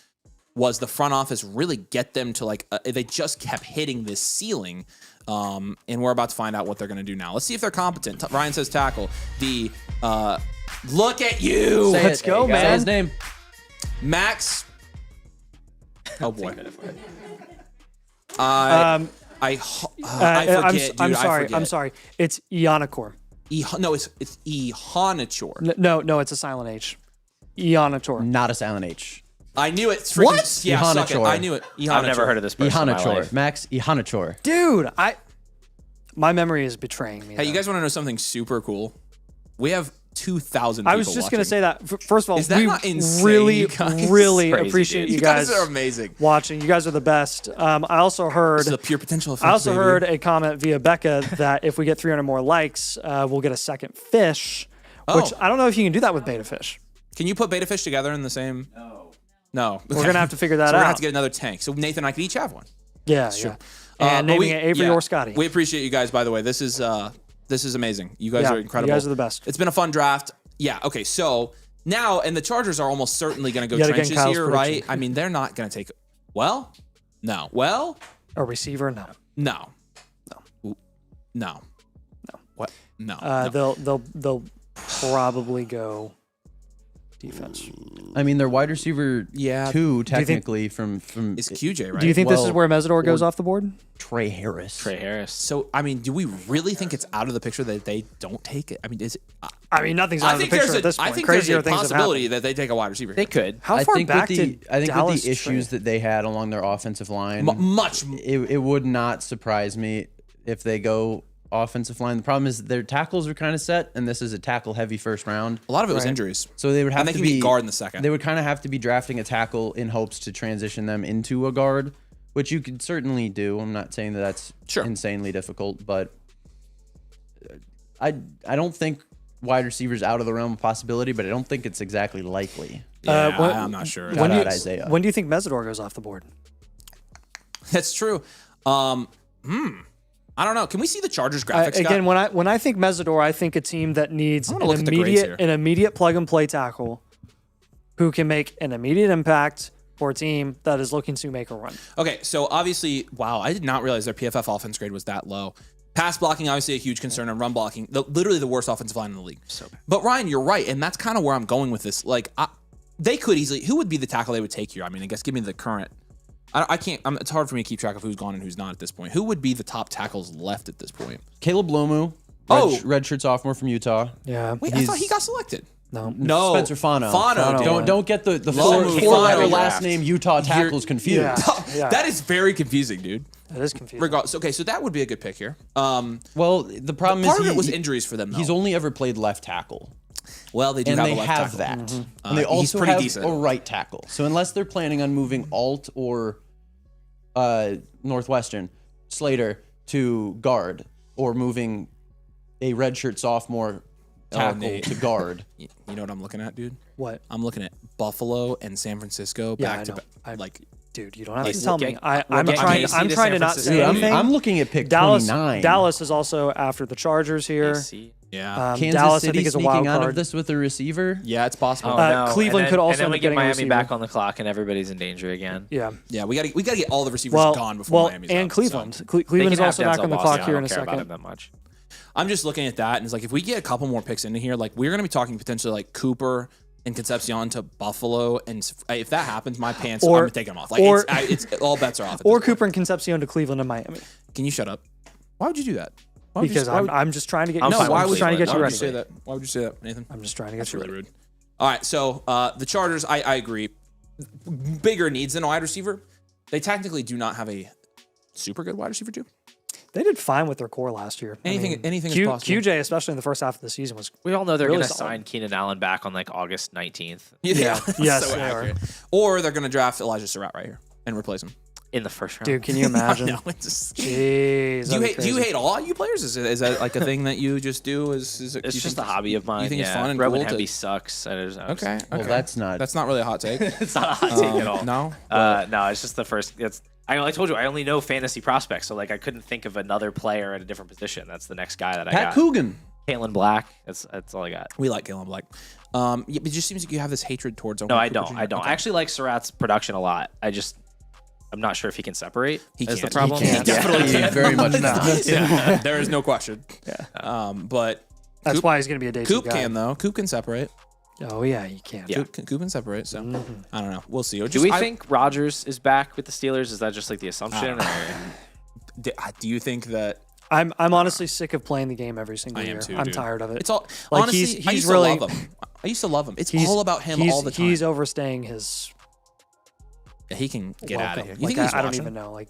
S1: was the front office really get them to they just kept hitting this ceiling. And we're about to find out what they're going to do now. Let's see if they're competent. Ryan says tackle. Look at you.
S2: Let's go, man.
S7: Say his name.
S1: Max. Oh boy.
S2: I'm
S1: forget, dude.
S2: I'm sorry.
S1: I forget.
S2: I'm sorry. It's Ionicore.
S1: No, it's Ihanator.
S2: No, it's a silent H. Ionitor.
S7: Not a silent H.
S1: I knew it.
S7: What?
S1: Yeah, suck it.
S7: Ihanator.
S1: I knew it.
S5: I've never heard of this person in my
S7: Ihanator.
S5: life.
S7: Max Ihanator.
S2: Dude, my memory is betraying me.
S1: Hey, you
S2: though.
S1: guys want to know something super cool? We have 2,000 people
S2: I was just going to say that. First of all,
S1: Is that
S2: we
S1: not insane,
S2: really,
S1: you guys?
S2: really
S5: Crazy,
S2: appreciate
S5: dude.
S2: you guys
S1: are amazing.
S2: watching. You guys are the best. I also heard.
S1: This is the pure potential effect,
S2: I also
S1: baby.
S2: heard a comment via Becca that if we get 300 more likes, we'll get a second fish. Which I don't know if you can do that with beta fish.
S1: Can you put beta fish together in the same? No.
S2: We're gonna have to figure that
S1: We're gonna
S2: out.
S1: have to get another tank. So Nathan and I could each have one.
S2: Yeah. And
S1: but
S2: naming it Avery or Scotty.
S1: We appreciate you guys, by the way. This is amazing. You guys are incredible.
S2: You guys are the best.
S1: It's been a fun draft. Yeah. Okay. So now, and the Chargers are almost certainly going to go
S2: Yet again,
S1: trenches
S2: Kyle's
S1: here,
S2: prediction.
S1: right? I mean, they're not going to take. Well, no. Well,
S2: A receiver? No.
S1: No. What? No.
S2: They'll probably go defense.
S7: I mean, they're wide receiver
S1: Yeah.
S7: 2 technically from
S1: It's QJ, right?
S2: Do you think this is
S7: Well,
S2: where Mesidor goes off the board?
S7: Trey Harris.
S5: Trey Harris.
S1: So, I mean, do we really think it's out of the picture that they don't take it? I mean, is it?
S2: I mean, nothing's out
S1: I
S2: of the
S1: think there's
S2: picture at this
S1: I
S2: point.
S1: think there's
S2: Crazier
S1: a
S2: things have
S1: possibility
S2: happened.
S1: that they take a wide receiver.
S5: They could.
S2: How
S7: I
S2: far
S7: think
S2: back
S7: with the,
S2: did
S7: I think
S2: Dallas
S7: with the issues
S2: trade?
S7: that they had along their offensive line,
S1: Much.
S7: it would not surprise me if they go offensive line. The problem is their tackles are kind of set, and this is a tackle-heavy first round.
S1: A lot of it was injuries.
S7: So they would have
S1: And they
S7: to
S1: can
S7: be
S1: get guard in the second.
S7: They would kind of have to be drafting a tackle in hopes to transition them into a guard, which you could certainly do. I'm not saying that that's insanely difficult, but I don't think wide receivers out of the realm of possibility, but I don't think it's exactly likely.
S1: Yeah, I'm not sure.
S7: Shout out Isaiah.
S2: When do you think Mesidor goes off the board?
S1: That's true. I don't know. Can we see the Chargers graphics?
S2: Again,
S1: Scott?
S2: when I think Mesidor, I think a team that needs
S1: I'm gonna look at the grades here.
S2: an immediate plug and play tackle who can make an immediate impact for a team that is looking to make a run.
S1: Okay, so obviously, wow, I did not realize their PFF offense grade was that low. Pass blocking, obviously a huge concern, and run blocking, literally the worst offensive line in the league. So bad. But Ryan, you're right, and that's kind of where I'm going with this. Like, they could easily. Who would be the tackle they would take here? I mean, I guess give me the current. I can't. It's hard for me to keep track of who's gone and who's not at this point. Who would be the top tackles left at this point?
S7: Caleb Lomu, redshirt sophomore from Utah.
S2: Yeah.
S1: Wait, I thought he got selected.
S2: No.
S7: Spencer Fano.
S1: Dude.
S7: Don't get the
S1: Lomu,
S7: four-letter
S1: Fano.
S7: last name Utah tackles confused.
S2: Yeah.
S1: That is very confusing, dude.
S2: It is confusing.
S1: Regardless, okay, so that would be a good pick here.
S7: Well, the problem
S1: Part
S7: is
S1: of it was injuries for them, though.
S7: He's only ever played left tackle.
S1: Well, they do
S7: And
S1: have
S7: they
S1: a left
S7: have
S1: tackle.
S7: that. And they
S1: he's
S7: also
S1: pretty
S7: have
S1: decent.
S7: a right tackle. So unless they're planning on moving Alt or Northwestern, Slater to guard, or moving a redshirt sophomore tackle
S1: Nate.
S7: to guard.
S1: You know what I'm looking at, dude?
S2: What?
S1: I'm looking at Buffalo and San Francisco
S2: Yeah,
S1: back
S2: I
S1: to
S2: know.
S1: back. Like,
S2: Dude, you don't have
S1: Like,
S2: to tell
S5: we'll
S2: me.
S5: get-
S2: I'm
S5: we'll get
S2: trying.
S5: KC
S2: I'm
S5: to
S2: trying
S5: San
S2: to not
S5: Francisco.
S2: say
S7: Dude,
S2: anything.
S7: I'm looking at pick
S2: Dallas.
S7: 29.
S2: Dallas is also after the Chargers here.
S1: yeah,
S7: Kansas
S2: Dallas, I
S7: City
S2: think, is a
S7: sneaking
S2: wild
S7: out
S2: card.
S7: of this with a receiver.
S1: yeah, it's possible.
S5: Oh, no.
S2: Cleveland
S5: and then,
S2: could also
S5: and then we
S2: end up
S5: get
S2: getting a
S5: Miami back
S2: receiver.
S5: on the clock, and everybody's in danger again.
S2: Yeah.
S1: Yeah, we got to get all the receivers
S2: Well,
S1: gone before
S2: well,
S1: Miami's
S2: and
S1: up,
S2: Cleveland.
S1: so.
S2: Cleveland is
S5: They can
S2: also
S5: have
S2: back on the
S5: Denzel
S2: clock
S5: Boston.
S2: here
S5: I
S2: in a
S5: don't care about him
S2: second.
S5: that much.
S1: I'm just looking at that, and it's like if we get a couple more picks into here, like we're gonna be talking potentially like Cooper and Concepcion to Buffalo, and if that happens, my pants,
S2: Or-
S1: I'm taking them off. Like
S2: or-
S1: it's all bets are off. At
S2: Or
S1: this point.
S2: Cooper and Concepcion to Cleveland and Miami.
S1: Can you shut up? Why would you do that? Why would you
S2: Because
S1: why would-
S2: I'm just trying to get.
S5: I'm
S2: you
S5: fine
S1: no, why
S5: with
S1: would
S2: trying to get
S1: why
S2: you
S1: would
S2: ready.
S1: you say that? Why would you say that, Nathan?
S2: I'm just trying to get
S1: That's
S2: you
S1: really
S2: ready.
S1: rude. All right, so the Chargers, I agree. Bigger needs than a wide receiver. They technically do not have a super good wide receiver too.
S2: They did fine with their core last year.
S1: Anything is possible.
S2: QJ, especially in the first half of the season, was
S5: We all know they're
S2: Really
S5: going to
S2: solid.
S5: sign Keenan Allen back on like August 19th
S1: Yeah.
S2: Yes,
S1: so
S2: they are.
S1: accurate. Or they're going to draft Elijah Surratt right here and replace him.
S5: in the first round.
S2: dude. Can you imagine?
S1: No, it's just,
S2: Jeez,
S1: do you
S2: that'd be
S1: hate? Do you
S2: crazy.
S1: hate all you players? Is that like a thing that you just do? Is it?
S5: It's
S1: you
S5: just
S1: think
S5: a hobby of mine.
S1: You think it's
S5: yeah.
S1: fun and
S5: Roman
S1: cool to-
S5: Hemby sucks.
S1: Okay.
S7: Well,
S1: okay.
S7: that's not.
S1: That's not really a hot take.
S5: It's not a hot take at all.
S1: No.
S5: No, it's just the first. I told you I only know fantasy prospects, so like I couldn't think of another player at a different position. That's the next guy that I
S7: Pat
S5: got.
S7: Coogan.
S5: Kalen Black. That's all I got.
S1: We like Galen Black. Yeah, but it just seems like you have this hatred towards.
S5: No,
S1: Owen
S5: I
S1: Cooper
S5: don't.
S1: Jr.
S5: I don't.
S1: Okay.
S5: I actually like Surratt's production a lot. I'm not sure if he can separate.
S1: He
S5: is the
S1: can't.
S5: problem.
S1: He can't. Definitely
S7: He very much not.
S1: Yeah, there is no question. Yeah. But
S2: That's
S1: Coop-
S2: why he's going to be a day two
S1: Coop
S2: guy.
S1: can though. Coop can separate.
S2: Oh yeah, you can.
S5: Yeah.
S1: Coop can separate. So I don't know. We'll see. Or
S5: Do
S1: just-
S5: we
S1: I-
S5: think Rodgers is back with the Steelers? Is that just like the assumption? or-
S1: Do you think that?
S2: I'm honestly sick of playing the game every single
S1: I am
S2: year.
S1: too,
S2: I'm
S1: dude.
S2: tired of it.
S1: It's all
S2: Like,
S1: honestly.
S2: he's
S1: I used
S2: really-
S1: to love him. I used to love him. It's
S2: He's-
S1: all about him
S2: he's-
S1: all the time.
S2: He's overstaying his.
S1: Yeah, he can get
S2: welcome.
S1: out of here. You
S2: Like,
S1: think he's
S2: I don't
S1: watching?
S2: even know. Like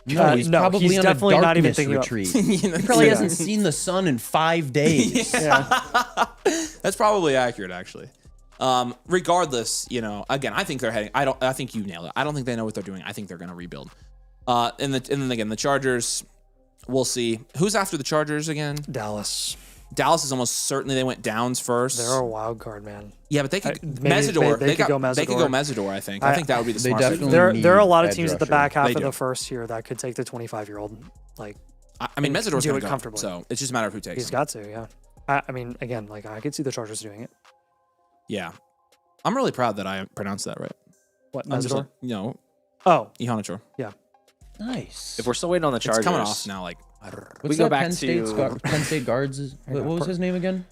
S7: No, he's
S2: no,
S7: probably
S2: he's
S7: on
S2: definitely
S7: a
S2: not even
S7: darkness
S2: thinking about-
S7: retreat.
S1: You know,
S7: He probably
S2: Yeah.
S7: hasn't seen the sun in 5 days.
S2: yeah,
S1: That's probably accurate, actually. Regardless, you know, again, I think they're heading. I think you nailed it. I don't think they know what they're doing. I think they're going to rebuild. And then again, the Chargers. We'll see. Who's after the Chargers again?
S2: Dallas.
S1: Dallas is almost certainly they went Downs first.
S2: They're a wild card, man.
S1: Yeah, but they could
S2: maybe
S1: Mesidor.
S2: they could go
S1: They could
S2: Mesidor.
S1: go Mesidor. I think. I think that would be the
S7: They
S1: smart thing.
S7: definitely
S2: There are a
S7: need
S2: lot of
S7: edge
S2: teams at the
S7: rusher.
S2: back half
S1: They
S2: of
S1: do.
S2: the first here that could take the 25-year-old. Like
S1: I mean, Mesidor's
S2: do
S1: going
S2: it
S1: to go.
S2: comfortably.
S1: So it's just a matter of who takes
S2: he's
S1: him.
S2: got to, yeah. I mean, again, like I could see the Chargers doing it.
S1: Yeah, I'm really proud that I pronounced that right.
S2: What
S1: I'm just
S2: Mesidor?
S1: like, you know,
S2: Oh,
S1: Ihanacho.
S2: yeah.
S7: Nice.
S5: If we're still waiting on the Chargers,
S1: It's coming off now. Like
S7: What's
S5: go
S7: that
S5: back
S7: Penn State guards? What was his name again?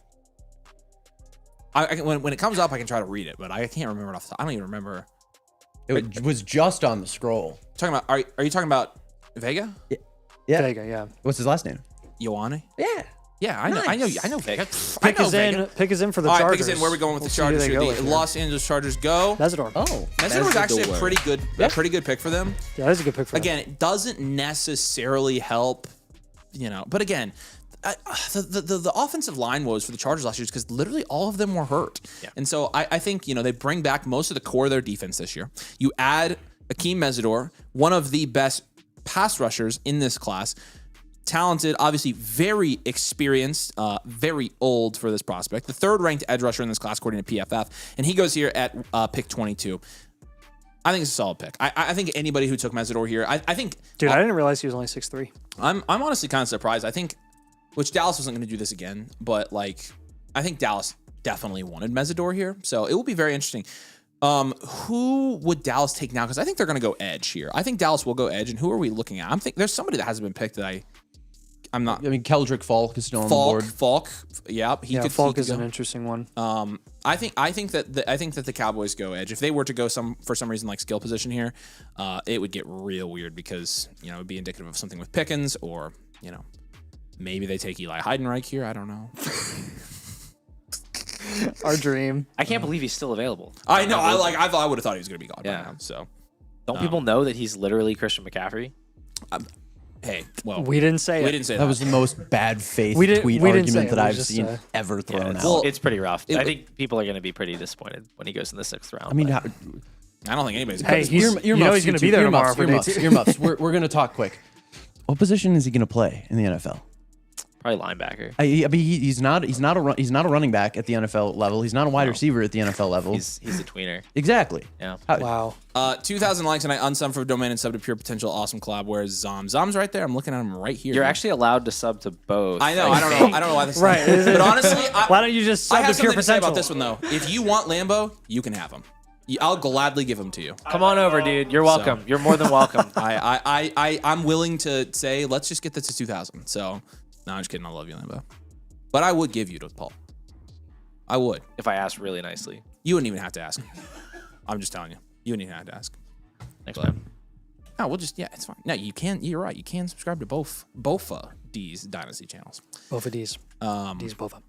S1: When it comes up, I can try to read it, but I can't remember it off the top. I don't even remember.
S7: It was just on the scroll.
S1: Talking about? Are you talking about Vega?
S7: Yeah.
S2: Vega, yeah.
S7: What's his last name?
S1: Ioane?
S7: Yeah.
S1: Yeah, I know.
S7: Nice.
S1: I know Vega.
S2: Pick is in for the
S1: All right,
S2: Chargers.
S1: pick is in. Where are we going with
S2: We'll
S1: the
S2: see who
S1: Chargers?
S2: they
S1: Here?
S2: go
S1: The
S2: with here.
S1: Los Angeles Chargers go.
S2: Mesidor.
S7: Oh.
S1: Mesidor was actually a pretty good pick for them.
S2: Yeah, that's a good pick for them.
S1: Again, it doesn't necessarily help, but again, the offensive line woes for the Chargers last year is because literally all of them were hurt. Yeah. And so I think, they bring back most of the core of their defense this year. You add Akeem Mesidor, one of the best pass rushers in this class, talented, obviously very experienced, very old for this prospect, the third ranked edge rusher in this class according to PFF, and he goes here at pick 22. I think it's a solid pick. I think anybody who took Mesidor here, I think...
S2: Dude, I didn't realize he was only 6'3".
S1: I'm honestly kind of surprised. I think, which Dallas wasn't going to do this again, but I think Dallas definitely wanted Mesidor here, so it will be very interesting. Who would Dallas take now? Because I think they're going to go edge here. I think Dallas will go edge, and who are we looking at? There's somebody that hasn't been picked that I'm not.
S7: I mean, Keldrick Falk is still on the board.
S1: Falk, yeah,
S2: Falk is an interesting one.
S1: I think that the Cowboys go edge. If they were to go for some reason like skill position here, it would get real weird because it would be indicative of something with Pickens or maybe they take Eli Heidenreich here. I don't know.
S2: Our dream.
S5: I can't believe he's still available.
S1: I know. I thought I would have thought he was going to be gone.
S5: Yeah.
S1: By now, so
S5: don't people know that he's literally Christian McCaffrey?
S1: Hey, well,
S2: we didn't say
S1: we
S2: it.
S1: didn't say that.
S7: That was the most bad faith
S2: We didn't
S7: tweet
S2: say
S7: argument
S2: it.
S7: that
S2: It was
S7: I've
S2: just,
S7: seen ever thrown out.
S1: Well,
S5: It's pretty rough. I think people are going to be pretty disappointed when he goes in the 6th round.
S7: I mean,
S1: I don't think anybody's.
S2: Hey, he's going to be there tomorrow for day 2.
S7: Earmuffs. We're going to talk quick. What position is he going to play in the NFL?
S5: probably linebacker.
S7: I mean, he's not a running back at the NFL level. He's not a wide receiver at the NFL level.
S5: He's a tweener.
S7: Exactly.
S5: Yeah.
S2: Wow.
S1: 2,000 likes and I unsubbed for domain and sub to pure potential. Awesome collab. Where's Zom? Zom's right there. I'm looking at him right here.
S5: You're actually allowed to sub to both.
S1: I know. I don't know why this is
S2: Right.
S1: But honestly,
S2: Why don't you just
S1: I
S2: sub
S1: have
S2: the pure
S1: something to say
S2: potential?
S1: about this one though. If you want Lambo, you can have him. I'll gladly give him to you.
S5: Come on over, dude. You're welcome. You're more than welcome.
S1: I'm willing to say let's just get this to 2,000. So no, I'm just kidding. I love you, Lambo. But I would give you to Paul. I would.
S5: If I asked really nicely.
S1: You wouldn't even have to ask. I'm just telling you. You wouldn't even have to ask.
S5: Thanks, man.
S1: No, we'll just, yeah, it's fine. No, you can, you're right. You can subscribe to both D's Dynasty channels.
S2: Both of these. These both of them.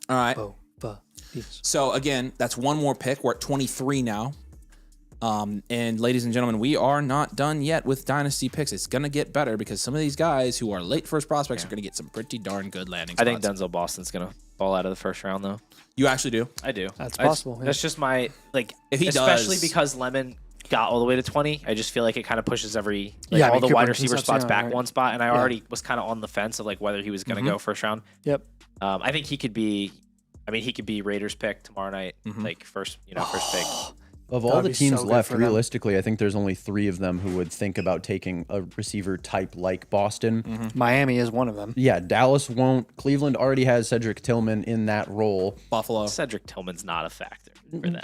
S1: All right.
S2: Both of these.
S1: So again, that's one more pick. We're at 23 now. And ladies and gentlemen, we are not done yet with Dynasty picks. It's going to get better because some of these guys who are late first prospects are going to get some pretty darn good landing spots.
S5: I think Denzel Boston's going to fall out of the first round, though.
S1: You actually do?
S5: I do.
S2: That's possible. Yeah.
S5: That's just my, like,
S1: If he
S5: especially
S1: does-
S5: because Lemon got all the way to 20. I just feel like it kind of pushes every,
S2: Yeah, I
S5: all
S2: mean,
S5: the
S2: Cooper
S5: wide
S2: and
S5: receiver
S2: Concepcion,
S5: spots back
S2: right?
S5: one spot. And I already was kind of on the fence of, like, whether he was going to go first round.
S2: Yep.
S5: I think he could be, he could be Raiders pick tomorrow night, like first pick.
S7: Of all
S2: That'd
S7: the
S2: be
S7: teams
S2: so good
S7: left,
S2: for them.
S7: realistically, I think there's only 3 of them who would think about taking a receiver type like Boston.
S2: Miami is one of them.
S7: Yeah, Dallas won't. Cleveland already has Cedric Tillman in that role.
S1: Buffalo.
S5: Cedric Tillman's not a factor for them.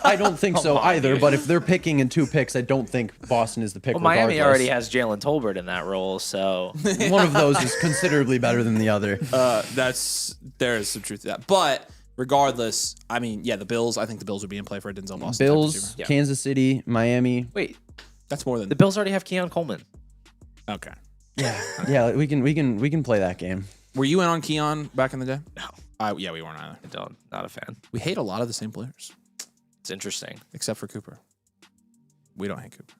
S7: I don't think so either, but if they're picking in 2 picks, I don't think Boston is the pick.
S5: Well, Miami
S7: regardless.
S5: already has Jalen Tolbert in that role, so
S7: One of those is considerably better than the other.
S1: There is some truth to that. But regardless, I mean, yeah, the Bills, I think the Bills would be in play for a Denzel Boston. type
S7: Bills,
S1: receiver.
S5: Yeah.
S7: Kansas City, Miami.
S5: wait,
S1: That's more than
S5: the Bills already have Keon Coleman.
S1: okay.
S7: Yeah, we can play that game.
S1: Were you in on Keon back in the day?
S5: No,
S1: Yeah, we weren't either.
S5: I don't. Not a fan.
S1: We hate a lot of the same players,
S5: It's interesting.
S1: except for Cooper. We don't hate Cooper.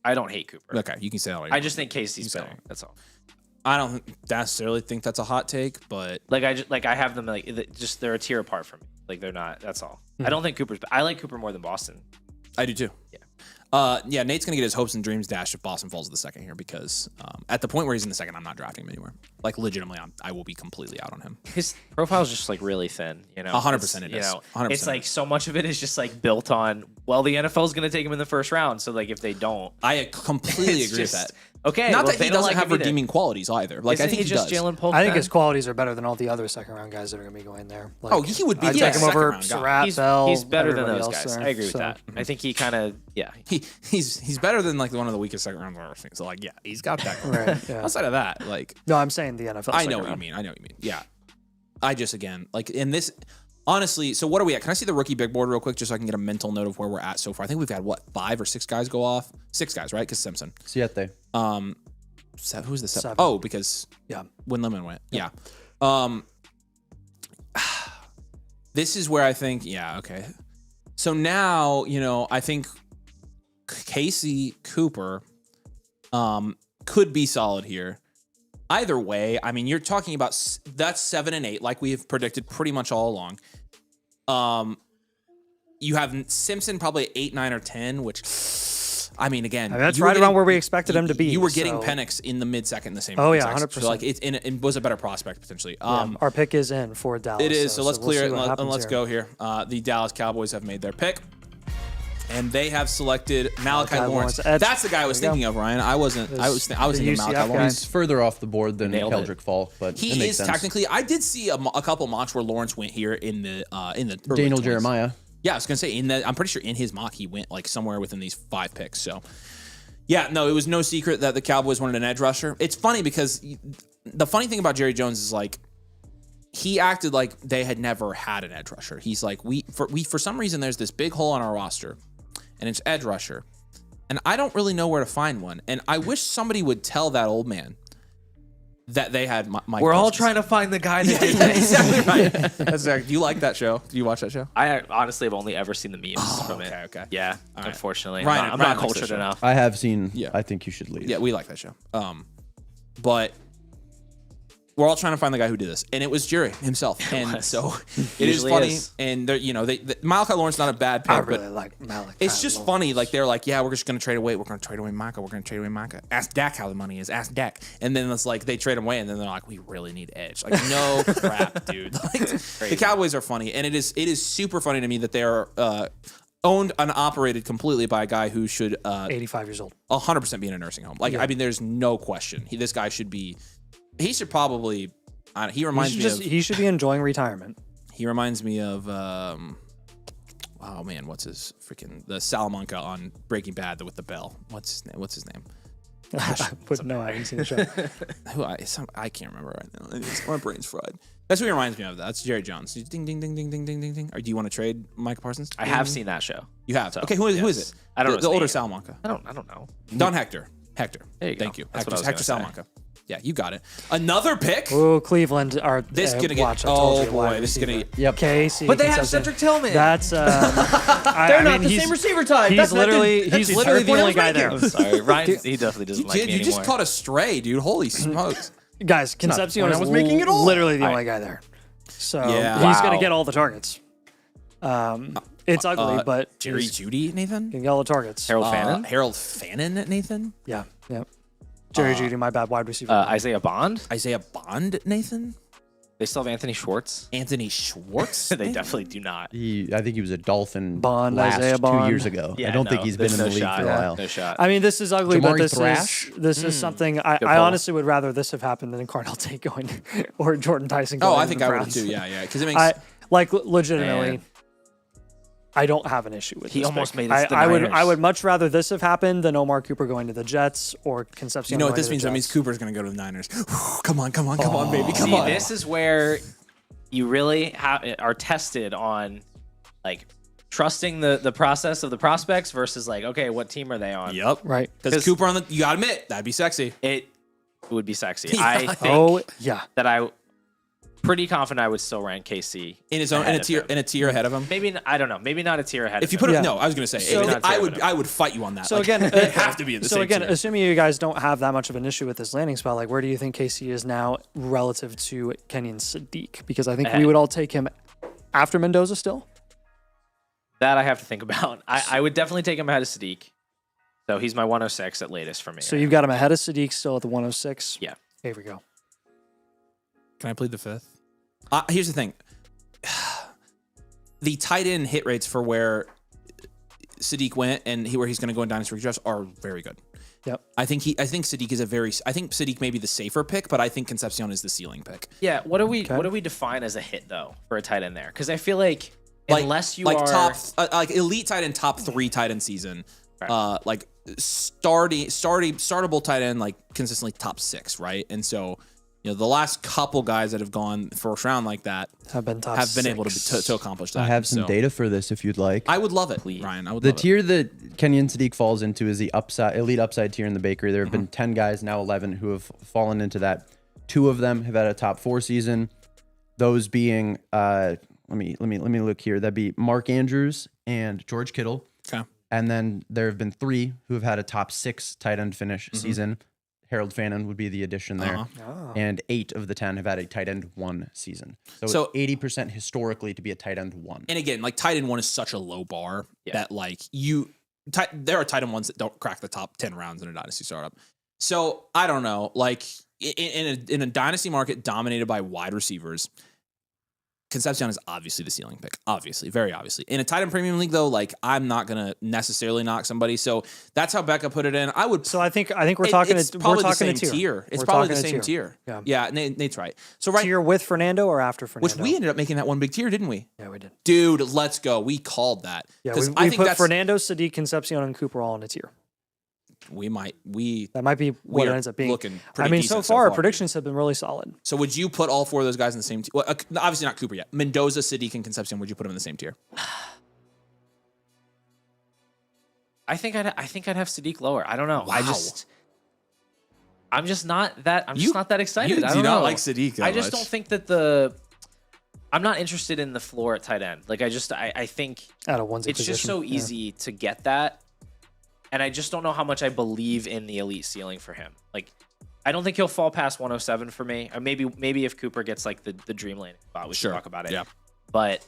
S5: I don't hate Cooper.
S1: Okay, you can say that all you
S5: I
S1: want.
S5: just think Casey's
S1: say
S5: better.
S1: it.
S5: That's all.
S1: I don't necessarily think that's a hot take, but
S5: I have them just they're a tier apart from me. Like they're not. That's all. I don't think Cooper's. I like Cooper more than Boston.
S1: I do too. Yeah. Nate's gonna get his hopes and dreams dashed if Boston falls to the second here because at the point where he's in the second, I'm not drafting him anywhere. Like legitimately, I will be completely out on him.
S5: His profile's just like really thin.
S1: 100% it is. 100%
S5: It's like so much of it is just like built on. Well, the NFL is going to take him in the first round, so like if they don't,
S1: I completely
S5: it's
S1: agree with
S5: just-
S1: that.
S5: Okay,
S1: Not
S5: well,
S1: that he
S5: they don't
S1: doesn't
S5: like
S1: have
S5: him either.
S1: redeeming qualities either. Like
S5: Isn't
S1: I think
S5: he
S1: he
S5: just
S1: does.
S5: Jalen Polk?
S2: I think
S5: then?
S2: his qualities are better than all the other second round guys that are going to be going there. Like,
S1: Oh, he would be
S2: I'd
S1: the
S2: take him
S1: second
S2: over
S1: round guy.
S2: Surratt, Bell.
S5: He's better than
S2: everybody
S5: those
S2: else
S5: guys.
S2: there.
S5: I agree with
S2: So,
S5: that. I think he kind of
S1: He's better than like one of the weakest second round runners. So like, yeah, he's got that.
S2: Right, yeah.
S1: Outside of that, like,
S2: No, I'm saying the NFL.
S1: I know
S2: second
S1: what you
S2: round.
S1: mean. I know what you mean. Yeah. I just again like in this. Honestly, so what are we at? Can I see the rookie big board real quick just so I can get a mental note of where we're at so far? I think we've had what 5 or 6 guys go off. 6 guys, right? Because Simpson.
S7: Siete.
S1: Who's the 7?
S2: Seven.
S1: Oh, because
S2: Yeah.
S1: when Lemon went. Yeah. This is where I think, yeah, okay. So now, I think Casey Cooper could be solid here. Either way, I mean, you're talking about that's 7 and 8, like we have predicted pretty much all along. You have Simpson probably 8, 9, or 10, which I mean, again,
S2: That's
S1: you were
S2: right around where we expected him to be.
S1: You were getting
S2: so-
S1: Penix in the mid-second, the same.
S2: Oh, yeah,
S1: section.
S2: 100%.
S1: So like it was a better prospect potentially.
S2: Our pick is in for Dallas.
S1: It is. So let's
S2: we'll
S1: clear
S2: see
S1: it
S2: what
S1: and
S2: happens
S1: let's
S2: here.
S1: go here. The Dallas Cowboys have made their pick. And they have selected Malachi
S2: Malachi
S1: Lawrence.
S2: Lawrence, edge.
S1: That's the guy I was
S2: There you
S1: thinking of, Ryan. I wasn't. I was
S2: the
S1: thinking
S2: UCF
S1: Malachi
S2: guy.
S1: Lawrence.
S7: He's further off the board than
S5: Nailed it.
S7: Keldrick Falk, but it
S1: He
S7: makes
S1: is
S7: sense.
S1: technically. I did see a couple mocks where Lawrence went here in the early
S7: Daniel
S1: 20s.
S7: Jeremiah.
S1: Yeah, I was gonna say I'm pretty sure in his mock he went like somewhere within these 5 picks. So, yeah, no, it was no secret that the Cowboys wanted an edge rusher. It's funny because the funny thing about Jerry Jones is like he acted like they had never had an edge rusher. He's like for some reason there's this big hole on our roster, and it's edge rusher, and I don't really know where to find one. And I wish somebody would tell that old man that they had Mike.
S5: We're all
S1: Parsons.
S5: trying to find the guy that did
S1: Yeah,
S5: that.
S1: exactly right. That's exactly. Do you like that show? Do you watch that show?
S5: I honestly have only ever seen the memes from it.
S1: okay.
S5: Yeah,
S1: right.
S5: unfortunately,
S1: Ryan-
S5: I'm
S1: Ryan
S5: not
S1: likes that
S5: cultured
S1: show.
S5: enough.
S7: I have seen.
S1: Yeah.
S7: I think you should leave.
S1: Yeah, we like that show. But we're all trying to find the guy who did this, and it was Jerry himself. And so it is
S5: Usually
S1: funny.
S5: is.
S1: And Malachi Lawrence not a bad pick,
S2: I
S1: but
S2: really like Malachi.
S1: it's just
S2: Lawrence.
S1: funny. Like they're like, yeah, we're just gonna trade away. We're gonna trade away Micah. We're gonna trade away Micah. Ask Dak how the money is. Ask Dak. And then it's like they trade him away, and then they're like, we really need edge. Like no crap, dude. Like, the Cowboys are funny, and it is super funny to me that they are owned and operated completely by a guy who should
S2: 85 years old.
S1: 100% be in a nursing home. Like I mean, there's no question. This guy should be. He should probably. He reminds me of.
S2: He should be enjoying retirement.
S1: He reminds me of. Oh man, what's his freaking the Salamanca on Breaking Bad with the bell? What's his name?
S2: No, I haven't seen the show.
S1: I can't remember right now. My brain's fried. That's what he reminds me of. That's Jerry Jones. Ding ding ding ding ding ding ding ding. Or do you want to trade Mike Parsons?
S5: I have seen that show.
S1: You have.
S5: So,
S1: Okay, who is
S5: yes.
S1: it?
S5: I don't know
S1: The
S5: his
S1: older
S5: name.
S1: Salamanca.
S5: I don't know.
S1: Don Hector.
S5: There you go.
S1: Thank you.
S5: That's what I was
S1: Hector
S5: gonna say.
S1: Salamanca. Yeah, you got it. Another pick.
S2: Oh, Cleveland are
S1: This gonna get.
S2: watch, I told
S1: Oh
S2: you,
S1: boy,
S2: wide
S1: this is gonna.
S2: receiver.
S7: Yep.
S2: Casey.
S5: But they have
S2: Concepcion.
S5: Cedric Tillman.
S2: That's
S4: They're not the same receiver type.
S2: He's literally the only guy there.
S5: I'm sorry, Ryan. He definitely doesn't like me
S1: You
S5: anymore.
S1: just caught a stray, dude. Holy smokes.
S2: Guys, Concepcion
S7: point
S2: is
S7: I was making at all.
S2: literally the only guy there. So
S1: Yeah.
S2: he's gonna
S5: Wow.
S2: get all the targets. It's ugly, but
S1: Jerry
S2: he's
S1: Jeudy, Nathan.
S2: gonna get all the targets.
S5: Harold Fannin,
S1: Harold Fannin, Nathan.
S2: Yeah. Jerry Jeudy, my bad, wide receiver.
S5: Isaiah Bond.
S1: Isaiah Bond, Nathan.
S5: They still have Anthony Schwartz.
S1: Anthony Schwartz.
S5: They
S1: Nathan?
S5: definitely do not.
S7: I think he was a Dolphin
S2: Bond,
S7: last
S2: Isaiah
S7: 2
S2: Bond.
S7: years ago.
S5: Yeah,
S7: I don't think
S5: no,
S7: he's been
S5: there's
S7: in the
S5: no
S7: league
S5: shot.
S7: for a while.
S5: No shot.
S2: I mean, this is ugly, but
S7: Jamari Thrash?
S2: this is something I
S5: Good
S2: I
S5: ball.
S2: honestly would rather this have happened than Carnell Tate going or Jordan Tyson going.
S1: Oh, I
S2: to
S1: think
S2: the
S1: I would
S2: Browns.
S1: too. Yeah, because it makes.
S2: I like legitimately.
S5: Man.
S2: I don't have an issue with
S5: He
S2: this
S5: almost
S2: pick.
S5: made it to the
S2: I
S5: Niners.
S2: would much rather this have happened than Omar Cooper going to the Jets or Concepcion.
S1: you know what
S2: going
S1: this
S2: to the
S1: means? That means
S2: Jets.
S1: Cooper's going to go to the Niners. Come on, baby, come
S5: See,
S1: on.
S5: this is where you really are tested on like trusting the process of the prospects versus like, okay, what team are they on?
S1: Yep.
S2: Right.
S1: Because Cooper on the. You got to admit that'd be sexy.
S5: It would be sexy.
S1: Yeah.
S5: I think
S2: Oh yeah.
S5: that pretty confident I would still rank KC
S1: In his own in
S5: ahead
S1: a
S5: of
S1: tier
S5: him.
S1: in a tier ahead of him.
S5: Maybe I don't know. Maybe not a tier ahead.
S1: If you
S5: of
S1: put
S5: him.
S1: it,
S2: Yeah.
S1: no, I was going to say
S2: So-
S1: I would fight you on that.
S2: So
S1: Like,
S2: again,
S1: they have to be in the
S2: so
S1: same
S2: again,
S1: tier.
S2: assuming you guys don't have that much of an issue with this landing spot, like where do you think KC is now relative to Kenyon Sadiq? Because I think we would all take him after Mendoza still.
S5: That I have to think about. I would definitely take him ahead of Sadiq. So he's my 106 at latest for me.
S2: So you've got him ahead of Sadiq still at the 106.
S5: Yeah.
S2: Here we go.
S1: Can I plead the fifth? Here's the thing. The tight end hit rates for where Sadiq went and where he's going to go in Dynasty Redraft are very good.
S2: Yep.
S1: I think Sadiq may be the safer pick, but I think Concepcion is the ceiling pick.
S5: Yeah. What do we define as a hit though for a tight end there? Because I feel like unless you
S1: like
S5: are
S1: top like elite tight end, top 3 tight end season, like startable tight end, like consistently top 6, right? And so, the last couple guys that have gone first round like that
S2: have been
S1: able to accomplish that.
S7: I have some data for this if you'd like.
S1: I would love it, Ryan. I would.
S7: The tier that Kenyon Sadiq falls into is the elite upside tier in the bakery. There have been 10 guys, now 11, who have fallen into that. 2 of them have had a top 4 season. Those being, let me look here. That'd be Mark Andrews and George Kittle.
S1: Okay.
S7: And then there have been 3 who have had a top 6 tight end finish season. Harold Fannin would be the addition there. And 8 of the 10 have had a tight end 1 season. So 80% historically to be a tight end 1.
S1: And again, like tight end 1 is such a low bar that like there are tight end 1s that don't crack the top 10 rounds in a dynasty startup. So I don't know, like in a dynasty market dominated by wide receivers, Concepcion is obviously the ceiling pick. Obviously, very obviously. In a tight end premium league, though, like I'm not gonna necessarily knock somebody. So that's how Becca put it in. I would.
S2: So I think we're talking.
S1: It's probably
S2: we're
S1: the
S2: talking
S1: same
S2: a
S1: tier. It's
S2: we're
S1: probably the
S2: talking a
S1: same tier.
S2: Yeah.
S1: Nate's right. So
S2: tier with Fernando or after Fernando?
S1: Which we ended up making that one big tier, didn't we?
S2: Yeah, we did.
S1: Dude, let's go. We called that.
S2: Yeah, we put Fernando, Sadiq, Concepcion, and Cooper all in a tier.
S1: That
S2: might be what it ends up being.
S1: Looking pretty
S2: so far, our predictions have been really solid.
S1: So would you put all 4 of those guys in the same tier? Well, obviously not Cooper yet. Mendoza, Sadiq, and Concepcion. Would you put them in the same tier?
S5: I think I'd have Sadiq lower. I don't know.
S1: Wow.
S5: I'm just not that excited.
S1: You
S5: I
S1: do
S5: don't
S1: not
S5: know.
S1: like Sadiq that
S5: I just
S1: much.
S5: don't think that I'm not interested in the floor at tight end. Like I think
S2: at a onesie
S5: it's
S2: position.
S5: just so easy to get that. And I just don't know how much I believe in the elite ceiling for him. Like, I don't think he'll fall past 107 for me. Or maybe if Cooper gets like the dream landing spot, we should talk about it.
S1: Yeah.
S5: But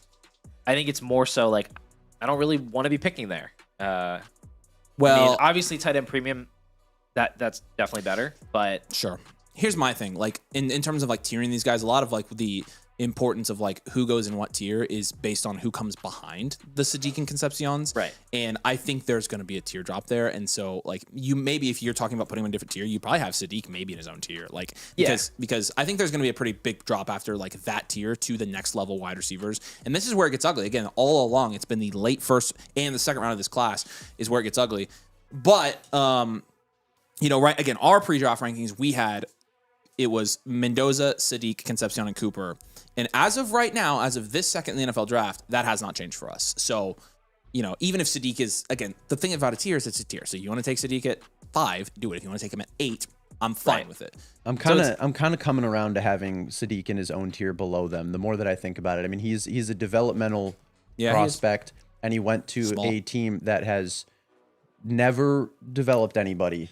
S5: I think it's more so like I don't really want to be picking there. Obviously tight end premium, that's definitely better. But
S1: sure. Here's my thing. Like in terms of like tiering these guys, a lot of like the importance of like who goes in what tier is based on who comes behind the Sadiq and Concepcions.
S5: Right.
S1: And I think there's going to be a tier drop there. And so like if you're talking about putting him in a different tier, you probably have Sadiq maybe in his own tier. Like because I think there's going to be a pretty big drop after like that tier to the next level wide receivers. And this is where it gets ugly. Again, all along it's been the late first and the second round of this class is where it gets ugly. But right again, our pre-draft rankings it was Mendoza, Sadiq, Concepcion, and Cooper. And as of right now, as of this second in the NFL draft, that has not changed for us. So, even if Sadiq is, again, the thing about a tier is it's a tier. So you want to take Sadiq at 5, do it. If you want to take him at 8, I'm fine with it.
S7: I'm kind of coming around to having Sadiq in his own tier below them. The more that I think about it, I mean, he's a developmental prospect, and he went to a team that has never developed anybody.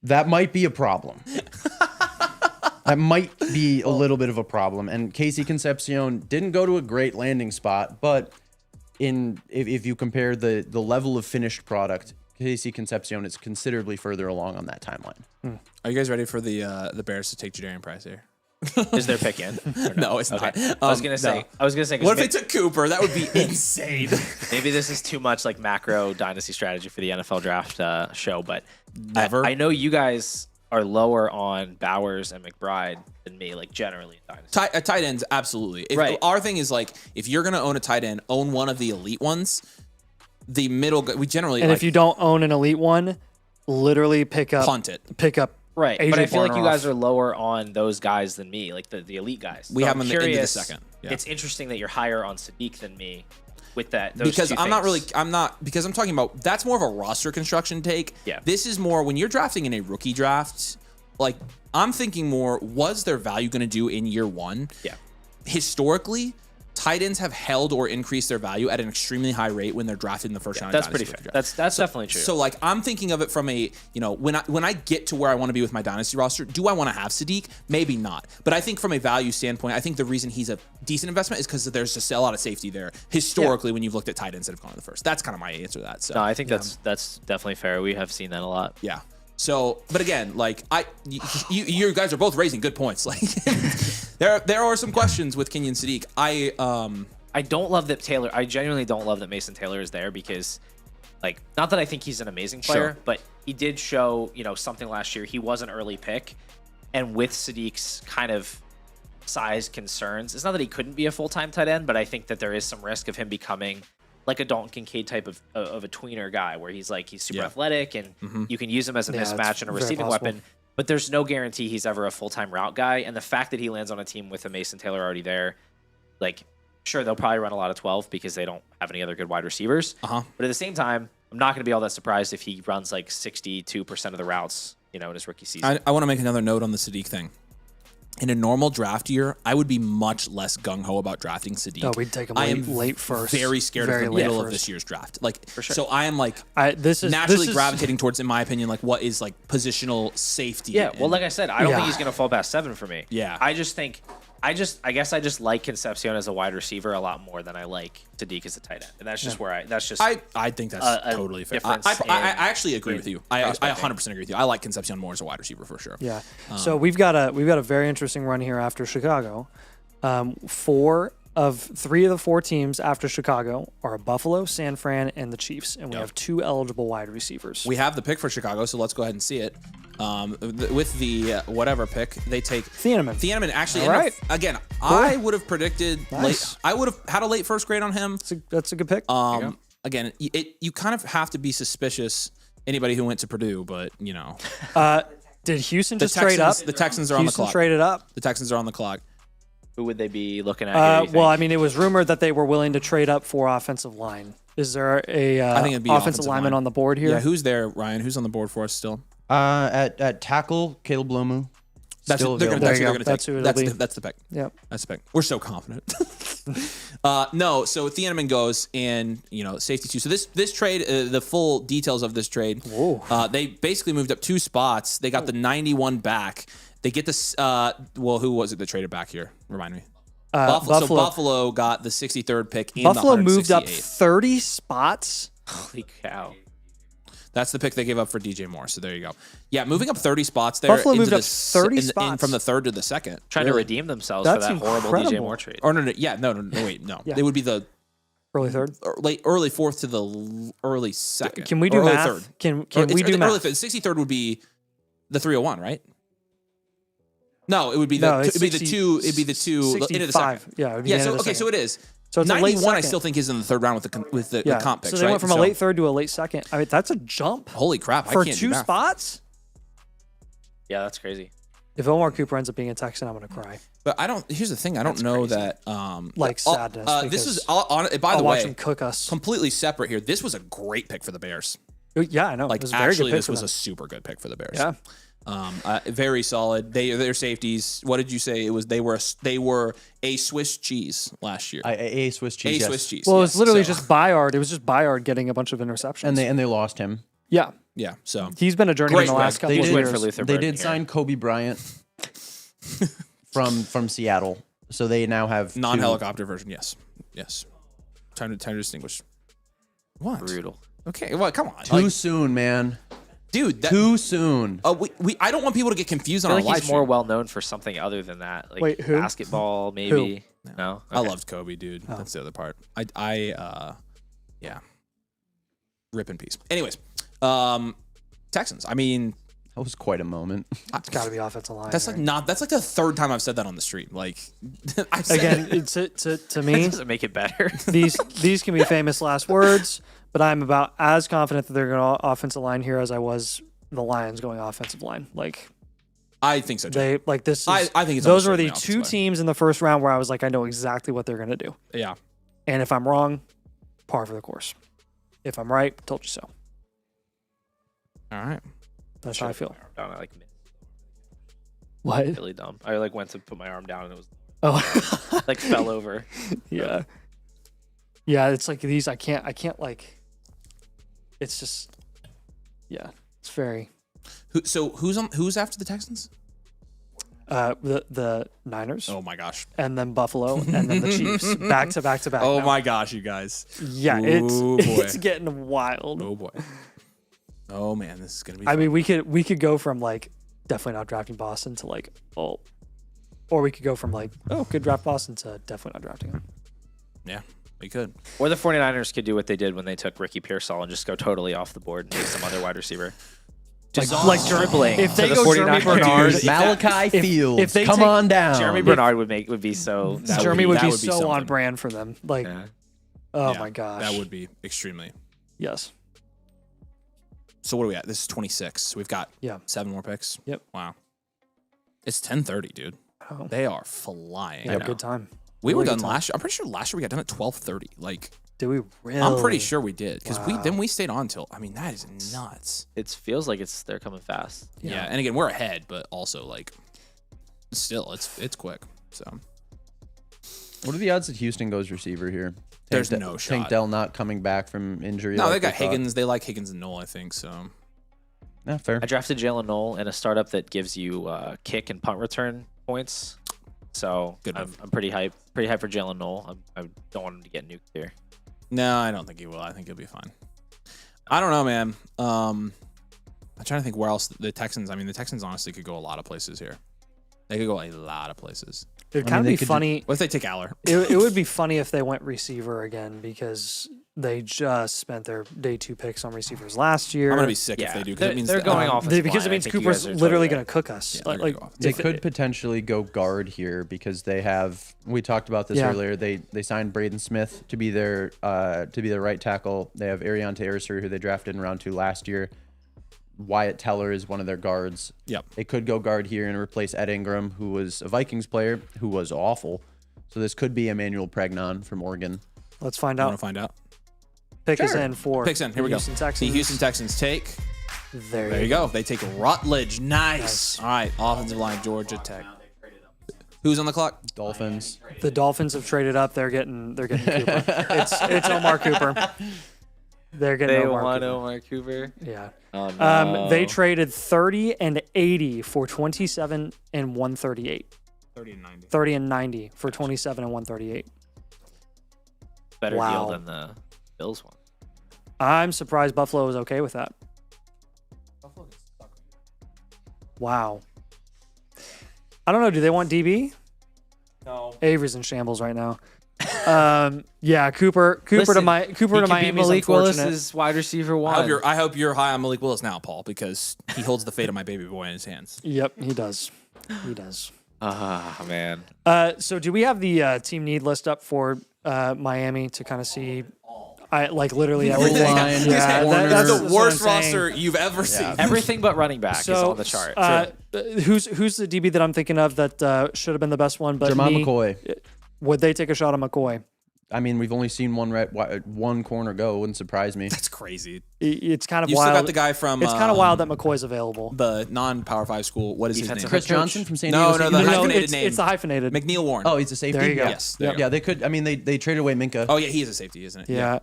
S7: That might be a problem. That might be a little bit of a problem. And Casey Concepcion didn't go to a great landing spot, but if you compare the level of finished product, Casey Concepcion is considerably further along on that timeline.
S1: Are you guys ready for the Bears to take Jadarian Price here?
S5: Is there pick in?
S1: No, it's not.
S5: I was gonna say.
S1: What if they took Cooper? That would be insane.
S5: Maybe this is too much like macro dynasty strategy for the NFL draft show, but
S1: Never.
S5: I know you guys are lower on Bowers and McBride than me, like generally in dynasty.
S1: Tight ends, absolutely.
S5: Right.
S1: Our thing is like if you're gonna own a tight end, own one of the elite ones. The middle, we generally
S2: and if you don't own an elite one, literally
S1: punt it.
S2: Pick up.
S5: Right,
S2: AJ
S5: but I feel like you
S2: Barneroff.
S5: guys are lower on those guys than me, like the elite guys.
S1: We have
S5: I'm
S1: them into the
S5: curious.
S1: second. Yeah.
S5: It's interesting that you're higher on Sadiq than me with that.
S1: Because I'm talking about that's more of a roster construction take.
S5: Yeah.
S1: This is more when you're drafting in a rookie draft. Like I'm thinking more, was their value going to do in year 1?
S5: Yeah.
S1: Historically, tight ends have held or increased their value at an extremely high rate when they're drafted in the first round.
S5: That's pretty fair. That's definitely true.
S1: So like I'm thinking of it from a, when I get to where I want to be with my dynasty roster, do I want to have Sadiq? Maybe not. But I think from a value standpoint, I think the reason he's a decent investment is because there's just a lot of safety there historically when you've looked at tight ends that have gone in the first. That's kind of my answer to that. So
S5: no, I think that's definitely fair. We have seen that a lot.
S1: yeah. So, but again, like you guys are both raising good points. Like there are some questions with Kenyon Sadiq.
S5: I don't love that Taylor. I genuinely don't love that Mason Taylor is there because Like, not that I think he's an amazing player, but he did show, something last year. He was an early pick. And with Sadiq's kind of size concerns, it's not that he couldn't be a full-time tight end, but I think that there is some risk of him becoming like a Dalton Kincaid type of a tweener guy where he's super athletic and you can use him as a mismatch and a receiving weapon, but there's no guarantee he's ever a full-time route guy. And the fact that he lands on a team with a Mason Taylor already there, like, sure, they'll probably run a lot of 12 because they don't have any other good wide receivers. But at the same time, I'm not going to be all that surprised if he runs like 62% of the routes, in his rookie season.
S1: I want to make another note on the Sadiq thing. In a normal draft year, I would be much less gung-ho about drafting Sadiq.
S2: Oh, we'd take him late first.
S1: Very scared of the middle of this year's draft. Like,
S5: For sure.
S1: So I am like naturally gravitating towards, in my opinion, like what is like positional safety.
S5: Yeah, well, like I said, I don't think he's going to fall past 7 for me.
S1: Yeah.
S5: I guess I just like Concepcion as a wide receiver a lot more than I like Sadiq as a tight end. And that's just where
S1: I think that's totally fair. I actually agree with you. I 100% agree with you. I like Concepcion more as a wide receiver for sure.
S2: Yeah. So we've got a very interesting run here after Chicago. 3 of the 4 teams after Chicago are Buffalo, San Fran, and the Chiefs, and we have 2 eligible wide receivers.
S1: We have the pick for Chicago, so let's go ahead and see it. With the whatever pick, they take
S2: Thieneman.
S1: Thieneman actually,
S2: All right.
S1: again, I would have predicted
S2: Nice.
S1: late. I would have had a late first grade on him.
S2: That's a good pick.
S1: Again, you kind of have to be suspicious. Anybody who went to Purdue, but
S2: Did Houston just trade up?
S1: The Texans are on the
S2: Houston
S1: clock.
S2: traded up.
S1: The Texans are on the clock.
S5: Who would they be looking at here, you think?
S2: Well, I mean, it was rumored that they were willing to trade up for offensive line. Is there a
S1: I think it'd be
S2: offensive lineman
S1: line
S2: on the board here?
S1: Yeah, who's there, Ryan? Who's on the board for us still?
S7: At tackle, Caleb Lomu.
S1: That's
S7: Still
S1: they're
S7: available.
S1: going to
S2: That's
S1: take.
S2: who it'll be.
S1: That's the pick.
S2: Yep.
S1: That's the pick. We're so confident. No, so Thieneman goes and safety 2. So this trade, the full details of this trade, they basically moved up 2 spots. They got the 91 back. They get this. Who was it that traded back here? Remind me. Buffalo. So Buffalo got the 63rd pick. And
S2: Buffalo
S1: the
S2: moved up
S1: 168th.
S2: 30 spots.
S5: Holy cow.
S1: That's the pick they gave up for DJ Moore. So there you go. Yeah, moving up 30 spots there.
S2: Buffalo moved
S1: into
S2: up 30 spots.
S1: from the 3rd to the 2nd.
S5: Trying to redeem themselves for that horrible DJ
S2: incredible.
S5: Moore trade.
S1: Or no, wait, no.
S2: Yeah.
S1: They would be the
S2: Early 3rd.
S1: early 4th to the early 2nd.
S2: Can we do
S1: Or early
S2: math?
S1: 3rd.
S2: Can we do
S1: Early
S2: math?
S1: 3rd. 63rd would be the 301, right? No, it would be the
S2: No, it's
S1: it'd be the 2 into the
S2: 65.
S1: second.
S2: Yeah, it would be
S1: Yeah,
S2: the
S1: so
S2: end of the
S1: okay, so
S2: second.
S1: it is.
S2: So it's a late
S1: 91 I
S2: second.
S1: still think is in the 3rd round with the
S2: Yeah.
S1: comp picks,
S2: So they
S1: right?
S2: went from a late 3rd to a late 2nd. I mean, that's a jump
S1: Holy crap,
S2: for
S1: I can't
S2: 2
S1: do math.
S2: spots.
S5: Yeah, that's crazy.
S2: If Omar Cooper ends up being a Texan, I'm gonna cry.
S1: But here's the thing, I don't know
S5: crazy.
S1: that
S2: Sadness.
S1: this was
S2: because
S1: by
S2: I'll
S1: the
S2: watch
S1: way,
S2: him cook us.
S1: completely separate here. This was a great pick for the Bears.
S2: Yeah, I know.
S1: Like
S2: it was a very
S1: actually,
S2: good pick
S1: this
S2: for
S1: was
S2: them.
S1: a super good pick for the Bears.
S2: Yeah.
S1: Very solid. Their safeties. What did you say? It was they were a Swiss cheese last year.
S7: A Swiss cheese. yes.
S1: Swiss cheese.
S2: Well, it was
S1: yes.
S2: literally
S1: So-
S2: just Byard. It was just Byard getting a bunch of interceptions.
S7: And they lost him.
S2: yeah,
S1: yeah. So
S2: he's been a journeyman
S1: Great
S2: the last
S1: pick.
S2: couple
S7: They
S2: of
S7: did-
S2: years.
S5: for Luther
S7: They
S5: Burden
S7: did
S5: here.
S7: sign Kobe Bryant from Seattle, so they now have two-
S1: non-helicopter version. Yes. Time to distinguish. What?
S5: Brutal.
S1: Okay. Well, come on.
S7: Too soon, man.
S1: Dude.
S7: Too soon.
S1: I don't want people to get confused
S5: I
S1: on
S5: feel
S1: our
S5: like
S1: live
S5: he's more
S1: stream.
S5: well known for something other than that. Like
S2: Wait, who?
S5: basketball, maybe. No.
S1: I
S5: Okay.
S1: loved Kobe, dude.
S2: Oh.
S1: That's the other part. Yeah. Rip in peace. Anyways, Texans. I mean,
S7: That was quite a moment.
S2: It's got to be offensive line.
S1: that's
S2: right?
S1: that's like the 3rd time I've said that on the stream. Like, I said
S2: Again,
S1: it.
S2: to me,
S5: Doesn't make it better.
S2: these can be famous last words, but I'm about as confident that they're going to offensive line here as I was the Lions going offensive line. Like
S1: I think so too.
S2: they like this. Is,
S1: I think it's
S2: those
S1: almost
S2: were the
S1: certainly offensive
S2: 2
S1: line.
S2: teams in the first round where I was like, I know exactly what they're going to do.
S1: Yeah.
S2: And if I'm wrong, par for the course. If I'm right, told you so.
S1: All right.
S2: That's how I feel.
S5: Down, I like missed.
S2: What?
S5: Really dumb. I like went to put my arm down and it was
S2: Oh,
S5: like fell over.
S2: yeah. Yeah, it's like these. I can't like. It's just. Yeah, it's very.
S1: Who's after the Texans?
S2: The Niners.
S1: Oh my gosh.
S2: And then Buffalo, and then the Chiefs, back to back to back.
S1: Oh
S2: now.
S1: my gosh, you guys.
S2: Yeah,
S1: Ooh, boy.
S2: it's getting wild.
S1: Oh boy. Oh man, this is gonna be.
S2: I
S1: fun.
S2: mean, we could go from like definitely not drafting Boston to like or we could go from like good draft Boston to definitely not drafting him.
S1: Yeah. We could.
S5: Or the 49ers could do what they did when they took Ricky Pearsall and just go totally off the board and take some other wide receiver. Just
S2: like
S5: dribbling.
S2: if they
S5: to the
S2: go Jeremy
S5: 49ers.
S2: Bernard,
S7: Dude, Malachi Fields,
S2: if they
S7: come
S2: take-
S7: on down.
S5: Jeremy Bernard would be so.
S2: Jeremy would
S1: that
S2: be
S1: would be
S2: so on
S1: something.
S2: brand for them. Like,
S5: Yeah.
S2: oh
S1: Yeah,
S2: my gosh,
S1: That would be extremely.
S2: yes.
S1: So what are we at? This is 26. So we've got 7 more picks.
S2: Yep.
S1: Wow. It's 10:30, dude.
S2: Oh.
S1: They are flying.
S2: We had a good time.
S1: We were
S2: Really
S1: done
S2: good time.
S1: last year. I'm pretty sure last year we got done at 12:30. Like,
S2: Did we really?
S1: I'm pretty sure we did because
S2: Wow.
S1: we stayed on till. I mean, that is nuts.
S5: It feels like they're coming fast.
S1: Yeah. And again, we're ahead, but also like, still, it's quick. So
S7: What are the odds that Houston goes receiver here?
S1: There's
S7: Tank
S1: no
S7: Tank
S1: shot.
S7: Dell not coming back from injury.
S1: no,
S7: like
S1: they got
S7: thought.
S1: Higgins. They like Higgins and Noel, I think. So
S7: Yeah, fair.
S5: I drafted Jalen Noel in a startup that gives you kick and punt return points. So
S1: Good
S5: I'm,
S1: move.
S5: I'm pretty hyped. Pretty hyped for Jalen Noel. I don't want him to get nuked here.
S1: no, I don't think he will. I think he'll be fine. I don't know, man. I'm trying to think where else the Texans. I mean, the Texans honestly could go a lot of places here. They could go a lot of places.
S2: It'd
S7: I
S2: kind
S7: mean,
S2: of
S7: they
S2: be
S7: could
S2: funny.
S1: What if they take Aller?
S2: It would be funny if they went receiver again because they just spent their day 2 picks on receivers last year.
S1: I'm gonna be sick if
S5: Yeah,
S1: they do because
S5: they're-
S1: it means
S5: they're
S1: that-
S5: going off.
S2: Because it means Cooper's literally going to cook us.
S1: Yeah, they're
S2: like,
S1: gonna go off.
S7: They
S2: if-
S7: could potentially go guard here because they have. We talked about this
S2: Yeah.
S7: earlier. They signed Braden Smith to be their right tackle. They have Ariante Urser, who they drafted in round 2 last year. Wyatt Teller is one of their guards.
S1: Yep.
S7: They could go guard here and replace Ed Ingram, who was a Vikings player who was awful. So this could be Emmanuel Pregnon from Oregon.
S2: Let's find
S1: I want
S2: out.
S1: to find out.
S2: Pick is
S7: Sure.
S2: in for
S1: Picks in. Here
S2: the
S1: we go.
S2: Houston Texans.
S1: The Houston Texans take. There you go. They take Rutledge. Nice. All right. Offensive line, Georgia Tech. Who's on the clock?
S7: Dolphins.
S2: The Dolphins have traded up. They're getting Cooper. it's Omar Cooper. They're getting
S5: They
S2: Omar
S5: want
S2: Cooper.
S5: Omar Cooper.
S2: Yeah.
S5: Oh, no.
S2: They traded 30 and 80 for 27 and 138.
S1: 30 and 90.
S2: 30 and 90 for 27 and 138.
S5: better
S2: Wow.
S5: deal than the Bills one.
S2: I'm surprised Buffalo was okay with that. Wow. I don't know. Do they want DB?
S1: No.
S2: Avery's in shambles right now. Yeah, Cooper to
S5: Listen,
S2: Miami is
S5: Malik Willis
S2: unfortunate.
S5: is wide receiver one.
S1: I hope you're high on Malik Willis now, Paul, because he holds the fate of my baby boy in his hands.
S2: Yep, he does. He does.
S5: Ah, man.
S2: So do we have the team need list up for Miami to kind of see? I like literally everything.
S7: line,
S2: Yeah,
S7: corner.
S2: that's
S1: the
S2: what
S1: worst
S2: I'm saying.
S1: roster you've ever seen.
S5: Everything but running back is on the chart.
S2: Who's the DB that I'm thinking of that should have been the best one? But
S7: Jamal
S2: me,
S7: McCoy.
S2: would they take a shot at McCoy?
S7: I mean, we've only seen one corner go. Wouldn't surprise me.
S1: That's crazy.
S2: It's kind of
S1: You
S2: wild.
S1: still got the guy from
S2: It's kind of wild that McCoy's available.
S1: the non-Power 5 school. What is his name?
S5: Defensive
S7: Chris Johnson from San
S1: No,
S7: Diego.
S1: no,
S7: State
S1: the
S7: University?
S1: hyphenated name.
S2: It's the hyphenated.
S1: McNeil Warren.
S7: Oh, he's a safety.
S2: There you go.
S1: Yes, there you go.
S7: Yeah, they could. I mean, they traded away Minka.
S1: Oh yeah, he is a safety, isn't it?
S2: Yeah.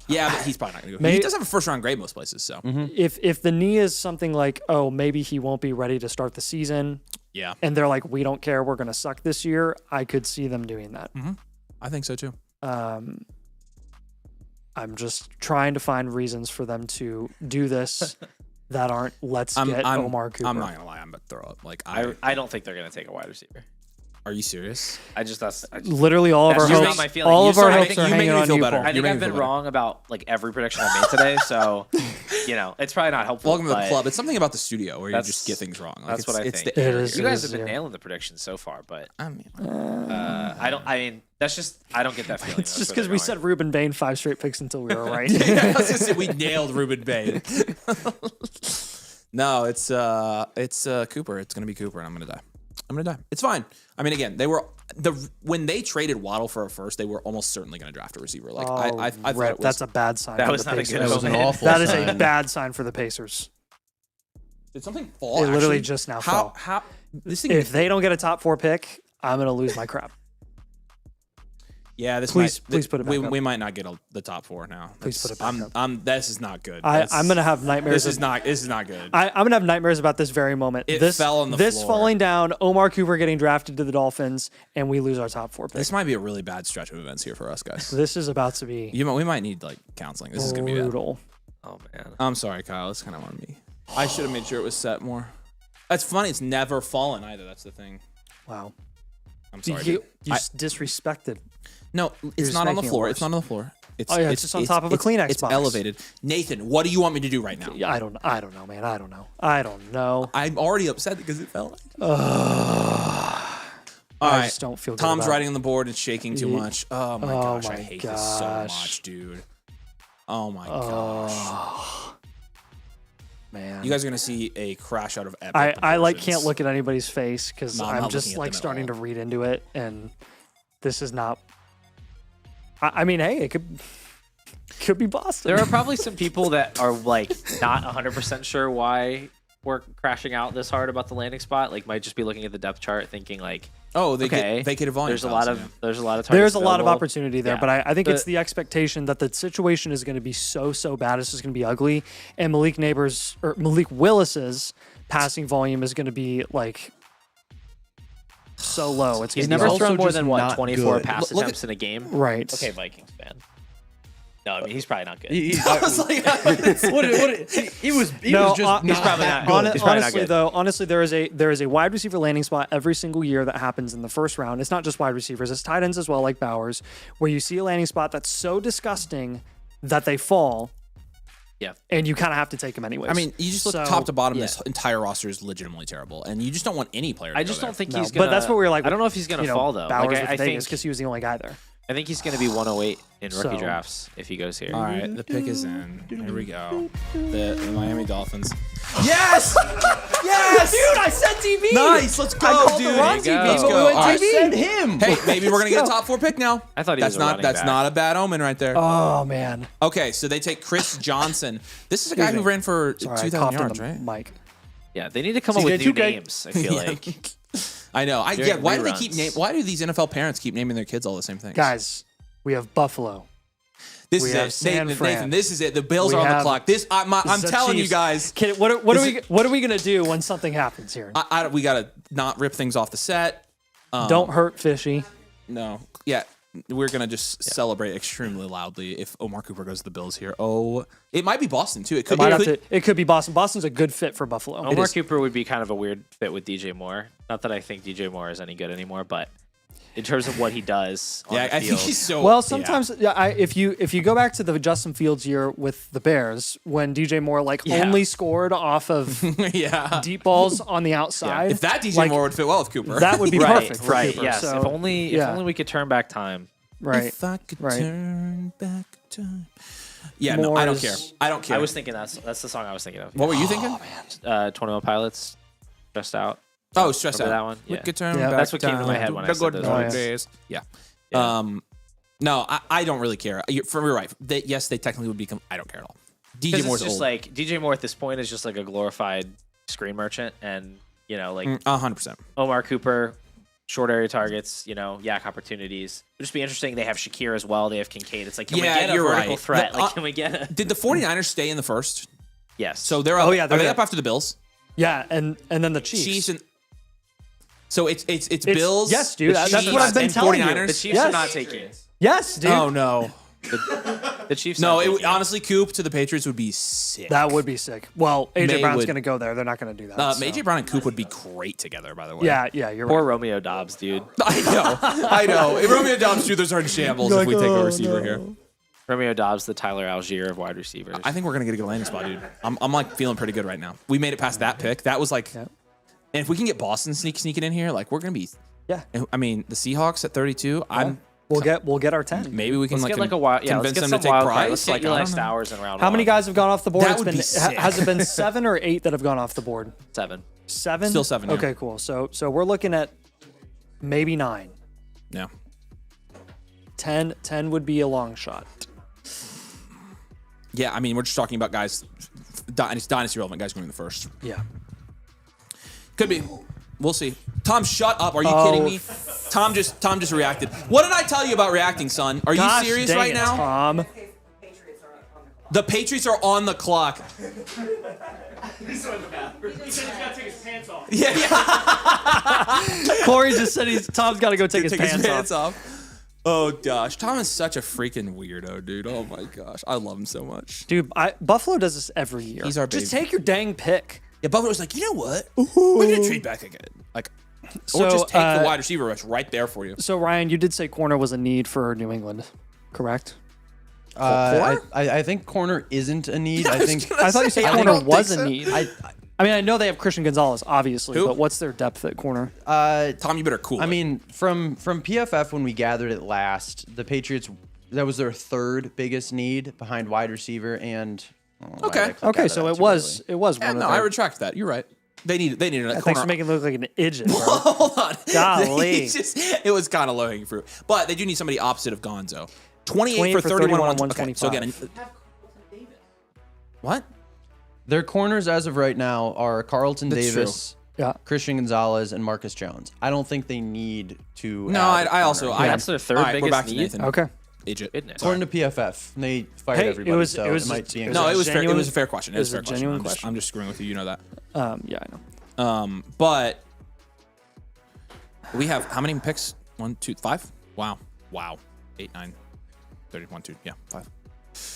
S1: Yeah, but he's probably not going to go.
S2: Maybe-
S1: He does have a first-round grade most places, so
S2: If the knee is something like, oh, maybe he won't be ready to start the season,
S1: yeah,
S2: and they're like, we don't care, we're going to suck this year, I could see them doing that.
S1: I think so too.
S2: I'm just trying to find reasons for them to do this that aren't let's get Omar Cooper.
S1: I'm not going to lie. I'm about to throw up. Like,
S5: I don't think they're going to take a wide receiver.
S1: are you serious?
S2: Literally all of our
S5: That's just
S2: hopes.
S5: not my feeling.
S2: All
S5: You
S2: of our
S5: said- I
S2: hopes
S5: think
S2: are
S1: you
S2: hanging
S1: make me
S2: on
S1: feel
S2: you,
S1: better.
S2: Paul.
S5: I think
S1: You're
S5: I've
S1: making me
S5: been
S1: feel better.
S5: wrong about like every prediction I made today, so you know it's probably not helpful.
S1: Welcome to the
S5: but
S1: club. It's something about the studio where you
S5: That's-
S1: just get things wrong. Like,
S5: that's what I
S1: it's
S5: think.
S1: The
S2: It
S1: air
S2: is.
S5: You
S1: here.
S5: guys have been
S2: Yeah.
S5: nailing the predictions so far, but
S1: I mean,
S5: I mean that's just I don't get that feeling.
S2: It's just because we said Ruben Bain 5 straight picks until we were right.
S1: I was gonna say we nailed Ruben Bay. No, it's Cooper. It's gonna be Cooper, and I'm gonna die. It's fine. I mean, again, when they traded Waddle for a first, they were almost certainly gonna draft a receiver. Like I thought
S2: Rip,
S1: it was,
S2: that's a bad sign.
S5: That
S2: for
S5: was
S2: the
S5: not a
S2: Pacers.
S5: good
S7: That was an
S5: omen.
S7: awful.
S2: That is a
S7: sign.
S2: bad sign for the Pacers.
S1: did something fall?
S2: It literally
S1: actually?
S2: just now
S1: how
S2: fell.
S1: how this thing?
S2: If they don't get a top 4 pick, I'm gonna lose my crap.
S1: Yeah, this
S2: Please
S1: might,
S2: put it back up.
S1: we might not get the top 4 now.
S2: Please put it back up.
S1: This is not good.
S2: I'm gonna have nightmares.
S1: This is not good.
S2: I'm gonna have nightmares about this very moment.
S1: It
S2: this
S1: fell on the
S2: this
S1: floor.
S2: falling down, Omar Cooper getting drafted to the Dolphins, and we lose our top 4 pick.
S1: This might be a really bad stretch of events here for us guys.
S2: This is about to be
S1: We might need like counseling. This is gonna be bad.
S2: brutal.
S5: Oh man,
S1: I'm sorry, Kyle. It's kind of on me. I should have made sure it was set more. That's funny. It's never fallen either. That's the thing.
S2: Wow.
S1: I'm sorry.
S2: You
S1: dude.
S2: just disrespected.
S1: No, it's
S2: just
S1: not on the
S2: making it
S1: floor.
S2: worse.
S1: It's not on the floor. It's,
S2: Oh, yeah, it's just on top of a Kleenex
S1: It's
S2: box.
S1: elevated. Nathan, what do you want me to do right now?
S2: Yeah, I don't know, man. I don't know.
S1: I'm already upset because it fell.
S2: I just don't feel good
S1: Tom's
S2: about it.
S1: writing on the board and shaking too much. Oh my gosh, I
S2: my
S1: hate this so
S2: gosh.
S1: much, dude. Oh my gosh.
S2: Man.
S1: You guys are gonna see a crash out of epic.
S2: I like
S1: proportions.
S2: can't look at anybody's face because
S1: No, I'm
S2: I'm
S1: not
S2: just
S1: looking at
S2: like
S1: them at
S2: starting to
S1: all.
S2: read into it, and this is not. I mean, hey, it could be Boston.
S5: There are probably some people that are like not 100% sure why we're crashing out this hard about the landing spot. Like, might just be looking at the depth chart, thinking like,
S1: Oh, they
S5: okay,
S1: get vacated volume.
S5: there's a lot of
S1: fallacy,
S5: there's a lot of
S2: There's
S5: targets
S2: a lot of
S5: available.
S2: opportunity there,
S5: Yeah.
S2: but I think it's
S5: The-
S2: the expectation that the situation is going to be so bad. It's just going to be ugly, and Malik Willis's passing volume is going to be like so low. It's
S5: He's
S2: gonna be
S5: never
S7: also
S5: thrown more
S7: just
S5: than what
S7: not
S5: 24
S7: good.
S5: pass
S1: Look at-
S5: attempts in a game.
S2: right.
S5: Okay, Vikings fan. No, I mean he's probably not good.
S7: He was
S2: No,
S7: just
S5: he's
S7: not
S5: probably
S7: that
S5: not-
S7: good.
S5: he's probably not
S2: honestly,
S5: good.
S2: though, honestly, there is a wide receiver landing spot every single year that happens in the first round. It's not just wide receivers; it's tight ends as well, like Bowers, where you see a landing spot that's so disgusting that they fall,
S5: Yeah.
S2: and you kind of have to take them anyways.
S1: I mean, you just look
S2: So-
S1: top to bottom.
S5: yeah.
S1: This entire roster is legitimately terrible, and you just don't want any player. To
S5: I
S1: go
S5: just
S1: there.
S5: don't think
S2: No,
S5: he's gonna.
S2: but that's what we were like.
S5: I don't know if he's gonna fall though.
S2: Bowers
S5: Like
S2: with
S5: I
S2: Vegas
S5: think
S2: because he was the only guy there.
S5: I think he's gonna be 108 in rookie
S2: So-
S5: drafts if he goes here.
S1: All right, the pick is in. Here we go. The Miami Dolphins. Yes! Yes!
S2: Dude, I said TV.
S1: Nice, let's go,
S2: I called
S1: dude.
S2: the wrong
S5: There you
S2: TV,
S5: go.
S2: but we
S1: Go.
S2: went
S1: All right.
S2: TV.
S7: Send him.
S1: Hey, maybe we're gonna get a top 4 pick now.
S5: I thought he
S1: that's
S5: was a
S1: not
S5: running
S1: that's
S5: back.
S1: not a bad omen right there.
S2: Oh man,
S1: Okay, so they take Chris Johnson. This is a guy
S2: Excuse
S1: who
S2: me.
S1: ran for
S2: sorry, I
S1: 2,000
S2: coughed in
S1: yards,
S2: the
S1: right?
S2: mic.
S5: Yeah, they need to come up with new
S2: CJ2K.
S5: names. I feel like
S1: I know.
S5: Doing
S1: Yeah. Why do they keep
S5: reruns.
S1: Why do these NFL parents keep naming their kids all the same things?
S2: Guys, we have Buffalo.
S1: this
S2: we
S1: is
S2: have
S1: it.
S2: San
S1: Nathan,
S2: Fran.
S1: Nathan, this is it. The Bills
S2: We
S1: are on the
S2: have-
S1: clock. I'm
S2: This is the
S1: telling you
S2: Chiefs.
S1: guys.
S2: What are we gonna do when something happens here?
S1: We gotta not rip things off the set.
S2: Don't hurt Fishy.
S1: No. Yeah. We're gonna just celebrate extremely loudly if Omar Cooper goes to the Bills here. Oh, it might be Boston too. It could.
S2: It could be Boston. Boston's a good fit for Buffalo.
S5: Omar
S1: is.
S5: Cooper would be kind of a weird fit with DJ Moore. Not that I think DJ Moore is any good anymore, but in terms of what he does on
S1: Yeah,
S5: the
S1: I
S5: field,
S1: think he's so.
S2: Well, sometimes if you go back to the Justin Fields year with the Bears when DJ Moore only scored off of
S1: yeah.
S2: deep balls on the outside.
S1: If that DJ Moore would fit well with Cooper.
S2: that would be
S5: right,
S2: perfect for
S5: right,
S2: Cooper.
S5: yes.
S2: So,
S5: if only we could turn back time.
S2: right.
S1: If I could
S2: right.
S1: turn back time. Yeah, no, I don't care.
S2: Moore's-
S1: I don't care.
S5: I was thinking that's the song I was thinking of.
S1: What were you thinking?
S5: 21 Pilots, Stressed Out.
S1: Oh, stress out.
S5: Remember that one?
S1: We
S5: Yeah.
S1: could turn
S2: Yeah.
S1: back
S5: That's what came to my
S1: time
S5: head when I
S1: the
S5: said
S1: good
S5: those
S1: old
S2: words.
S1: days. Yeah.
S5: Yeah.
S1: No, I don't really care. You're right. Yes, they technically would become. I don't care at all. DJ
S5: Because
S1: Moore's
S5: it's just
S1: old.
S5: like DJ Moore at this point is just like a glorified screen merchant, and
S1: 100%.
S5: Omar Cooper, short area targets, yak opportunities. It'd just be interesting. They have Shakir as well. They have Kincaid. It's like, can we
S1: Yeah,
S5: get a
S1: you're
S5: vertical
S1: right.
S5: threat?
S1: The-
S5: Like, can we get a?
S1: Did the 49ers stay in the first?
S5: Yes.
S1: So they're up.
S2: Oh, yeah,
S1: Are
S2: they're
S1: they
S2: good.
S1: up after the Bills?
S2: Yeah, and then the Chiefs.
S1: Chiefs and. So it's Bills.
S2: yes, dude, that's
S1: Chiefs,
S2: what I've been
S1: and
S2: telling you.
S1: 49ers.
S5: the Chiefs
S2: Yes.
S5: are not taking.
S2: Yes, dude.
S1: Oh no.
S5: The Chiefs.
S1: No,
S5: aren't
S1: it,
S5: taking.
S1: honestly, Coop to the Patriots would be sick.
S2: That would be sick. Well, AJ
S1: May
S2: Brown's
S1: would-
S2: going to go there. They're not going to do that. so.
S1: AJ Brown and Coop would be great together, by the way.
S2: Yeah, you're
S5: Poor
S2: right.
S5: Romeo Dobbs, dude.
S1: I know. If Romeo Dobbs Truthers are in shambles if we take a receiver here.
S5: Romeo Dobbs, the Tyler Algier of wide receivers.
S1: I think we're gonna get a good landing spot, dude. I'm like feeling pretty good right now. We made it past that pick. That was like, and if we can get Boston sneaking in here, like we're gonna be.
S2: Yeah.
S1: I mean, the Seahawks at 32.
S2: We'll get our 10.
S1: Maybe we can
S5: Let's
S1: like
S5: get like a wild. Yeah, let's
S1: convince
S5: get
S1: them
S5: some
S1: to take
S5: wild card.
S1: Price.
S5: Let's get
S1: Like,
S5: your
S1: I
S5: last
S1: don't know.
S5: hours in round
S2: How many
S5: one.
S2: guys have gone off the board?
S1: That
S2: It's
S1: would
S2: been
S1: be sick.
S2: has it been 7 or 8 that have gone off the board?
S5: 7.
S2: 7?
S1: Still 7, yeah.
S2: Okay, cool. So we're looking at maybe 9.
S1: Yeah.
S2: 10 would be a long shot.
S1: Yeah, I mean, we're just talking about guys, dynasty relevant guys going in the first.
S2: Yeah.
S1: Could be. We'll see. Tom, shut up. Are you kidding me? Tom just reacted. What did I tell you about reacting, son? Are
S2: Gosh,
S1: you serious
S2: dang
S1: right
S2: it,
S1: now?
S2: Tom.
S6: Patriots are on the clock.
S1: The Patriots are on the clock.
S2: Corey just said Tom's got to go take his
S1: Take
S2: pants
S1: his pants
S2: off.
S1: off. Oh gosh, Tom is such a freaking weirdo, dude. Oh my gosh, I love him so much.
S2: Dude, Buffalo does this every year.
S1: He's our
S2: Just
S1: baby.
S2: take your dang pick.
S1: Yeah, Buffalo was like, you know what? We're gonna trade back again. Like, Or just take the
S2: uh,
S1: wide receiver that's right there for you.
S2: So Ryan, you did say corner was a need for New England, correct?
S7: I think corner isn't a need. I think
S2: I thought you said
S1: I
S2: corner
S1: don't
S2: was
S1: think
S2: a
S1: so.
S2: need. I mean, I know they have Christian Gonzalez, obviously,
S1: Who?
S2: but what's their depth at corner?
S1: Tom, you better cool
S7: I
S1: it.
S7: mean, from PFF when we gathered it last, the Patriots, that was their third biggest need behind wide receiver and.
S1: Okay.
S2: Okay, so it was one
S1: Yeah,
S2: of
S1: no,
S2: their.
S1: I retract that. You're right. They needed a
S2: Thanks
S1: corner.
S2: for making me look like an idiot, bro.
S1: Hold on.
S2: Golly.
S1: It was kind of low-hanging fruit. But they do need somebody opposite of Gonzo. 28
S2: 28
S1: for
S2: for
S1: 31
S2: 31
S1: on
S2: on
S1: okay, so again, what?
S7: Their corners as of right now are Carlton
S1: That's
S7: Davis,
S2: Yeah.
S7: Christian Gonzalez, and Marcus Jones. I don't think they need to.
S1: No,
S7: add a
S1: I also.
S7: corner.
S1: I,
S5: That's their third
S1: all right, we're
S5: biggest
S1: back to
S5: need?
S1: Nathan.
S2: Okay.
S1: Agent.
S5: Isn't it?
S7: According to PFF, they fired
S2: Hey,
S7: everybody, so it might be.
S1: No, it was fair. It
S2: genuine-
S1: was a fair question. It was a fair
S2: a genuine
S1: question.
S2: question.
S1: I'm just screwing with you. You know that.
S2: Yeah, I know.
S1: But we have how many picks? 1, 2, 5? Wow. 8, 9, 30, 1, 2. Yeah, 5.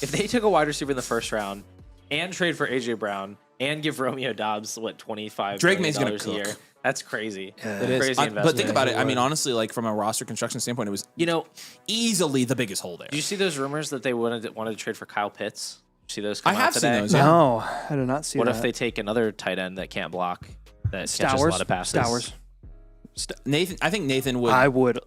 S5: If they took a wide receiver in the first round and trade for AJ Brown and give Romeo Dobbs what $25
S1: Drake
S5: million
S1: May's gonna
S5: a year,
S1: cook.
S5: that's crazy.
S1: It is.
S5: Crazy investment.
S1: But think about it. I mean, honestly, like from a roster construction standpoint, it was easily the biggest hole there.
S5: Did you see those rumors that they wanted to trade for Kyle Pitts? Did you see those come
S1: I
S5: out
S1: have seen
S5: today?
S1: those, yeah.
S2: No, I did not see
S5: What
S2: that.
S5: if they take another tight end that can't block, that catches a
S2: Stowers?
S5: lot of passes?
S2: Stowers.
S1: Nathan, I think Nathan would
S2: I would.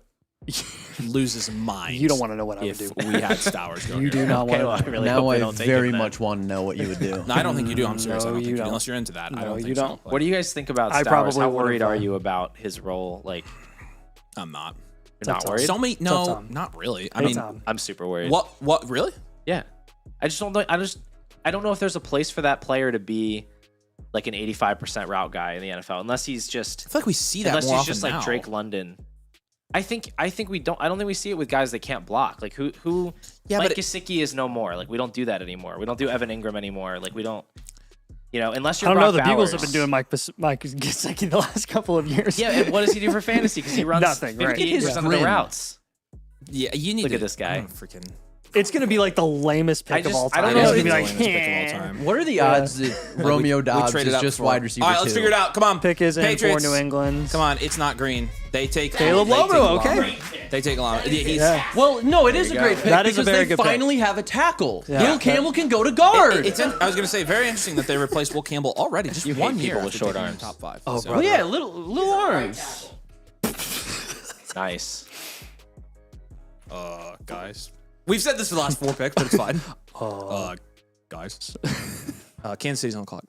S1: lose his mind.
S2: You don't want to know what I would
S1: if
S2: do.
S1: we had Stowers going.
S2: You do not want
S5: Okay, well, I
S2: to.
S5: really
S7: Now
S5: hope they
S7: I
S5: don't take
S7: very
S5: him then.
S7: much want to know what you would do.
S1: No, I don't think you do. I'm serious. I
S2: No,
S1: don't think
S2: you
S1: you do.
S2: don't.
S1: Unless you're into that. I
S2: No,
S1: don't
S2: you
S1: think
S2: don't.
S1: so.
S5: What do you guys think about
S2: I
S5: Stowers?
S2: probably
S5: How
S2: would've,
S5: worried are you about his role? Like,
S1: I'm not.
S5: you're not
S2: Tough
S5: worried?
S1: So many.
S2: Tough
S1: No,
S2: time.
S1: not really. I
S2: Tough
S1: mean,
S2: time.
S5: I'm super worried.
S1: what? Really?
S5: Yeah. I just don't know. I don't know if there's a place for that player to be like an 85% route guy in the NFL, unless he's just
S1: I feel like we see that
S5: unless
S1: more
S5: he's
S1: often
S5: just like
S1: now.
S5: Drake London. I think we don't. I don't think we see it with guys that can't block. Like who?
S1: Yeah,
S5: Mike
S1: but
S5: Gesicki is no more. Like we don't do that anymore. We don't do Evan Ingram anymore. Like we don't. You know, unless
S2: I
S5: you're
S2: don't know.
S5: Brock
S2: The Bugles
S5: Bowers.
S2: have been doing Mike Gesicki the last couple of years.
S5: Yeah, and what does he do for fantasy? Because he runs
S2: Nothing, right.
S5: 58% of the
S7: grin.
S5: routes.
S1: Yeah, you need
S5: Look
S1: to
S5: at this guy.
S1: Freaking.
S2: It's gonna be like the lamest pick of all
S5: I
S2: time.
S5: don't know
S2: It's
S5: if
S2: gonna
S5: it's
S2: be
S1: the
S2: like,
S1: lamest pick of all time.
S7: What are the odds that Romeo Dobbs
S1: traded
S7: is
S1: up
S7: just
S1: for-
S7: wide receiver?
S1: All right, let's figure it out. Come on.
S2: pick is in
S1: Patriots.
S2: for New England.
S1: Come on, it's not green. They take
S2: Caleb
S1: they take
S2: Lobo,
S1: Lama.
S2: okay.
S1: They take Lama. Yeah, he's,
S2: Yeah.
S7: Well, no, it is a great pick
S2: That is a
S7: because
S2: very
S7: they
S2: good pick.
S7: finally have a tackle.
S2: Yeah.
S7: Will Campbell can go to guard.
S1: I was going to say, very interesting that they replaced Will Campbell already. Just
S5: You hate
S1: one year
S5: people with
S1: after
S5: short
S1: taking him
S5: arms.
S1: Top 5.
S2: Oh,
S1: So-
S7: Well, yeah, little arms.
S5: Nice.
S1: Guys. We've said this for the last 4 picks, but it's fine. Guys. Kansas City's on the clock.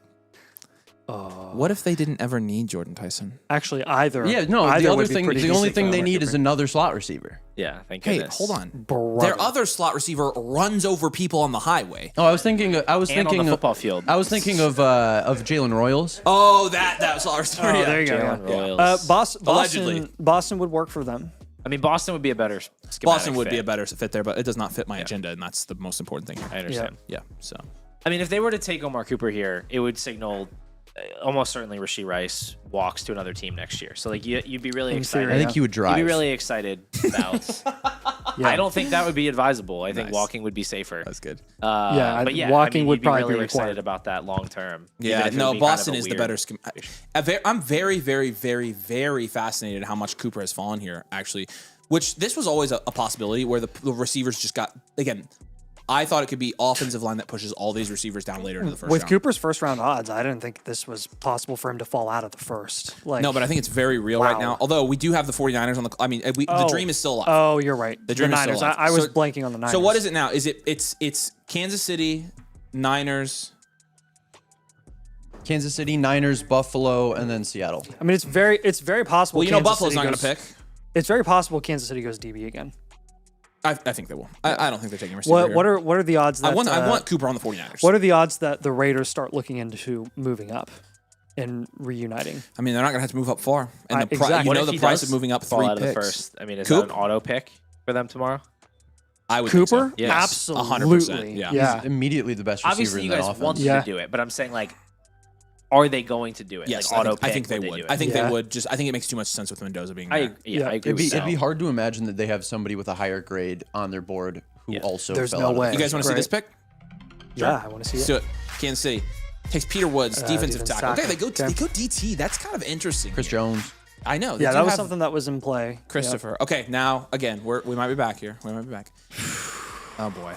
S1: What if they didn't ever need Jordan Tyson?
S2: Actually, either.
S7: Yeah, no.
S2: either
S7: The
S2: would
S7: other
S2: be
S7: thing,
S2: pretty
S7: the only
S2: decent
S7: thing
S2: for
S7: they
S2: Mike
S7: need
S2: Cooper.
S7: is another slot receiver.
S5: Yeah, thank
S1: Hey,
S5: goodness.
S1: hold on.
S2: Brother.
S1: Their other slot receiver runs over people on the highway.
S7: Oh, I was thinking.
S5: And on the football field.
S7: I was thinking of Jalen Royals.
S1: Oh, that slot receiver.
S2: Oh,
S1: yeah.
S2: there you go.
S5: Jalen
S2: yeah.
S5: Royals.
S1: Allegedly.
S2: Boston would work for them.
S5: I mean, Boston would be a better schematic
S1: Boston would be
S5: fit.
S1: a better fit there, but it does not fit my agenda, and that's the most important thing.
S5: I understand.
S1: Yeah, so.
S5: I mean, if they were to take Omar Cooper here, it would signal almost certainly Rashee Rice walks to another team next year. So like you'd be really
S2: In
S5: excited.
S2: theory,
S7: I think he would drive.
S5: You'd be really excited about. I don't think that would be advisable. I think
S1: Nice.
S5: walking would be safer.
S1: That's good.
S5: But yeah,
S2: walking
S5: I mean,
S2: would
S5: you'd be
S2: probably
S5: really
S2: be
S5: excited
S2: required.
S5: about that long term.
S1: Yeah,
S5: even if it
S1: no,
S5: would be kind of
S1: Boston
S5: a
S1: is the
S5: weird-
S1: better scheme. I'm very, very, very, very fascinated how much Cooper has fallen here, actually, which this was always a possibility where the receivers just got, again, I thought it could be offensive line that pushes all these receivers down later into the first
S2: With
S1: round.
S2: Cooper's first round odds, I didn't think this was possible for him to fall out of the first. Like,
S1: No, but I think it's very real right
S2: Wow.
S1: now. Although we do have the 49ers on the, I mean, the dream is still alive.
S2: Oh, you're right.
S1: The dream is
S2: Niners.
S1: still alive.
S2: I was
S1: So-
S2: blanking on the Niners.
S1: So what is it now? Is it's Kansas City, Niners?
S7: Kansas City, Niners, Buffalo, and then Seattle.
S2: I mean, it's very possible.
S1: Well, you know,
S2: Kansas
S1: Buffalo's
S2: City
S1: not going to
S2: goes-
S1: pick.
S2: It's very possible Kansas City goes DB again.
S1: I think they will. I don't think they're taking a receiver
S2: What
S1: here.
S2: are the odds that
S1: I want Cooper on the 49ers.
S2: what are the odds that the Raiders start looking into moving up and reuniting?
S1: I mean, they're not going to have to move up far. And the
S2: Exactly.
S1: you
S5: What
S1: know
S5: if
S1: the
S5: he
S1: price
S5: does
S1: of moving up
S5: fall
S1: 3
S5: out
S1: picks.
S5: of the first? I mean, is
S1: Coop?
S5: that an auto pick for them tomorrow?
S1: I would think
S2: Cooper?
S1: so. Yes,
S2: Absolutely.
S1: 100%. Yeah.
S2: Yeah.
S7: He's immediately the best receiver
S5: Obviously,
S7: in
S5: you
S7: that
S5: guys
S7: offense.
S5: want them
S2: Yeah.
S5: to do it, but I'm saying like, are they going to do it?
S1: Yes,
S5: like, auto
S1: I
S5: pick,
S1: think they
S5: do
S1: would.
S5: it?
S1: I think
S2: Yeah.
S1: they would. Just I think it makes too much sense with Mendoza being
S5: I
S1: there.
S5: agree
S7: It'd
S5: with
S7: be
S5: that.
S7: hard to imagine that they have somebody with a higher grade on their board who also
S2: There's
S7: fell
S2: no
S7: out of
S2: way.
S7: the
S1: You guys want to see
S2: Right.
S1: this pick?
S2: Yeah, I want to see it.
S1: So Kansas City takes Peter Woods, defensive
S2: defensive
S1: tackle. Okay,
S2: tackle.
S1: they go
S2: Okay.
S1: DT. That's kind of interesting.
S7: Chris
S1: here.
S7: Jones.
S1: I know.
S2: Yeah, that was something that was in play.
S1: Christopher. Yep. Okay, now again, we might be back here. We might be back. Oh boy.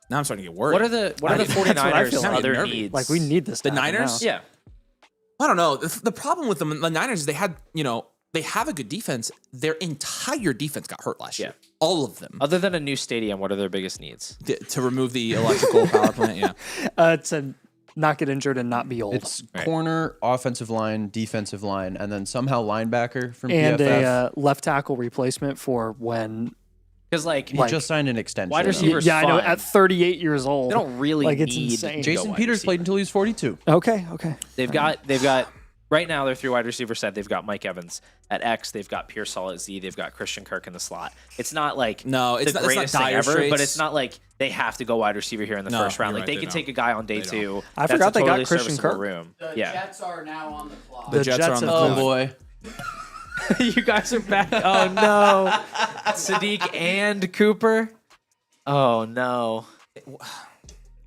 S1: Now I'm starting to get worried.
S5: What are the 49ers' other
S1: nervous.
S5: needs?
S2: Like we need this.
S1: The Niners?
S5: Yeah.
S1: I don't know. The problem with the Niners is they had, they have a good defense. Their entire defense got hurt last year. All of them.
S5: Other than a new stadium, what are their biggest needs?
S1: To remove the electrical power plant,
S2: To not get injured and not be old.
S7: It's corner, offensive line, defensive line, and then somehow linebacker from
S2: and
S7: PFF.
S2: a left tackle replacement for when.
S5: Because
S7: He just signed an extension.
S5: wide receivers,
S2: Yeah, I know.
S5: fine.
S2: At 38 years old,
S5: They don't really
S2: like it's
S5: need
S2: insane.
S7: Jason
S5: wide
S7: Peters
S5: receiver.
S7: played until he was 42.
S2: Okay.
S5: They've got right now their 3 wide receiver set. They've got Mike Evans at X. They've got Pierce Hall at Z. They've got Christian Kirk in the slot. It's not like
S1: it's not
S5: greatest thing
S1: dire
S5: ever,
S1: straits.
S5: but it's not like they have to go wide receiver here in the first round.
S1: you're
S5: Like
S1: right,
S5: they
S1: they
S5: could
S1: don't.
S5: take a guy on day
S1: They
S5: 2.
S2: I
S5: That's
S2: forgot
S5: a
S2: they got
S5: totally
S2: Christian
S5: serviceable
S2: Kirk.
S5: room.
S6: The
S5: Yeah,
S6: Jets are now on the clock.
S1: The Jets are on the
S2: have
S1: clock.
S2: moved.
S7: Boy.
S5: you guys are back. Oh no, Sadiq and Cooper. Oh no,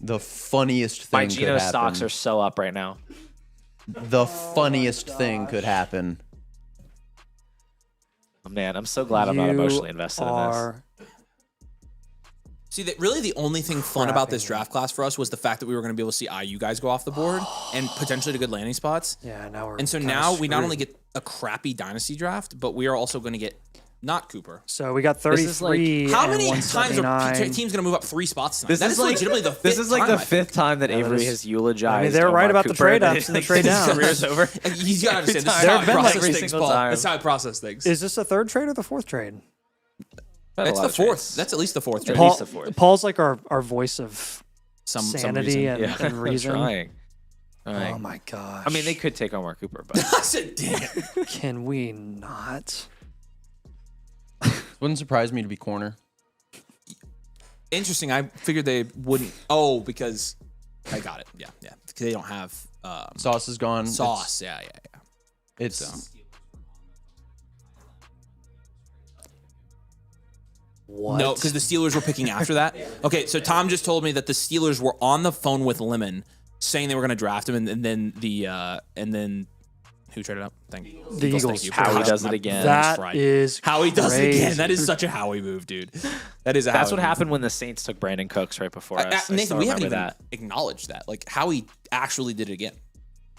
S7: The funniest thing
S5: my
S7: could
S5: Geno
S7: happen.
S5: stocks are so up right now.
S7: The funniest thing could happen.
S5: Oh, man, I'm so glad I'm not emotionally invested in this.
S1: See, really the only thing fun about this draft class for us was the fact that we were going to be able to see IU guys go off the board and potentially to good landing spots.
S2: Yeah, now we're.
S1: And so
S2: kinda
S1: now we not
S2: screwed.
S1: only get a crappy dynasty draft, but we are also going to get not Cooper.
S2: So we got
S5: This is
S2: 33.
S1: How
S2: and
S1: many times are
S2: 179.
S1: teams going to move up 3 spots tonight?
S5: This
S1: That
S5: is
S1: is
S5: like
S1: legitimately the
S5: this
S1: fifth
S5: is like
S1: time,
S5: the
S1: I think.
S5: 5th time that Avery has eulogized.
S2: I mean, they're right
S5: Omar
S2: about the
S5: Cooper,
S2: trade
S5: that
S2: ups and the
S5: he
S2: trade
S5: thinks his
S2: downs.
S5: career's over.
S1: You gotta understand. This is
S5: time.
S1: how
S2: There
S1: I
S2: have been, like,
S1: process
S5: every
S1: things,
S5: single
S1: Paul.
S5: time.
S1: That's how I process things.
S2: Is this the 3rd trade or the 4th trade?
S1: It's the 4th. That's at least the 4th.
S5: At
S1: Right?
S5: least the 4th.
S2: Paul's like our voice of
S1: Some
S2: sanity
S1: reason.
S2: and reason.
S5: Trying.
S2: Oh my gosh.
S5: I mean, they could take Omar Cooper, but
S1: I said, damn.
S2: Can we not?
S7: Wouldn't surprise me to be corner.
S1: Interesting. I figured they wouldn't. Oh, because I got it. Yeah. Because they don't have
S7: Sauce is gone.
S1: sauce. Yeah.
S7: It's
S2: What?
S1: No, because the Steelers were picking after that. Okay, so Tom just told me that the Steelers were on the phone with Lemon, saying they were going to draft him, and then who traded up? Thank you.
S2: The Eagles.
S1: Thank you.
S5: Howie
S1: Gosh,
S5: does it
S1: my
S5: again.
S1: brain's
S2: That
S1: fried.
S2: is
S1: Howie does it again.
S2: crazy.
S1: That is such a Howie move, dude. That is a
S5: that's
S1: Howie
S5: what
S1: move.
S5: happened when the Saints took Brandon Cooks right before us. I
S1: Nathan,
S5: still
S1: we haven't
S5: remember
S1: even
S5: that.
S1: acknowledged that. Like Howie actually did it again.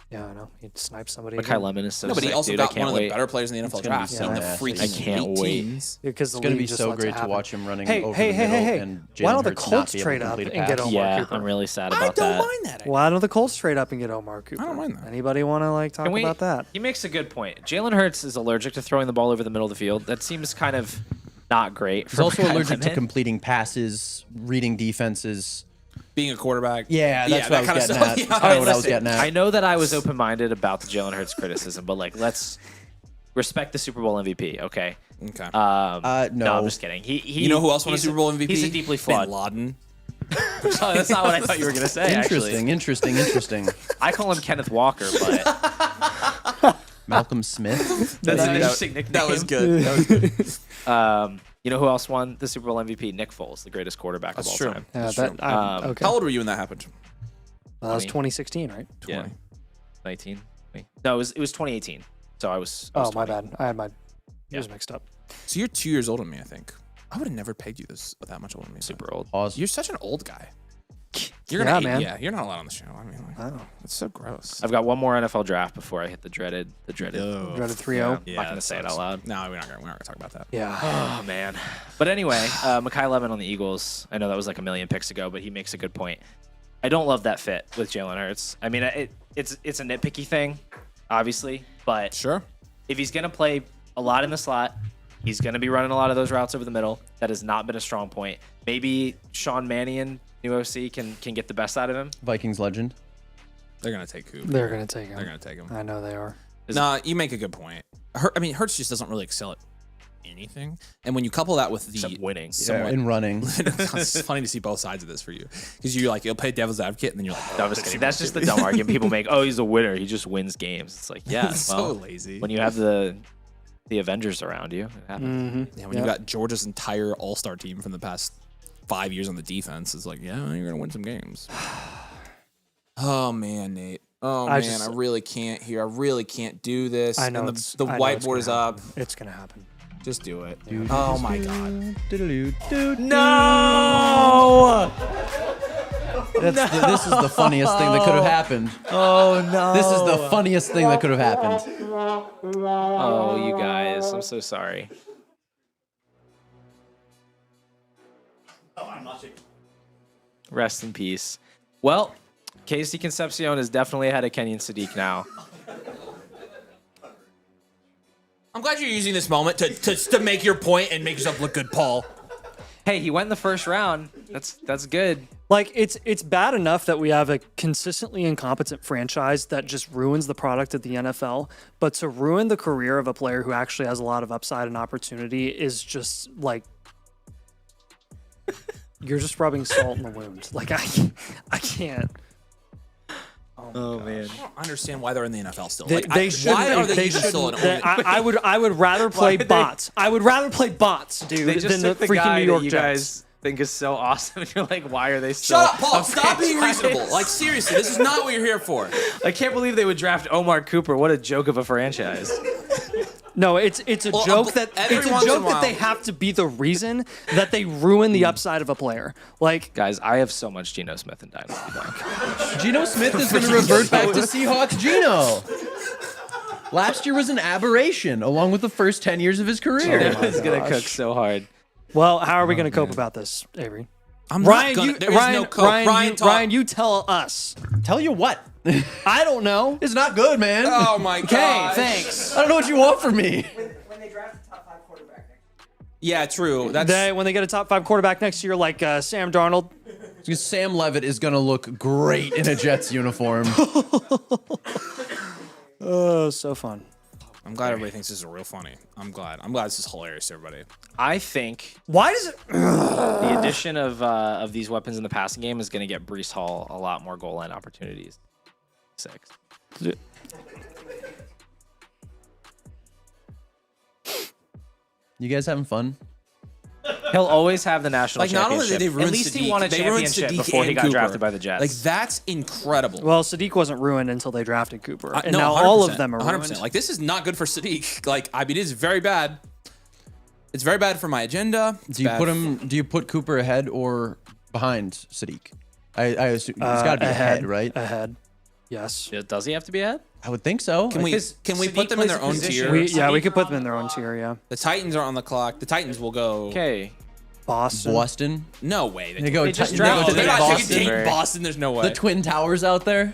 S2: Yeah, I know. He'd snipe somebody.
S5: Makai Lemon is so
S1: No, but he
S5: sick,
S1: also
S5: dude. I
S1: got
S5: can't
S1: one of the
S5: wait.
S1: better players in the NFL
S7: gonna be
S1: draft.
S7: so
S1: in the
S7: nasty.
S1: freaking
S5: I can't
S1: late
S5: wait.
S1: teens.
S2: Because the
S7: going to
S2: league
S7: be
S2: just
S7: so
S2: lets it
S7: great to
S2: happen.
S7: watch him running
S2: Hey,
S7: over
S2: hey,
S7: the
S2: hey,
S7: middle
S2: hey, hey.
S7: and
S2: Why don't
S7: Jalen
S2: the
S7: Hurts not
S2: Colts
S7: be able
S2: trade
S7: to
S2: up
S7: complete a
S2: and get
S7: pass.
S2: Omar
S5: Yeah,
S2: Cooper?
S5: I'm really sad
S1: I
S5: about
S1: don't
S5: that.
S1: mind that.
S2: Why don't the Colts trade up and get Omar Cooper?
S1: I don't mind that.
S2: Anybody want to talk about that?
S5: He makes a good point. Jalen Hurts is allergic to throwing the ball over the middle of the field. That seems kind of not great.
S7: He's also
S5: Makai
S7: allergic to
S5: Lemon.
S7: completing passes, reading defenses.
S1: Being a quarterback.
S7: Yeah, that's what I was getting at.
S1: Yeah.
S7: That's kinda what I was
S5: Listen,
S7: getting at.
S5: I know that I was open-minded about the Jalen Hurts criticism, but let's respect the Super Bowl MVP, okay?
S1: Okay.
S5: No,
S7: no.
S5: I'm just kidding. He
S1: You know who else won a
S5: he's
S1: Super Bowl MVP?
S5: He's a deeply flawed.
S1: Bin Laden.
S5: Oh, that's not what I thought you were gonna say. Actually,
S7: Interesting.
S5: I call him Kenneth Walker, but
S7: Malcolm Smith.
S5: that's an interesting nickname.
S1: That was good. That was good.
S5: You know who else won the Super Bowl MVP? Nick Foles, the greatest quarterback
S1: That's
S5: of all
S1: true.
S5: time.
S2: Yeah,
S1: That's
S2: that,
S1: true.
S2: okay.
S1: How old were you when that happened?
S2: That was 2016, right?
S5: Yeah, 19. No, it was 2018. So I was.
S2: Oh, my
S5: 20.
S2: bad. I had my years mixed up.
S1: So you're 2 years older than me, I think. I would have never pegged you that much older than me.
S5: Super old.
S7: Pause.
S1: You're such an old guy. You're
S2: Yeah,
S1: gonna
S2: man.
S1: Yeah, you're not allowed on the show. I mean,
S2: Oh.
S1: it's so gross.
S5: I've got one more NFL draft before I hit the dreaded.
S2: Dreaded
S5: Yeah,
S2: 3-0.
S5: I'm not gonna
S1: that
S5: say it
S1: sucks.
S5: out loud.
S1: No, we're not gonna talk about that.
S2: Yeah.
S5: Oh man. But anyway, Makai Lemon on the Eagles. I know that was like a million picks ago, but he makes a good point. I don't love that fit with Jalen Hurts. I mean, it's a nitpicky thing, obviously, but
S1: Sure.
S5: if he's gonna play a lot in the slot, he's gonna be running a lot of those routes over the middle. That has not been a strong point. Maybe Sean Mannion, new OC, can get the best out of him.
S7: Vikings legend.
S1: They're gonna take Coop.
S2: They're going to take him.
S1: They're gonna take him.
S2: I know they are.
S1: Nah, you make a good point. Hurts just doesn't really excel at anything, and when you couple that with the
S5: Except winning.
S1: somewhat-
S7: In running.
S1: it's funny to see both sides of this for you because you're like you'll play devil's advocate, and then you're like,
S5: No, I'm just kidding. That's just the dumb argument people make. Oh, he's a winner. He just wins games. It's like, yeah,
S1: It's
S5: well,
S1: so lazy.
S5: when you have the Avengers around you, it happens.
S2: Mm-hmm.
S1: Yeah, when you got Georgia's entire all-star team from the past 5 years on the defense, it's like, yeah, you're gonna win some games. Oh man, Nate. Oh man, I really can't here. I really can't do this.
S2: I know
S1: And
S2: it's-
S1: the
S2: I know it's
S1: whiteboard is
S2: gonna
S1: up.
S2: happen. It's gonna happen.
S1: Just do it. Oh my god.
S5: No!
S7: This is the funniest thing that could have happened.
S5: Oh no!
S7: This is the funniest thing that could have happened.
S5: Oh, you guys, I'm so sorry. Rest in peace. Well, Casey Concepcion is definitely ahead of Kenyon Sadiq now.
S1: I'm glad you're using this moment to make your point and make yourself look good, Paul.
S5: Hey, he went in the first round. That's good.
S2: Like it's bad enough that we have a consistently incompetent franchise that just ruins the product of the NFL, but to ruin the career of a player who actually has a lot of upside and opportunity is just like you're just rubbing salt in the wound. Like I can't.
S5: Oh man.
S1: I don't understand why they're in the NFL still.
S2: They should.
S1: Why are they
S2: They
S1: even still
S2: shouldn't.
S1: in
S2: I would rather play bots. I would rather play bots, dude,
S5: They just
S2: than the
S5: took the
S2: freaking
S5: guy
S2: New York
S5: that you
S2: Jets.
S5: guys think is so awesome, and you're like, why are they still?
S1: Shut up, Paul.
S5: a
S1: Stop being
S5: franchise?
S1: reasonable. Like, seriously, this is not what you're here for.
S5: I can't believe they would draft Omar Cooper. What a joke of a franchise.
S2: No, it's a
S1: Well,
S2: joke that
S1: every
S2: it's a
S1: once in a
S2: joke that
S1: while-
S2: they have to be the reason that they ruin the upside of a player. Like
S5: Guys, I have so much Geno Smith in Dynasty. Though.
S7: Geno Smith is going to revert back to Seahawks Geno. Last year was an aberration, along with the first 10 years of his career.
S5: He's gonna cook so hard.
S2: well, how are we going to cope about this, Avery?
S1: I'm
S2: Ryan,
S1: not gonna.
S2: you,
S1: There is
S2: Ryan,
S1: no cope.
S2: Ryan,
S1: talk.
S2: Ryan, you tell us.
S7: Tell you what,
S2: I don't know.
S7: it's not good, man.
S1: Oh my
S2: Okay,
S1: god.
S2: thanks.
S7: I don't know what you want from me.
S6: When they draft a top 5 quarterback next
S1: Yeah, true. That's
S2: When they get a top 5 quarterback next year, like Sam Darnold,
S7: Because Sam Levitt is going to look great in a Jets uniform.
S2: oh, so fun.
S1: I'm glad everybody thinks this is real funny. I'm glad. I'm glad this is hilarious to everybody.
S5: I think
S2: Why does it?
S5: the addition of these weapons in the passing game is gonna get Breece Hall a lot more goal line opportunities. 6.
S7: You guys having fun?
S5: He'll always have the national
S1: Like, not only
S5: championship.
S1: did they ruin
S5: At least
S1: Sadiq,
S5: he won a
S1: they ruined
S5: championship
S1: Sadiq
S5: before he
S1: and
S5: got
S1: Cooper.
S5: drafted by the Jets.
S1: Like, that's incredible.
S2: Well, Sadiq wasn't ruined until they drafted Cooper, and
S1: No,
S2: now all
S1: 100%,
S2: of them are
S1: 100%.
S2: ruined.
S1: Like, this is not good for Sadiq. Like, I mean, it is very bad. It's very bad for my agenda. It's
S7: Do you
S1: bad
S7: put him? Do you put Cooper ahead or behind Sadiq? I assume he's got to be ahead, right?
S2: Ahead. Yes.
S5: Does he have to be ahead?
S7: I would think so.
S1: Can we
S5: Because
S1: put
S5: Sadiq
S1: them in
S5: plays
S1: their
S5: a
S1: own
S5: position.
S1: tier?
S2: Yeah, we could put them in their own tier. Yeah.
S1: The Titans are on the clock. The Titans will go.
S5: Okay.
S2: Boston.
S7: Boston?
S1: No way.
S7: They go.
S5: They just
S7: They go
S5: drafted
S7: to
S1: They're not
S7: Boston.
S1: taking
S5: Right.
S1: Boston. There's no way.
S7: The Twin Towers out there.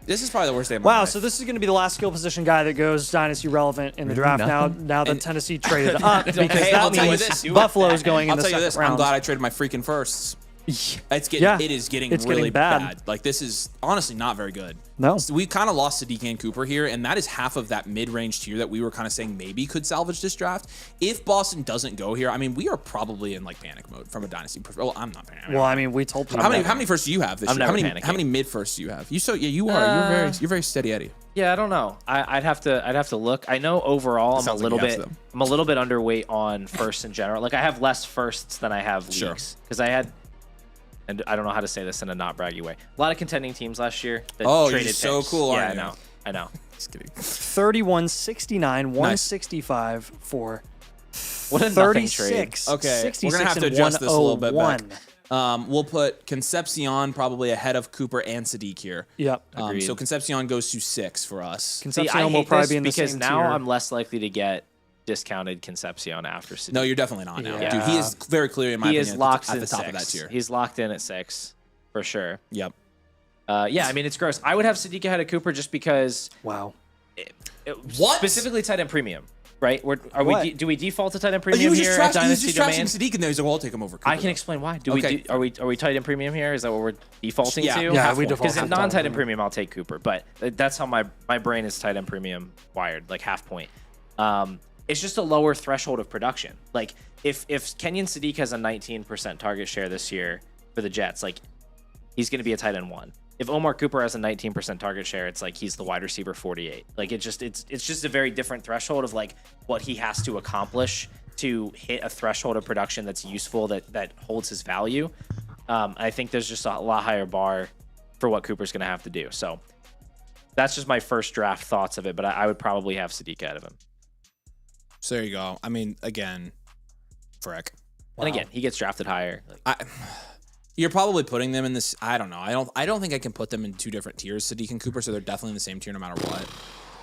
S1: This is probably the worst day of my
S2: Wow,
S1: life.
S2: so this is going to be the last skill position guy that goes dynasty relevant in the draft.
S7: nothing.
S2: Now that
S1: And-
S2: Tennessee traded up because
S1: Hey, I'll
S2: that
S1: tell you
S2: means
S1: this.
S2: Buffalo's going in
S1: I'll
S2: the
S1: tell you
S2: second
S1: this.
S2: round.
S1: I'm glad I traded my freaking firsts. It's getting.
S2: Yeah,
S1: It is getting
S2: it's
S1: really
S2: getting bad.
S1: Like, this is honestly not very good.
S2: No.
S1: We kind of lost Sadiq and Cooper here, and that is half of that mid-range tier that we were kind of saying maybe could salvage this draft. If Boston doesn't go here, I mean, we are probably in like panic mode from a dynasty. Well, I'm not panicking.
S2: Well, I mean, we told them.
S1: How many firsts do you have this
S5: I'm
S1: year? How
S5: never
S1: many
S5: panicking.
S1: mid firsts do you have? You are. You're very steady Eddie.
S5: Yeah, I don't know. I'd have to look. I know overall I'm a
S1: sounds like
S5: little
S1: you have
S5: bit
S1: them.
S5: I'm a little bit underweight on firsts in general. Like I have less firsts than I have
S1: Sure.
S5: leagues because I had, and I don't know how to say this in a not braggy way. A lot of contending teams last year. That
S1: Oh, you're
S5: traded
S1: so
S5: picks.
S1: cool,
S5: Yeah,
S1: aren't you?
S5: I know.
S1: Just kidding.
S2: 31, 69, 165 for
S5: What a nothing trade.
S2: 36.
S1: Okay,
S2: 66
S1: we're gonna have to
S2: and
S1: adjust this a little bit back.
S2: 101.
S1: We'll put Concepcion probably ahead of Cooper and Sadiq here.
S2: Yep.
S5: Agreed.
S1: So Concepcion goes to 6 for us.
S5: See,
S2: Concepcion
S5: I
S2: will
S5: hate
S2: probably
S5: this
S2: be in the
S5: because
S2: same
S5: now
S2: tier.
S5: I'm less likely to get discounted Concepcion after Sadiq.
S1: No, you're definitely not now.
S2: Yeah.
S1: Dude, he is very clearly, in my
S5: he
S1: opinion,
S5: is locked
S1: at
S5: in
S1: the top
S5: 6.
S1: of that tier.
S5: He's locked in at 6 for sure.
S1: Yep.
S5: Yeah, I mean it's gross. I would have Sadiq ahead of Cooper just because
S2: Wow.
S1: What?
S5: specifically tight end premium, right?
S2: What?
S5: Do we default to tight end
S1: He
S5: premium
S1: was
S5: here
S1: just
S5: at
S1: trashing, he was
S5: Dynasty
S1: just trashing
S5: Domain?
S1: Sadiq, and then he's like, well, I'll take him over Cooper.
S5: I can explain why.
S1: Okay.
S5: Are we tight end premium here? Is that what we're defaulting
S1: Yeah.
S5: to?
S2: Yeah, we default
S5: Because
S2: to
S5: in
S2: tight
S5: non-tight
S2: end
S5: end premium, I'll take Cooper, but that's how my brain is tight end premium wired, like half point. It's just a lower threshold of production. Like if Kenyon Sadiq has a 19% target share this year for the Jets, like he's going to be a tight end 1. If Omar Cooper has a 19% target share, it's like he's the wide receiver 48. Like it's just a very different threshold of like what he has to accomplish to hit a threshold of production that's useful, that holds his value. I think there's just a lot higher bar for what Cooper's going to have to do. So That's just my first draft thoughts of it, but I would probably have Sadiq ahead of him.
S1: So there you go. I mean, again, frick.
S5: And again, he gets drafted higher. Like,
S1: You're probably putting them in this. I don't know. I don't think I can put them in two different tiers, Sadiq and Cooper. So they're definitely in the same tier no matter what.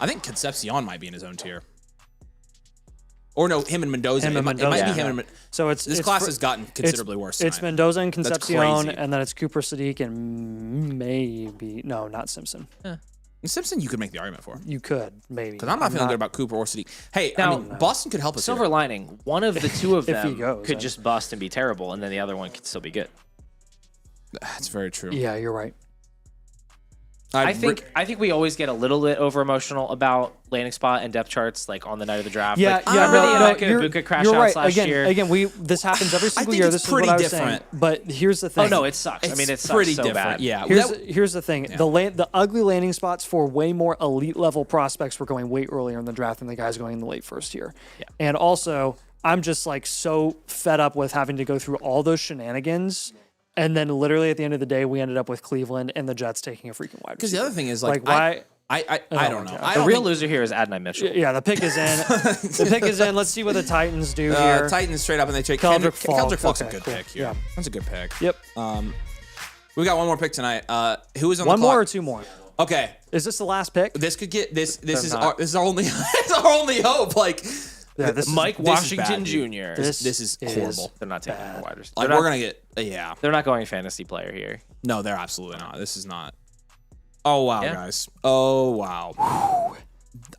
S1: I think Concepcion might be in his own tier. Or no, him and Mendoza. It might be him and Mendoza.
S2: So
S1: this class has gotten considerably worse.
S2: It's
S1: tonight.
S2: Mendoza and Concepcion,
S1: crazy.
S2: and then it's Cooper, Sadiq, and maybe not Simpson.
S1: Simpson, you could make the argument for.
S2: You could maybe
S1: Because I'm not feeling good about Cooper or Sadiq. Hey,
S5: Now-
S1: I mean, Boston could help us.
S5: silver
S1: Here.
S5: lining, one of the two of
S2: If he
S5: them
S2: goes,
S5: could
S2: I-
S5: just bust and be terrible, and then the other one could still be good.
S1: That's very true.
S2: Yeah, you're right.
S5: I think we always get a little bit over emotional about landing spot and depth charts, like on the night of the draft.
S2: Yeah,
S5: like,
S2: yeah,
S5: remember
S2: no,
S5: the
S2: you're,
S5: Ibuka crash
S2: you're right.
S5: outs last year?
S2: Again, this happens every single
S1: think
S2: year.
S1: it's
S2: This is what
S1: pretty
S2: I was
S1: different.
S2: saying. But here's the thing.
S5: Oh no, it sucks. I mean, it sucks
S1: pretty
S5: so
S1: different.
S5: bad.
S1: Yeah.
S2: Here's the thing. The ugly landing spots for way more elite level prospects were going way earlier in the draft than the guys going in the late first year.
S5: Yeah.
S2: And also, I'm just like so fed up with having to go through all those shenanigans. And then literally at the end of the day, we ended up with Cleveland and the Jets taking a freaking wide
S1: Because
S2: receiver.
S1: the other thing is like
S2: why?
S1: I don't know.
S2: God.
S1: I
S5: The
S1: don't
S5: real
S1: think-
S5: loser here is Adonai Mitchell.
S2: Yeah, the pick is in. The pick is in. Let's see what the Titans do here.
S1: Titans straight up and they take
S2: Keldrick
S1: Keldrick Falk's a
S2: Okay,
S1: good
S2: cool.
S1: pick here.
S2: Yeah.
S1: That's a good pick.
S2: Yep.
S1: We got one more pick tonight. Who is on
S2: One
S1: the clock?
S2: more or two more?
S1: Okay.
S2: Is this the last pick?
S1: This could get this is
S2: not.
S1: our only it's our only hope. Like
S2: Yeah, this is-
S5: Mike
S1: this is
S5: Washington
S1: bad, dude.
S5: Jr.
S1: This is horrible.
S5: They're not taking a wide receiver.
S1: Like
S5: They're
S1: we're
S5: not-
S1: gonna get yeah.
S5: They're not going fantasy player here.
S1: No, they're absolutely not. This is not. Oh wow,
S5: Yeah.
S1: guys. Oh wow.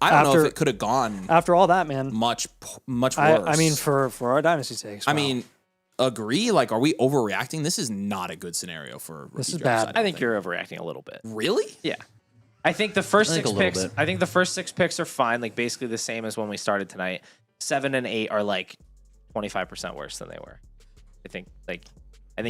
S1: I don't know
S2: After-
S1: if it could have gone
S2: After all that, man.
S1: much worse.
S2: I mean, for our dynasty sakes.
S1: I
S2: wow.
S1: mean, agree. Like, are we overreacting? This is not a good scenario for.
S2: This
S1: rookie
S2: is
S1: drafts,
S2: bad.
S1: don't
S5: I think you're overreacting a little bit.
S1: really.
S5: Yeah. I think the first
S7: I think
S5: six
S7: a little
S5: picks.
S7: bit.
S5: I think the first 6 picks are fine, like basically the same as when we started tonight. 7 and 8 are like 25% worse than they were. I think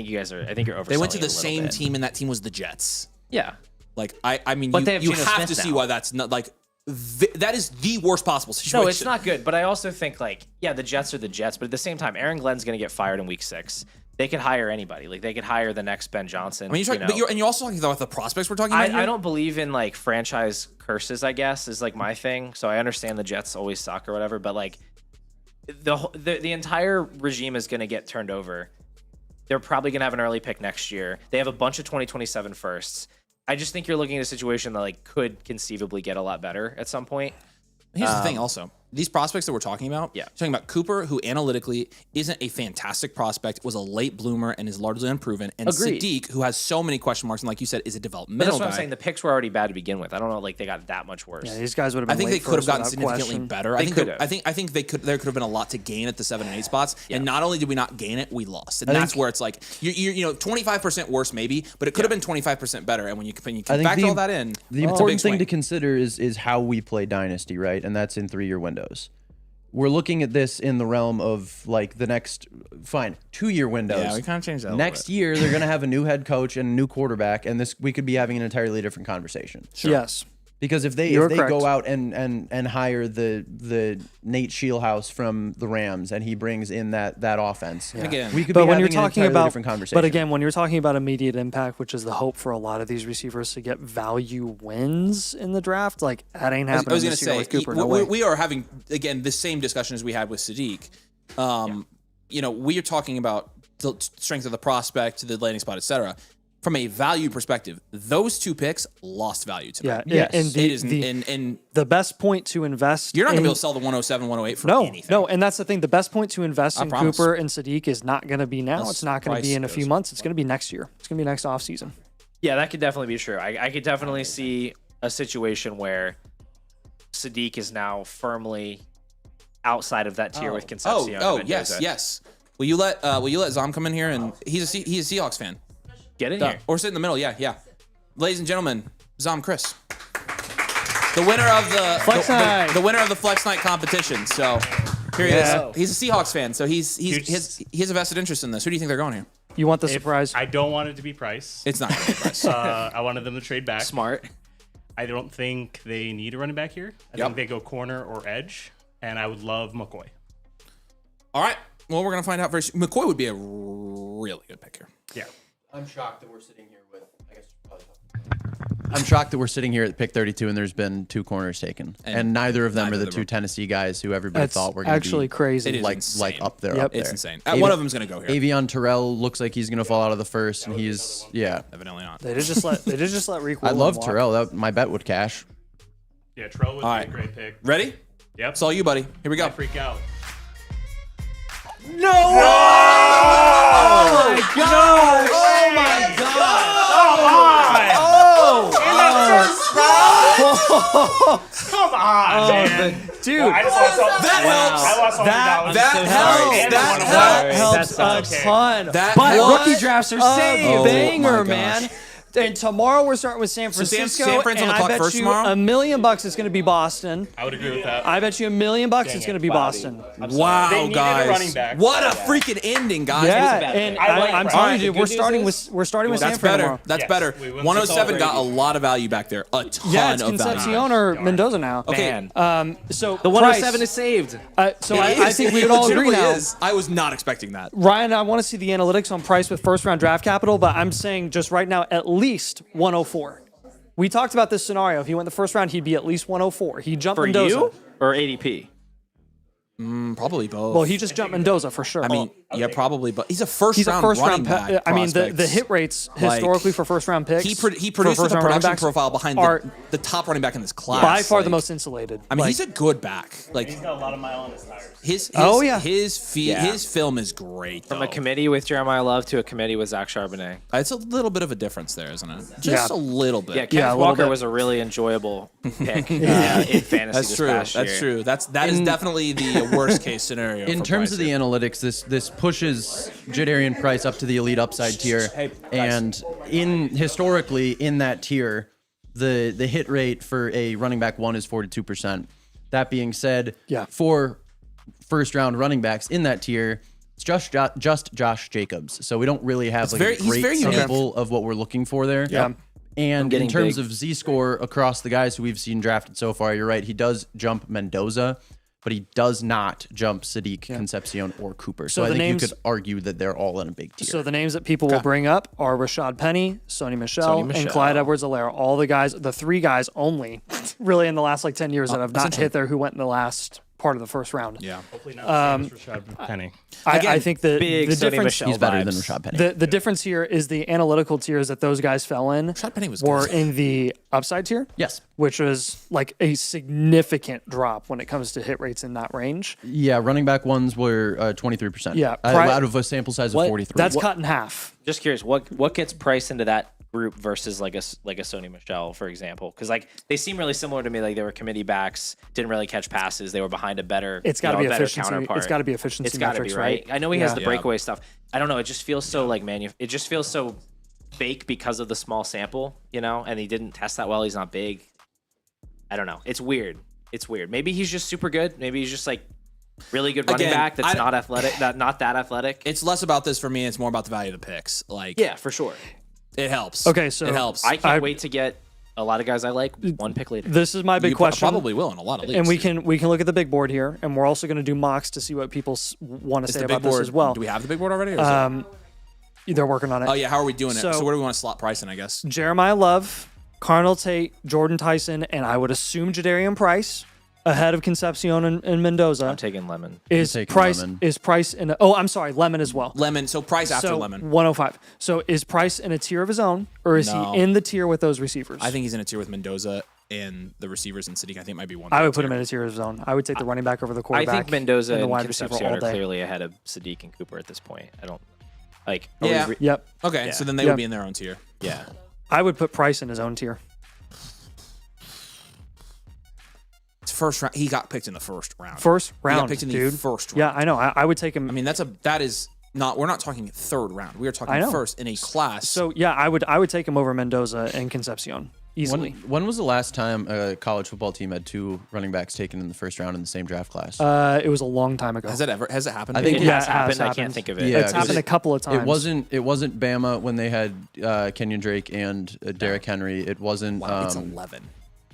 S5: you guys are. I think you're overselling.
S1: They went to
S5: it
S1: the
S5: a little
S1: same
S5: bit.
S1: team, and that team was the Jets.
S5: Yeah.
S1: Like, I mean,
S5: But they have
S1: you
S5: Geno
S1: have
S5: Smith
S1: to see
S5: now.
S1: why that's not like that is the worst possible situation.
S5: No, it's not good. But I also think like, yeah, the Jets are the Jets, but at the same time, Aaron Glenn's going to get fired in week 6. They could hire anybody. Like they could hire the next Ben Johnson.
S1: I mean, you're talking, but you're also talking about the prospects we're talking about. here?
S5: I don't believe in like franchise curses, I guess, is like my thing. So I understand the Jets always suck or whatever, but like the entire regime is going to get turned over. They're probably going to have an early pick next year. They have a bunch of 2027 firsts. I just think you're looking at a situation that like could conceivably get a lot better at some point.
S1: Here's the thing also. These prospects that we're talking about,
S5: Yeah.
S1: talking about Cooper, who analytically isn't a fantastic prospect, was a late bloomer and is largely unproven, and
S5: Agreed.
S1: Sadiq, who has so many question marks and like you said, is a
S5: But
S1: developmental
S5: that's what
S1: guy.
S5: I'm saying. The picks were already bad to begin with. I don't know, like they got that much worse.
S2: Yeah, these guys would have
S1: I
S2: been.
S1: think they
S2: late
S1: could have
S2: first
S1: gotten
S2: without
S1: significantly
S2: question.
S1: better.
S5: They could have.
S1: I think there could have been a lot to gain at the 7 and 8 spots. And not only did we not gain it, we lost. And that's where it's like you know 25% worse maybe, but it could have been 25% better. And when you
S7: think
S1: factor
S7: the-
S1: all that in,
S7: The
S1: it's a big
S7: important thing
S1: swing.
S7: to consider is how we play Dynasty, right? And that's in 3-year windows. We're looking at this in the realm of like the next, 2-year windows.
S1: Yeah, we kind of changed that.
S7: Next year, they're going to have a new head coach and a new quarterback, and we could be having an entirely different conversation.
S2: Yes.
S7: Because if they
S2: You're
S7: go
S2: correct.
S7: out and hire the Nate Shieldhouse from the Rams and he brings in that offense,
S1: Again,
S7: we could
S2: But
S7: be
S2: when you're
S7: having an
S2: talking
S7: entirely
S2: about,
S7: different conversation.
S2: but again, when you're talking about immediate impact, which is the hope for a lot of these receivers to get value wins in the draft, like that ain't
S1: I
S2: happening
S1: was going to
S2: this year
S1: say,
S2: with Cooper. No way.
S1: we are having, again, the same discussion as we had with Sadiq. You know, we are talking about the strength of the prospect, the landing spot, et cetera. From a value perspective, those 2 picks lost value tonight.
S2: Yeah,
S7: Yes.
S2: and
S1: It is,
S2: the
S1: and
S2: the best point to invest.
S1: you're not going to
S2: in-
S1: be able to sell the 107, 108 for
S2: No,
S1: anything.
S2: no, and that's the thing. The best point to invest in
S1: promise.
S2: Cooper and Sadiq is not going to be now.
S1: Unless
S2: It's not going to be
S1: price
S2: in a few
S1: goes.
S2: months. It's going to be next year. It's going to be next offseason.
S5: Yeah, that could definitely be true. I could definitely see a situation where Sadiq is now firmly outside of that tier with Concepcion. and
S1: yes,
S5: Mendoza.
S1: yes. Will you let Zom come in here? And he's a Seahawks fan.
S5: Get in
S1: Duh.
S5: here.
S1: Or sit in the middle. Yeah. Ladies and gentlemen, Zom Chris, the winner of
S2: Flex Night.
S1: the winner of the Flex Night competition. So here he
S2: Yeah.
S1: is. He's a Seahawks fan, so he has a vested interest in this. Who do you think they're going here?
S2: You want the
S8: If-
S2: surprise?
S8: I don't want it to be Price.
S1: It's not going to be Bryce.
S8: I wanted them to trade back.
S5: Smart.
S8: I don't think they need a running back here. I
S1: Yep.
S8: think they go corner or edge, and I would love McCoy.
S1: All right. Well, we're gonna find out very soon. McCoy would be a really good pick here.
S8: Yeah.
S7: I'm shocked that we're sitting here with, I guess, probably I'm shocked that we're sitting here at pick 32 and there's been 2 corners taken, and neither of them are
S1: neither
S7: the
S1: of
S7: 2
S1: them.
S7: Tennessee guys who everybody
S2: That's
S7: thought were going to
S2: actually
S7: be
S2: crazy.
S1: It is
S7: like
S1: insane.
S7: up there.
S2: Yep.
S7: Up there.
S1: It's insane. One of them's going to go here.
S7: Avion Terrell looks like he's going to fall out of the first, and he's
S1: Evidently not.
S2: They did just let Reek.
S7: I love Terrell. My bet would cash.
S8: Yeah, Terrell would
S1: All
S8: be
S1: right.
S8: a great pick.
S1: Ready?
S8: Yep.
S1: It's all you, buddy. Here we go.
S8: I freak out. Come on, man.
S2: Dude,
S8: I just lost all
S1: That helps.
S8: I lost all
S2: That-
S1: That helps.
S2: helps a ton.
S1: That
S2: but
S1: helps.
S2: rookie drafts are
S1: Oh
S2: saved.
S1: my
S2: Banger,
S1: gosh.
S2: man. And tomorrow we're starting with San Francisco.
S1: San Fran's on the
S2: and
S1: clock
S2: I bet
S1: first
S2: you
S1: tomorrow?
S2: $1 million it's going to be Boston.
S8: I would agree with that.
S2: I bet you $1 million it's going to be Boston.
S1: Wow,
S8: They needed a
S1: guys.
S8: running back.
S1: What a freaking ending, guys.
S2: Yeah,
S5: bad
S2: and
S5: pick.
S8: I like
S2: I'm
S8: it.
S2: telling
S8: Alright,
S2: you,
S8: the
S2: we're
S8: good
S2: starting
S8: news
S2: with San
S1: That's
S2: Fran
S1: better.
S2: tomorrow.
S1: That's
S8: Yes,
S1: better.
S8: we wouldn't
S1: 107
S8: be
S1: got a
S8: celebrating.
S1: lot of value back there. A ton
S2: Yeah, it's
S1: of value.
S2: Concepcion or Mendoza now.
S1: Okay.
S5: Man.
S2: So
S5: The 107 is saved.
S2: So I think we would all agree
S1: legitimately
S2: now.
S1: is. I was not expecting that.
S2: Ryan, I want to see the analytics on Price with first round draft capital, but I'm saying just right now at least 104. We talked about this scenario. If he went the first round, he'd be at least 104. He jumped
S5: For
S2: Mendoza.
S5: you or ADP?
S1: Probably both.
S2: Well, he just jumped Mendoza for sure.
S1: I mean, yeah, probably, but he's a first
S2: he's a
S1: round
S2: first
S1: running
S2: round.
S1: back.
S2: I mean, the
S1: prospects.
S2: hit rates
S1: Like,
S2: historically for first round picks.
S1: He
S2: for
S1: produced with a
S2: first-round running
S1: production
S2: backs
S1: profile behind
S2: are
S1: the top running back in this class.
S2: by far the
S1: Like,
S2: most insulated.
S1: I mean,
S2: Like,
S1: he's a good back. Like
S8: He's got a lot of mile on his tires.
S1: his
S2: Oh, yeah.
S1: his film is great.
S5: From a
S1: though.
S5: committee with Jeremiah Love to a committee with Zach Charbonnet.
S1: It's a little bit of a difference there, isn't it? Just
S2: Yeah.
S1: a little bit.
S5: Yeah,
S2: Yeah,
S5: Kenneth
S2: a little
S5: Walker
S2: bit.
S5: was a really enjoyable pick in fantasy
S1: That's
S5: this
S1: true.
S5: past year.
S1: That's true. That is definitely the worst case scenario.
S7: In
S1: for
S7: terms
S1: Bryce
S7: of the
S1: here.
S7: analytics, this pushes Jadarian Price up to the elite upside tier, and historically in that tier, the hit rate for a running back 1 is 42%. That being said,
S2: Yeah.
S7: for first round running backs in that tier, it's just Josh Jacobs. So we don't really have like
S1: he's
S7: a great
S1: very unique.
S7: sample of what we're looking for there.
S2: Yeah.
S7: And in
S5: getting
S7: terms
S5: big.
S7: of Z-score across the guys who we've seen drafted so far, you're right. He does jump Mendoza, but he does not jump Sadiq, Concepcion, or Cooper. So
S2: So
S7: I
S2: the
S7: think
S2: names-
S7: you could argue that they're all in a big tier.
S2: So the names that people will bring up are Rashad Penny, Sony Michel, and Clyde Edwards-Helaire. All the guys, the 3 guys only, really in the last like 10 years that have not hit there who went in the last part of the first round.
S1: Yeah.
S8: Hopefully not famous Rashad Penny.
S2: I think the
S5: big
S2: the
S5: Sony
S2: difference
S5: Michel
S7: He's better than
S5: vibes.
S7: Rashad Penny.
S2: the difference here is the analytical tiers that those guys fell in
S1: Rashad Penny was
S2: were
S1: good.
S2: in the upside tier.
S7: Yes.
S2: Which was like a significant drop when it comes to hit rates in that range.
S7: Yeah, running back ones were 23%.
S2: Yeah,
S7: out of a sample size of 43.
S2: That's cut in half.
S5: Just curious, what gets priced into that group versus like a Sony Michel, for example? Because like they seem really similar to me. Like they were committee backs, didn't really catch passes. They were behind a better.
S2: It's got to
S5: you
S2: be
S5: know, a better
S2: efficiency.
S5: counterpart.
S2: It's got to be efficiency
S5: It's got to
S2: metrics,
S5: be right. I know he has the
S1: Yeah.
S5: breakaway stuff. I don't know. It just feels so like It just feels so fake because of the small sample, you know. And he didn't test that well. He's not big. I don't know. It's weird. It's weird. Maybe he's just super good. Maybe he's just like really good running
S1: Again,
S5: back that's not athletic. Not that athletic.
S1: It's less about this for me. It's more about the value of the picks. Like,
S5: Yeah, for sure.
S1: it helps.
S2: Okay, so
S1: it helps.
S5: I can't wait to get a lot of guys I like one pick later.
S2: This is my big
S1: You
S2: question.
S1: probably will in a lot of leagues.
S2: And we can look at the big board here, and we're also going to do mocks to see what people want to
S1: Is
S2: say
S1: the
S2: about
S1: big
S2: this
S1: board
S2: as well.
S1: Do we have the big board already? Or is it-
S2: They're working on it.
S1: Oh yeah, how are we doing it?
S2: So-
S1: So where do we want to slot Price in? I guess.
S2: Jeremiah Love, Carnell Tate, Jordan Tyson, and I would assume Jadarian Price ahead of Concepcion and Mendoza.
S5: I'm taking Lemon.
S2: Is
S7: taking
S2: Price
S7: Lemon.
S2: is Price in? I'm sorry, Lemon as well.
S1: Lemon. So Price after
S2: So
S1: Lemon.
S2: 105. So is Price in a tier of his own, or is
S1: No.
S2: he in the tier with those receivers?
S1: I think he's in a tier with Mendoza and the receivers and Sadiq. I think might be one.
S2: I would put him in a tier of his own. I would take the running back over the
S5: I
S2: quarterback.
S5: think Mendoza
S2: and the
S5: and
S2: wide receiver
S5: Concepcion
S2: all
S5: are
S2: day.
S5: clearly ahead of Sadiq and Cooper at this point. I don't like.
S1: Yeah.
S2: Yep.
S1: Okay,
S5: Yeah.
S1: so then they
S2: Yeah.
S1: would be in their own tier.
S5: Yeah.
S2: I would put Price in his own tier.
S1: It's first round. He got picked in the first round.
S2: First
S1: He
S2: round,
S1: got picked in
S2: dude.
S1: the first round.
S2: Yeah, I know. I would take him.
S1: I mean, that is not. We're not talking third round. We are
S2: I
S1: talking
S2: know.
S1: first in a class.
S2: So yeah, I would take him over Mendoza and Concepcion easily.
S7: When was the last time a college football team had 2 running backs taken in the first round in the same draft class?
S2: It was a long time ago.
S1: has it happened?
S7: I think
S5: It
S2: Yeah,
S5: has
S2: it has
S5: happened. I can't
S2: happened.
S5: think of it.
S7: Yeah,
S2: It's happened a couple of times.
S7: It wasn't Bama when they had Kenyon Drake and Derrick Henry. It wasn't.
S1: Wow, it's 11.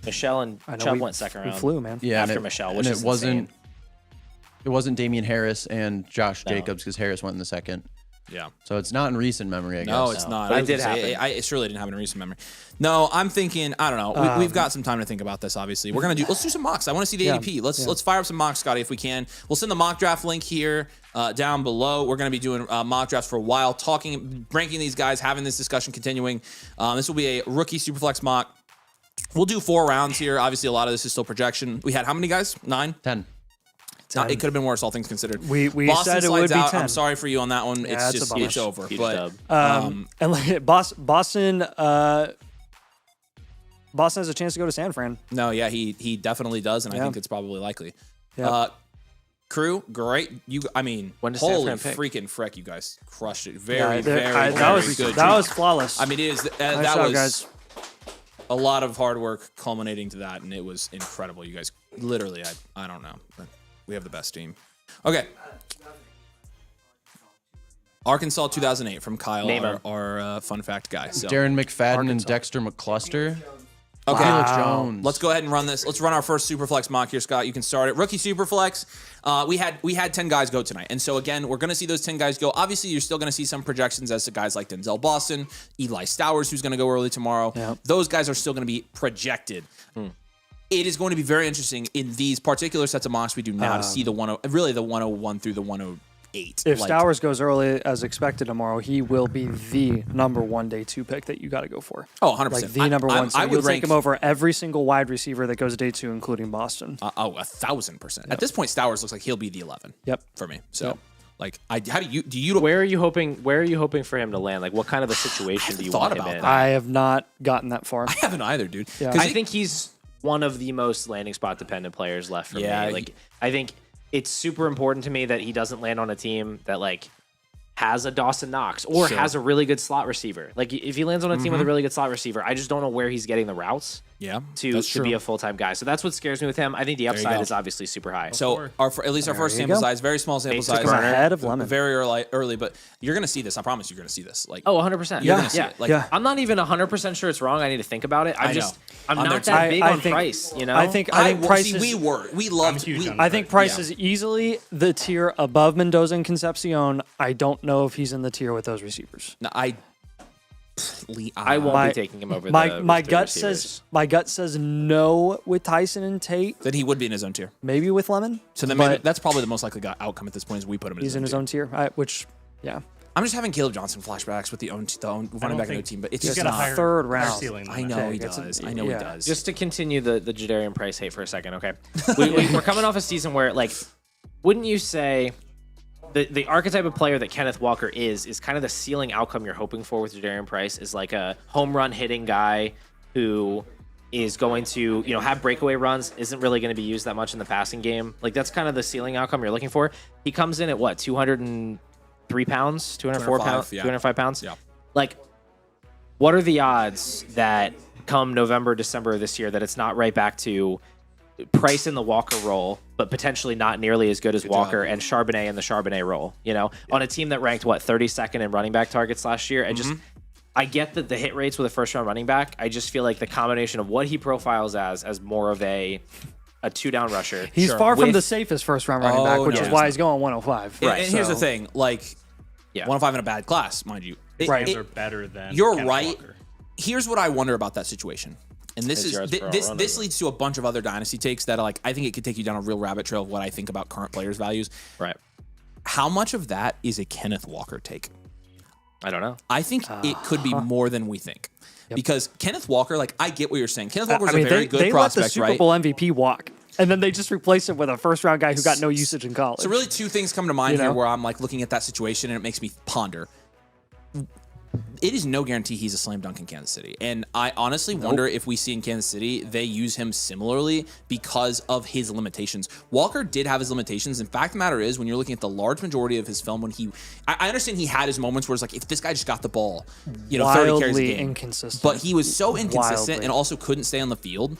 S5: Michelle and
S2: I know
S5: Chubb
S2: we-
S5: went second
S2: we
S5: round.
S2: flew, man.
S7: Yeah,
S5: after
S7: and
S5: Michelle,
S7: and
S5: which
S7: it
S5: is
S7: wasn't.
S5: insane.
S7: It wasn't Damian Harris and Josh Jacobs because Harris went in the second.
S1: Yeah.
S7: So it's not in recent memory, I guess.
S1: No, it's not.
S4: But
S1: I
S4: it
S1: was
S4: did
S1: gonna say,
S4: happen.
S1: it surely didn't happen in recent memory. No, I'm thinking. I don't know. We've got some time to think about this. Obviously, we're gonna do. Let's do some mocks. I want to see the ADP. Let's fire up some mocks, Scotty, if we can. We'll send the mock draft link here down below. We're gonna be doing mock drafts for a while, ranking these guys, having this discussion continuing. This will be a rookie superflex mock. We'll do 4 rounds here. Obviously, a lot of this is still projection. We had how many guys? 9?
S7: 10.
S1: It could have been worse, all things considered.
S2: We
S1: Boston
S2: said it
S1: slides
S2: would be
S1: out.
S2: 10.
S1: I'm sorry for you on that one.
S2: Yeah,
S1: It's
S2: it's a
S1: just
S2: bummer.
S1: it's over.
S4: Huge
S1: But
S4: dub.
S2: And like, Boston has a chance to go to San Fran.
S1: no, yeah, he definitely does, and I
S2: Yeah.
S1: think it's probably likely.
S2: Yeah.
S1: Crew, great.
S4: When does San
S1: holy
S4: Fran pick?
S1: freaking frick, you guys crushed it.
S2: Yeah,
S1: Very,
S2: that
S1: very good.
S2: that was flawless.
S1: I mean, it is
S2: Nice
S1: that
S2: job,
S1: was
S2: guys.
S1: a lot of hard work culminating to that, and it was incredible. You guys, literally, I don't know, but we have the best team. Okay. Arkansas 2008 from Kyle,
S4: Name him.
S1: our fun fact guy. So
S7: Darren McFadden and Dexter McCluster.
S1: okay,
S7: Felix Jones.
S1: let's go ahead and run this. Let's run our first Superflex mock here, Scott. You can start it. Rookie Superflex. We had 10 guys go tonight, and so again, we're going to see those 10 guys go. Obviously, you're still going to see some projections as to guys like Denzel Boston, Eli Stowers, who's going to go early tomorrow.
S2: Yep.
S1: Those guys are still going to be projected. It is going to be very interesting in these particular sets of mocks we do now to see the 101 through the 108.
S2: If
S1: Like,
S2: Stowers goes early as expected tomorrow, he will be the number 1 day 2 pick that you got to go for.
S1: Oh, 100%.
S2: Like the number 1. So
S1: I
S2: you'll
S1: would
S2: take
S1: rank
S2: him over every single wide receiver that goes day 2, including Boston.
S1: 1,000%. At this point, Stowers looks like he'll be the 11.
S2: Yep.
S1: For me. So,
S2: Yep.
S1: like, how do you?
S4: Where are you hoping for him to land? Like, what kind of a situation do you want him
S1: about
S4: in?
S1: that.
S2: I have not gotten that far.
S1: I haven't either, dude.
S2: Yeah.
S1: 'Cause
S4: I think he's one of the most landing spot dependent players left for
S1: Yeah,
S4: me. Like, I think it's super important to me that he doesn't land on a team that like has a Dawson Knox or has a really good slot receiver. Like, if he lands on a team with a really good slot receiver, I just don't know where he's getting the routes
S1: yeah,
S4: to
S1: that's true.
S4: be a full-time guy. So that's what scares me with him. I think the
S1: you
S4: upside
S1: go.
S4: is obviously super high.
S1: So at least our first
S2: you
S1: sample
S2: go.
S1: size, very small sample size,
S2: He's ahead of Lemon.
S1: very early, but you're gonna see this. I promise you're gonna see this. Like,
S4: Oh, 100%.
S1: You're
S4: Yeah.
S1: gonna see it. Like,
S2: Yeah.
S4: I'm not even 100% sure it's wrong. I need to think about it. I'm
S1: know.
S4: I'm
S1: I'm there
S4: not
S1: too.
S4: that big
S2: I
S4: on
S2: think-
S4: price, you know?
S2: I think Price is,
S1: we loved.
S8: huge on
S2: I think Price
S1: Yeah.
S2: is easily the tier above Mendoza and Concepcion. I don't know if he's in the tier with those receivers.
S1: No,
S4: I won't
S2: My-
S4: be taking him over
S2: My
S4: the
S2: gut
S4: receivers.
S2: says no with Tyson and Tate.
S1: that he would be in his own tier.
S2: Maybe with Lemon.
S1: So then
S2: but
S1: maybe that's probably the most likely outcome at this point is we put him in
S2: he's in his own tier. Which, yeah,
S1: I'm just having Caleb Johnson flashbacks with the running back in the team, but it's
S8: He's
S1: just
S8: got a
S1: not.
S8: higher
S2: third
S8: higher
S2: round.
S8: ceiling than
S1: I
S8: that.
S1: know he
S2: it's a-
S1: does. I know he
S2: yeah.
S1: does.
S4: Just to continue the Jadarian Price hate for a second, okay? We're coming off a season where, like, wouldn't you say the archetype of player that Kenneth Walker is kind of the ceiling outcome you're hoping for with Jadarian Price is like a home run hitting guy who is going to, have breakaway runs, isn't really going to be used that much in the passing game. Like, that's kind of the ceiling outcome you're looking for. He comes in at what, 203 pounds, 204 pounds,
S1: 205, yeah.
S4: 205 pounds?
S1: Yeah.
S4: Like, what are the odds that come November, December of this year that it's not right back to Price in the Walker role, but potentially not nearly as good as Walker and Charbonnet in the Charbonnet role, on a team that ranked 32nd in running back targets last year. I get that the hit rates with a first round running back. I just feel like the combination of what he profiles as more of a 2-down rusher.
S2: he's far from
S4: With-
S2: the safest first round running back, which
S1: no,
S2: is
S1: he's
S2: why
S1: not.
S2: he's going 105.
S1: And here's the thing, like,
S4: Yeah.
S1: 105 in a bad class, mind you.
S2: Right.
S8: Those are better than
S1: You're
S8: Kenneth
S1: right.
S8: Walker.
S1: Here's what I wonder about that situation. And this
S4: His
S1: is
S4: yards per hour
S1: this
S4: run
S1: this
S4: over.
S1: leads to a bunch of other dynasty takes that are like I think it could take you down a real rabbit trail of what I think about current players' values.
S4: Right.
S1: How much of that is a Kenneth Walker take?
S4: I don't know.
S1: I think it could be more than we think. Because Kenneth Walker, like I get what you're saying. Kenneth Walker's a very good
S2: they let the
S1: prospect,
S2: Super
S1: right?
S2: Bowl MVP walk, and then they just replaced him with a first round guy who got no usage in college.
S1: So really two things come to mind
S2: You
S1: here
S2: know?
S1: where I'm like looking at that situation and it makes me ponder. It is no guarantee he's a slam dunk in Kansas City. And I honestly wonder if we see in Kansas City, they use him similarly because of his limitations. Walker did have his limitations. In fact, the matter is, when you're looking at the large majority of his film, I understand he had his moments where it's like, if this guy just got the ball, 30 carries a
S2: Wildly
S1: game.
S2: inconsistent.
S1: But he was so inconsistent
S2: Wildly.
S1: and also couldn't stay on the field.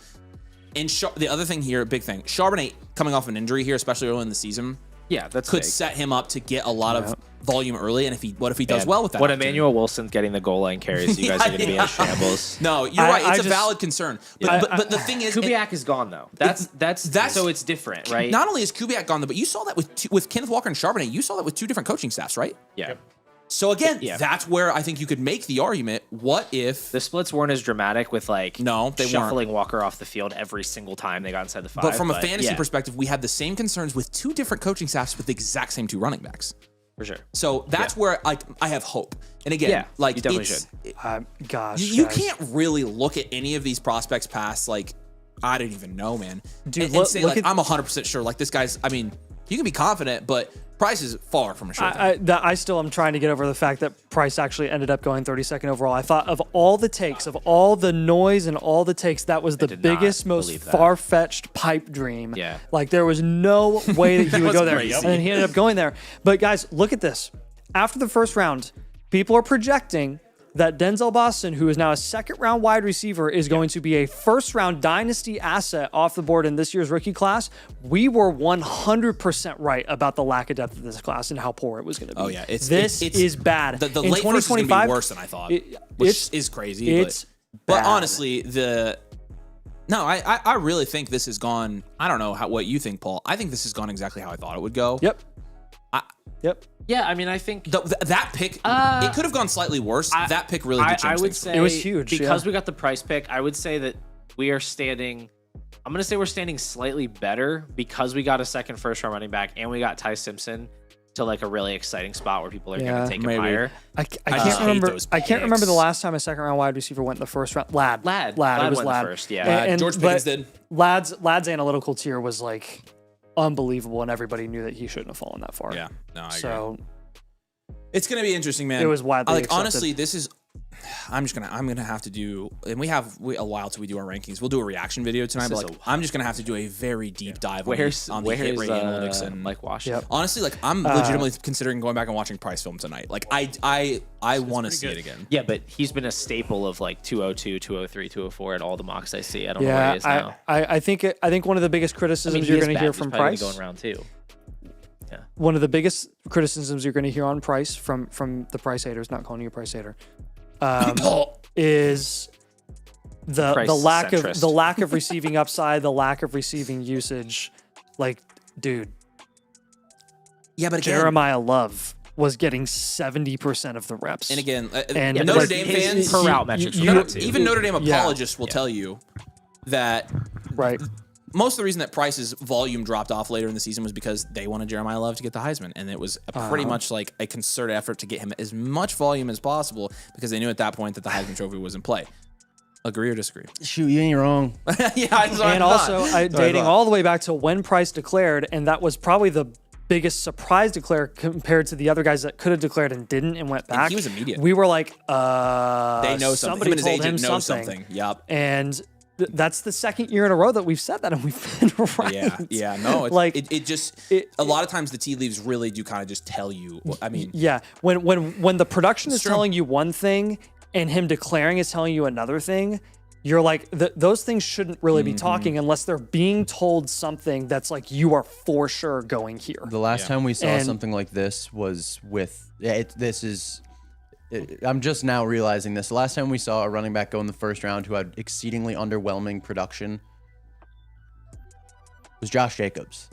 S1: And the other thing here, big thing, Charbonnet coming off an injury here, especially early in the season,
S4: Yeah, that's
S1: could
S4: big.
S1: set him up to get a lot of volume early. And what if he does well with that?
S4: When
S1: opportunity?
S4: Emmanuel Wilson's getting the goal line carries, you guys are going to be in shambles.
S1: No, you're
S2: I-
S1: right. It's
S2: I
S1: a
S2: just-
S1: valid concern. But the thing is,
S4: Kubiak is gone though. That's so it's different, right?
S1: not only is Kubiak gone, but you saw that with Kenneth Walker and Charbonnet. You saw that with two different coaching staffs, right?
S4: Yeah.
S1: So again,
S5: Yeah.
S1: that's where I think you could make the argument. What if
S5: The splits weren't as dramatic with like
S1: No, they weren't.
S5: shuffling Walker off the field every single time they got inside the 5.
S1: But from a fantasy
S5: yeah,
S1: perspective, we had the same concerns with 2 different coaching staffs with the exact same 2 running backs.
S5: for sure.
S1: So that's where I have hope. And again,
S5: Yeah,
S1: like
S5: you definitely
S1: it's-
S2: Gosh,
S1: you
S2: guys.
S1: can't really look at any of these prospects past like I didn't even know, man.
S2: Dude,
S1: and
S2: look
S1: say
S2: at-
S1: like I'm 100% sure. Like this guy's. I mean, you can be confident, but Price is far from a sure.
S2: I still am trying to get over the fact that Price actually ended up going 32nd overall. I thought of all the takes, of all the noise and all the takes, that was the
S5: did not
S2: biggest, most
S5: believe that.
S2: far-fetched pipe dream.
S5: Yeah.
S2: Like there was no way that he would
S1: was
S2: go there.
S1: crazy.
S2: And then he ended up going there. But guys, look at this. After the first round, people are projecting that Denzel Boston, who is now a second-round wide receiver, is going to be a first-round dynasty asset off the board in this year's rookie class. We were 100% right about the lack of depth of this class and how poor it was going to be.
S1: Oh, yeah.
S2: This
S1: it's
S2: is bad.
S1: The
S2: In
S1: late first is going to be
S2: 2025,
S1: worse than I thought,
S2: it-
S1: which
S2: it's-
S1: is crazy.
S2: it's
S1: but
S2: bad.
S1: honestly, I really think this has gone. I don't know what you think, Paul. I think this has gone exactly how I thought it would go.
S2: Yep. Yep.
S5: Yeah, I mean, I think
S1: That pick, it could have gone slightly worse. That pick really did change
S5: I would
S1: things.
S5: say
S2: It was huge,
S5: because
S2: yeah.
S5: we got the price pick. I would say that we are standing. I'm gonna say we're standing slightly better because we got a second first-round running back and we got Ty Simpson to like a really exciting spot where people are
S2: Yeah,
S5: gonna take him
S1: maybe.
S5: higher.
S2: I
S1: just
S2: can't
S1: hate
S2: remember.
S1: those
S2: I can't remember the
S1: picks.
S2: last time a second-round wide receiver went in the first round. Lad.
S5: Ladd
S2: It was
S5: went the
S2: Lad.
S5: first, yeah.
S1: George
S2: but
S1: Pickens did.
S2: Lad's analytical tier was like unbelievable, and everybody knew that he shouldn't have fallen that far.
S1: Yeah, no, I agree.
S2: So
S1: It's gonna be interesting, man.
S2: It was widely
S1: like
S2: accepted.
S1: honestly, this is. I'm gonna have to do, and we have a while till we do our rankings. We'll do a reaction video tonight, but like I'm just gonna have to do a very deep dive on the hit rate analytics and
S5: like Washington?
S2: Yep.
S1: honestly, like I'm legitimately considering going back and watching Price film tonight. Like I want to see it again.
S5: Yeah, but he's been a staple of like 202, 203, 204 at all the mocks I see. I don't know where
S2: yeah,
S5: he is now.
S2: I think one of the biggest
S5: I
S2: criticisms
S5: mean, he
S2: you're
S5: is
S2: going to
S5: bad.
S2: hear
S5: He's
S2: from
S5: probably
S2: Price.
S5: gonna go in round 2.
S2: One of the biggest criticisms you're going to hear on Price from the Price haters, not calling you a Price hater, is the
S5: Price
S2: lack
S5: centrist.
S2: of receiving upside, the lack of receiving usage. Like, dude,
S1: Yeah, but again,
S2: Jeremiah Love was getting 70% of the reps.
S1: and again,
S2: And
S1: Notre
S2: like,
S1: Dame
S5: his
S1: fans,
S5: per route metrics were
S2: you-
S5: good too.
S1: even Notre Dame
S2: Yeah.
S1: apologists will tell you that
S2: right.
S1: most of the reason that Price's volume dropped off later in the season was because they wanted Jeremiah Love to get the Heisman, and it was pretty much like a concerted effort to get him as much volume as possible because they knew at that point that the Heisman Trophy was in play. Agree or disagree?
S7: Shoot, you ain't wrong.
S1: Yeah, I'm
S2: And also, dating all the way back to when Price declared, and that was probably the biggest surprise declare compared to the other guys that could have declared and didn't and went back.
S1: he was immediate.
S2: We were like,
S1: they know something.
S2: somebody
S1: Him and his
S2: told him
S1: agent know
S2: something.
S1: something. Yep.
S2: And that's the second year in a row that we've said that, and we've been right.
S1: Yeah. No, it's,
S2: Like,
S1: it just a lot of times the tea leaves really do kind of just tell you. I mean,
S2: Yeah, when the production is
S1: true.
S2: telling you one thing and him declaring is telling you another thing, you're like, those things shouldn't really be talking unless they're being told something that's like, you are for sure going here.
S7: The last time we saw
S2: And-
S7: something like this was with I'm just now realizing this. The last time we saw a running back go in the first round who had exceedingly underwhelming production was Josh Jacobs.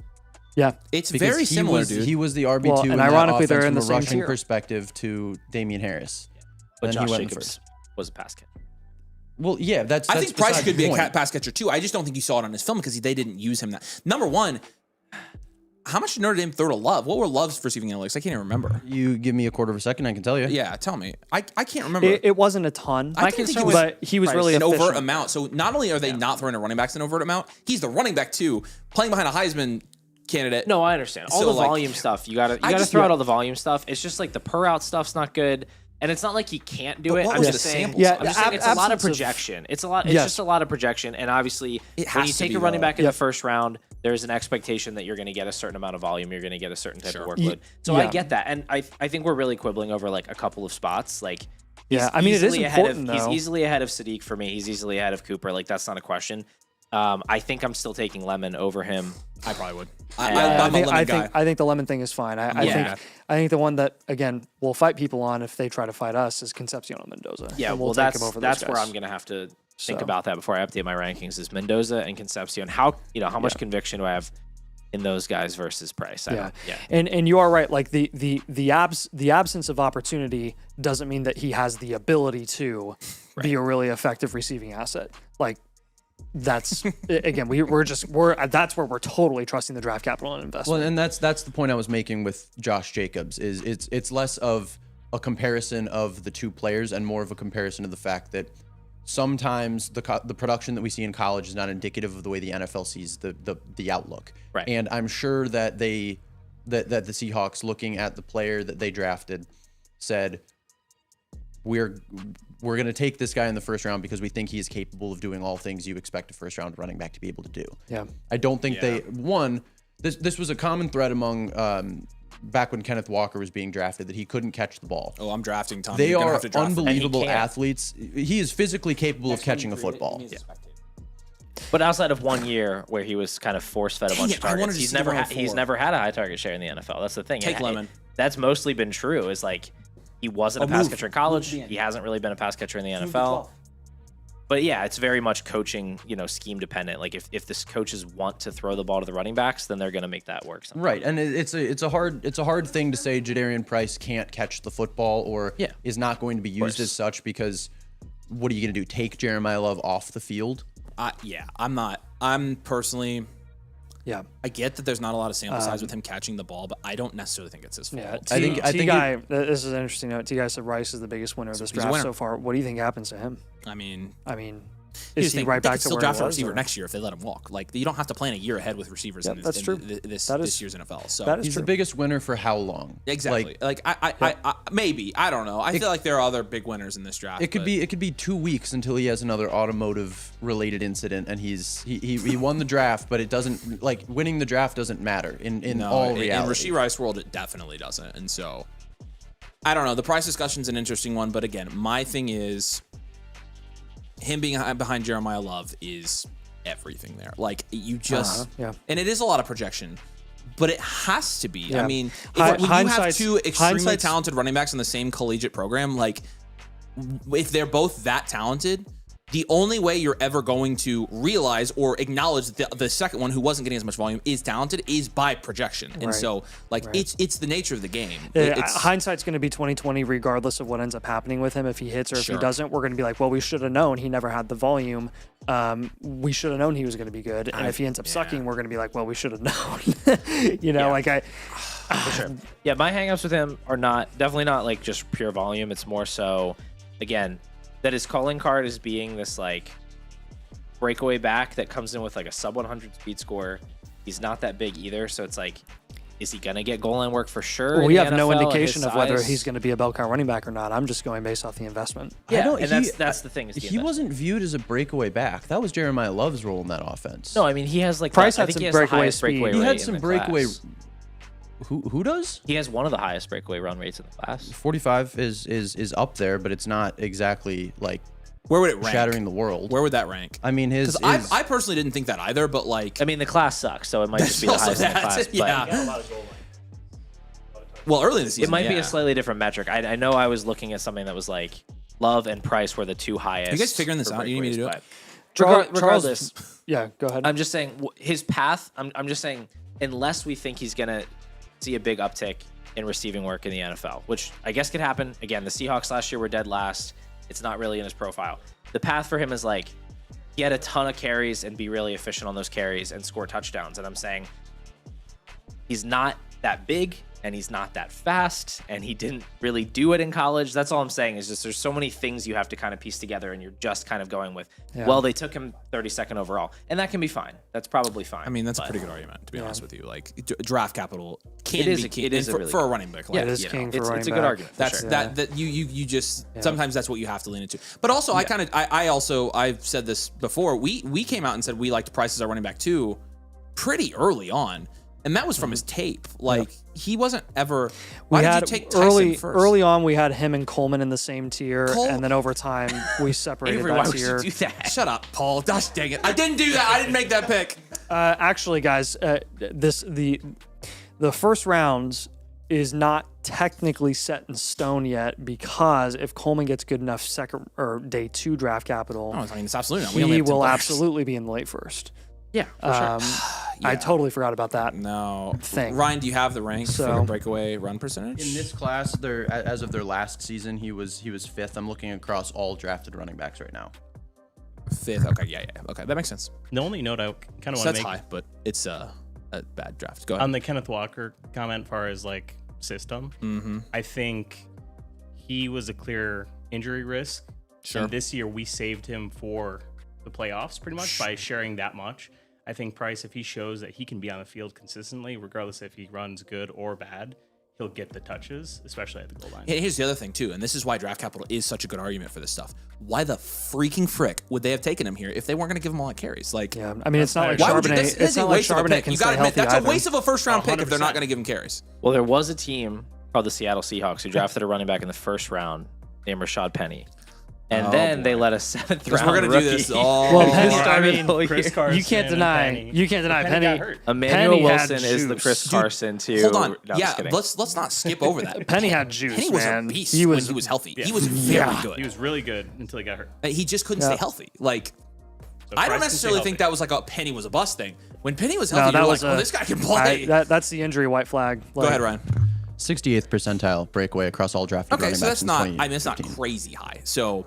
S2: Yeah,
S1: it's
S7: Because
S1: very similar,
S7: was,
S1: dude.
S7: He was the RB2
S2: Well,
S7: in
S2: and
S7: that
S2: ironically,
S7: offense
S2: they're in
S7: from
S2: the
S7: a
S2: same
S7: rushing
S2: tier.
S7: perspective to Damian Harris.
S5: But
S7: Then
S5: Josh
S7: he went in
S5: Jacobs
S7: first.
S5: was a pass catcher.
S7: Well, yeah, that's
S1: I think Price
S7: beside
S1: could
S7: the
S1: be a
S7: point.
S1: pass catcher too. I just don't think you saw it on his film because they didn't use him that. Number one, how much did Notre Dame throw to Love? What were Love's receiving analytics? I can't even remember.
S7: You give me a quarter of a second, I can tell you.
S1: Yeah, tell me. I can't remember.
S2: it wasn't a ton.
S1: I didn't think it was
S2: but he was really
S1: an overt
S2: efficient.
S1: amount. So not only are they not throwing to running backs an overt amount, he's the running back too, playing behind a Heisman candidate.
S5: No, I understand. All
S1: So,
S5: the
S1: like,
S5: volume stuff, you gotta
S1: just-
S5: throw out all the volume stuff. It's just like the per route stuff's not good. And it's not like he can't do
S1: But
S5: it.
S1: what
S5: I'm
S1: was
S5: just
S1: the
S5: saying.
S1: sample
S2: Yeah,
S5: I'm just saying it's a lot of
S2: absence of-
S5: projection. It's a lot. It's
S2: Yes.
S5: just a lot of projection. And obviously,
S1: It has
S5: when you
S1: to
S5: take
S1: be,
S5: a running
S1: though.
S5: back in the first round, there's an expectation that you're going to get a certain amount of volume. You're going to get a certain type of workload. So I
S2: yeah.
S5: get that, and I think we're really quibbling over like a couple of spots. Like,
S2: Yeah,
S5: he's
S2: I mean, it is
S5: easily ahead
S2: important,
S5: He's
S2: though.
S5: easily ahead of Sadiq for me. He's easily ahead of Cooper. Like that's not a question. I think I'm still taking Lemon over him.
S1: I probably would.
S5: Yeah,
S1: I'm a lemon guy.
S2: I think the lemon thing is fine. I think the one that again will fight people on if they try to fight us is Concepcion Mendoza.
S5: Yeah,
S2: And
S5: well,
S2: take
S5: that's
S2: him over those
S5: that's where
S2: guys.
S5: I'm gonna have to think
S2: So.
S5: about that before I update my rankings. Is Mendoza and Concepcion? How much conviction do I have in those guys versus Price.
S2: Yeah. And you are right. Like the absence of opportunity doesn't mean that he has the ability to be a really effective receiving asset. Like that's again, we're that's where we're totally trusting the draft capital and investment.
S7: Well, and that's the point I was making with Josh Jacobs is it's less of a comparison of the two players and more of a comparison of the fact that sometimes the production that we see in college is not indicative of the way the NFL sees the outlook.
S5: Right.
S7: And I'm sure that that the Seahawks, looking at the player that they drafted, said, we're going to take this guy in the first round because we think he's capable of doing all things you expect a first round running back to be able to do.
S2: Yeah.
S7: I don't think this was a common thread among back when Kenneth Walker was being drafted, that he couldn't catch the ball.
S1: Oh, I'm drafting Tom.
S7: They
S1: You're gonna
S7: are
S1: have to draft
S7: unbelievable athletes. He is physically capable of catching a football.
S5: But outside of 1 year where he was kind of force-fed a bunch of
S1: I wanted
S5: targets,
S1: to
S5: he's
S1: see
S5: never
S1: the
S5: he's never had a high target share in the NFL. That's the thing.
S1: Take Lemon.
S5: That's mostly been true. Is like he wasn't a pass catcher in college. He hasn't really been a pass catcher in the NFL. But yeah, it's very much coaching, scheme dependent. Like if the coaches want to throw the ball to the running backs, then they're going to make that work somehow.
S7: Right, and it's a hard thing to say Jadarian Price can't catch the football or is not going to be used as such, because what are you going to do? Take Jeremiah Love off the field?
S1: I'm not. I'm personally.
S2: Yeah,
S1: I get that there's not a lot of sample size with him catching the ball, but I don't necessarily think it's his fault.
S2: Yeah,
S7: I think
S2: this is an interesting note. T-Guy said Rice is the biggest winner of this draft so far. What do you think happens to him?
S1: I mean,
S2: is he right back to
S1: still
S2: where
S1: draft
S2: he
S1: a
S2: was?
S1: receiver next year if they let him walk? Like, you don't have to plan a year ahead with receivers in this year's NFL. So
S7: he's the biggest winner for how long?
S1: Exactly. I maybe, I don't know. I feel like there are other big winners in this draft.
S7: It could be 2 weeks until he has another automotive related incident and he won the draft, but it doesn't, like, winning the draft doesn't matter in all reality.
S1: In Rashee Rice world, it definitely doesn't. And so I don't know. The price discussion's an interesting one, but again, my thing is him being behind Jeremiah Love is everything there. Like, you just and it is a lot of projection, but it has to be.
S2: Yeah.
S1: I mean, when you have two extremely talented running backs in the same collegiate program, like, if they're both that talented, the only way you're ever going to realize or acknowledge that the second one, who wasn't getting as much volume, is talented, is by projection. And so, like, it's the nature of the game.
S2: Hindsight's going to be 20/20 regardless of what ends up happening with him. If he hits or if he doesn't, we're going to be like, well, we should have known he never had the volume. We should have known he was going to be good. And if he ends up sucking, we're going to be like, well, we should have known.
S5: For sure. Yeah, my hangups with him are definitely not like just pure volume. It's more so, again, that his calling card is being this like breakaway back that comes in with like a sub 100 speed score. He's not that big either, so it's like, is he gonna get goal line work for sure?
S2: Well, we have no indication of whether he's going to be a bell cow running back or not. I'm just going based off the investment.
S5: Yeah, and that's the thing.
S7: He wasn't viewed as a breakaway back. That was Jeremiah Love's role in that offense.
S5: No, I mean, he has like
S2: Price
S5: I
S2: had
S5: think he
S2: some
S5: has the highest
S2: breakaway
S5: breakaway
S2: speed.
S5: rate.
S7: He had some
S5: in the
S7: breakaway.
S5: class.
S7: Who does?
S5: He has one of the highest breakaway run rates in the class.
S7: 45 is up there, but it's not exactly like
S1: where would it rank?
S7: Shattering the world.
S1: Where would that rank?
S7: I mean,
S1: I personally didn't think that either, but like,
S5: I mean, the class sucks, so it might just be the highest in the class.
S1: Yeah. Well, early in the season,
S5: it might be a slightly different metric. I know I was looking at something that was like Love and Price were the two highest.
S1: You guys figuring this out? You need me to do it?
S5: Regardless,
S2: yeah, go ahead.
S5: I'm just saying his path. I'm just saying, unless we think he's gonna see a big uptick in receiving work in the NFL, which I guess could happen. Again, the Seahawks last year were dead last. It's not really in his profile. The path for him is like get a ton of carries and be really efficient on those carries and score touchdowns. And I'm saying he's not that big and he's not that fast and he didn't really do it in college. That's all I'm saying is just there's so many things you have to kind of piece together and you're just kind of going with, well, they took him 32nd overall. And that can be fine. That's probably fine.
S1: I mean, that's a pretty good argument, to be honest with you. Like, draft capital for a running back. Like,
S2: it is king for running back.
S5: It's a good argument.
S1: That you just sometimes that's what you have to lean into. But also, I've said this before. We came out and said we liked Price as our running back too, pretty early on. And that was from his tape. Like, he wasn't ever. Why did you take Tyson first?
S2: Early on, we had him and Coleman in the same tier, and then over time, we separated that tier.
S5: Why would you do that?
S1: Shut up, Paul. Gosh dang it. I didn't do that. I didn't make that pick.
S2: Actually, guys, the first round is not technically set in stone yet because if Coleman gets good enough second or day 2 draft capital,
S1: it's absolutely not.
S2: He will absolutely be in the late first.
S5: Yeah, for sure.
S2: I totally forgot about that.
S1: No.
S2: Thing.
S1: Ryan, do you have the rank for the
S2: So-
S1: breakaway run percentage?
S7: In this class, they're as of their last season, he was fifth. I'm looking across all drafted running backs right now.
S1: Fifth. Okay, yeah. Okay, that makes sense.
S8: The only note I kind of
S1: So
S8: want
S1: that's
S8: to make
S1: high, but it's a bad draft. Go ahead.
S8: on the Kenneth Walker comment, far as like system, I think he was a clear injury risk.
S1: Sure.
S8: And this year we saved him for the playoffs pretty much by sharing that much. I think Price, if he shows that he can be on the field consistently, regardless if he runs good or bad, he'll get the touches, especially at the goal line.
S1: And here's the other thing too, and this is why draft capital is such a good argument for this stuff. Why the freaking frick would they have taken him here if they weren't going to give him all that carries? Like,
S2: Yeah, I mean, it's not like
S1: why would you?
S2: Charbonnet. It's
S1: That's a
S2: not like
S1: waste of a
S2: Charbonnet
S1: pick.
S2: can
S1: You
S2: stay
S1: gotta admit,
S2: healthy
S1: that's
S2: either.
S1: a waste of a first round pick if they're not
S8: 100%.
S1: going to give him carries.
S5: Well, there was a team called the Seattle Seahawks who drafted a running back in the first round named Rashad Penny. And then they let a 7th round
S1: We're going to do
S5: rookie
S1: this all.
S2: Well,
S5: who
S2: Penny, I
S5: started
S2: mean,
S5: the whole
S8: Chris
S5: year.
S8: Carson
S2: You can't
S8: and
S2: deny.
S8: Penny.
S2: You can't deny
S8: Penny
S2: Penny.
S8: got hurt.
S5: Emmanuel
S2: Penny had
S5: Wilson is the
S2: juice.
S5: Chris
S2: Dude,
S5: Carson to.
S1: Hold on.
S5: No, I'm
S1: Yeah,
S5: just kidding.
S1: let's not skip over that.
S2: Penny had juice,
S1: Penny was
S2: man.
S1: a beast
S2: He was
S1: when he was healthy.
S8: Yeah.
S1: He was very
S2: Yeah.
S1: good.
S8: He was really good until he got hurt.
S1: He just couldn't stay healthy. Like,
S8: So
S1: I don't
S8: Price can stay
S1: necessarily think
S8: healthy.
S1: that was like a Penny was a bust thing. When Penny was
S2: No,
S1: healthy,
S2: that
S1: you were
S2: was
S1: like, oh,
S2: a-
S1: this guy can play.
S2: That's the injury white flag.
S1: Go ahead, Ryan.
S7: 68th percentile breakaway across all drafted
S1: Okay,
S7: running
S1: so
S7: backs
S1: that's
S7: in
S1: not. I mean, it's not
S7: 2015.
S1: crazy high. So,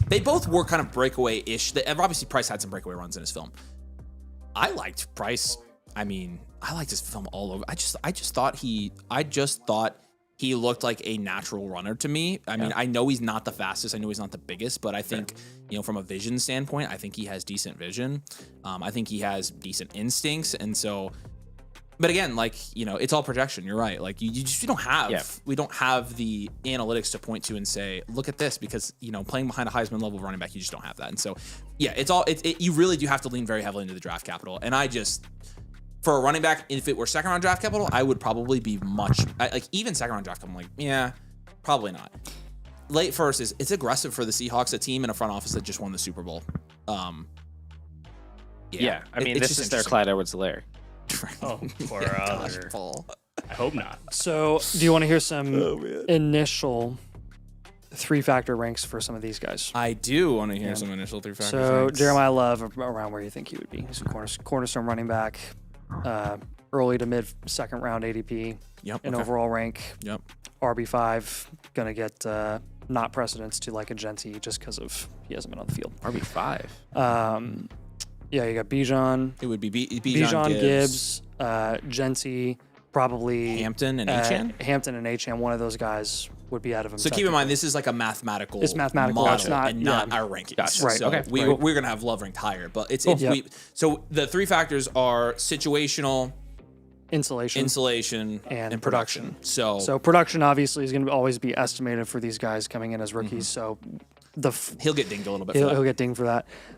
S1: they both were kind of breakaway-ish. Obviously, Price had some breakaway runs in his film. I liked Price. I mean, I liked his film all over. I just thought he looked like a natural runner to me. I mean, I know he's not the fastest. I know he's not the biggest, but I think, from a vision standpoint, I think he has decent vision. I think he has decent instincts, and so. But again, like, it's all projection. You're right. Like we don't have the analytics to point to and say, look at this, because, playing behind a Heisman level running back, you just don't have that. And so, yeah, you really do have to lean very heavily into the draft capital. And for a running back, if it were second round draft capital, I would probably be even second round draft capital, I'm like, yeah, probably not. Late first it's aggressive for the Seahawks, a team in a front office that just won the Super Bowl.
S5: Yeah, I mean,
S1: it's
S5: this
S1: just
S5: is their
S1: interesting.
S5: Clyde Edwards-Helaire.
S8: Oh, poor other.
S1: Paul.
S8: I hope not.
S2: So, do you want to hear some initial 3-factor ranks for some of these guys?
S1: I do want to hear some initial 3-factor
S2: So,
S1: ranks.
S2: Jeremiah Love, around where you think he would be. He's a cornerstone running back, early to mid second round ADP,
S1: Yep.
S2: an
S1: okay.
S2: overall rank,
S1: Yep.
S2: RB5, gonna get not precedence to like a Genty just because of he hasn't been on the field.
S5: RB5.
S2: Yeah, you got Bijan,
S1: It would be
S2: Bijan Gibbs, Genty, probably
S1: Hampton and Achane?
S2: Hampton and Achane, one of those guys would be out of him.
S1: So keep in mind, this is like a mathematical.
S2: It's mathematical,
S1: model
S2: it's not-
S1: and not
S2: yeah.
S1: our rankings.
S5: Gotcha.
S2: Right,
S1: So
S2: okay,
S1: we're gonna have Love ranked higher, but it's
S2: Yep.
S1: so the 3 factors are situational,
S2: insulation,
S1: insulation,
S2: and
S1: production. So,
S2: So production obviously is going to always be estimated for these guys coming in as rookies. So
S1: he'll get dinged a little bit. For
S2: he'll
S1: that.
S2: get dinged for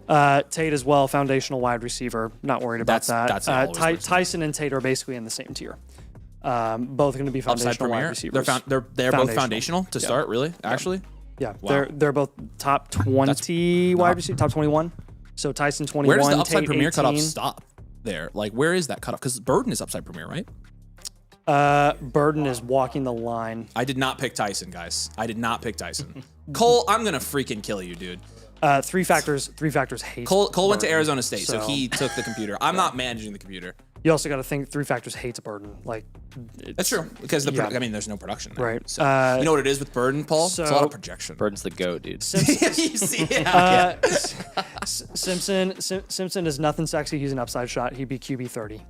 S2: that. Tate as well, foundational wide receiver. Not worried about
S1: That's
S2: that.
S1: always works.
S2: Tyson and Tate are basically in the same tier. Both going to be
S1: Upside
S2: foundational wide
S1: premier.
S2: receivers.
S1: They're both foundational to start. Really, actually.
S2: Yeah,
S1: Wow.
S2: they're both top 20 wide receiver, top 21. So Tyson 21.
S1: Where does the upside
S2: Tate
S1: premier
S2: 18.
S1: cutoff stop? There, like, where is that cutoff? Because Burden is upside premier, right?
S2: Burden is walking the line.
S1: I did not pick Tyson, guys. I did not pick Tyson. Cole, I'm gonna freaking kill you, dude.
S2: 3 factors hate.
S1: Cole went to
S2: Burden.
S1: Arizona State, so
S2: So-
S1: he took the computer. I'm not managing the computer.
S2: You also got to think 3 factors hates Burden. Like
S1: That's true, because
S2: yeah.
S1: there's no production there.
S2: Right.
S1: So, you know what it is with Burden, Paul? It's a lot
S2: so-
S1: of projection.
S5: Burden's the GOAT, dude.
S1: You see, yeah.
S2: Simpson is nothing sexy. He's an upside shot. He'd be QB 30,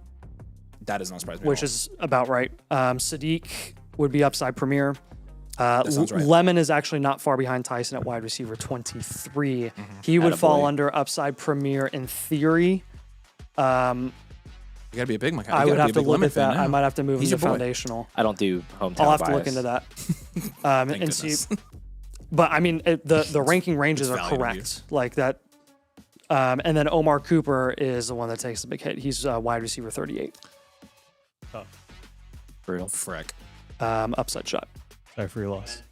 S1: That does not surprise me.
S2: which
S1: at all.
S2: is about right. Sadiq would be upside premier.
S1: sounds right.
S2: Lemon is actually not far behind Tyson at wide receiver 23.
S1: Mm-hmm.
S2: He would fall
S5: Attaboy.
S2: under upside premier in theory.
S1: You gotta be a big Mike.
S2: I would have to look at that. I might have to move
S1: He's
S2: him to
S1: your boy.
S2: foundational.
S5: I don't do hometown
S2: I'll have to
S5: bias.
S2: look into that and
S1: goodness.
S2: see. But I mean, the ranking ranges
S1: It's
S2: are
S1: valiant of
S2: correct. Like that. And then Omar Cooper is the one that takes the big hit. He's wide receiver 38.
S5: Brutal.
S1: Frick.
S2: Upside shot.
S8: Sorry for your loss.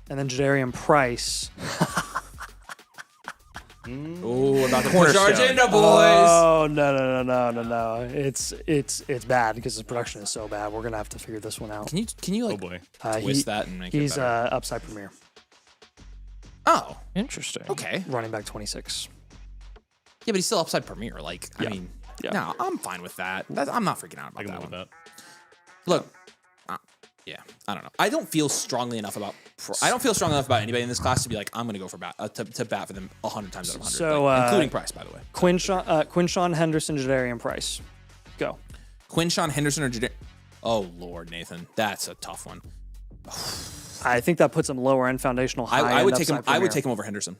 S2: And then Jadarian Price.
S1: Oh, about to push our agenda, boys.
S2: Oh no! It's bad because his production is so bad. We're gonna have to figure this one out.
S1: Can you
S8: Oh
S1: like
S8: boy.
S1: twist that and make
S2: He's
S1: it better?
S2: upside premier,
S1: Oh,
S5: Interesting.
S1: okay.
S2: running back 26.
S1: Yeah, but he's still upside premier. Like, I mean, no, I'm fine with that. I'm not freaking out
S8: I
S1: about
S8: can
S1: that
S8: live
S1: one.
S8: with that.
S1: Look, yeah, I don't know. I don't feel strongly enough about. I don't feel strong enough about anybody in this class to be like, I'm going to go for to bat for them 100 times out of 100.
S2: So,
S1: like, including Price, by the way.
S2: Quinshawn Henderson, Jadarian Price. Go.
S1: Quinshawn Henderson or Jadarian. Oh Lord, Nathan, that's a tough one.
S2: I think that puts him lower end foundational.
S1: I would take him. I would take him over Henderson.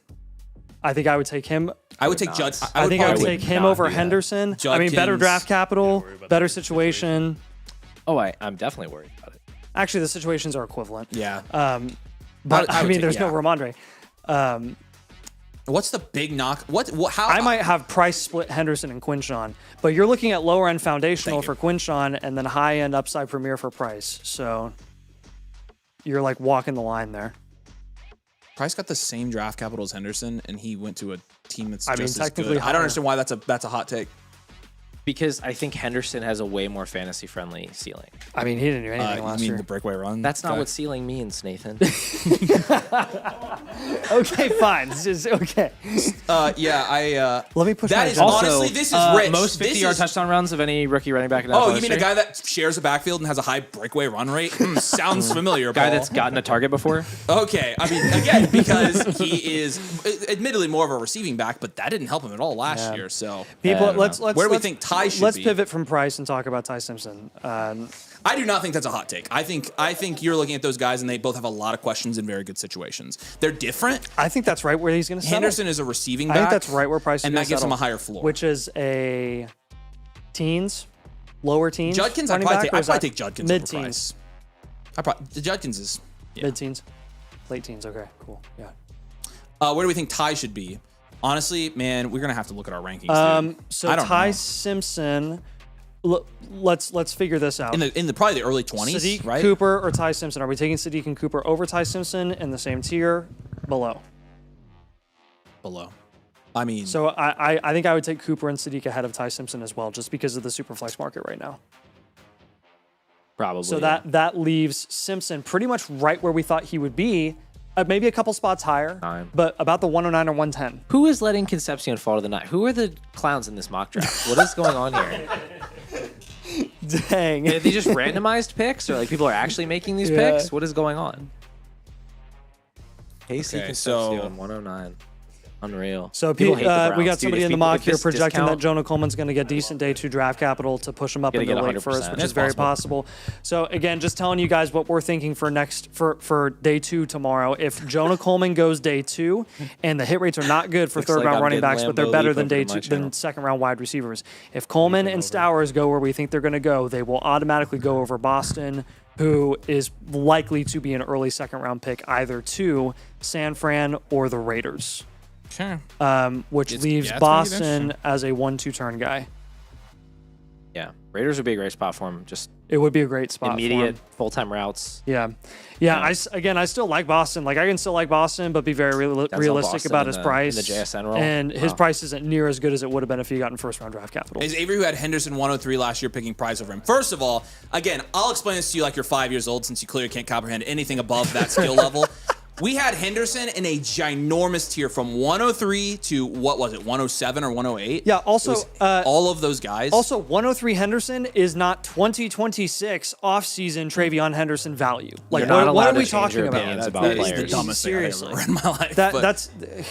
S2: I think I would take him.
S1: I would take Judd.
S2: I think I would
S1: probably
S2: take him over Henderson. I mean, better
S1: Judkins.
S2: draft capital,
S8: about
S2: better
S8: the
S2: situation.
S5: Oh, I'm definitely worried about it.
S2: Actually, the situations are equivalent.
S1: Yeah.
S2: But
S1: I
S2: I
S1: would
S2: mean,
S1: take-
S2: there's no
S1: yeah.
S2: Ramondre.
S1: What's the big knock? What? How?
S2: I might have Price split Henderson and Quinshawn, but you're looking at lower end foundational
S1: Thank
S2: for Quinshawn and then high end upside premier for Price. So you're like walking the line there.
S1: Price got the same draft capital as Henderson, and he went to a team that's
S2: I mean,
S1: just as
S2: technically
S1: good. I
S2: higher.
S1: don't understand why that's a hot take.
S5: Because I think Henderson has a way more fantasy friendly ceiling.
S2: I mean, he didn't do anything
S1: You
S2: last
S1: mean
S2: year.
S1: the breakaway run?
S5: That's not
S1: guy?
S5: what ceiling means, Nathan.
S2: Okay, fine. This is okay.
S1: Yeah,
S2: Let me push
S1: That
S2: my
S1: is
S2: agenda.
S1: honestly, this is rich.
S5: Most
S1: This
S5: 50-yard
S1: is-
S5: touchdown runs of any rookie running back in
S1: Oh,
S5: NFL
S1: you mean a
S5: history?
S1: guy that shares a backfield and has a high breakaway run rate? Sounds familiar,
S5: Guy
S1: Paul.
S5: that's gotten a target before?
S1: Okay, I mean, again, because he is admittedly more of a receiving back, but that didn't help him at all last year. So
S2: People,
S5: I don't
S2: let's
S1: Where do we
S2: let's-
S1: think Ty should
S2: Let's
S1: be?
S2: pivot from Price and talk about Ty Simpson.
S1: I do not think that's a hot take. I think you're looking at those guys and they both have a lot of questions in very good situations. They're different.
S2: I think that's right where he's going to settle.
S1: Henderson is a receiving
S2: I
S1: back.
S2: think that's right where Price is
S1: and
S2: gonna
S1: that gives him
S2: settle,
S1: a higher floor.
S2: which is a teens, lower teens.
S1: Judkins, I'd
S2: running
S1: probably
S2: back,
S1: take,
S2: or
S1: I'd
S2: is
S1: probably
S2: that
S1: take Judkins over
S2: mid-teens,
S1: Price. The Judkins is
S2: mid-teens, late teens. Okay, cool. Yeah.
S1: where do we think Ty should be? Honestly, man, we're gonna have to look at our rankings. Dude.
S2: So
S1: I don't
S2: Ty
S1: know.
S2: Simpson. Let's figure this out.
S1: in the probably the early 20s,
S2: Sadiq
S1: right?
S2: Cooper or Ty Simpson? Are we taking Sadiq and Cooper over Ty Simpson in the same tier? Below.
S1: Below. I mean,
S2: So I think I would take Cooper and Sadiq ahead of Ty Simpson as well, just because of the super flex market right now.
S5: Probably.
S2: So that leaves Simpson pretty much right where we thought he would be, maybe a couple spots higher,
S5: Fine.
S2: but about the 109 or 110.
S5: Who is letting Concepcion fall to the night? Who are the clowns in this mock draft? What is going on here?
S2: Dang.
S5: Are they just randomized picks, or like people are actually making these
S2: Yeah.
S5: picks? What is going on? Casey
S1: Okay, so-
S5: Concepcion, 109. Unreal.
S2: So
S5: People hate the
S2: we
S5: Browns.
S2: got
S5: Dude,
S2: somebody
S5: if
S2: in the
S5: people
S2: mock
S5: get
S2: here
S5: this
S2: projecting
S5: discount-
S2: that Jonah Coleman's going to get decent day 2 draft capital to push him up
S5: Gonna
S2: into
S5: get
S2: late
S5: 100%.
S2: first, which
S1: That's
S2: is very
S1: possible.
S2: possible. So again, just telling you guys what we're thinking for for day 2 tomorrow. If Jonah Coleman goes day 2, and the hit rates are not good for
S5: Looks
S2: third
S5: like
S2: round
S5: I'm
S2: running
S5: getting
S2: backs, but they're
S5: Lambeau
S2: better
S5: Leap
S2: than
S5: over
S2: day
S5: to my
S2: 2 than
S5: channel.
S2: second round wide receivers. If Coleman and Stowers go where we think they're going to go, they will automatically go over Boston, who is likely to be an early second round pick either to San Fran or the Raiders.
S1: sure.
S2: Which
S1: It's-
S2: leaves
S1: yeah, it's gonna get
S2: Boston
S1: interesting.
S2: as a 1-2 turn guy.
S5: Yeah, Raiders would be a great spot for him. Just
S2: It would be a great spot for
S5: immediate
S2: him.
S5: full-time routes.
S2: Yeah. I still like Boston. Like, I can still like Boston, but be very realistic
S5: Boston
S2: about
S5: in
S2: his
S5: the-
S2: price.
S5: in the JSN role?
S2: And his
S5: Wow.
S2: price isn't near as good as it would have been if he got in first round draft capital.
S1: Is Avery, who had Henderson 103 last year, picking Price over him? First of all, again, I'll explain this to you like you're 5 years old, since you clearly can't comprehend anything above that skill level. We had Henderson in a ginormous tier from 103 to, what was it, 107 or 108?
S2: Yeah, also,
S1: It was all of those guys.
S2: Also, 103 Henderson is not 2026 offseason Travion Henderson value. Like,
S5: You're not
S2: what
S5: allowed
S2: are
S5: to
S2: we
S5: change
S2: talking
S5: your
S2: about?
S5: opinions about
S1: that is the
S5: players.
S1: dumbest thing I've
S2: Seriously.
S1: ever read in my life. but
S2: That's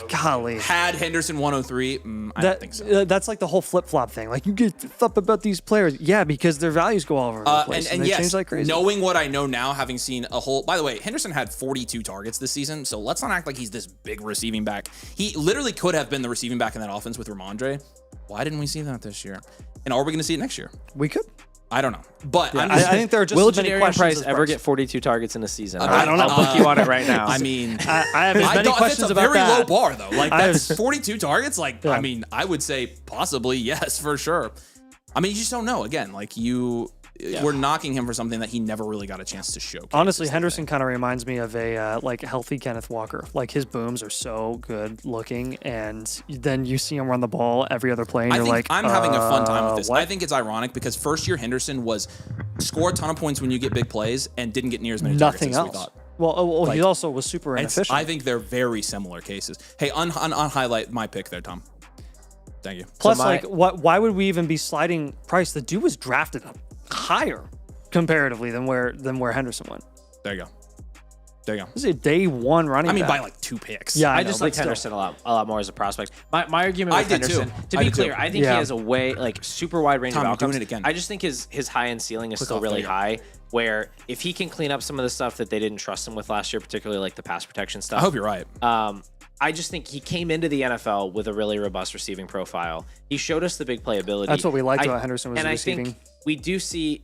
S2: golly.
S1: had Henderson 103, I don't think so.
S2: That's like the whole flip flop thing. Like, you get up about these players, yeah, because their values go all over the place
S1: And
S2: they
S1: yes,
S2: change like crazy.
S1: knowing what I know now, having seen a whole. By the way, Henderson had 42 targets this season, so let's not act like he's this big receiving back. He literally could have been the receiving back in that offense with Ramondre. Why didn't we see that this year? And are we going to see it next year?
S2: We could.
S1: I don't know, but I'm
S2: I
S1: just,
S2: think there are just
S5: Will
S2: as many
S5: Jadarian
S2: questions
S5: Price
S2: as
S5: ever get 42 targets in a season?
S1: I don't know.
S5: I'll book you on it right now.
S1: I mean,
S2: I have as many questions
S1: that's a
S2: about
S1: very
S2: that.
S1: low bar though. Like
S2: I have-
S1: that's 42 targets. Like
S2: Yeah.
S1: I mean, I would say possibly yes for sure. I mean, you just don't know. Again, like we're knocking him for something that he never really got a chance to show.
S2: Honestly, Henderson kind of reminds me of a like healthy Kenneth Walker. Like, his booms are so good looking, and then you see him run the ball every other play, and
S1: I
S2: you're
S1: think
S2: like,
S1: I'm having a fun time with this.
S2: What?
S1: I think it's ironic because first year Henderson was score a ton of points when you get big plays and didn't get near as many
S2: Nothing
S1: targets as we
S2: else.
S1: thought.
S2: Well, he
S1: Like,
S2: also was super inefficient.
S1: I think they're very similar cases. Hey, on highlight my pick there, Tom. Thank you.
S2: Plus, why would we even be sliding Price? The dude was drafted higher comparatively than where Henderson went.
S1: There you go. There you go.
S2: This is a day one running back.
S1: by like 2 picks.
S2: Yeah,
S4: I
S2: know,
S4: just
S2: but
S4: like
S2: still.
S4: Henderson a lot more as a prospect. My argument with
S1: I did
S4: Henderson,
S1: too.
S4: to
S1: I
S4: be
S1: did too.
S4: clear, I think he has a way like super wide range
S1: Tom,
S4: of
S1: you're
S4: outcomes.
S1: doing it again.
S4: I just think his high end ceiling is still
S1: off,
S4: really
S1: there you go.
S4: high. Where if he can clean up some of the stuff that they didn't trust him with last year, particularly like the pass protection stuff.
S1: I hope you're right.
S4: I just think he came into the NFL with a really robust receiving profile. He showed us the big playability.
S2: That's what we liked about Henderson was
S4: and
S2: the
S4: I
S2: receiving.
S4: think we do see.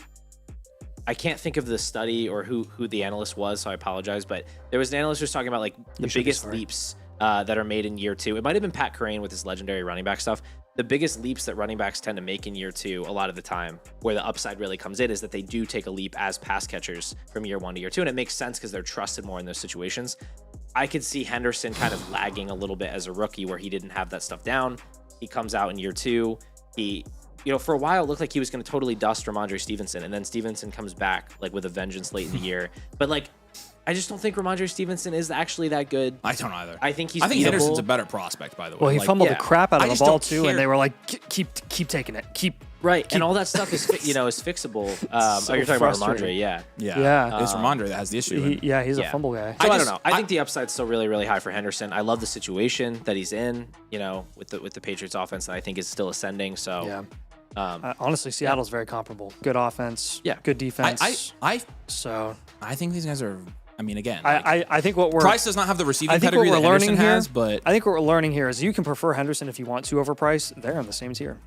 S4: I can't think of the study or who the analyst was, so I apologize. But there was an analyst who was talking about like the biggest leaps that are made in year 2. It might have been Pat Crane with his legendary running back stuff. The biggest leaps that running backs tend to make in year 2, a lot of the time, where the upside really comes in, is that they do take a leap as pass catchers from year 1 to year 2, and it makes sense because they're trusted more in those situations. I could see Henderson kind of lagging a little bit as a rookie, where he didn't have that stuff down. He comes out in year 2. He, for a while, it looked like he was going to totally dust Ramondre Stevenson, and then Stevenson comes back like with a vengeance late in the year. But like, I just don't think Ramondre Stevenson is actually that good.
S1: I don't either.
S4: I think he's.
S1: I think
S4: beatable.
S1: Henderson's a better prospect, by the way.
S2: Well, he fumbled the crap out
S1: I
S2: of the
S1: just
S2: ball
S1: don't
S2: too,
S1: care.
S2: and they were like, keep taking it,
S4: Right, and all that stuff is is fixable.
S2: So
S4: You're talking about
S2: frustrating.
S4: Ramondre, yeah.
S2: Yeah.
S1: It's Ramondre that has the issue.
S2: He's a fumble guy.
S4: So I don't
S1: just-
S4: know. I think the upside's still really, really high for Henderson. I love the situation that he's in. with the Patriots offense that I think is still ascending. So
S2: Yeah. Honestly, Seattle's very comparable. Good offense.
S4: Yeah.
S2: Good defense.
S1: I think these guys are. I mean, again,
S2: I think what we're
S1: Price does not have the receiving
S2: I think
S1: pedigree
S2: what we're
S1: that Henderson
S2: learning here,
S1: has, but
S2: I think what we're learning here is you can prefer Henderson if you want to over Price. They're on the same tier.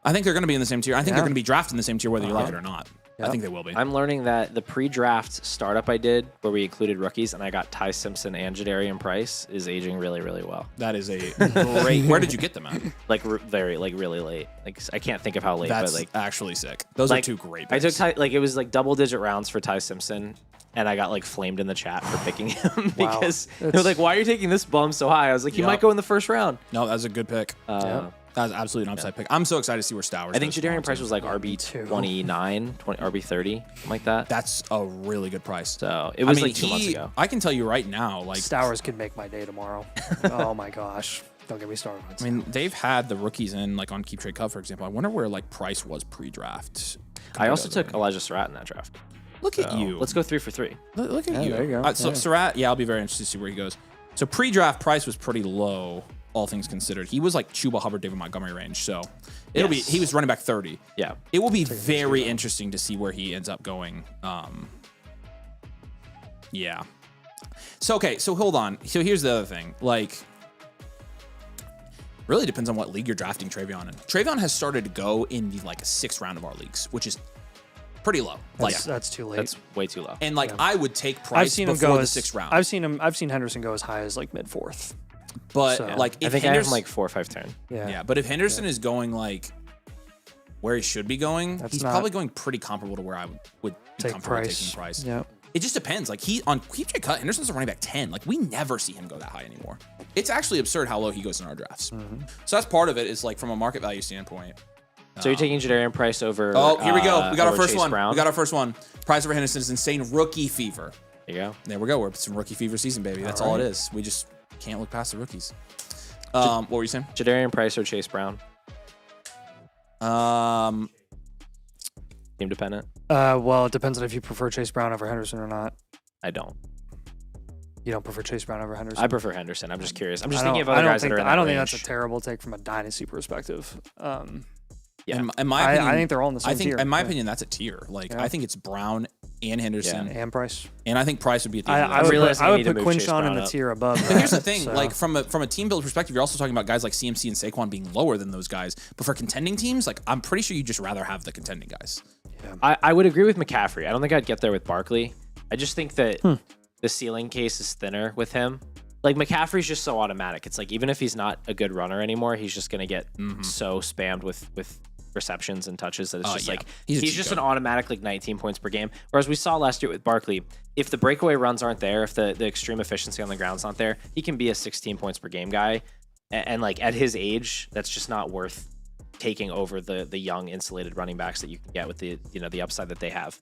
S1: I think they're going to be in the same tier. I think
S2: Yeah.
S1: they're going to be drafted in the same tier whether you like it or not. I think they will be.
S4: I'm learning that the pre-draft startup I did, where we included rookies, and I got Ty Simpson and Jadarian Price, is aging really, really well.
S1: That is a great. Where did you get them at?
S4: Like really late. Like I can't think of how late,
S1: That's
S4: but like
S1: actually sick. Those are 2 great
S4: I
S1: picks.
S4: took it was like double-digit rounds for Ty Simpson, and I got like flamed in the chat for picking him because they were like, "Why are you taking this bum so high?" I was like, "He might go in the first round."
S1: No, that was a good pick. That was absolutely an upside pick. I'm so excited to see where Stowers
S4: I think
S1: goes.
S4: Jadarian Price was like RB 29, RB 30, something like that.
S1: That's a really good price.
S4: So it was like 2 months ago.
S1: I can tell you right now, like
S2: Stowers could make my day tomorrow. Oh my gosh. Don't get me started.
S1: I mean, they've had the rookies in like on Keep Trade Cut, for example. I wonder where like Price was pre-draft.
S4: I also took Elijah Surratt in that draft.
S1: Look at you.
S4: Let's go 3 for 3.
S1: Look at you.
S2: there you go.
S1: So Surratt, I'll be very interested to see where he goes. So pre-draft Price was pretty low, all things considered. He was like Chuba Hubbard, David Montgomery range. So it'll be. He was running back 30.
S4: Yeah.
S1: It will be very interesting to see where he ends up going. Yeah. So okay. So hold on. So here's the other thing. Like, really depends on what league you're drafting Travion in. Travion has started to go in the like 6th round of our leagues, which is pretty low.
S2: That's too late.
S4: That's way too low.
S1: And like I would take Price
S2: I've seen him
S1: before
S2: go
S1: the
S2: as
S1: 6th round.
S2: I've seen Henderson go as high as like mid 4th.
S1: But
S2: So-
S1: like
S4: I
S1: if
S4: think I have him
S1: Henderson,
S4: like 4 or 5 turn.
S1: yeah. But if Henderson is going like where he should be going, he's
S2: not-
S1: probably going pretty comparable to where I would be
S2: Take
S1: comfortable
S2: Price.
S1: taking Price.
S2: Yeah.
S1: It just depends. Like he on Keep Trade Cut, Henderson's a running back 10. Like we never see him go that high anymore. It's actually absurd how low he goes in our drafts. So that's part of it. Is like from a market value standpoint.
S4: So you're taking Jadarian Price over.
S1: Oh, here we go. We got our
S4: over
S1: first
S4: Chase
S1: one.
S4: Brown?
S1: We got our first one. Price over Henderson is insane rookie fever.
S4: There you go.
S1: There we go. We're some rookie fever season, baby. That's all it is. We just can't look past the rookies. What were you saying?
S4: Jadarian Price or Chase Brown? Team dependent.
S2: Well, it depends on if you prefer Chase Brown over Henderson or not.
S4: I don't.
S2: You don't prefer Chase Brown over Henderson?
S4: I prefer Henderson. I'm just curious. I'm just
S2: I don't-
S4: thinking of other guys
S2: think
S4: that are in
S2: I don't
S4: that
S2: think
S4: range.
S2: that's a terrible take from a dynasty perspective.
S4: Yeah.
S1: In my opinion,
S2: I think they're all in the same
S1: I think,
S2: tier.
S1: in my
S2: Yeah.
S1: opinion, that's a tier. Like
S2: Yeah.
S1: I think it's Brown and Henderson,
S2: And Price.
S1: and I think Price would be at the end. of
S2: I
S1: that.
S2: would
S4: realizing
S2: put, I
S4: you
S2: would
S4: need to
S2: put
S4: move Chase
S2: Quinshawn in
S4: Brown
S2: the
S4: up.
S2: tier above.
S1: But here's the thing,
S2: So-
S1: like from a team build perspective, you're also talking about guys like CMC and Saquon being lower than those guys. But for contending teams, like I'm pretty sure you'd just rather have the contending guys.
S4: I would agree with McCaffrey. I don't think I'd get there with Barkley. I just think that the ceiling case is thinner with him. Like McCaffrey's just so automatic. It's like even if he's not a good runner anymore, he's just gonna get so spammed with receptions and touches that it's just
S1: yeah.
S4: like
S1: He's a
S4: he's
S1: cheat
S4: just
S1: code.
S4: an automatic like 19 points per game. Whereas we saw last year with Barkley, if the breakaway runs aren't there, if the extreme efficiency on the ground's not there, he can be a 16 points per game guy. And like at his age, that's just not worth taking over the young insulated running backs that you can get with the upside that they have.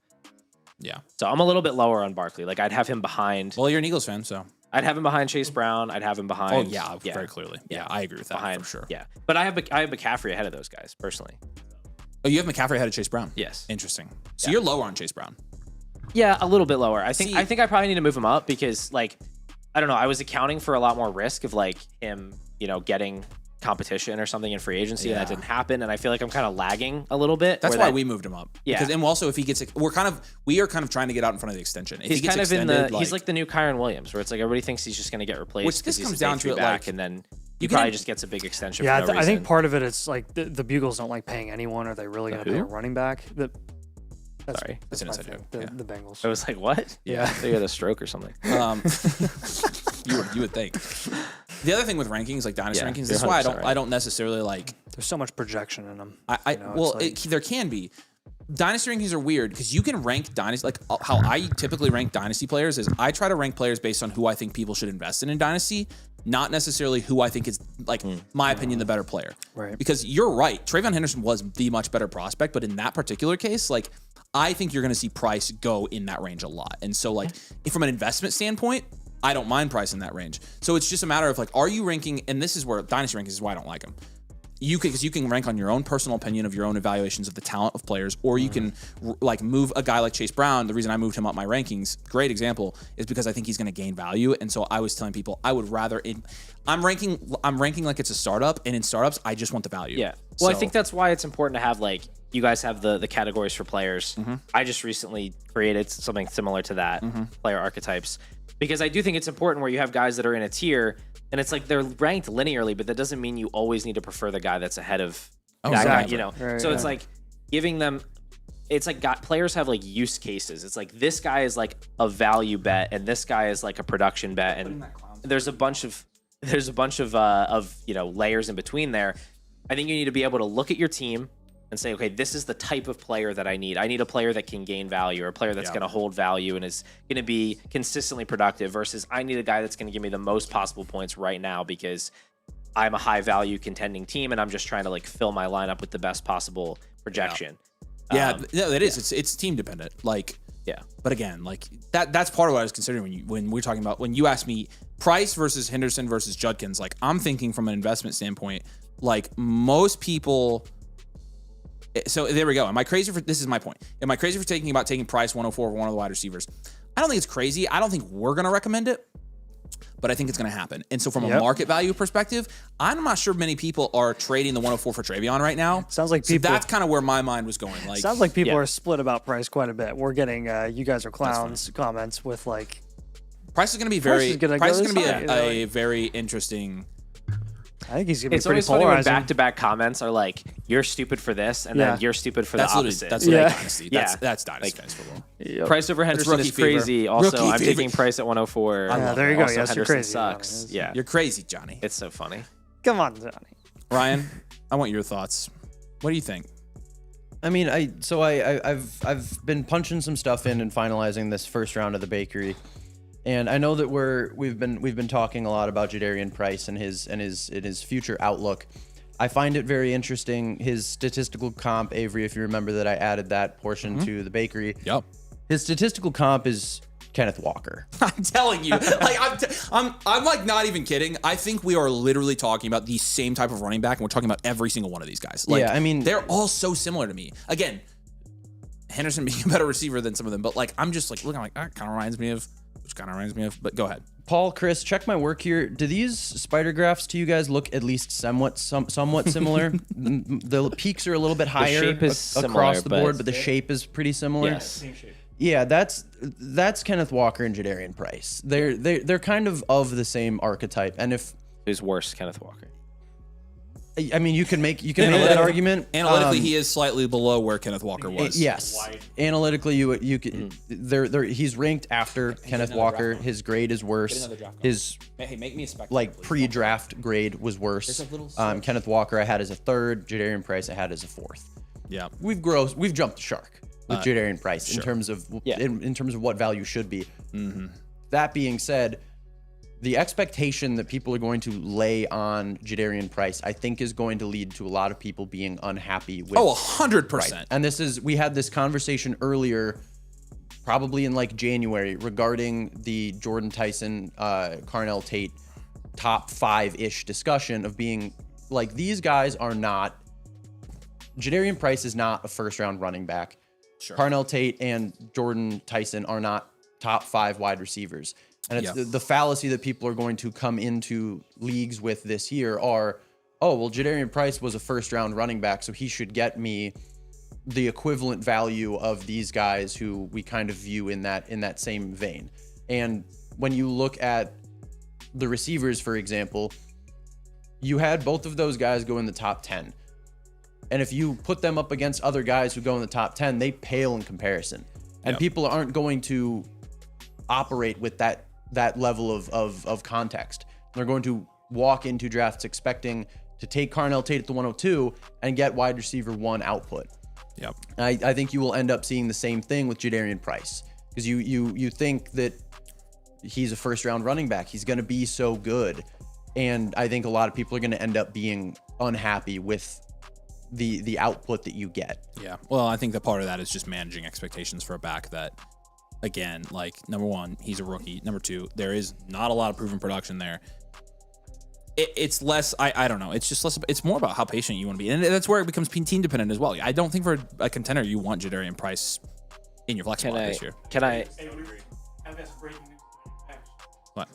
S1: Yeah.
S4: So I'm a little bit lower on Barkley. Like I'd have him behind.
S1: Well, you're an Eagles fan, so
S5: I'd have him behind Chase Brown. I'd have him behind.
S1: Oh yeah, very clearly. Yeah, I agree with that
S5: behind,
S1: for sure.
S5: Yeah, but I have McCaffrey ahead of those guys personally.
S1: Oh, you have McCaffrey ahead of Chase Brown?
S5: Yes.
S1: Interesting. So you're lower on Chase Brown.
S5: Yeah, a little bit lower. I think I probably need to move him up because like I don't know. I was accounting for a lot more risk of like him, getting competition or something in free agency, and that didn't happen. And I feel like I'm kind of lagging a little bit.
S1: That's why we moved him up.
S5: Yeah.
S1: Because, and also if he gets, we are kind of trying to get out in front of the extension. If
S5: he's
S1: he gets
S5: kind of
S1: extended,
S5: he's like the new Kyron Williams, where it's like everybody thinks he's just going to get replaced.
S1: Which this
S5: he's
S1: comes
S5: a day
S1: down to
S5: three
S1: it,
S5: back,
S1: like,
S5: and then he
S1: you
S5: probably
S1: can-
S5: just gets a big extension.
S2: Yeah,
S5: for no
S2: I think
S5: reason.
S2: part of it is like the Bugles don't like paying anyone. Are they really going to pay a running back?
S5: Sorry,
S1: That's an
S2: my
S1: inside
S2: thing,
S1: joke.
S2: the Bengals.
S5: I was like, what?
S2: Yeah.
S5: They had a stroke or something.
S1: You would think. The other thing with rankings, like Dynasty
S5: Yeah,
S1: rankings,
S5: you're
S1: this is why
S5: 100% right.
S1: I don't necessarily like.
S2: There's so much projection in them.
S1: There can be. Dynasty rankings are weird because you can rank Dynasty, like how I typically rank Dynasty players is I try to rank players based on who I think people should invest in Dynasty, not necessarily who I think is, like, my opinion, the better player.
S2: Right.
S1: Because you're right. Trayvon Henderson was the much better prospect, but in that particular case, like, I think you're going to see Price go in that range a lot. And so, like, if from an investment standpoint, I don't mind Price in that range. So it's just a matter of, like, are you ranking, and this is where Dynasty rankings is why I don't like them. Because you can rank on your own personal opinion of your own evaluations of the talent of players, or you can like move a guy like Chase Brown. The reason I moved him up my rankings, great example, is because I think he's going to gain value. And so I was telling people I would rather I'm ranking like it's a startup, and in startups I just want the value.
S5: Yeah. Well, I
S1: So-
S5: think that's why it's important to have like you guys have the categories for players. I just recently created something similar to that, player archetypes, because I do think it's important where you have guys that are in a tier and it's like they're ranked linearly, but that doesn't mean you always need to prefer the guy that's ahead of that guy,
S2: exactly. Right,
S5: so it's like giving them. It's like players have like use cases. It's like this guy is like a value bet, and this guy is like a production bet, and there's a bunch of layers in between there. I think you need to be able to look at your team and say, okay, this is the type of player that I need. I need a player that can gain value, or a player that's going to hold value and is going to be consistently productive, versus I need a guy that's going to give me the most possible points right now because I'm a high value contending team and I'm just trying to like fill my lineup with the best possible projection.
S1: Yeah, no, it is. It's team dependent. Like,
S5: Yeah.
S1: but again, like that's part of what I was considering when we're talking about, when you asked me Price versus Henderson versus Judkins. Like, I'm thinking from an investment standpoint, like most people. So there we go. This is my point. Am I crazy for taking Price 104 for one of the wide receivers? I don't think it's crazy. I don't think we're going to recommend it, but I think it's going to happen. And so from a market value perspective, I'm not sure many people are trading the 104 for Travion right now.
S2: Sounds like
S1: so
S2: people.
S1: that's kind of where my mind was going. Like,
S2: Sounds like people are split about Price quite a bit. We're getting you guys are clowns comments with like
S1: Price is going to be
S2: Price is gonna go this high,
S1: a very interesting.
S2: I think he's gonna be
S5: It's
S2: pretty
S5: always funny when
S2: polarizing.
S5: back-to-back comments are like, "You're stupid for this," and then "You're stupid for the opposite."
S1: That's
S2: Yeah.
S1: Dynasty. That's Dynasty fantasy football.
S2: Yep.
S5: Price over Henderson
S1: rookie
S5: is crazy.
S1: fever.
S5: Also,
S1: Rookie
S5: I'm
S1: fever.
S5: taking Price at 104.
S2: Yeah, there you go.
S5: Also,
S2: Yes, you're
S5: Henderson
S2: crazy.
S5: sucks.
S2: Johnny.
S5: Yeah,
S1: You're crazy, Johnny.
S5: it's so funny.
S2: Come on, Johnny.
S1: Ryan, I want your thoughts. What do you think?
S7: I mean, I've been punching some stuff in and finalizing this first round of the bakery, and I know that we've been talking a lot about Jadarian Price and his future outlook. I find it very interesting, his statistical comp, Avery, if you remember that I added that portion to the bakery.
S1: Yep.
S7: His statistical comp is Kenneth Walker.
S1: I'm telling you, like I'm like not even kidding. I think we are literally talking about the same type of running back, and we're talking about every single one of these guys. Like,
S7: Yeah, I mean-
S1: they're all so similar to me. Again, Henderson being a better receiver than some of them, but like I'm just like looking, like that kind of reminds me of, which kind of reminds me of. But go ahead.
S7: Paul, Chris, check my work here. Do these spider graphs to you guys look at least somewhat similar? The peaks are a little bit higher
S5: shape is
S7: across
S5: similar,
S7: the
S5: but-
S7: board, but the shape is pretty similar.
S5: Yes.
S7: Yeah, that's Kenneth Walker and Jadarian Price. They're kind of the same archetype. And if
S5: Who's worse, Kenneth Walker?
S7: I mean, you can make that argument.
S1: Analytically, he is slightly below where Kenneth Walker was.
S7: Yes. Analytically, you could he's ranked after Kenneth
S1: another
S7: Walker.
S1: draft
S7: His grade is worse.
S1: another draft
S7: His
S1: Hey, make me a spectacle.
S7: like pre-draft grade was worse.
S1: There's a little slip.
S7: Kenneth Walker I had as a third. Jadarian Price I had as a fourth.
S1: Yeah.
S7: We've jumped the shark with Jadarian Price in terms of in terms of what value should be. That being said, the expectation that people are going to lay on Jadarian Price, I think, is going to lead to a lot of people being unhappy with.
S1: Oh, 100%.
S7: And we had this conversation earlier, probably in like January regarding the Jordan Tyson, Carnell Tate top 5-ish discussion of being like, these guys are not, Jadarian Price is not a first round running back. Sure. Carnell Tate and Jordan Tyson are not top 5 wide receivers. And it's the fallacy that people are going to come into leagues with this year are, oh, well, Jadarian Price was a first round running back, so he should get me the equivalent value of these guys who we kind of view in that same vein. And when you look at the receivers, for example, you had both of those guys go in the top 10. And if you put them up against other guys who go in the top 10, they pale in comparison. And people aren't going to operate with that level of context. They're going to walk into drafts expecting to take Carnell Tate at the 102 and get wide receiver 1 output.
S1: Yep.
S7: I think you will end up seeing the same thing with Jadarian Price, because you think that he's a first round running back. He's going to be so good. And I think a lot of people are going to end up being unhappy with the output that you get.
S1: Yeah. Well, I think that part of that is just managing expectations for a back that, again, like, number one, he's a rookie. Number two, there is not a lot of proven production there. It's less, I don't know. It's just less, it's more about how patient you want to be. And that's where it becomes team dependent as well. I don't think for a contender, you want Jadarian Price in your flex spot this year.
S5: Can I?
S1: What?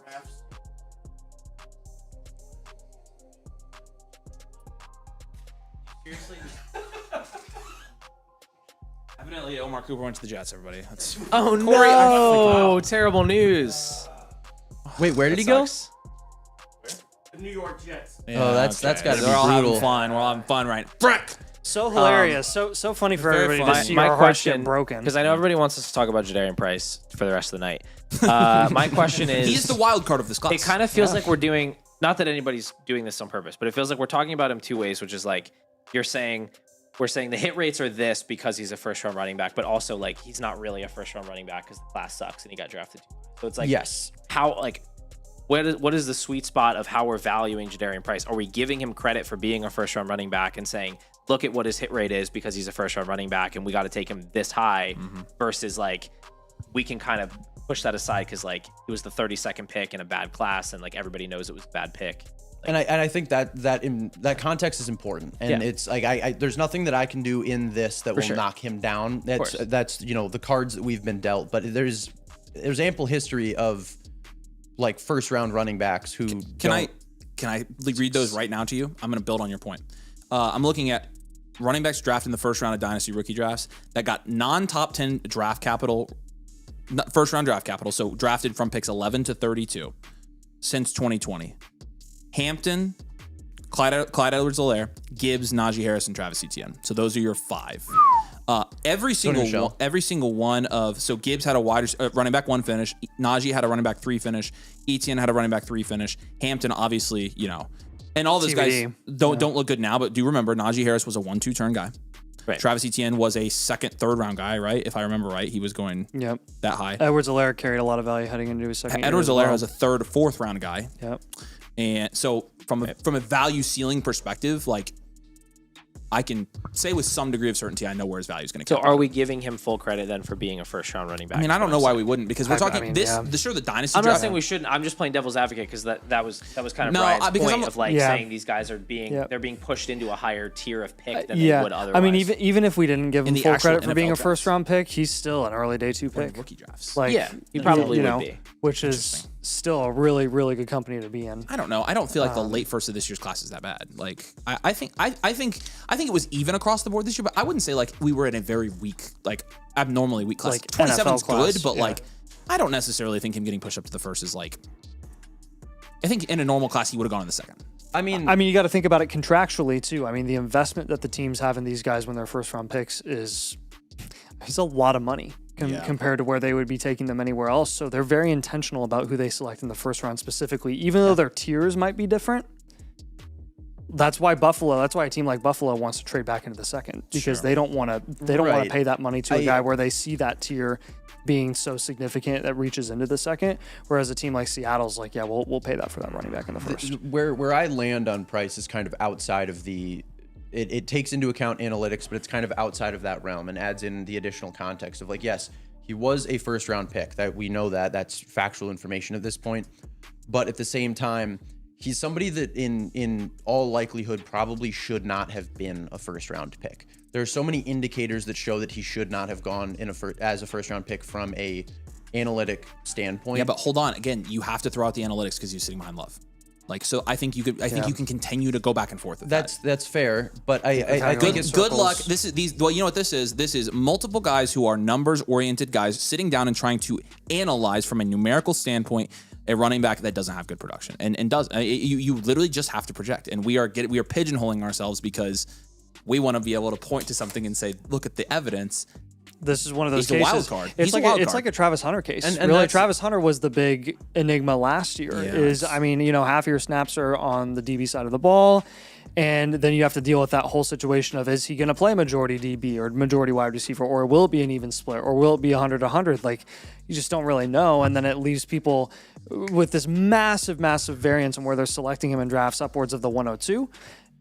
S1: Seriously? Evidently, Omar Cooper went to the Jets, everybody. That's
S5: Oh, no. Terrible news.
S7: Wait, where did he
S5: Sucks.
S7: go?
S6: The New York Jets.
S1: Yeah,
S7: Oh, that's got to be
S1: They're all having
S7: brutal.
S1: fun. We're all having fun, right? Frick!
S2: So hilarious, so funny for
S1: very
S2: everybody
S1: funny.
S2: to see
S5: My
S2: our hearts
S5: question,
S2: get broken.
S5: because I know everybody wants us to talk about Jadarian Price for the rest of the night. My question is,
S1: He's the wild card of this class.
S5: it kind of feels like we're doing, not that anybody's doing this on purpose, but it feels like we're talking about him two ways, which is like, we're saying the hit rates are this because he's a first round running back, but also like he's not really a first round running back because the class sucks and he got drafted. So it's like,
S7: Yes.
S5: how, like, what is the sweet spot of how we're valuing Jadarian Price? Are we giving him credit for being a first round running back and saying, look at what his hit rate is because he's a first round running back and we got to take him this high, versus like we can kind of push that aside because like it was the 32nd pick in a bad class and like everybody knows it was a bad pick.
S7: And I think that in that context is important, and it's like I there's nothing that I can do in this that will knock him down. That's the cards that we've been dealt, but there's ample history of like first round running backs who
S1: Can I read those right now to you? I'm going to build on your point. I'm looking at running backs drafted in the first round of Dynasty rookie drafts that got non-top 10 draft capital, first round draft capital, so drafted from picks 11 to 32 since 2020. Hampton, Clyde Edwards-Helaire, Gibbs, Najee Harris, and Travis Etienne. So those are your 5. Every single one of, so Gibbs had a running back 1 finish, Najee had a running back 3 finish, Etienne had a running back 3 finish, Hampton obviously, and all those guys don't look good now, but do remember Najee Harris was a 1-2 turn guy.
S5: Right.
S1: Travis Etienne was a second, third round guy, right? If I remember right, he was going that high.
S2: Edwards-Helaire carried a lot of value heading into his second year.
S1: Edwards-Helaire was a third or fourth round guy.
S2: Yep.
S1: And so from a value ceiling perspective, like I can say with some degree of certainty, I know where his value is going to
S5: So
S1: come.
S5: are we giving him full credit then for being a first round running back?
S1: I mean, I don't know why we wouldn't, because we're talking the Dynasty
S5: I'm
S1: draft.
S5: not saying we shouldn't. I'm just playing devil's advocate because that was kind of Brian's point of like saying these guys are they're being pushed into a higher tier of pick than they would otherwise.
S2: I mean, even if we didn't give him
S1: the
S2: full
S1: actual
S2: credit for being
S1: NFL
S2: a first round pick, he's still an early day 2 pick.
S1: Rookie drafts.
S2: Like,
S5: he probably would be.
S2: Which is still a really, really good company to be in.
S1: I don't know. I don't feel like the late first of this year's class is that bad. Like I think it was even across the board this year, but I wouldn't say like we were in a very weak, like abnormally weak class.
S2: Like
S1: 27 is
S2: NFL class,
S1: good, but like I don't necessarily think him getting pushed up to the first is like. I think in a normal class he would have gone in the second.
S2: I mean, you got to think about it contractually too. I mean, the investment that the teams have in these guys when they're first round picks is a lot of money. Compared to where they would be taking them anywhere else. So they're very intentional about who they select in the first round specifically, even though their tiers might be different. That's why a team like Buffalo wants to trade back into the second, because they don't want to pay that money to a guy where they see that tier being so significant that reaches into the second. Whereas a team like Seattle's like, we'll pay that for that running back in the first.
S7: Where I land on Price is kind of outside of the. It takes into account analytics, but it's kind of outside of that realm and adds in the additional context of like, yes, He was a first-round pick. That we know that's factual information at this point. But at the same time, he's somebody that in all likelihood probably should not have been a first-round pick. There are so many indicators that show that he should not have gone as a first-round pick from a analytic standpoint.
S1: Yeah, but hold on. Again, you have to throw out the analytics because he's sitting behind Love. Like, so I think you could. I think you can continue to go back and forth with that.
S7: That's fair, but I think it's
S1: good luck. This is these. Well, you know what this is. This is multiple guys who are numbers-oriented guys sitting down and trying to analyze from a numerical standpoint a running back that doesn't have good production and does. You literally just have to project, and we are pigeonholing ourselves because we want to be able to point to something and say, look at the evidence.
S2: This is one of those
S1: He's
S2: cases.
S1: a wild card.
S2: It's
S1: He's
S2: like a Travis Hunter case.
S7: And
S2: really, Travis Hunter was the big enigma last year.
S1: Yes.
S2: I mean, half of your snaps are on the DB side of the ball, and then you have to deal with that whole situation of, is he going to play majority DB or majority wide receiver, or will it be an even split, or will it be 100-100? Like, you just don't really know, and then it leaves people with this massive, massive variance in where they're selecting him in drafts upwards of the 102.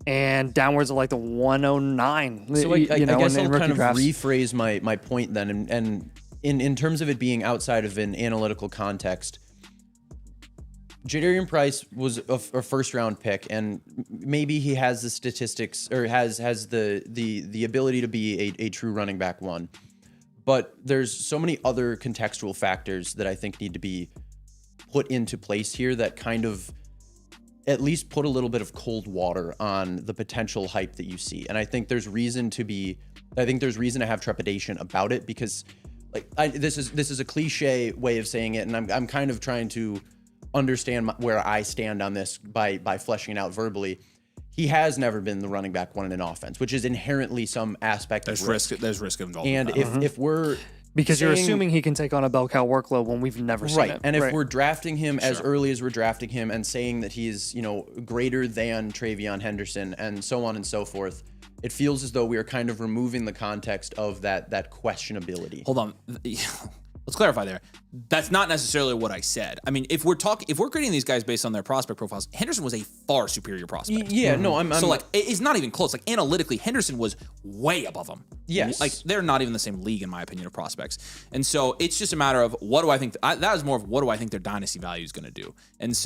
S2: And downwards of like the 109.
S7: So I guess I'll kind of
S2: drafts.
S7: rephrase my point then, and in terms of it being outside of an analytical context, Jadarian Price was a first round pick, and maybe he has the statistics or has the ability to be a true running back one, but there's so many other contextual factors that I think need to be put into place here that kind of at least put a little bit of cold water on the potential hype that you see. And I think there's reason to have trepidation about it, because this is a cliche way of saying it. And I'm kind of trying to understand where I stand on this by fleshing it out verbally. He has never been the running back one in an offense, which is inherently some aspect of risk.
S1: There's risk involved.
S7: And if we're
S2: because you're assuming he can take on a bell cow workload when we've never seen it.
S7: And if we're drafting him as early as we're drafting him and saying that he's, greater than Travion Henderson and so on and so forth, it feels as though we are kind of removing the context of that questionability.
S1: Hold on. Let's clarify there. That's not necessarily what I said. I mean, if we're grading these guys based on their prospect profiles, Henderson was a far superior prospect.
S7: Yeah, no, I'm
S1: so it's not even close. Like, analytically, Henderson was way above him.
S7: Yes,
S1: like they're not even the same league in my opinion of prospects. And so it's just a matter of what do I think. That is more of what do I think their dynasty value is going to do. And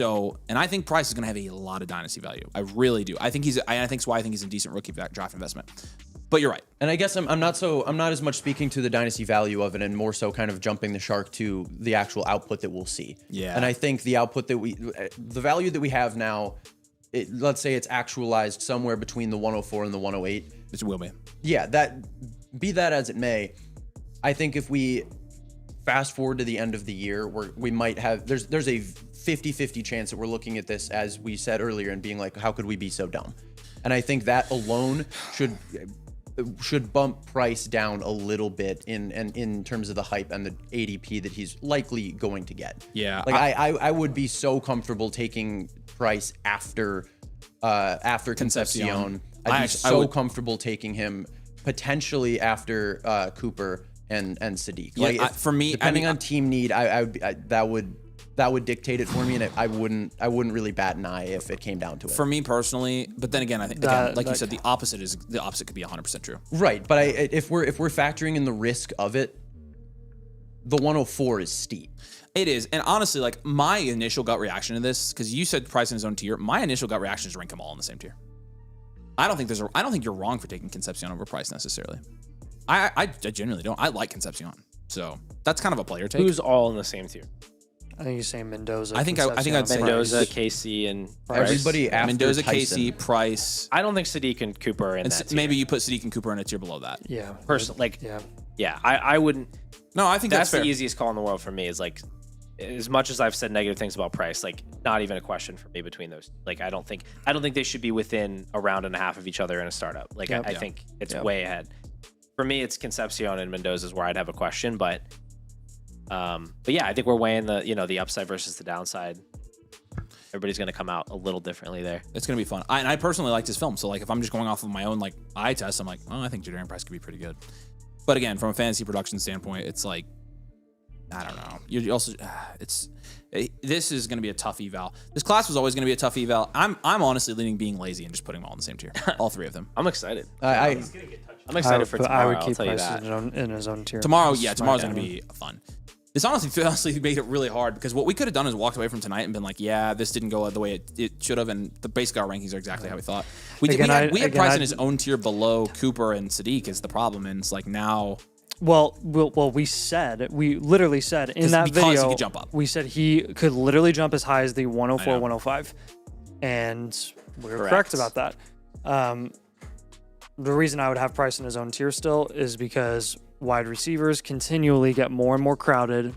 S1: I think Price is going to have a lot of dynasty value. I really do. I think he's a decent rookie draft investment. But you're right.
S7: And I guess I'm not as much speaking to the dynasty value of it, and more so kind of jumping the shark to the actual output that we'll see.
S1: Yeah.
S7: And I think the output the value that we have now, let's say it's actualized somewhere between the 104 and the 108.
S1: It will be.
S7: Yeah, be that as it may, I think if we fast forward to the end of the year, we might have there's a 50-50 chance that we're looking at this, as we said earlier, and being like, how could we be so dumb? And I think that alone should bump Price down a little bit in terms of the hype and the ADP that he's likely going to get.
S1: Yeah.
S7: Like I would be so comfortable taking Price after Concepcion. I'd be so comfortable taking him potentially after Cooper and Sadiq.
S1: Yeah,
S7: like
S1: for me,
S7: depending on team need, that would dictate it for me, and I wouldn't really bat an eye if it came down to it.
S1: For me personally, but then again, I think you said, the opposite could be 100% true.
S7: Right, but if we're factoring in the risk of it, the 104 is steep.
S1: It is, and honestly, like my initial gut reaction to this, because you said Price in his own tier, my initial gut reaction is to rank them all in the same tier. I don't think you're wrong for taking Concepcion over Price necessarily. I genuinely don't. I like Concepcion, so that's kind of a player take.
S4: Who's all in the same tier?
S2: I think you're saying Mendoza.
S1: I think I'd say
S4: Mendoza, Casey, and Price.
S7: Everybody after
S1: Mendoza,
S7: Tyson.
S1: Casey, Price.
S4: I don't think Sadiq and Cooper are in that tier.
S1: Maybe you put Sadiq and Cooper in a tier below that.
S2: Yeah.
S4: Personally,
S2: yeah.
S4: I wouldn't.
S1: No, I think
S4: that's
S1: fair.
S4: the easiest call in the world for me. Is like, as much as I've said negative things about Price, like not even a question for me between those. Like I don't think they should be within a round and a half of each other in a startup. Like I think it's way ahead. For me, it's Concepcion and Mendoza is where I'd have a question, but yeah, I think we're weighing the upside versus the downside. Everybody's going to come out a little differently there.
S1: It's going to be fun. And I personally liked his film. So like if I'm just going off of my own like eye test, I'm like, oh, I think Jadarian Price could be pretty good. But again, from a fantasy production standpoint, it's like, I don't know. You also, this is going to be a tough eval. This class was always going to be a tough eval. I'm honestly leaning being lazy and just putting them all in the same tier. All three of them.
S4: I'm excited.
S8: He's going to get touches.
S4: I'm excited for tomorrow.
S2: I would
S4: I'll
S2: keep
S4: tell you
S2: Price
S4: that.
S2: in his own tier.
S1: Tomorrow's
S2: Just
S1: going
S2: my
S1: to
S2: opinion.
S1: be fun. This honestly made it really hard because what we could have done is walked away from tonight and been like, yeah, this didn't go the way it should have, and basically our rankings are exactly how we thought. We had Price in his own tier below Cooper and Sadiq is the problem, and it's like now.
S2: Well, we literally said in that
S1: because
S2: video,
S1: he could jump up.
S2: we said he could literally jump as high as the 104,
S1: I know.
S2: 105, and we were
S4: Correct.
S2: correct about that. The reason I would have Price in his own tier still is because wide receivers continually get more and more crowded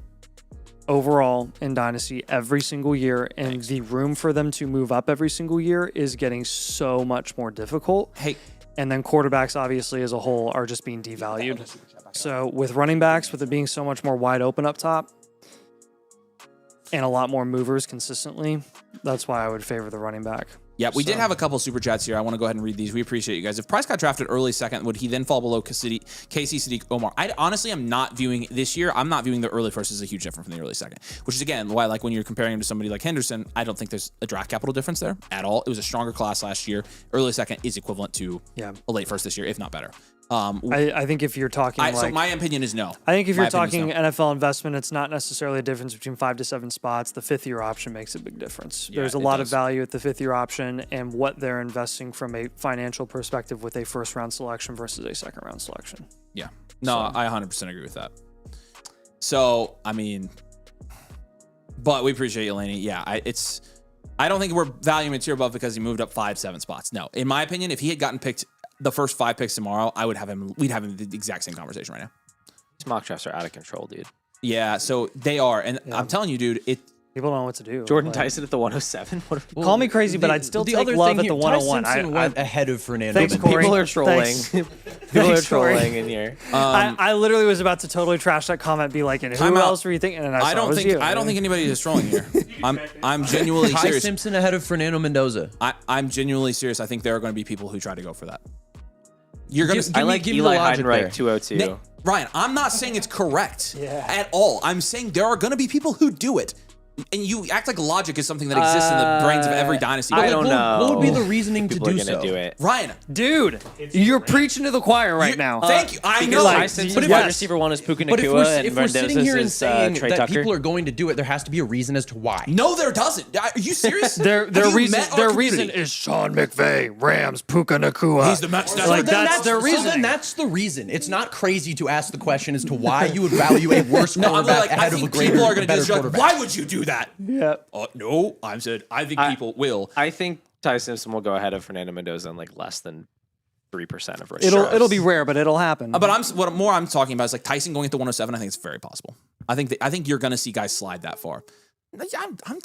S2: overall in Dynasty every single year, and the room for them to move up every single year is getting so much more difficult.
S1: Hey,
S2: And then quarterbacks, obviously, as a whole, are just being devalued. So with running backs, with it being so much more wide open up top and a lot more movers consistently, that's why I would favor the running back.
S1: yeah, we did have a couple super chats here. I want to go ahead and read these. We appreciate you guys. If Price got drafted early second, would he then fall below KC, Sadiq, Omar? I honestly am not viewing this year. I'm not viewing the early first as a huge difference from the early second, which is again why, like when you're comparing him to somebody like Henderson, I don't think there's a draft capital difference there at all. It was a stronger class last year. Early second is equivalent to a late first this year, if not better.
S2: I think if you're talking
S1: so my opinion is no.
S2: I think if
S1: My
S2: you're
S1: opinion is
S2: talking
S1: no.
S2: NFL investment, it's not necessarily a difference between 5 to 7 spots. The 5th year option makes a big difference. There's a
S1: it
S2: lot of
S1: does.
S2: value at the 5th year option and what they're investing from a financial perspective with a first round selection versus a second round selection.
S1: Yeah. No, I 100% agree with that. So, I mean, but we appreciate you, Laney. Yeah, I don't think we're valuing him a tier above because he moved up 5-7 spots. No, in my opinion, if he had gotten picked the first 5 picks tomorrow, we'd have him the exact same conversation right now.
S4: These mock drafts are out of control, dude.
S1: Yeah, so they are. And I'm telling you, dude,
S2: People don't know what to do.
S4: Jordan
S2: Like,
S4: Tyson at the 107?
S2: Call me crazy, but I'd still
S7: the
S2: take
S7: other
S2: Love
S7: thing
S2: at the
S7: here, Ty
S2: 101.
S7: Simpson went ahead of Fernando.
S2: Thanks,
S7: Mendoza.
S2: Corey.
S4: People are trolling.
S2: Thanks.
S4: People are
S2: Thanks, Corey.
S4: trolling in here.
S2: I literally was about to totally trash that comment, be like, and who
S1: Time out.
S2: else were you thinking? And I don't think
S1: I don't think anybody is trolling here. I'm genuinely
S7: Ty
S1: serious.
S7: Simpson ahead of Fernando Mendoza.
S1: I'm genuinely serious. I think there are going to be people who try to go for that. You're going to
S4: I like
S7: give me
S4: Eli
S7: the logic
S4: Heidenreich
S7: there.
S4: 202.
S1: Ryan, I'm not saying it's correct at all. I'm saying there are going to be people who do it. And you act like logic is something that exists in the brains of every dynasty.
S4: I don't know.
S7: What would be the reasoning to
S4: People are
S7: do
S4: gonna
S7: so?
S4: do it.
S1: Ryan,
S2: Dude, you're preaching to the choir right now.
S1: thank you. I know.
S2: like-
S4: Ty Simpson's
S2: but if-
S4: wide receiver 1 is Puka
S7: But if
S4: Nacua
S7: we're,
S4: and
S7: if we're sitting here and
S4: Mendoza's
S7: saying
S4: Trey
S7: that
S4: Tucker.
S7: people are going to do it, there has to be a reason as to why.
S1: No, there doesn't. Are you serious?
S2: Their
S1: Have you
S2: reason
S1: met our
S2: their
S1: community?
S2: reason is Sean McVay, Rams, Puka Nacua.
S1: He's the Mets.
S2: Like
S7: then
S2: that's their
S7: So then
S2: reason.
S7: that's the reason. It's not crazy to ask the question as to why you would value a worse
S1: No, I'm
S7: quarterback
S1: like, I
S7: ahead of a
S1: think
S7: greater,
S1: people are going to
S7: better
S1: do this.
S7: quarterback.
S1: Why would you do that?
S2: Yeah.
S1: No, I said I think people will.
S4: I think Ty Simpson will go ahead of Fernando Mendoza in like less than 3% of
S2: It'll be rare, but it'll happen.
S1: But I'm talking about is like Tyson going at the 107. I think it's very possible. I think you're going to see guys slide that far.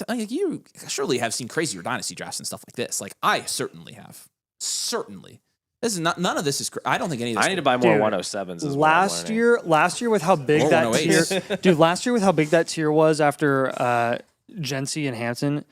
S1: Like you surely have seen crazier dynasty drafts and stuff like this. Like I certainly have. Certainly. This is not. None of this is. I don't think any of this.
S4: I need to buy more
S2: Dude,
S4: 107s. Is
S2: last year with how big
S1: Or
S2: that
S1: 108s.
S2: tier, dude, last year with how big that tier was after Gensey and Hampton,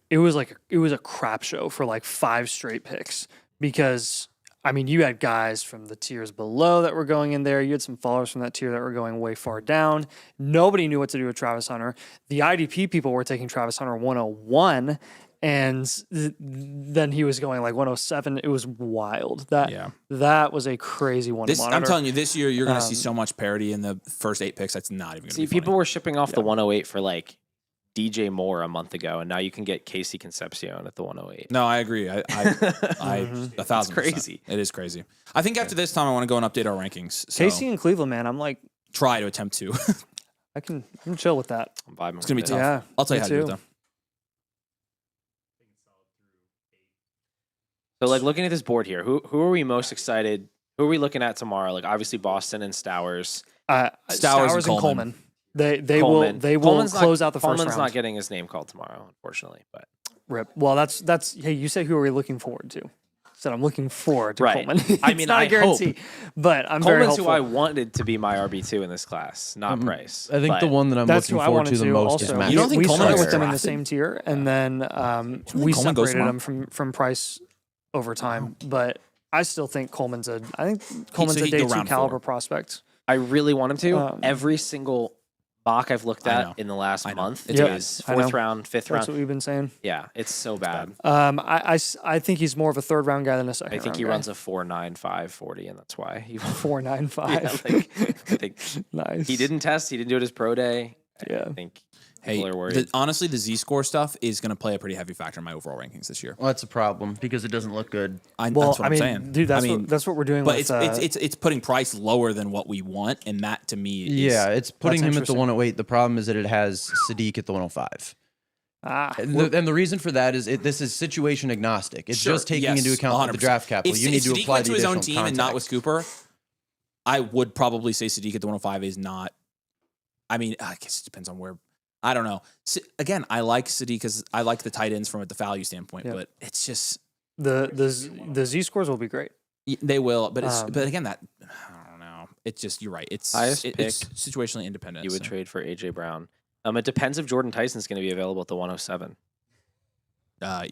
S2: it was a crap show for like 5 straight picks because I mean you had guys from the tiers below that were going in there. You had some followers from that tier that were going way far down. Nobody knew what to do with Travis Hunter. The IDP people were taking Travis Hunter 101. And then he was going like 107. It was wild. That was a crazy one to monitor.
S1: I'm telling you, this year you're going to see so much parity in the first 8 picks. That's not even going to be funny.
S4: people were shipping off the 108 for like DJ Moore a month ago, and now you can get Casey Concepcion at the 108.
S1: No, I agree. I 1,000%.
S4: crazy.
S1: It is crazy. I think after this time, I want to go and update our rankings. So
S2: Casey in Cleveland, man, I'm like,
S1: try to attempt to. It's
S2: I can chill with that.
S4: I'm vibing
S1: going to be
S4: with
S1: tough.
S4: it.
S2: Yeah,
S1: I'll tell you
S2: me
S1: how to do it,
S2: too.
S1: though.
S4: So like looking at this board here, who are we most excited? Who are we looking at tomorrow? Like obviously Boston and Stowers.
S2: Stowers and Coleman. They will
S4: Coleman's
S2: close out the first
S4: Coleman's
S2: round.
S4: not getting his name called tomorrow, unfortunately. But
S2: Rip. Well, that's hey, you said who are we looking forward to? Said I'm looking forward to
S4: Right.
S2: Coleman.
S4: I
S2: It's
S4: mean,
S2: not
S4: I
S2: a guarantee, but I'm very
S4: Coleman's
S2: hopeful.
S4: who I wanted to be my RB2 in this class, not Price.
S7: I think
S4: But
S7: the one that I'm
S2: That's
S7: looking
S2: who I
S7: forward
S2: wanted
S7: to the
S2: to
S7: most
S2: also.
S7: is Matt.
S1: You don't think
S2: we
S1: Coleman
S2: started
S1: gets
S2: with them in the
S1: drafted?
S2: same tier, and then we
S1: Coleman goes
S2: separated
S1: tomorrow?
S2: them from Price over time. But I still think Coleman's Coleman's
S1: so
S2: a
S1: he'd go
S2: day 2
S1: round
S2: caliber
S1: 4.
S2: prospect.
S4: I really want him to. Every single
S5: mock I've looked
S1: I know.
S5: at in the last month
S1: It's
S5: is
S2: I know.
S5: 4th round, 5th
S2: That's what
S5: round.
S2: we've been saying.
S5: Yeah, it's so bad.
S2: I think he's more of a 3rd round guy than a 2nd.
S5: I think he runs a 4.95 40, and that's why he
S2: 4.95.
S5: I think
S2: Nice.
S5: he didn't test. He didn't do it his pro day.
S2: Yeah.
S5: I think people are worried.
S1: Honestly, the Z-score stuff is going to play a pretty heavy factor in my overall rankings this year.
S7: Well, that's a problem because it doesn't look good.
S1: That's what I'm saying.
S2: Dude, that's what we're doing.
S1: But
S2: with,
S1: it's putting price lower than what we want, and that to me is...
S7: Yeah, it's putting him at the
S2: interesting.
S7: 108. The problem is that it has Sadiq at the 105. And the reason for that is this is situation agnostic. It's
S1: Sure,
S7: just taking
S1: yes,
S7: into account the
S1: 100%.
S7: draft capital. You need to
S1: Sadiq
S7: apply
S1: went
S7: the
S1: to his own
S7: additional
S1: team and not with
S7: context.
S1: Cooper, I would probably say Sadiq at the 105 is not... I mean, I guess it depends on where... I don't know. Again, I like Sadiq because I like the tight ends from the value standpoint,
S2: Yeah.
S1: but it's just...
S2: the Z scores will be great.
S1: They will, but but again, that... I don't know. It's just, you're right. It's
S5: Highest pick
S1: situationally independent.
S5: you would trade for AJ Brown. It depends if Jordan Tyson's going to be available at the 107.
S1: Yeah,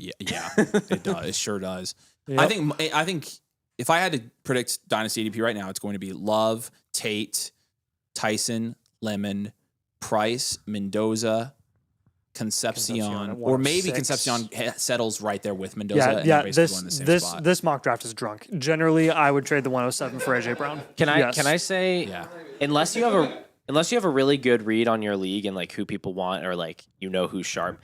S1: it does. It sure does. I think if I had to predict Dynasty ADP right now, it's going to be Love, Tate, Tyson, Lemon, Price, Mendoza, Concepcion, or maybe
S2: 106.
S1: Concepcion settles right there with Mendoza.
S2: Yeah.
S1: And they're basically going in the same
S2: This
S1: spot.
S2: this mock draft is drunk. Generally, I would trade the 107 for AJ Brown.
S5: Can I
S2: Yes.
S5: can I say
S1: Yeah.
S5: unless you have a really good read on your league and like who people want or like who's sharp,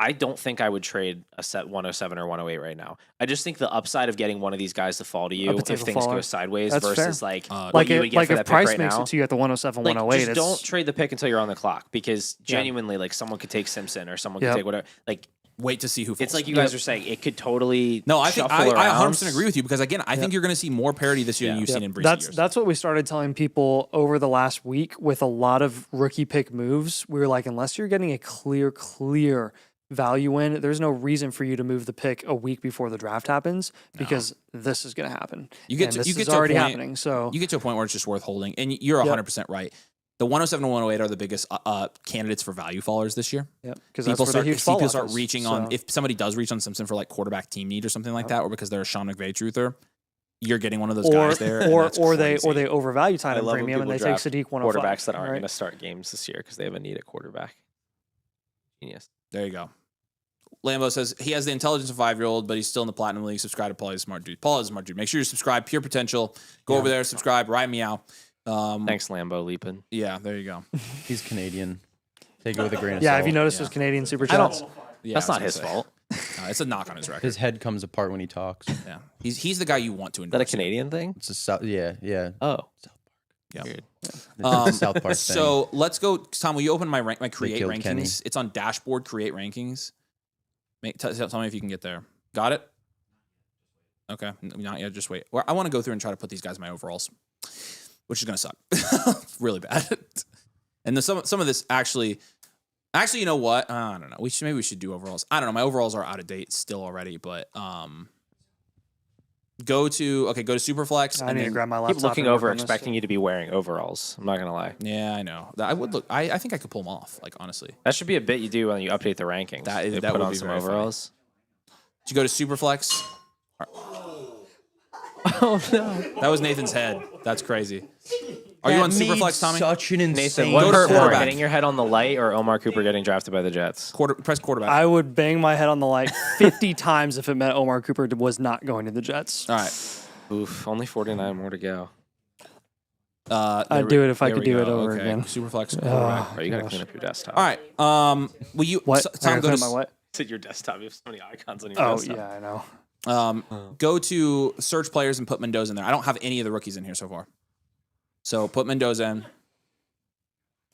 S5: I don't think I would trade a set 107 or 108 right now. I just think the upside of getting one of these guys to fall to you if
S2: potential
S5: things
S2: faller.
S5: go sideways
S2: That's
S5: versus
S2: fair.
S5: like what
S2: Like
S5: you would get for
S2: if
S5: that
S2: Price
S5: pick right
S2: makes
S5: now.
S2: it to you at the 107,
S5: Like,
S2: 108,
S5: just
S2: it's,
S5: don't trade the pick until you're on the clock because genuinely, like someone could take Simpson or someone could take whatever. Like
S1: Wait to see who falls.
S5: it's like you guys are saying, it could totally
S1: No, I think
S5: shuffle
S1: I
S5: around.
S1: 100% agree with you because again, I think you're going to see more parity this year than you've seen in recent years.
S2: That's what we started telling people over the last week with a lot of rookie pick moves. We were like, unless you're getting a clear value in, there's no reason for you to move the pick a week before the draft happens because this is going to happen.
S1: This
S2: is already happening. So
S1: you get to a point where it's just worth holding, and you're 100% right. The 107 and 108 are the biggest candidates for value fallers this year.
S2: because that's where the huge
S1: people
S2: fall
S1: start reaching on. If somebody does reach on Simpson for like quarterback team need or something like that, or because they're a Sean McVay truther, you're getting one of those guys there.
S2: or they overvalue
S5: I
S2: tight end
S5: love when
S2: premium and
S5: people
S2: they take
S5: draft
S2: Sadiq 105.
S5: quarterbacks that aren't
S2: right?
S5: going to start games this year because they have a need at quarterback. Genius.
S1: There you go. Lambo says he has the intelligence of a 5-year-old, but he's still in the platinum league. Subscribe to Paul. He's a smart dude. Paul is a smart dude. Make sure you subscribe. Pure Potential. Go over there, subscribe, write me out.
S5: Thanks, Lambo Leapin.
S1: Yeah, there you go.
S7: He's Canadian. Take it with a grain of
S2: Yeah,
S7: salt.
S2: have you noticed his Canadian super chats?
S1: Yeah,
S5: That's
S1: I
S5: not
S1: was
S5: his
S1: gonna
S5: fault.
S1: say. It's a knock on his record.
S7: His head comes apart when he talks.
S1: Yeah, he's the guy you want to
S5: Is that a
S1: endorse.
S5: Canadian thing?
S7: It's a yeah.
S5: Oh.
S1: Yeah.
S5: Weird.
S7: It's a South Park thing.
S1: So let's go. Tom, will you open my create
S7: killed
S1: rankings?
S7: Kenny.
S1: It's on dashboard create rankings. Tell me if you can get there. Got it? Okay, not yet. Just wait. Well, I want to go through and try to put these guys in my overalls, which is gonna suck, really bad. And then some of this actually, you know what? I don't know. Maybe we should do overalls. I don't know. My overalls are out of date still already, but go to Superflex.
S2: I
S1: and
S2: need to
S1: then-
S2: grab my laptop.
S5: Keep looking
S2: and work
S5: over,
S2: on this.
S5: expecting you to be wearing overalls. I'm not going to lie.
S1: Yeah, I know. I would look. I think I could pull them off. Like honestly.
S5: That should be a bit you do when you update the rankings.
S1: That
S5: They
S1: would
S5: put on
S1: be
S5: some
S1: very funny.
S5: overalls.
S1: Did you go to Superflex?
S2: Oh no!
S1: That was Nathan's head. That's crazy. Are you on Superflex, Tommy?
S7: Such an
S5: Nathan,
S7: insane.
S5: what
S1: Go to
S5: hurt more,
S1: quarterback.
S5: getting your head on the light or Omar Cooper getting drafted by the Jets?
S1: Press quarterback.
S2: I would bang my head on the light 50 times if it meant Omar Cooper was not going to the Jets.
S1: All right.
S5: Oof, only 49 more to go.
S2: I'd do it if I could do it over again.
S1: Superflex quarterback.
S5: Bro, you got to clean up your desktop.
S1: All right. Will you?
S2: What?
S1: Tom, go to
S2: my what?
S5: It's at your desktop. You have so many icons on your
S2: Oh
S5: desktop.
S2: yeah, I know.
S1: go to search players and put Mendoza in there. I don't have any of the rookies in here so far. So put Mendoza in.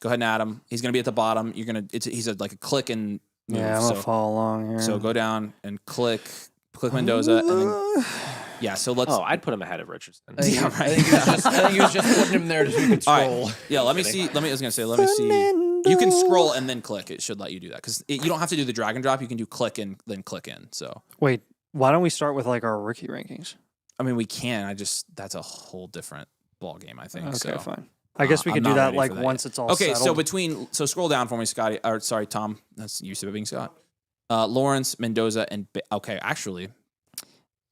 S1: Go ahead and add him. He's gonna be at the bottom. He's like a click and move.
S2: Yeah, I'm gonna follow along here.
S1: So go down and click Mendoza, and then yeah. So let's.
S5: Oh, I'd put him ahead of Richardson.
S1: Yeah, right.
S7: I think he was just putting him there so you could
S1: All
S7: scroll.
S1: right. Yeah, let me see. Let me see. You can scroll and then click. It should let you do that because you don't have to do the drag and drop. You can do click and then click in. So
S2: Wait, why don't we start with like our rookie rankings?
S1: I mean, we can. That's a whole different ball game. I think.
S2: Okay,
S1: so.
S2: fine. I guess we
S1: I'm
S2: could
S1: not
S2: do that
S1: ready
S2: like
S1: for that
S2: once
S1: yet.
S2: it's all
S1: Okay,
S2: settled.
S1: so scroll down for me, Scotty. Or sorry, Tom. That's used to being Scott. Lawrence, Mendoza, and okay, actually,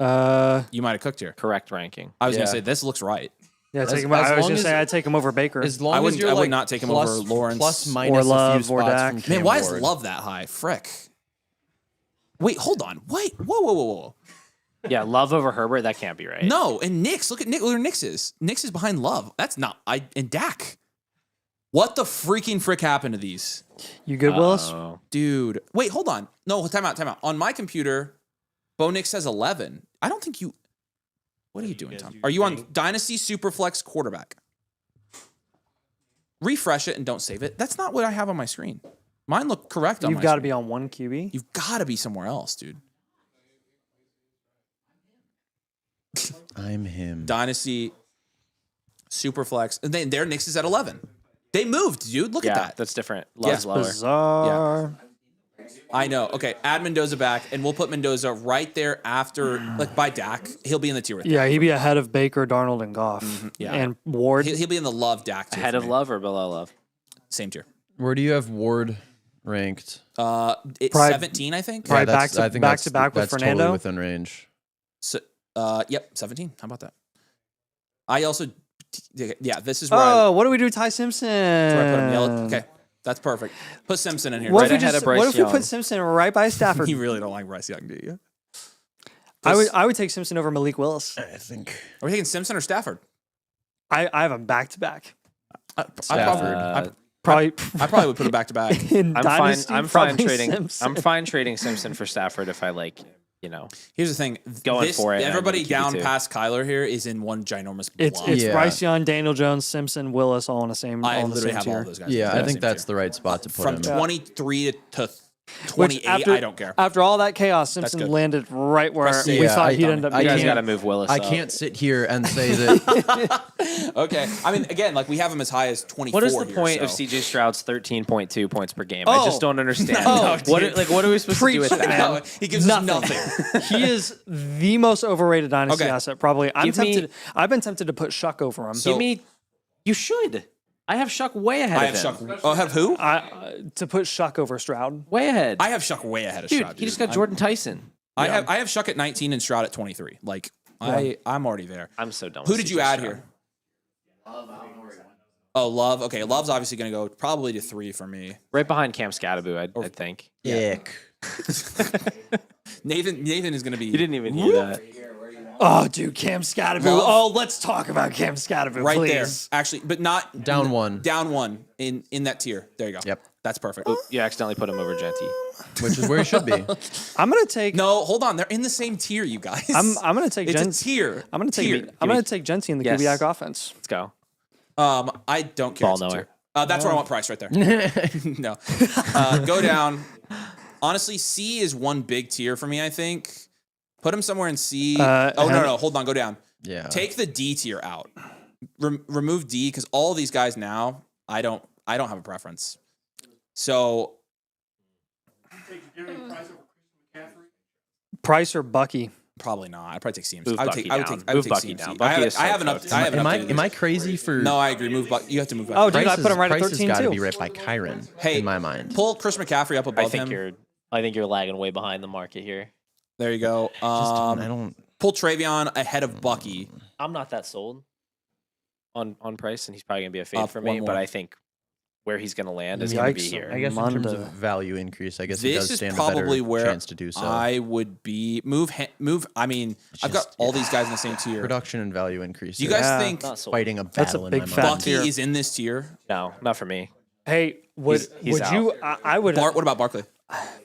S1: you might have cooked here.
S5: Correct ranking.
S1: I was gonna say this looks right.
S2: Yeah, take
S7: As-
S2: him.
S7: as
S2: I was
S7: long
S2: gonna
S7: as-
S2: say I'd take him over Baker.
S7: As long
S1: I
S7: as
S1: wouldn't-
S7: you're
S1: I would
S7: like
S1: not take him
S7: plus-
S1: over Lawrence
S7: plus
S1: or
S7: minus a
S2: Love
S7: few
S2: or
S7: spots
S2: Dak.
S7: from
S2: Man,
S7: Cam
S1: Man, why is
S7: Ward.
S1: Love that high? Frick. Wait, hold on. Wait, whoa.
S4: Yeah, Love over Herbert. That can't be right.
S1: No, and Knicks. Look at Nick. Look where Knicks is. Knicks is behind Love. That's not. And Dak. What the freaking frick happened to these,
S2: You good, Willis?
S4: Oh.
S1: dude? Wait, hold on. No, time out. On my computer, Bo Nix says 11. I don't think you. What are you doing, Tom? Are you on Dynasty Superflex quarterback? Refresh it and don't save it. That's not what I have on my screen. Mine look correct on
S2: You've
S1: my
S2: got to
S1: screen.
S2: be on one QB.
S1: You've got to be somewhere else, dude.
S7: I'm him.
S1: Dynasty Superflex. And then their Knicks is at 11. They moved, dude. Look
S4: Yeah,
S1: at that.
S4: that's different. Love's lower.
S2: Bizarre.
S1: I know. Okay, add Mendoza back, and we'll put Mendoza right there after, like by Dak. He'll be in the tier with
S2: Yeah, he'd be ahead of Baker, Darnold, and Goff.
S1: Yeah.
S2: And Ward.
S1: He'll be in the Love Dak tier.
S4: Ahead
S1: for
S4: of
S1: me.
S4: Love or below Love?
S1: Same tier.
S7: Where do you have Ward ranked?
S1: It's
S2: Probably-
S1: 17, I think.
S2: Probably
S7: that's-
S2: back to-
S7: I think
S2: back
S7: that's-
S2: to back with
S7: that's
S2: Fernando?
S7: Totally within range.
S1: So, yep, 17. How about that? I also, yeah, this is where
S2: Oh, what do we do with Ty Simpson?
S1: where I put him. Yellow. Okay, that's perfect. Put Simpson in here.
S2: What
S1: Right
S2: if we
S4: ahead
S2: just
S4: of Bryce
S2: what if we
S4: Young.
S2: put Simpson right by Stafford?
S1: You really don't like Bryce Young, do you?
S2: I would take Simpson over Malik Willis.
S7: I think
S1: Are we taking Simpson or Stafford?
S2: I have him back to back.
S7: Stafford.
S2: Probably
S1: I probably would put him back to back.
S2: in
S4: I'm
S2: Dynasty,
S4: fine. I'm fine
S2: probably
S4: trading.
S2: Simpson.
S4: I'm fine trading Simpson for Stafford if I like.
S1: Here's the thing.
S4: Going for it, and
S1: Everybody
S4: I'm gonna
S1: down
S4: keep it too.
S1: past Kyler here is in one ginormous
S2: It's
S1: blob.
S2: it's
S7: Yeah.
S2: Bryce Young, Daniel Jones, Simpson, Willis, all in the same.
S1: I
S2: all in the
S1: literally
S2: same
S1: have
S2: tier.
S1: all of those guys.
S7: Yeah,
S1: in
S7: I
S1: the
S7: think
S1: same
S7: that's
S1: tier.
S7: the right spot to put
S1: From
S7: him.
S1: 23 to
S2: Which
S1: 28.
S2: after,
S1: I don't care.
S2: After all that chaos, Simpson
S1: good.
S2: landed right where
S1: Press
S2: we
S1: save.
S2: thought
S7: Yeah,
S2: he'd
S1: I-
S2: end up.
S7: I
S4: You
S2: being.
S4: guys
S7: can't-
S4: got to move Willis.
S7: I
S4: up.
S7: can't sit here and say that.
S1: Okay. I mean, again, like we have him as high as 24.
S4: What is the
S1: here,
S4: point of
S1: so-
S4: CJ Stroud's 13.2 points per game? I
S2: Oh.
S4: just don't understand.
S2: Oh,
S4: what
S1: dude.
S4: what are we supposed to do with
S2: Preach,
S4: that?
S2: man.
S1: No, he gives us nothing.
S2: He is the most overrated dynasty
S1: Okay.
S2: asset. Probably.
S4: Give me-
S2: I've been tempted to put Shuck over him.
S4: Give me. You should. I have Shuck way ahead
S1: I
S4: of
S1: have
S4: him.
S1: Shuck. Oh, have who?
S2: To put Shuck over Stroud.
S4: Way ahead.
S1: I have Shuck way ahead of
S4: Dude,
S1: Stroud.
S4: he just got Jordan Tyson.
S1: I have Shuck at 19 and Stroud at 23. Like I'm already there.
S4: I'm so done.
S1: Who
S4: with
S1: did you
S4: CJ
S1: add
S4: Stroud.
S1: here? Oh, Love. Okay, Love's obviously going to go probably to 3 for me.
S4: Right behind Cam Scattaboo, I think.
S7: Ick.
S1: Nathan is going to be.
S4: You didn't even hear that.
S2: Oh, dude, Cam Scattaboo.
S1: Love.
S2: Oh, let's talk about Cam Scattaboo,
S1: right
S2: please.
S1: there. Actually, but not
S7: Down one.
S1: Down one in that tier. There you go.
S7: Yep.
S1: That's perfect.
S4: You accidentally put him over Genty.
S7: Which is where he should be.
S2: I'm gonna take.
S1: No, hold on. They're in the same tier, you guys.
S2: I'm gonna take
S1: It's
S2: Gen-
S1: a tier.
S2: I'm gonna take.
S1: Tier.
S2: I'm gonna take Genty in the
S4: Yes.
S2: Kubiak offense.
S4: Let's go.
S1: I don't care.
S4: Ball
S1: It's a
S4: nowhere.
S1: tier. That's where I want Price right there. No. Go down. Honestly, C is one big tier for me, I think. Put him somewhere in C. No. Hold on. Go down.
S7: Yeah.
S1: Take the D tier out. Remove D because all these guys now, I don't have a preference. So
S2: Price or Bucky?
S1: probably not. I'd probably take CMC.
S4: Move
S1: I would
S4: Bucky
S1: take. I would
S4: down.
S1: take. I would
S4: Move
S1: take
S4: Bucky
S1: CMC.
S4: down.
S1: I
S4: Bucky
S1: haven't.
S4: is so
S1: I haven't.
S4: cooked.
S1: I haven't
S7: Am I
S1: updated
S7: crazy for?
S1: No, I agree. Move Bucky. You have to move Bucky.
S2: Oh, dude, I put him right at
S7: Price has
S2: 13
S7: got to
S2: too.
S7: be right by Kyron.
S1: Hey,
S7: in my mind.
S1: Pull Chris McCaffrey up above him.
S4: I think you're lagging way behind the market here.
S1: There you go.
S7: I don't.
S1: Pull Travion ahead of Bucky.
S4: I'm not that sold on Price, and he's probably gonna be a fade
S1: Up
S4: for
S1: one
S4: me.
S1: more.
S4: But I think where he's gonna land is gonna be
S2: Yikes.
S4: here.
S7: I guess in terms
S2: Monday.
S7: of value increase, I guess he
S1: This
S7: does
S1: is
S7: stand
S1: probably
S7: a better
S1: where
S7: chance to do so.
S1: I would be move. I mean, I've got
S7: just-
S1: all these guys in the same tier.
S7: Production and value increase.
S1: Do you guys
S2: Yeah.
S1: think
S4: Not sold.
S7: fighting a
S2: That's a
S7: battle
S2: big
S7: in my
S2: fat
S7: mind?
S1: Bucky
S2: tier.
S1: is in this tier?
S4: No, not for me.
S2: Hey, would
S4: He's out.
S2: you? I would.
S1: What about Barkley?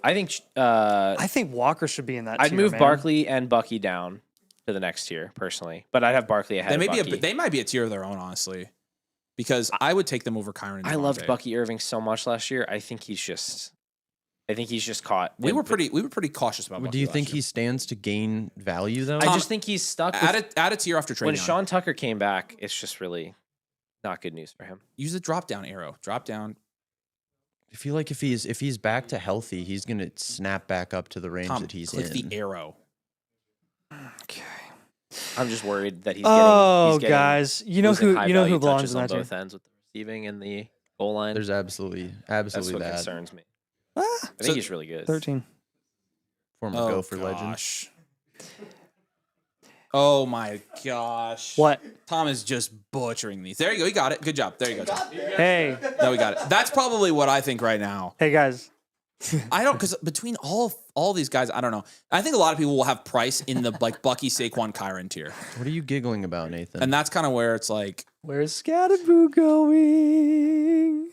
S4: I think
S2: I think Walker should be in that.
S4: I'd
S2: tier,
S4: move
S2: man.
S4: Barkley and Bucky down to the next tier personally, but I'd have Barkley ahead.
S1: They may
S4: of Bucky.
S1: they might be a tier of their own, honestly, because I would take them over Kyron. And
S4: I loved
S1: Devontae.
S4: Bucky Irving so much last year. I think he's just caught.
S1: We
S4: in
S1: were
S4: the-
S1: pretty cautious about. Bucky
S7: Do you
S1: last
S7: think
S1: year.
S7: he stands to gain value though?
S4: I just think he's stuck. With,
S1: add a tier after
S4: when
S1: Travion?
S4: Sean Tucker came back, it's just really not good news for him.
S1: Use the drop down arrow. Drop down.
S7: I feel like if he's back to healthy, he's gonna snap back up to the range
S1: Tom,
S7: that he's
S1: click
S7: in.
S1: the arrow.
S2: Okay.
S4: I'm just worried that he's
S2: Oh,
S4: getting,
S2: guys, you know
S4: losing
S2: who
S4: high-value
S2: belongs
S4: touches
S2: in
S4: on
S2: that tier.
S4: both ends with the receiving and the goal line.
S7: There's absolutely
S4: That's what
S7: that.
S4: concerns me.
S2: Ah,
S4: I think
S1: So-
S4: he's really good.
S2: 13.
S7: Former
S1: Oh
S7: gopher legend.
S1: gosh. Oh my gosh.
S2: What?
S1: Tom is just butchering these. There you go. He got it. Good job. There you go, Tom.
S2: Hey,
S1: No, we got it. That's probably what I think right now.
S2: hey guys.
S1: I don't, because between all these guys, I don't know. I think a lot of people will have Price in the like Bucky, Saquon, Kyron tier,
S7: What are you giggling about, Nathan?
S1: and that's kind of where it's like,
S2: Where's Scatterboo going?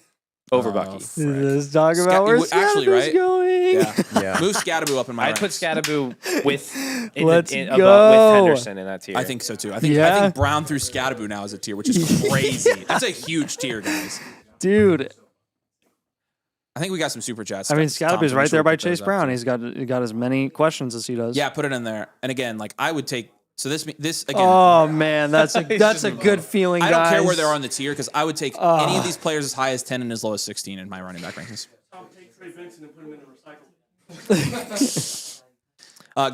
S5: Over Bucky.
S2: Let's talk about where
S1: actually,
S2: Scatterboo's
S1: right?
S2: going.
S1: yeah,
S7: yeah.
S1: move Scatterboo up in my
S5: I'd put
S1: ranks.
S5: Scatterboo with
S2: Let's
S5: with
S2: go.
S5: Henderson in that tier.
S1: I think so too. I think
S2: Yeah.
S1: Brown through Scatterboo now is a tier, which is crazy. That's a huge tier, guys.
S2: Dude.
S1: I think we got some super chats.
S2: I mean,
S1: Tom,
S2: Scatterboo's
S1: so
S2: right
S1: make sure
S2: there
S1: we
S2: by
S1: put those
S2: Chase
S1: up,
S2: Brown.
S1: too.
S2: He got as many questions as he does.
S1: Yeah, put it in there. And again, like I would take. So this again.
S2: Oh man, that's a good feeling,
S1: I
S2: guys.
S1: don't care where they are on the tier because I would take any of these players as high as 10 and as low as 16 in my running back rankings.
S6: Tom, take Trey Benson and put him in the recycle.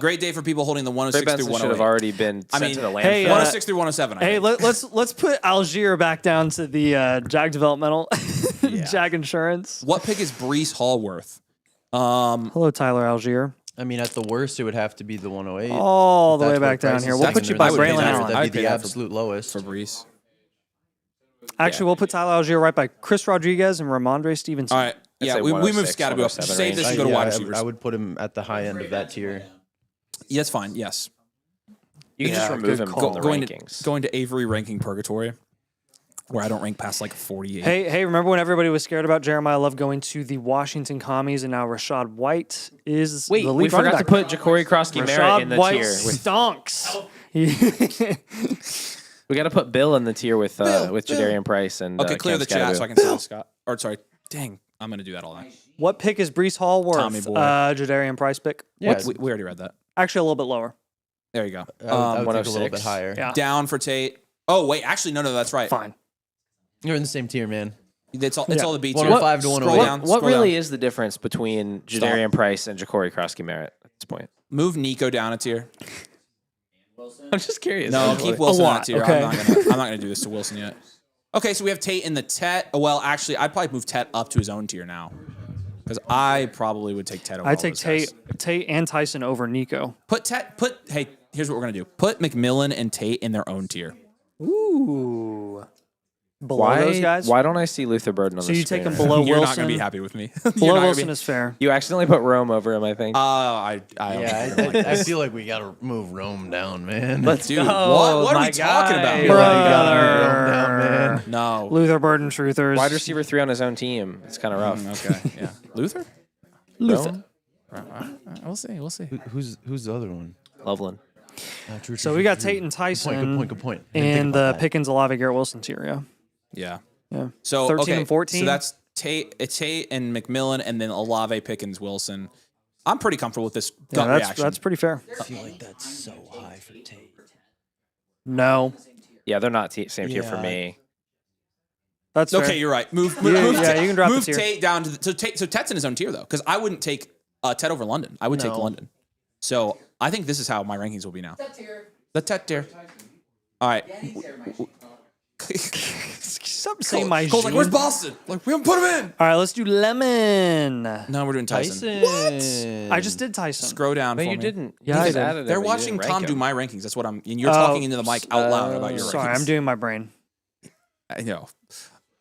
S1: Great day for people holding the
S5: Trey
S1: 106
S5: Benson
S1: through
S5: should have
S1: 108.
S5: already been sent to the landfill.
S2: hey,
S1: 106 through 107. I
S2: Hey,
S1: think.
S2: let's put Algier back down to the Jag developmental, Jag insurance.
S1: What pick is Brees Hall worth?
S2: Hello, Tyler Algier.
S7: I mean, at the worst, it would have to be the 108.
S2: All the
S7: That's
S2: way
S7: where
S2: back down
S7: Price
S2: here.
S7: is
S2: We'll put
S7: second,
S2: you
S7: or
S2: by
S7: that would be
S2: Braylon
S7: that-
S2: Allen.
S7: That'd
S1: I'd
S7: be
S1: pay
S7: the
S1: that for-
S7: absolute lowest.
S1: For Brees.
S2: Actually, we'll put Tyler Algier right by Chris Rodriguez and Ramondre Stevenson.
S1: All right.
S5: I'd
S1: Yeah,
S5: say
S1: we moved
S5: 106,
S1: Scatterboo up.
S5: 107
S1: Save this
S5: range.
S1: and go to
S7: Yeah,
S1: wide
S7: I-
S1: receivers.
S7: I would put him at the high end of that tier.
S1: Yeah, that's fine. Yes.
S5: You can just
S2: Yeah,
S5: remove
S2: good
S5: him
S2: call.
S5: from the
S1: Going
S5: rankings.
S1: to Avery ranking purgatory, where I don't rank past like 48.
S2: Hey, remember when everybody was scared about Jeremiah Love going to the Washington Commies and now Rashad White is
S5: Wait,
S2: the
S5: we
S2: lead running
S5: forgot to
S2: back.
S5: put Ja'Cory Krosky-Merritt
S2: Rashad
S5: in the
S2: White
S5: tier.
S2: stonks.
S5: We got to put Bill in the tier with Jadarian Price and
S1: Okay, clear
S5: Cam
S1: the chat
S5: Scatterboo.
S1: so I can see Scott. Or sorry, dang, I'm gonna do that all night.
S2: What pick is Brees Hall worth?
S1: Tommy boy.
S2: Jadarian Price pick.
S7: Yeah,
S1: We already read that.
S2: Actually, a little bit lower.
S1: There you go.
S7: I would think a little
S5: 106.
S7: bit higher.
S2: Yeah.
S1: Down for Tate. Oh wait, actually no, that's right.
S2: Fine.
S7: You're in the same tier, man.
S1: It's all the B tier.
S7: 105 to
S1: Scroll
S7: 108.
S1: down,
S5: What
S1: scroll
S5: really
S1: down.
S5: is the difference between Jadarian Price and Ja'Cory Krosky-Merritt at this point?
S1: Move Nico down a tier.
S5: I'm just curious.
S1: No, keep Wilson on a
S2: lot,
S1: tier.
S2: okay.
S1: I'm not gonna do this to Wilson yet. Okay, so we have Tate in the Tet. Well, actually, I'd probably move Tet up to his own tier now, because I probably would take Tet over.
S2: I
S1: all
S2: take
S1: those guys.
S2: Tate and Tyson over Nico.
S1: Hey, here's what we're gonna do. Put McMillan and Tate in their own tier.
S2: Ooh. Below those guys?
S5: Why don't I see Luther Burden on
S2: So
S5: the
S2: you take
S5: screen?
S2: him below
S1: You're
S2: Wilson.
S1: not gonna be happy with me. You're
S2: Below
S1: not gonna
S2: Wilson
S1: be-
S2: is fair.
S5: You accidentally put Rome over him, I think.
S1: I
S7: I feel like we gotta move Rome down, man.
S1: Dude, what are
S2: my
S1: we talking
S2: guy.
S1: about?
S7: I feel like we gotta
S2: Brother.
S7: move Rome down, man.
S1: No.
S2: Luther Burden Truthers.
S5: Wide receiver 3 on his own team. It's kind of rough.
S1: Okay. Yeah. Luther?
S2: Luther.
S1: We'll see. We'll see.
S7: Who's the other one?
S5: Loveland.
S7: True,
S2: So we got Tate and Tyson
S7: Good point. I didn't think
S2: and
S7: about
S2: the
S7: that.
S2: Pickens, Olave, Garrett Wilson tier. Yeah.
S1: Yeah.
S2: Yeah.
S1: So
S2: 13
S1: okay,
S2: and 14.
S1: So that's Tate and McMillan, and then Olave, Pickens, Wilson. I'm pretty comfortable with this gut
S2: Yeah,
S1: reaction.
S2: that's pretty fair.
S7: I feel like that's so high for Tate.
S2: No.
S5: Yeah, they're not same tier for
S7: Yeah.
S5: me.
S2: That's fair.
S1: okay. You're right. Move
S2: Yeah,
S1: Tate,
S2: you can drop
S1: move
S2: the tier.
S1: Tate down to so Tet's in his own tier though, because I wouldn't take Ted over London. I would take
S7: No.
S1: London. So I think this is how my rankings will be now. The Tet tier. All right.
S2: Stop saying my
S1: Cole's like, where's
S2: Jean.
S1: Boston? Like, we haven't put him in.
S2: All right, let's do Lemon.
S1: No, we're doing Tyson.
S7: Tyson.
S2: I just did Tyson.
S1: Scroll down.
S5: No,
S1: for
S5: you
S1: me.
S5: didn't.
S2: Yeah,
S5: You
S2: I
S5: just
S2: did.
S5: added it,
S1: They're
S5: but you
S1: watching
S5: didn't rank
S1: Tom do
S5: him.
S1: my rankings. That's what I'm. And you're talking into the mic out loud about your rankings.
S2: Sorry, I'm doing my brain.
S1: I know.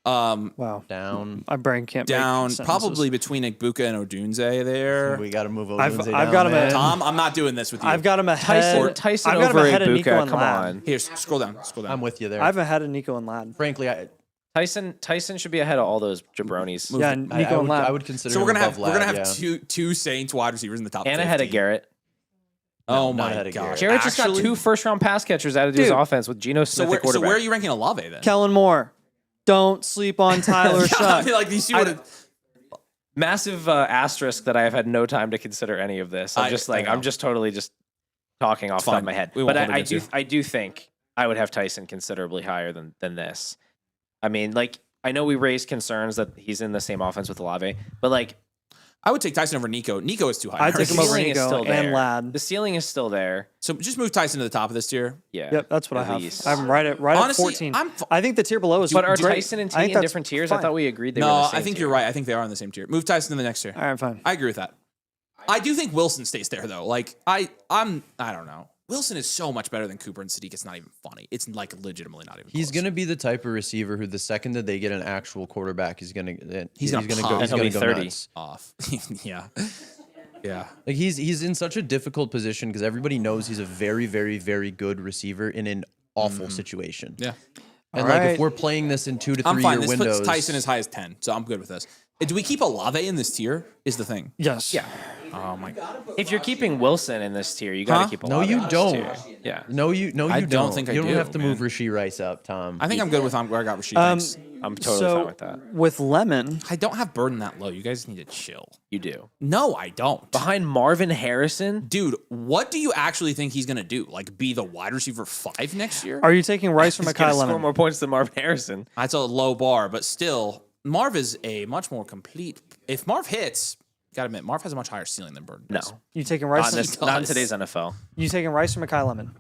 S2: Wow.
S7: Down.
S2: My brain can't
S1: Down
S2: make sentences.
S1: probably between Igbuka and Odunze there.
S7: We gotta move
S2: I've
S7: Odunze
S2: got
S7: down,
S2: him
S7: man.
S2: at
S1: Tom, I'm not doing this with you.
S2: I've got him ahead.
S5: Tyson
S2: I've got him
S5: over
S2: ahead of Nico
S5: Ibuka.
S2: and
S5: Come
S2: Lad.
S5: on.
S1: Here, scroll down. Scroll down.
S7: I'm with you there.
S2: I have ahead of Nico and Lad.
S7: Frankly,
S5: Tyson should be ahead of all those jabronis.
S2: Yeah,
S7: I
S2: Nico and
S7: would,
S2: Lad.
S7: I would consider
S1: So
S7: him
S1: we're gonna
S7: above
S1: have we're gonna
S7: Lad,
S1: have
S7: yeah.
S1: two Saints wide receivers in the top.
S5: And
S1: 50.
S5: ahead of Garrett.
S1: Oh
S7: not
S1: my
S7: ahead of
S1: gosh.
S7: Garrett.
S5: Garrett just got
S1: Actually-
S5: 2 first-round pass catchers added to his
S2: Dude.
S5: offense with Geno
S1: So
S5: Smith
S1: where,
S5: at quarterback.
S1: where are you ranking Olave then?
S2: Kellen Moore. Don't sleep on Tyler
S1: I
S2: Shuck.
S1: feel like you see what
S5: Massive asterisk that I have had no time to consider any of this.
S1: I
S5: I'm
S1: know.
S5: just totally just talking off the top
S1: fine.
S5: of my head.
S1: We won't
S5: But
S1: hold it against you.
S5: I do think I would have Tyson considerably higher than this. I mean, like, I know we raised concerns that he's in the same offense with Olave, but like
S1: I would take Tyson over Nico. Nico is too high.
S2: I'd take
S5: the
S2: him over
S5: ceiling is
S2: Nico
S5: still there.
S2: and Lad.
S5: The ceiling is still there.
S1: So just move Tyson to the top of this tier.
S5: Yeah.
S2: Yep, that's what I
S5: at
S2: have.
S5: least.
S2: I'm right at
S1: Honestly,
S2: 14.
S1: I'm
S2: I think the tier below is
S5: But are
S2: great.
S5: Tyson and
S2: I think
S5: Tate in
S2: that's
S5: different tiers? I
S2: fine.
S5: thought we agreed they were in
S1: No,
S5: the same
S1: I think
S5: tier.
S1: you're right. I think they are in the same tier. Move Tyson to the next tier.
S2: All right, fine.
S1: I agree with that. I do think Wilson stays there though. Like I don't know. Wilson is so much better than Cooper and Sadiq. It's not even funny. It's like legitimately not even.
S7: He's
S1: close.
S7: going to be the type of receiver who, the second that they get an actual quarterback, he's going to
S1: He's gonna
S7: go. He's
S4: he'll
S7: going
S4: be
S7: to go
S4: 30.
S7: nuts.
S1: off. Yeah. Yeah.
S7: Like he's in such a difficult position because everybody knows he's a very, very, very good receiver in an awful situation.
S1: Yeah.
S7: And
S2: All
S7: like
S2: right.
S7: if we're playing this in 2 to 3
S1: I'm fine.
S7: year
S1: This
S7: windows,
S1: puts Tyson as high as 10, so I'm good with this. Do we keep Olave in this tier? Is the thing.
S2: Yes.
S4: Yeah.
S1: Oh my god.
S4: If you're keeping Wilson in this tier, you got to
S1: Huh?
S4: keep.
S7: No,
S4: Olave
S7: you
S4: in this
S7: don't.
S4: tier. Yeah.
S7: No, you
S1: I
S7: don't.
S1: don't think I
S7: you don't
S1: do,
S7: have to move
S1: man.
S7: Rasheed Rice up, Tom.
S1: I think I'm good with where I got Rasheed. Thanks.
S4: I'm totally
S2: So
S4: fine with that.
S2: with Lemon,
S1: I don't have Burden that low. You guys need to chill.
S4: You do.
S1: No, I don't.
S4: Behind Marvin Harrison,
S1: Dude, what do you actually think he's gonna do? Like be the wide receiver 5 next year?
S2: are you taking Rice or
S4: he's gonna
S2: Mekhi
S4: score
S2: Lemon?
S4: more points than Marvin Harrison.
S1: That's a low bar, but still, Marv is a much more complete. If Marv hits, gotta admit, Marv has a much higher ceiling than Burden
S4: No,
S1: does.
S2: You taking Rice?
S4: not in,
S2: Or,
S4: this, not in
S1: does.
S4: today's NFL.
S2: you taking Rice or Mekhi Lemon?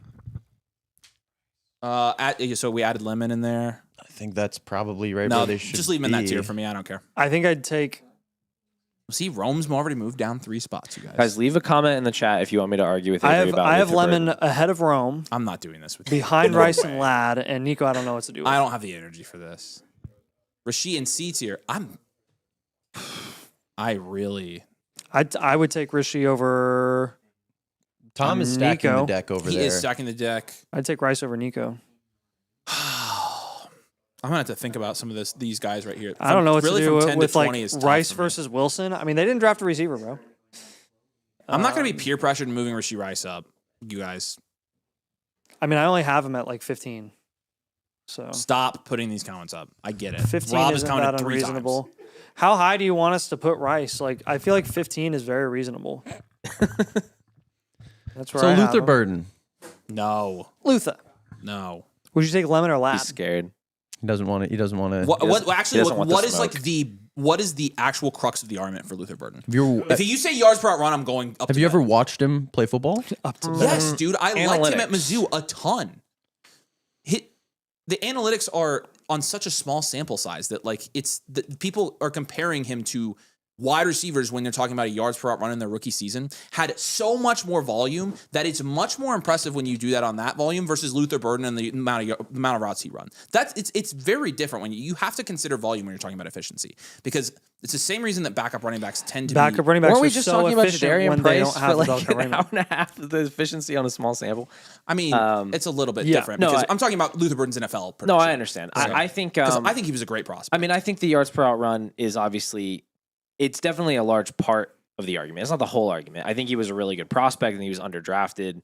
S1: So we added Lemon in there.
S7: I think that's probably right
S1: No,
S7: where they should
S1: just leave him in that
S7: be.
S1: tier for me. I don't care.
S2: I think I'd take.
S1: See, Rome's already moved down 3 spots, you guys.
S4: Guys, leave a comment in the chat if you want me to argue with
S2: I
S4: Avery
S2: have
S4: about
S2: I have
S4: Luther
S2: Lemon
S4: Burden.
S2: ahead of Rome,
S1: I'm not doing this with you.
S2: behind Rice and Ladd, and Nico. I don't know what to do. With.
S1: I don't have the energy for this. Rasheed in C tier. I really.
S2: I would take Rishi over.
S7: Tom is stacking
S2: Nico.
S7: the deck over
S1: He
S7: there.
S1: is stacking the deck.
S2: I'd take Rice over Nico.
S1: I'm gonna have to think about some of these guys right here.
S2: I don't know what
S1: really
S2: to
S1: from
S2: do
S1: 10
S2: with
S1: to 20
S2: like
S1: is tough
S2: Rice
S1: for me.
S2: versus Wilson. I mean, they didn't draft a receiver, bro.
S1: I'm not gonna be peer pressured and moving Rasheed Rice up. You guys,
S2: I mean, I only have him at like 15. So
S1: stop putting these comments up. I get it.
S2: 15
S1: Rob has
S2: isn't
S1: counted
S2: that
S1: 3
S2: unreasonable.
S1: times.
S2: How high do you want us to put Rice? Like, I feel like 15 is very reasonable. That's where
S7: So
S2: I have
S7: Luther
S2: him.
S7: Burden.
S1: No,
S2: Luther.
S1: no.
S2: Would you take Lemon or
S4: He's
S2: Ladd?
S4: scared.
S7: He doesn't want to. He doesn't want to.
S1: Actually,
S4: doesn't want the
S1: what is
S4: smoke.
S1: like what is the actual crux of the argument for Luther Burden?
S7: Have
S1: If you say yards per out run, I'm going up.
S7: have
S1: to
S7: you
S1: that.
S7: ever watched him play football?
S2: Up to
S1: Yes, dude. I liked him at
S4: Analytics.
S1: Mizzou a ton. The analytics are on such a small sample size that like people are comparing him to wide receivers when they're talking about a yards per out run in their rookie season. Had so much more volume that it's much more impressive when you do that on that volume versus Luther Burden and the amount of routes he run. It's very different when you have to consider volume when you're talking about efficiency because it's the same reason that backup running backs tend to
S2: Backup running backs
S4: Weren't we
S2: are
S4: just
S2: so
S4: talking about
S2: efficient
S4: Jadarian
S2: when they
S4: Price
S2: don't have
S4: for
S2: the
S4: like
S2: backup
S4: an
S2: running
S4: hour
S2: back.
S4: and a half of the efficiency on a small sample?
S1: I mean, it's a little bit
S2: yeah.
S1: different
S4: No,
S1: because
S4: I-
S1: I'm talking about Luther Burden's NFL production.
S4: No, I understand. I think
S1: I think he was a great prospect.
S4: I mean, I think the yards per out run is obviously, it's definitely a large part of the argument. It's not the whole argument. I think he was a really good prospect and he was underdrafted.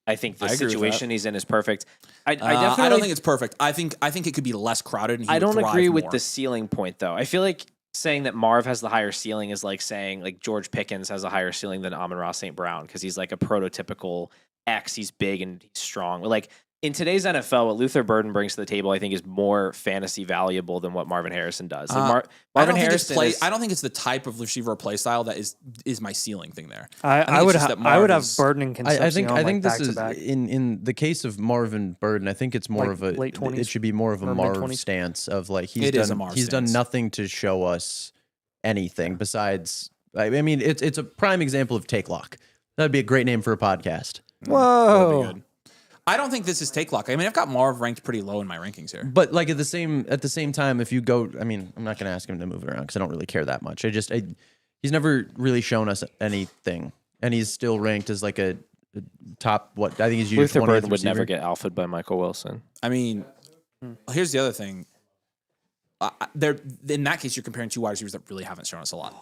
S4: I think the
S1: I agree with
S4: situation he's in is perfect. I
S1: I
S4: definitely
S1: don't think it's perfect. I think it could be less crowded. And he
S4: I
S1: would
S4: don't
S1: thrive
S4: agree with
S1: more.
S4: the ceiling point though. I feel like saying that Marv has the higher ceiling is like saying like George Pickens has a higher ceiling than Amon-Ra St. Brown because he's like a prototypical X. He's big and he's strong. Like in today's NFL, what Luther Burden brings to the table, I think, is more fantasy valuable than what Marvin Harrison does. Like Marvin Harrison,
S1: I don't think it's the type of receiver or play style that is my ceiling thing there.
S2: I
S1: it's
S2: would
S1: just
S2: have
S1: that
S2: I would
S1: Marv
S2: have
S1: is-
S2: Burden and Concepcion
S7: I think
S2: like
S7: this is
S2: back-to-back.
S7: in the case of Marvin Burden. I think it's more
S2: Like
S7: of a
S2: late 20s
S7: it should be more of a
S2: or
S7: Marv
S2: mid-20s.
S7: stance of like
S1: It is a Marv
S7: he's done
S1: stance.
S7: nothing to show us anything besides. I mean, it's a prime example of take lock. That'd be a great name for a podcast.
S1: That would be
S2: Whoa.
S1: good. I don't think this is take lock. I mean, I've got Marv ranked pretty low in my rankings here.
S7: But like at the same time, if you go, I mean, I'm not going to ask him to move it around because I don't really care that much. He's never really shown us anything, and he's still ranked as like a top. What I think he's
S4: Luther
S7: 20th
S4: Burden would
S7: receiver.
S4: never get alphaed by Michael Wilson.
S1: I mean, here's the other thing. There, in that case, you're comparing two wide receivers that really haven't shown us a lot.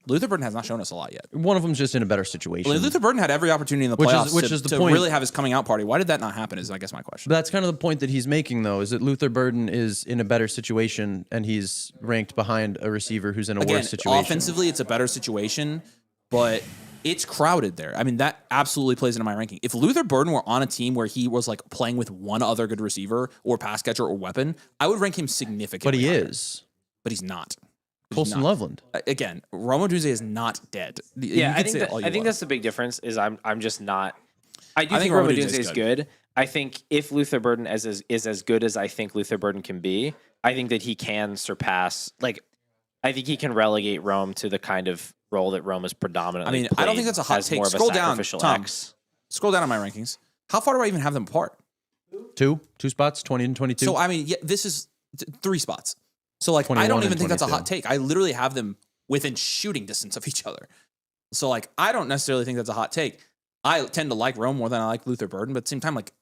S1: Luther Burden has not shown us a lot yet.
S7: One of them's just in a better situation.
S1: Well, Luther Burden had every opportunity in the
S7: Which is-
S1: playoffs
S7: which is the
S1: to
S7: point.
S1: really have his coming out party. Why did that not happen? Is I guess my question.
S7: But that's kind of the point that he's making, though, is that Luther Burden is in a better situation and he's ranked behind a receiver who's in a
S1: Again,
S7: worse situation.
S1: offensively, it's a better situation, but it's crowded there. I mean, that absolutely plays into my ranking. If Luther Burden were on a team where he was like playing with one other good receiver or pass catcher or weapon, I would rank him significantly.
S7: But he
S1: higher.
S7: is.
S1: But he's not. He's
S7: Colson
S1: not.
S7: Loveland.
S1: Again, Roma Odunze is not dead.
S4: Yeah,
S1: You
S4: I
S1: can say
S4: think
S1: all you
S4: I think
S1: want.
S4: that's the big difference. Is I'm just not. I do
S1: I
S4: think
S1: think
S4: Roma
S1: Roma
S4: Odunze
S1: Odunze
S4: is
S1: is
S4: good. I think if Luther Burden is as good as I think Luther Burden can be, I think that he can surpass. Like, I think he can relegate Rome to the kind of role that Rome is predominantly.
S1: I mean, I don't think that's a hot
S4: as
S1: take.
S4: More of
S1: Scroll
S4: a
S1: down,
S4: sacrificial
S1: Tom.
S4: X.
S1: Scroll down on my rankings. How far do I even have them apart?
S7: Two spots, 20 and 22.
S1: So I mean, yeah, this is 3 spots. So like, I
S7: 21
S1: don't
S7: and
S1: even think that's a
S7: 22.
S1: hot take. I literally have them within shooting distance of each other. So like, I don't necessarily think that's a hot take. I tend to like Rome more than I like Luther Burden, but at the same time, like,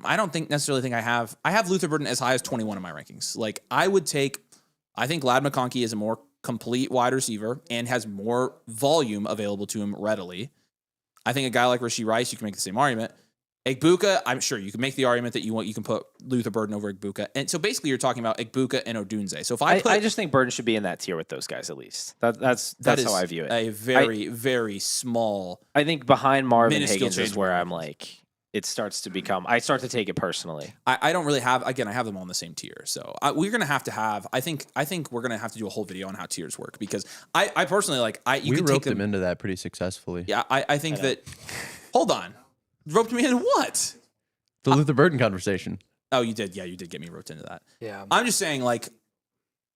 S1: I don't necessarily think I have Luther Burden as high as 21 in my rankings. Like, I think Ladd McConkey is a more complete wide receiver and has more volume available to him readily. I think a guy like Rashee Rice, you can make the same argument. Egbuka, I'm sure you can make the argument that you can put Luther Burden over Egbuka. And so basically you're talking about Egbuka and Odunze. So if
S5: I just think Burden should be in that tier with those guys at least. That's how I view it.
S1: A very, very small.
S5: I think behind Marvin
S1: minuscule
S5: Higgins is
S1: change
S5: where
S1: in
S5: I'm like, it starts to become, I start to take it personally.
S1: I don't really have, again, I have them all in the same tier. So we're going to have, I think we're going to have to do a whole video on how tiers work because I personally like, you
S7: we
S1: could
S7: roped
S1: take
S7: them into that pretty successfully.
S1: Yeah, I think that, hold on. Roped me into what?
S7: The Luther Burden conversation.
S1: Oh, you did. Yeah, you did get me roped into that.
S2: Yeah.
S1: I'm just saying, like,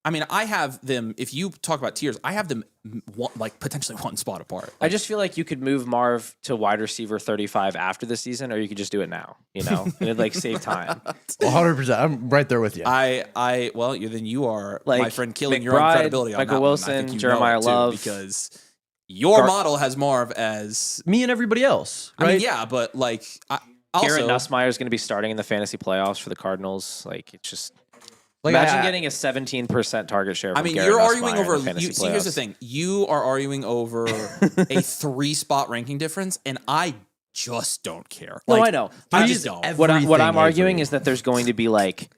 S1: I mean, I have them, if you talk about tiers, I have them potentially 1 spot apart.
S5: I just feel like you could move Marv to wide receiver 35 after the season, or you could just do it now, you know? It'd like save time.
S7: 100%. I'm right there with you.
S1: Well, then you are,
S5: Like
S1: my friend, killing your own
S5: McBride,
S1: credibility on
S5: Michael
S1: that
S5: Wilson,
S1: one. I think you
S5: Jeremiah
S1: know it, too,
S5: Love.
S1: because your model has Marv as,
S7: Me and everybody else, right?
S1: I mean, yeah, but like,
S5: Garrett
S1: also,
S5: Nussmeier is going to be starting in the fantasy playoffs for the Cardinals. Like, it's just...
S7: Like,
S5: Imagine getting a 17% target share.
S1: I mean,
S5: Garrett
S1: you're arguing
S5: Nussmeier in
S1: over.
S5: the fantasy
S1: See, here's the
S5: playoffs.
S1: thing: you are arguing over a 3-spot ranking difference, and I just don't care.
S5: No,
S1: Like,
S5: I know.
S1: I
S7: Three's
S1: just don't.
S7: every-
S5: What I'm
S7: Everything
S5: arguing
S7: Avery.
S5: is that there's going to be like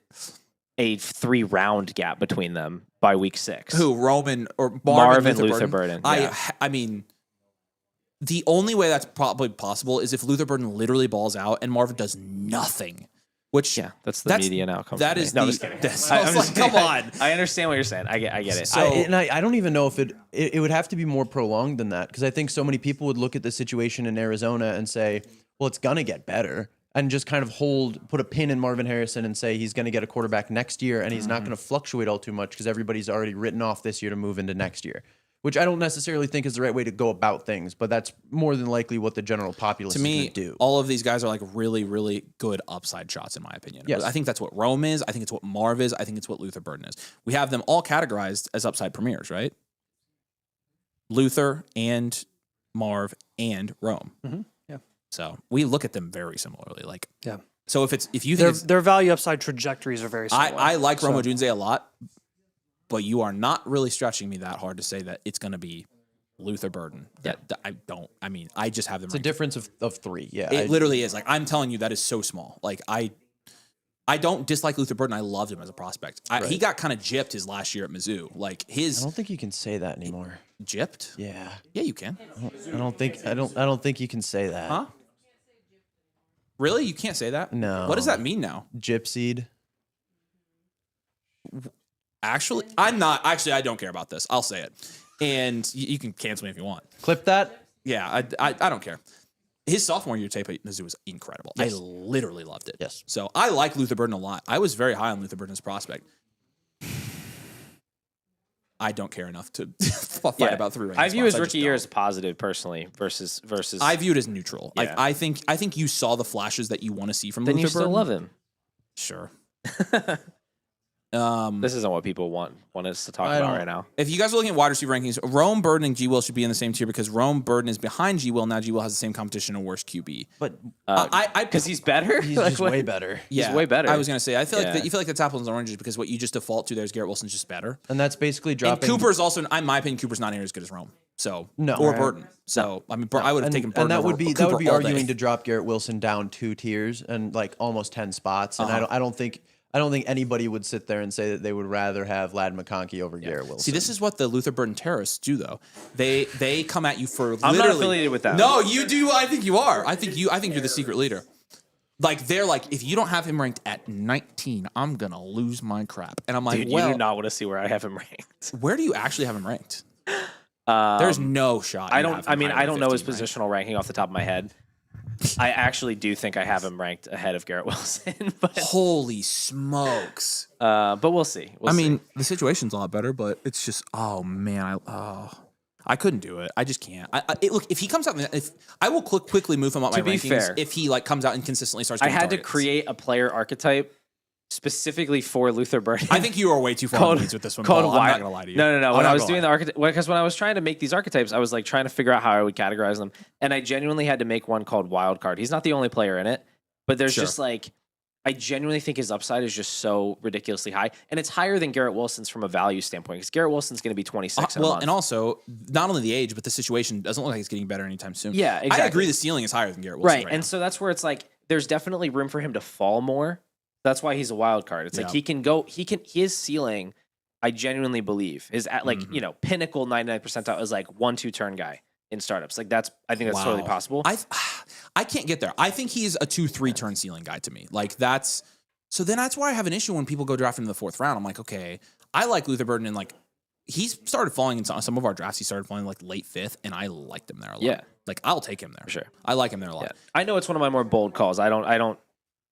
S5: a 3-round gap between them by week 6.
S1: Who Roman or
S5: Marv
S1: Marvin
S5: and Luther Burden, yeah.
S1: I mean, the only way that's probably possible is if Luther Burden literally balls out and Marvin does nothing. Which
S5: Yeah, that's the median outcome.
S1: That
S5: for me.
S1: is
S5: no, I'm
S1: the.
S5: just kidding.
S1: That's,
S5: I-
S1: I
S5: I'm
S1: was
S5: just
S1: like, come
S5: kidding.
S1: on.
S5: I understand what you're saying. I get it.
S1: So-
S7: I don't even know if it would have to be more prolonged than that because I think so many people would look at the situation in Arizona and say, well, it's gonna get better, and just kind of put a pin in Marvin Harrison and say he's gonna get a quarterback next year and he's not gonna fluctuate all too much because everybody's already written off this year to move into next year. Which I don't necessarily think is the right way to go about things, but that's more than likely what the general populace
S1: To
S7: is
S1: me,
S7: going to do.
S1: all of these guys are like really, really good upside shots, in my opinion.
S7: Yes.
S1: I think that's what Rome is. I think it's what Marv is. I think it's what Luther Burden is. We have them all categorized as upside premieres, right? Luther and Marv and Rome.
S2: Yeah.
S1: So we look at them very similarly. Like,
S2: Yeah.
S1: so if you think
S2: Their value upside trajectories are very similar.
S1: I like Rome Odunze a lot, but you are not really stretching me that hard to say that it's going to be Luther Burden. That I don't. I mean, I just have them.
S7: It's a difference of 3. Yeah.
S1: It literally is. Like, I'm telling you, that is so small. Like, I don't dislike Luther Burden. I loved him as a prospect. He got kind of gypped his last year at Mizzou. Like,
S7: I
S1: his
S7: don't think you can say that anymore.
S1: gypped.
S7: Yeah.
S1: Yeah, you can.
S7: I don't think you can say that.
S1: Huh? Really? You can't say that?
S7: No.
S1: What does that mean now?
S7: Gypsied.
S1: Actually, I'm not. Actually, I don't care about this. I'll say it. And you can cancel me if you want.
S7: Clip that.
S1: Yeah, I don't care. His sophomore year tape at Mizzou was incredible.
S7: Yes.
S1: I literally loved it.
S7: Yes.
S1: So I like Luther Burden a lot. I was very high on Luther Burden as a prospect. I don't care enough to fight about 3 ranking
S5: I view his
S1: spots.
S5: rookie year as positive personally versus.
S1: I view it as neutral. Like,
S5: Yeah.
S1: I think you saw the flashes that you want to see from
S5: Then
S1: Luther
S5: you still
S1: Burden.
S5: love him.
S1: Sure.
S5: This isn't what people want us to talk
S7: I
S5: about
S7: don't-
S5: right now.
S1: If you guys are looking at wide receiver rankings, Rome, Burden, and G. Will should be in the same tier because Rome, Burden is behind G. Will. Now G. Will has the same competition and worse QB.
S7: But
S5: Because he's better.
S7: he's
S5: Like,
S7: just
S5: what?
S7: way better.
S1: Yeah,
S5: way better.
S1: I was gonna say. I feel
S5: Yeah.
S1: like you feel like that's apples and oranges because what you just default to there is Garrett Wilson's just better.
S7: And that's basically
S1: And
S7: dropping.
S1: Cooper's also, in my opinion, Cooper's not nearly as good as Rome. So
S7: No.
S1: or
S7: Right.
S1: Burden. So I mean, I would have taken Burden
S7: and that
S1: over
S7: would be
S1: Cooper all day.
S7: arguing to drop Garrett Wilson down 2 tiers and like almost 10 spots. And I don't think anybody would sit there and say that they would rather have Ladd McConkey over Garrett Wilson.
S1: See, this is what the Luther Burden terrorists do, though. They come at you for literally.
S5: I'm not affiliated with that.
S1: No, you do. I think you are. I think you're the secret leader. Like, they're like, if you don't have him ranked at 19, I'm gonna lose my crap. And I'm like,
S5: Dude,
S1: well,
S5: you do not want to see where I have him ranked.
S1: where do you actually have him ranked? There's no shot.
S5: I
S1: you
S5: don't.
S1: have
S5: I
S1: him
S5: mean,
S1: higher
S5: I
S1: than
S5: don't know his
S1: 15, right?
S5: positional ranking off the top of my head. I actually do think I have him ranked ahead of Garrett Wilson, but
S1: Holy smokes!
S5: we'll see.
S1: I mean, the situation's a lot better, but it's just, oh man, I couldn't do it. I just can't. Look, if he comes out, if I will quickly move him up my
S5: To be
S1: rankings.
S5: fair,
S1: if he like comes out and consistently starts,
S5: I
S1: getting
S5: had to
S1: targets.
S5: create a player archetype specifically for Luther Burden.
S1: I think you are way too far in the weeds with this one,
S5: called
S1: Paul. I'm not
S5: wild-
S1: gonna lie to you.
S5: No.
S1: I'm
S5: When
S1: not
S5: I was
S1: gonna
S5: doing
S1: lie.
S5: the archetype, because when I was trying to make these archetypes, I was like trying to figure out how I would categorize them, and I genuinely had to make one called Wild Card. He's not the only player in it, but there's just like. I genuinely think his upside is just so ridiculously high, and it's higher than Garrett Wilson's from a value standpoint. Because Garrett Wilson's going to be 26 in a month.
S1: And also not only the age, but the situation doesn't look like it's getting better anytime soon.
S5: Yeah, exactly.
S1: I agree. The ceiling is higher than Garrett Wilson,
S5: right? And so that's where it's like there's definitely room for him to fall more. That's why he's a wild card. It's like he can go. His ceiling, I genuinely believe, is at like pinnacle 99th percentile is like 1-2 turn guy in startups. Like I think that's totally possible.
S1: I can't get there. I think he's a 2-3 turn ceiling guy to me. Like that's. So then that's why I have an issue when people go draft him in the 4th round. I'm like, okay, I like Luther Burden, and like he's started falling in some of our drafts. He started falling like late 5th, and I liked him there a lot.
S5: Yeah,
S1: like I'll take him there.
S5: For sure.
S1: I like him there a lot.
S5: Yeah. I know it's one of my more bold calls. I don't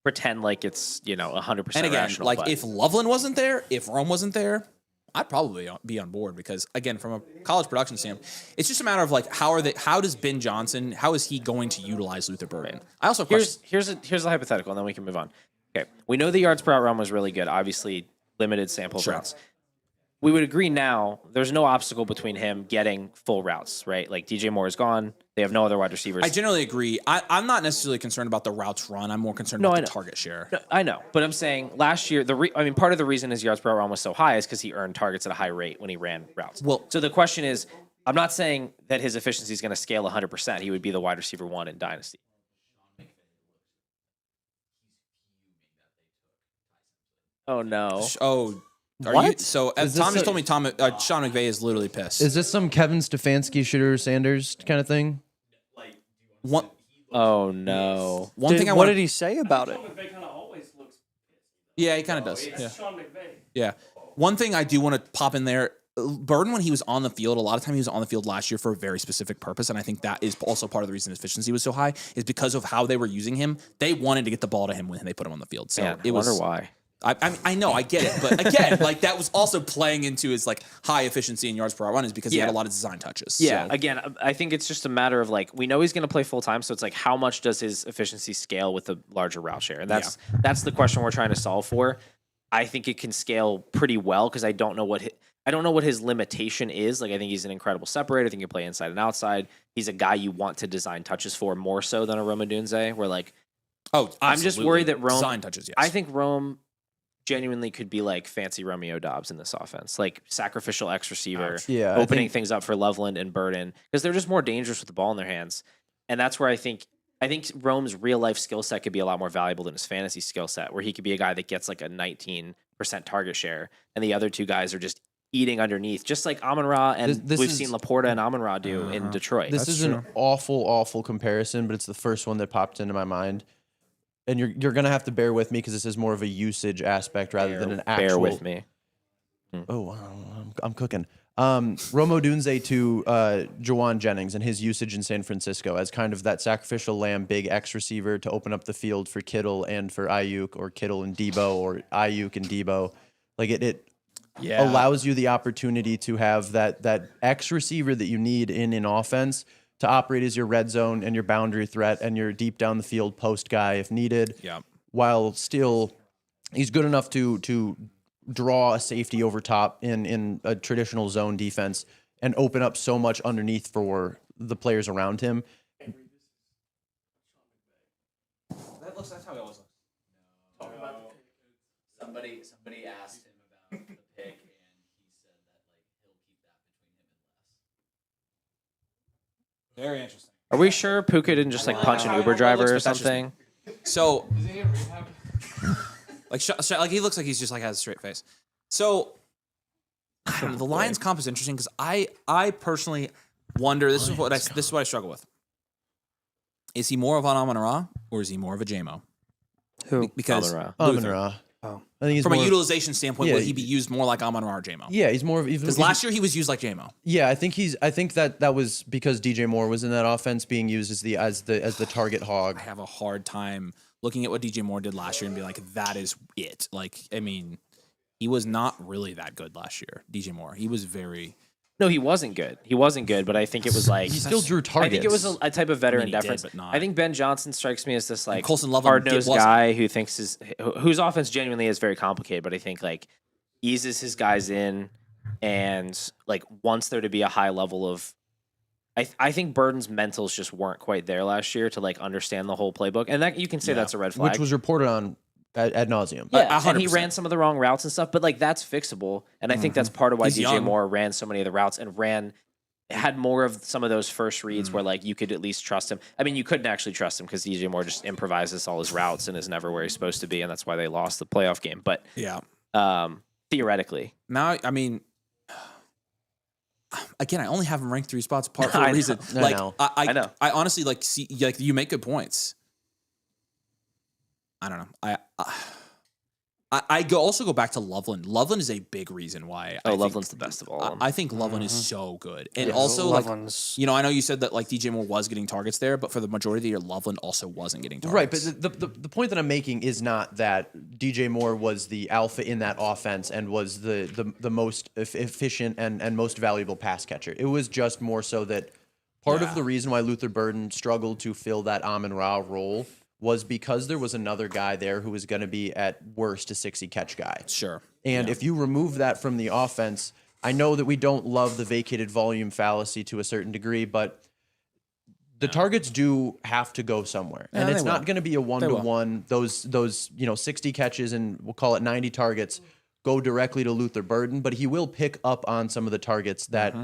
S5: pretend like it's 100%.
S1: And again,
S5: rational,
S1: like
S5: but
S1: if Loveland wasn't there, if Rome wasn't there, I'd probably be on board because again, from a college production standpoint, it's just a matter of like how does Ben Johnson, how is he going to utilize Luther Burden? I also have questions.
S5: here's a hypothetical, and then we can move on. Okay, we know the yards per out run was really good. Obviously, limited sample routes. We would agree now there's no obstacle between him getting full routes, right? Like DJ Moore is gone. They have no other wide receivers.
S1: I generally agree. I'm not necessarily concerned about the routes run. I'm more concerned about the target share.
S5: No, I know, but I'm saying last year, part of the reason his yards per out run was so high is because he earned targets at a high rate when he ran routes.
S1: Well,
S5: so the question is, I'm not saying that his efficiency is going to scale 100%. He would be the wide receiver 1 in Dynasty. Oh no!
S1: Oh,
S7: What?
S1: You? So
S7: Is
S1: Tom
S7: this
S1: just told me Sean McVay is literally pissed.
S7: Is this some Kevin Stefanski, Shooter Sanders kind of thing?
S1: One,
S5: oh no!
S1: One thing I
S2: what
S1: want.
S2: did he say about it?
S6: Sean McVay kind of always looks.
S1: Yeah, he kind of does.
S6: It's
S1: Yeah.
S6: Sean McVay.
S1: Yeah. One thing I do want to pop in there, Burden, when he was on the field, a lot of time he was on the field last year for a very specific purpose, and I think that is also part of the reason his efficiency was so high is because of how they were using him. They wanted to get the ball to him when they put him on the field. So
S5: Man,
S1: it was.
S5: I wonder why.
S1: I know, I get it, but again, like that was also playing into his like high efficiency in yards per hour run is because he had a lot of design touches.
S5: Yeah,
S1: So.
S5: again, I think it's just a matter of like we know he's going to play full time, so it's like how much does his efficiency scale with the larger route share, and that's the question we're trying to solve for. I think it can scale pretty well because I don't know what his limitation is. Like I think he's an incredible separator. I think he can play inside and outside. He's a guy you want to design touches for more so than a Rome Odunze. Where like,
S1: I'm
S5: just worried that Rome
S1: design touches. Yes.
S5: I think Rome genuinely could be like fancy Romeo Dobbs in this offense, like sacrificial X receiver,
S7: Yeah,
S5: opening things up for Loveland and Burden because they're just more dangerous with the ball in their hands. And that's where I think Rome's real life skill set could be a lot more valuable than his fantasy skill set, where he could be a guy that gets like a 19% target share, and the other two guys are just eating underneath, just like Amon-Ra and we've seen Laporta and Amon-Ra do in Detroit.
S7: This is an awful comparison, but it's the first one that popped into my mind. And you're gonna have to bear with me because this is more of a usage aspect rather than an actual.
S5: Bear with me.
S7: Oh, I'm cooking. Rome Odunze to Jawan Jennings and his usage in San Francisco as kind of that sacrificial lamb, big X receiver to open up the field for Kittle and for Ayuk, or Kittle and Debo, or Ayuk and Debo. Like it allows you the opportunity to have that X receiver that you need in an offense to operate as your red zone and your boundary threat and your deep down the field post guy if needed.
S1: Yeah.
S7: While still, he's good enough to draw a safety over top in a traditional zone defense and open up so much underneath for the players around him.
S1: That's how it always looks.
S9: Somebody asked him about the pick, and he said that like he'll keep that between him and Les.
S1: Very interesting.
S5: Are we sure Puka didn't just like punch an Uber driver or something?
S1: So,
S6: Is he in rehab?
S1: like he looks like he's just like has a straight face. So, I don't know, the Lions comp is interesting because I personally wonder. This is what I struggle with. Is he more of an Amon-Ra or is he more of a JMO?
S2: Who?
S1: Because
S5: Amon-Ra.
S7: Amon-Ra.
S2: Oh.
S7: I think he's
S1: from
S7: more,
S1: a utilization standpoint,
S7: Yeah,
S1: will he be used more like Amon-Ra or JMO?
S7: Yeah, he's more of
S1: Because last year he was used like JMO.
S7: Yeah, I think that was because DJ Moore was in that offense being used as the target hog.
S1: I have a hard time looking at what DJ Moore did last year and be like, that is it. Like, I mean, he was not really that good last year, DJ Moore. He was very,
S4: No, he wasn't good. He wasn't good, but I think it was like
S7: He still drew targets.
S4: I think it was a type of veteran
S1: he did,
S4: deference.
S1: but not.
S4: I think Ben Johnson strikes me as this like
S1: Colson Loveland
S4: hard-nosed
S1: wasn't.
S4: guy who thinks whose offense genuinely is very complicated, but I think like eases his guys in and like wants there to be a high level of. I think Burden's mentals just weren't quite there last year to like understand the whole playbook, and that you can say that's a red flag.
S7: which was reported on ad nauseum.
S4: Yeah, and he ran some of the wrong routes and stuff, but like that's fixable. And I think that's part of why
S1: He's
S4: DJ
S1: young.
S4: Moore ran so many of the routes and had more of some of those first reads where like you could at least trust him. I mean, you couldn't actually trust him because DJ Moore just improvises all his routes and is never where he's supposed to be, and that's why they lost the playoff game. But
S1: Yeah.
S4: theoretically,
S1: Now, I mean, again, I only have him ranked 3 spots apart for
S4: I
S1: a
S4: know.
S1: reason.
S7: I
S1: Like,
S7: know.
S4: I know.
S1: I honestly like see like you make good points. I don't know. I also go back to Loveland. Loveland is a big reason why. I think-
S4: Loveland's the best of all of them.
S1: I think Loveland is so good, and also like I know you said that like DJ Moore was getting targets there, but for the majority of the year, Loveland also wasn't getting targets.
S7: Right, but the point that I'm making is not that DJ Moore was the alpha in that offense and was the most efficient and most valuable pass catcher. It was just more so that part of the reason why Luther Burden struggled to fill that Amon-Ra role was because there was another guy there who was going to be at worst a 60 catch guy.
S1: Sure.
S7: And if you remove that from the offense, I know that we don't love the vacated volume fallacy to a certain degree, but the targets do have to go somewhere. And
S1: they
S7: it's
S1: will.
S7: not going to be a one-to-one. Those 60 catches and we'll call it 90 targets go directly to Luther Burden, but he will pick up on some of the targets that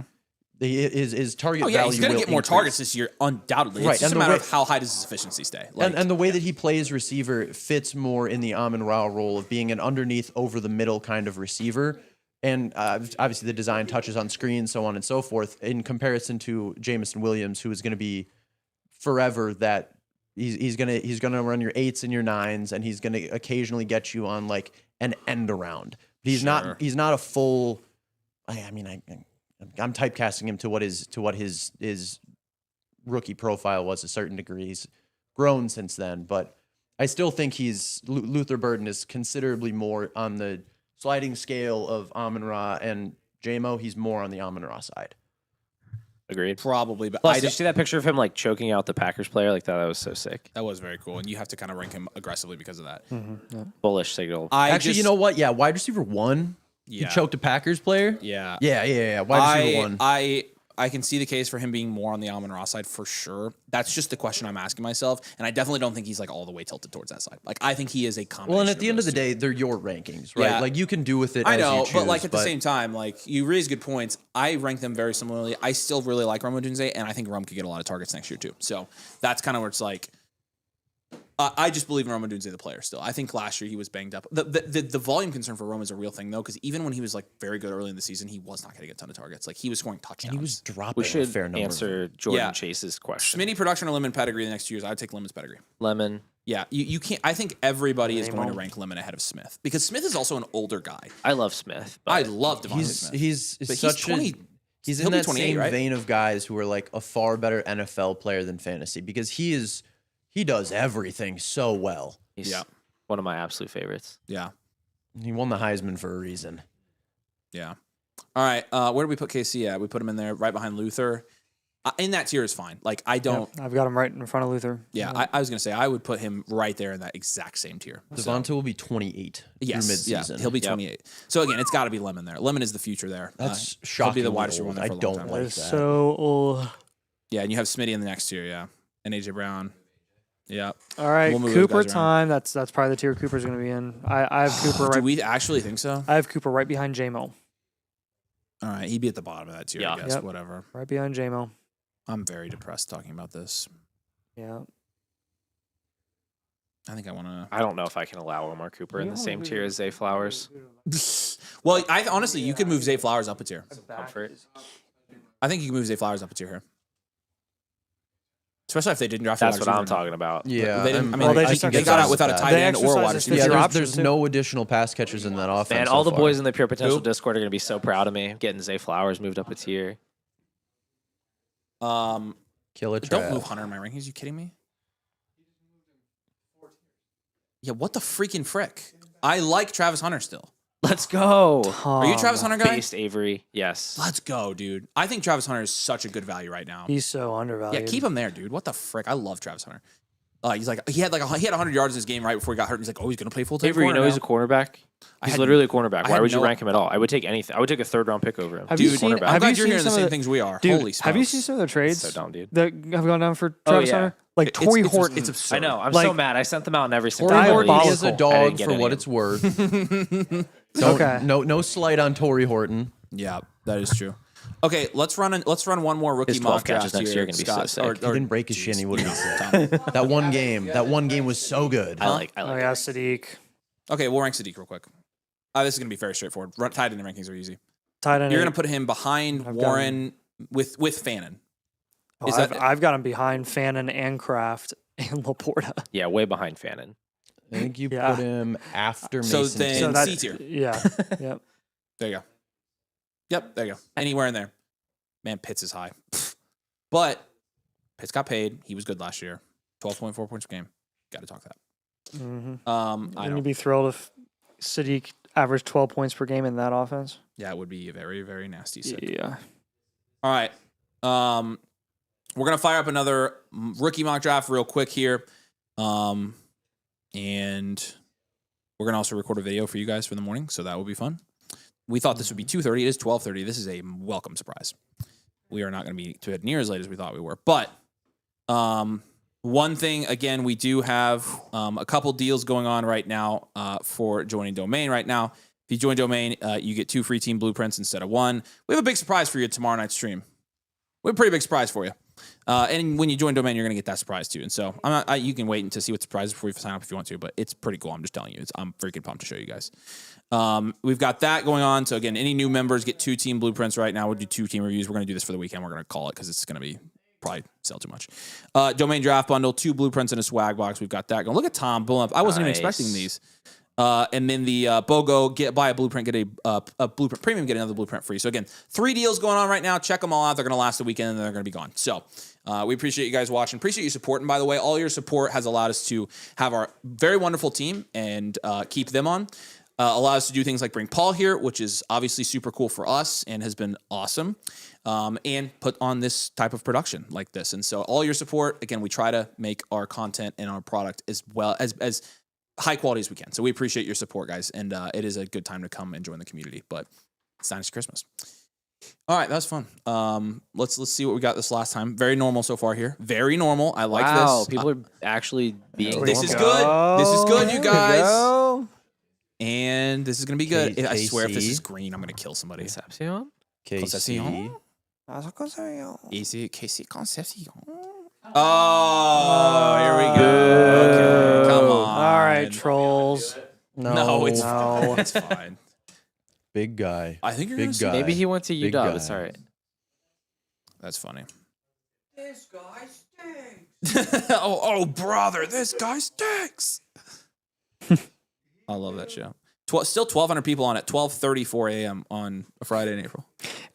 S7: his target
S1: Oh yeah,
S7: value
S1: he's going to
S7: will
S1: get more
S7: increase.
S1: targets this year, undoubtedly.
S7: Right,
S1: It's just
S7: and
S1: a
S7: the
S1: matter
S7: way-
S1: of how high does his efficiency stay. Like,
S7: And the way that he plays receiver fits more in the Amon-Ra role of being an underneath, over the middle kind of receiver. And obviously the design touches on screens, so on and so forth, in comparison to Jamison Williams, who is going to be forever that he's gonna run your 8s and your 9s, and he's going to occasionally get you on like an end around. But he's not a full. I'm typecasting him to what his rookie profile was a certain degree. He's grown since then, but I still think Luther Burden is considerably more on the sliding scale of Amon-Ra and JMO. He's more on the Amon-Ra side.
S4: Agreed.
S1: probably, but
S4: Plus, did you see that picture of him like choking out the Packers player? Like that was so sick.
S1: that was very cool, and you have to kind of rank him aggressively because of that.
S4: Bullish signal.
S7: Actually, you know what? Yeah, wide receiver 1. He
S1: Yeah.
S7: choked a Packers player.
S1: Yeah.
S7: Yeah. Wide receiver 1.
S1: I can see the case for him being more on the Amon-Ra side for sure. That's just the question I'm asking myself, and I definitely don't think he's like all the way tilted towards that side. Like I think he is a combination.
S7: Well, and at the end of the
S1: those two.
S7: day, they're your rankings, right?
S1: Yeah.
S7: Like you can do with it.
S1: I
S7: as
S1: know,
S7: you choose,
S1: but like at the same time, like you raise good points. I rank them very similarly. I still really like Rome Odunze, and I think Rome could get a lot of targets next year too. So that's kind of where it's like. I just believe in Rome Odunze, the player. Still, I think last year he was banged up. The volume concern for Rome is a real thing though, because even when he was like very good early in the season, he was not getting a ton of targets. Like he was scoring touchdowns.
S7: and he was dropping
S4: We
S7: a
S4: should
S7: fair number.
S4: answer Jordan
S1: Yeah.
S4: Chase's question.
S1: Smitty production or Lemon pedigree the next 2 years. I would take Lemon's pedigree.
S4: Lemon.
S1: Yeah, you can't. I think everybody is going to rank Lemon ahead of Smith because Smith is also an older guy.
S4: I love Smith. But
S1: I love Devontae
S7: He's
S1: Smith.
S7: he's
S1: But he's
S7: such
S1: 20.
S7: he's
S1: he'll
S7: in
S1: be
S7: that
S1: 28,
S7: same
S1: right?
S7: vein of guys who are like a far better NFL player than fantasy because he does everything so well.
S4: He's
S1: Yeah.
S4: one of my absolute favorites.
S1: Yeah,
S7: He won the Heisman for a reason.
S1: yeah. All right, where do we put KC at? We put him in there right behind Luther. In that tier is fine. Like I don't.
S2: I've got him right in front of Luther.
S1: Yeah, I was gonna say I would put him right there in that exact same tier.
S7: Devonta will be 28
S1: Yes,
S7: through
S1: yeah,
S7: midseason.
S1: he'll be 28. So again, it's got to be Lemon there. Lemon is the future there.
S7: That's
S1: He'll
S7: shocking.
S1: be the wide receiver one there
S7: I
S1: for a long
S7: don't
S1: time.
S7: like
S2: That is
S7: that.
S2: so old.
S1: Yeah, and you have Smitty in the next tier. Yeah, and AJ Brown. Yeah.
S2: All right,
S1: We'll move those
S2: Cooper
S1: guys around.
S2: time. That's probably the tier Cooper's going to be in. I have Cooper
S1: Do
S2: right.
S1: we actually think so?
S2: I have Cooper right behind JMO.
S1: All right, he'd be at the bottom of that tier.
S4: Yeah.
S1: I guess.
S2: Yep.
S1: Whatever.
S2: Right behind JMO.
S1: I'm very depressed talking about this.
S2: Yeah.
S1: I think I want to.
S4: I don't know if I can allow Omar Cooper in the same tier as Zay Flowers.
S1: Well, honestly, you could move Zay Flowers up a tier.
S4: Comfort.
S1: I think you can move Zay Flowers up a tier here, especially if they didn't draft. a
S4: That's
S1: wide
S4: what I'm
S1: receiver.
S4: talking about.
S7: Yeah,
S1: They didn't. I mean,
S2: Well, they
S1: I
S2: just
S1: think they got out
S2: exercised
S1: without a
S7: that.
S1: tight
S2: They
S1: end or a wide
S2: exercised
S1: receiver.
S2: his
S7: Yeah,
S2: fifth-year
S7: there's
S2: options, too.
S7: no additional pass catchers in that offense.
S4: Man,
S7: so
S4: all the
S7: far.
S4: boys in the Pure Potential
S1: Who?
S4: Discord are going to be so proud of me getting Zay Flowers moved up a tier.
S7: Killer
S1: Don't
S7: Trav.
S1: move Hunter in my rankings. You kidding me? Yeah, what the freaking frick? I like Travis Hunter still.
S5: Let's go.
S1: Are you a Travis Hunter guy?
S5: Based Avery. Yes.
S1: Let's go, dude. I think Travis Hunter is such a good value right now.
S2: He's so undervalued.
S1: Yeah, keep him there, dude. What the frick? I love Travis Hunter. He had 100 yards in his game right before he got hurt. He's like, oh, he's gonna play full time.
S5: Avery, you know
S1: now.
S5: he's a cornerback. He's literally a cornerback.
S1: I
S5: Why
S1: had
S5: would you
S1: no-
S5: rank him at all? I would take anything. I would take a 3rd-round pick over him.
S2: Have you
S1: Dude,
S2: seen?
S1: I'm
S2: Have
S1: glad
S2: you
S1: you're
S2: seen
S1: hearing the
S2: some of
S1: same things we are.
S2: Dude,
S1: Holy smokes.
S2: have you seen some of the trades
S5: So dumb, dude.
S2: that have gone down for Travis
S5: yeah.
S2: Hunter? Like
S1: It's-
S2: Torrey
S1: it's-
S2: Horton.
S1: It's absurd.
S5: I know. I'm
S2: Like-
S5: so mad. I sent them out in every single
S7: Torrey
S2: Diabolical.
S7: Horton is a
S5: I didn't
S7: dog
S5: get
S7: for
S5: any
S7: what
S5: of
S7: it's worth.
S2: Okay.
S7: No slight on Torrey Horton.
S1: Yeah, that is true. Okay, let's run one more rookie
S5: His 12
S1: mock draft
S5: catches next
S1: here,
S5: year are gonna be so
S1: Scott.
S5: sick.
S1: Or-
S7: He didn't break his shin. He would have been sick. That one game was so good.
S5: I like
S2: Oh
S5: it.
S2: yeah, Sadiq.
S1: Okay, we'll rank Sadiq real quick. This is gonna be very straightforward. Tight end rankings are easy.
S2: Tight end.
S1: You're gonna put him behind
S2: I've got
S1: Warren with Fannin.
S2: Oh,
S1: is that-
S2: I've got him behind Fannin and Kraft and Laporta.
S5: Yeah, way behind Fannin.
S7: I think you
S2: Yeah.
S7: put him after
S1: So
S7: Mason.
S1: then-
S2: So
S1: In
S2: that,
S1: C tier.
S2: Yeah. Yep.
S1: There you go. Yep, there you go. Anywhere in there. Man, Pitts is high. But Pitts got paid. He was good last year. 12.4 points per game. Got to talk that.
S2: Mm-hmm.
S1: I
S2: Wouldn't
S1: don't.
S2: you be thrilled if Sadiq averaged 12 points per game in that offense?
S1: Yeah, it would be very, very nasty. Sick.
S2: Yeah.
S1: All right. We're gonna fire up another rookie mock draft real quick here, and we're gonna also record a video for you guys for the morning, so that will be fun. We thought this would be 2:30. It is 12:30. This is a welcome surprise. We are not gonna be to near as late as we thought we were, but one thing again, we do have a couple deals going on right now for joining Domain right now. If you join Domain, you get 2 free team blueprints instead of 1. We have a big surprise for you tomorrow night's stream. We have a pretty big surprise for you. And when you join Domain, you're going to get that surprise too. And so you can wait to see what surprise before you sign up if you want to, but it's pretty cool. I'm just telling you. I'm freaking pumped to show you guys. We've got that going on. So again, any new members get 2 team blueprints right now. We'll do 2 team reviews. We're going to do this for the weekend. We're going to call it because it's going to be probably sell too much. Domain draft bundle, 2 blueprints in a swag box. We've got that going. Look at Tom pulling up. I wasn't even expecting these. And then the BOGO, buy a blueprint, get a blueprint premium, get another blueprint free. So again, 3 deals going on right now. Check them all out. They're going to last the weekend and then they're going to be gone. So we appreciate you guys watching. Appreciate you supporting, by the way. All your support has allowed us to have our very wonderful team and keep them on. Allow us to do things like bring Paul here, which is obviously super cool for us and has been awesome. And put on this type of production like this. And so all your support, again, we try to make our content and our product as well as high quality as we can. So we appreciate your support, guys. And it is a good time to come and join the community. But it's Dynasty Christmas. All right, that was fun. Let's see what we got this last time. Very normal so far here. Very normal. I like
S5: Wow,
S1: this.
S5: people are actually being.
S1: This is
S5: normal.
S1: good. This is good, you
S2: There we
S1: guys.
S2: go.
S1: And this is gonna be good. I swear, if this
S7: KC.
S1: is green, I'm gonna kill somebody.
S5: Concepcion?
S7: KC.
S1: Easy, Casey Concepcion. Oh, here we go. Okay, come on.
S2: All right, trolls.
S1: No, it's
S2: No.
S1: fine. It's fine.
S7: Big guy.
S1: I think you're
S7: Big
S1: gonna see.
S7: guy.
S5: Maybe he went to
S7: Big
S5: UW.
S7: guy.
S5: It's all right.
S1: That's funny.
S6: This guy stinks.
S1: oh, brother, this guy stinks. I love that show. Still 1,200 people on at 12:34 a.m. on a Friday in April.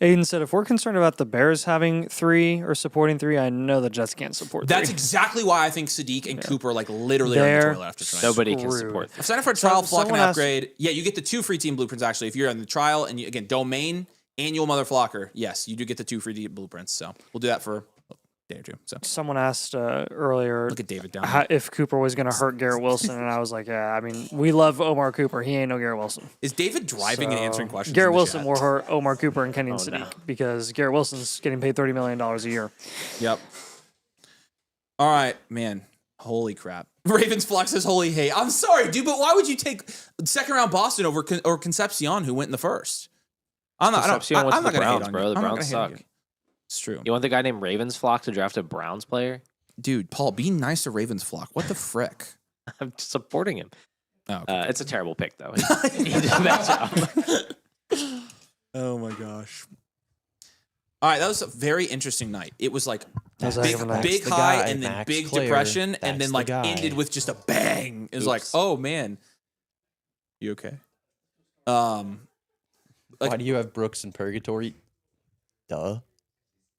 S2: Aiden said, if we're concerned about the Bears having 3 or supporting 3, I know the Jets can't support 3.
S1: That's exactly why I think Sadiq and Cooper literally are in the
S2: They're
S1: toilet after tonight.
S5: Nobody can
S2: Screwed.
S5: support.
S1: I've signed up for a trial, flock, and
S2: someone asked-
S1: upgrade. Yeah, you get the 2 free team blueprints actually. If you're on the trial and again, Domain, annual mother flocker, yes, you do get the 2 free blueprints. So we'll do that for a day or 2. So
S2: Someone asked earlier
S1: look at David down there.
S2: if Cooper was going to hurt Garrett Wilson, and I was like, yeah, I mean, we love Omar Cooper. He ain't no Garrett Wilson.
S1: Is David driving and
S2: So,
S1: answering questions?
S2: Garrett
S1: in the
S2: Wilson
S1: chat?
S2: will hurt Omar Cooper and Kenny
S5: Oh,
S2: Sadiq
S5: no.
S2: because Garrett Wilson's getting paid $30 million a year.
S1: Yep. All right, man. Holy crap. Ravens Flock says, holy hate. I'm sorry, dude, but why would you take second round Boston over or Concepcion, who went in the first? I'm not
S5: Concepcion went to
S1: I'm not
S5: the
S1: gonna hate
S5: Browns,
S1: on
S5: bro.
S1: you.
S5: The
S1: I'm not
S5: Browns
S1: gonna hate on
S5: suck.
S1: you. It's true.
S5: You want the guy named Ravensflock to draft a Browns player?
S1: Dude, Paul, be nice to Ravens Flock. What the frick?
S5: I'm supporting him.
S1: Oh, okay.
S5: It's a terrible pick, though. He did a bad job.
S1: Oh my gosh. All right, that was a very interesting night. It was like
S2: That was a
S1: big,
S2: heck of a night.
S1: big
S7: That's the
S1: high
S7: guy,
S1: and then
S7: Max
S1: big
S7: Clare.
S1: depression and
S7: That's
S1: then
S7: the
S1: like
S7: guy.
S1: ended with just a bang. It was like,
S5: Oops.
S1: oh man. You okay?
S7: Why do you have Brooks in purgatory? Duh.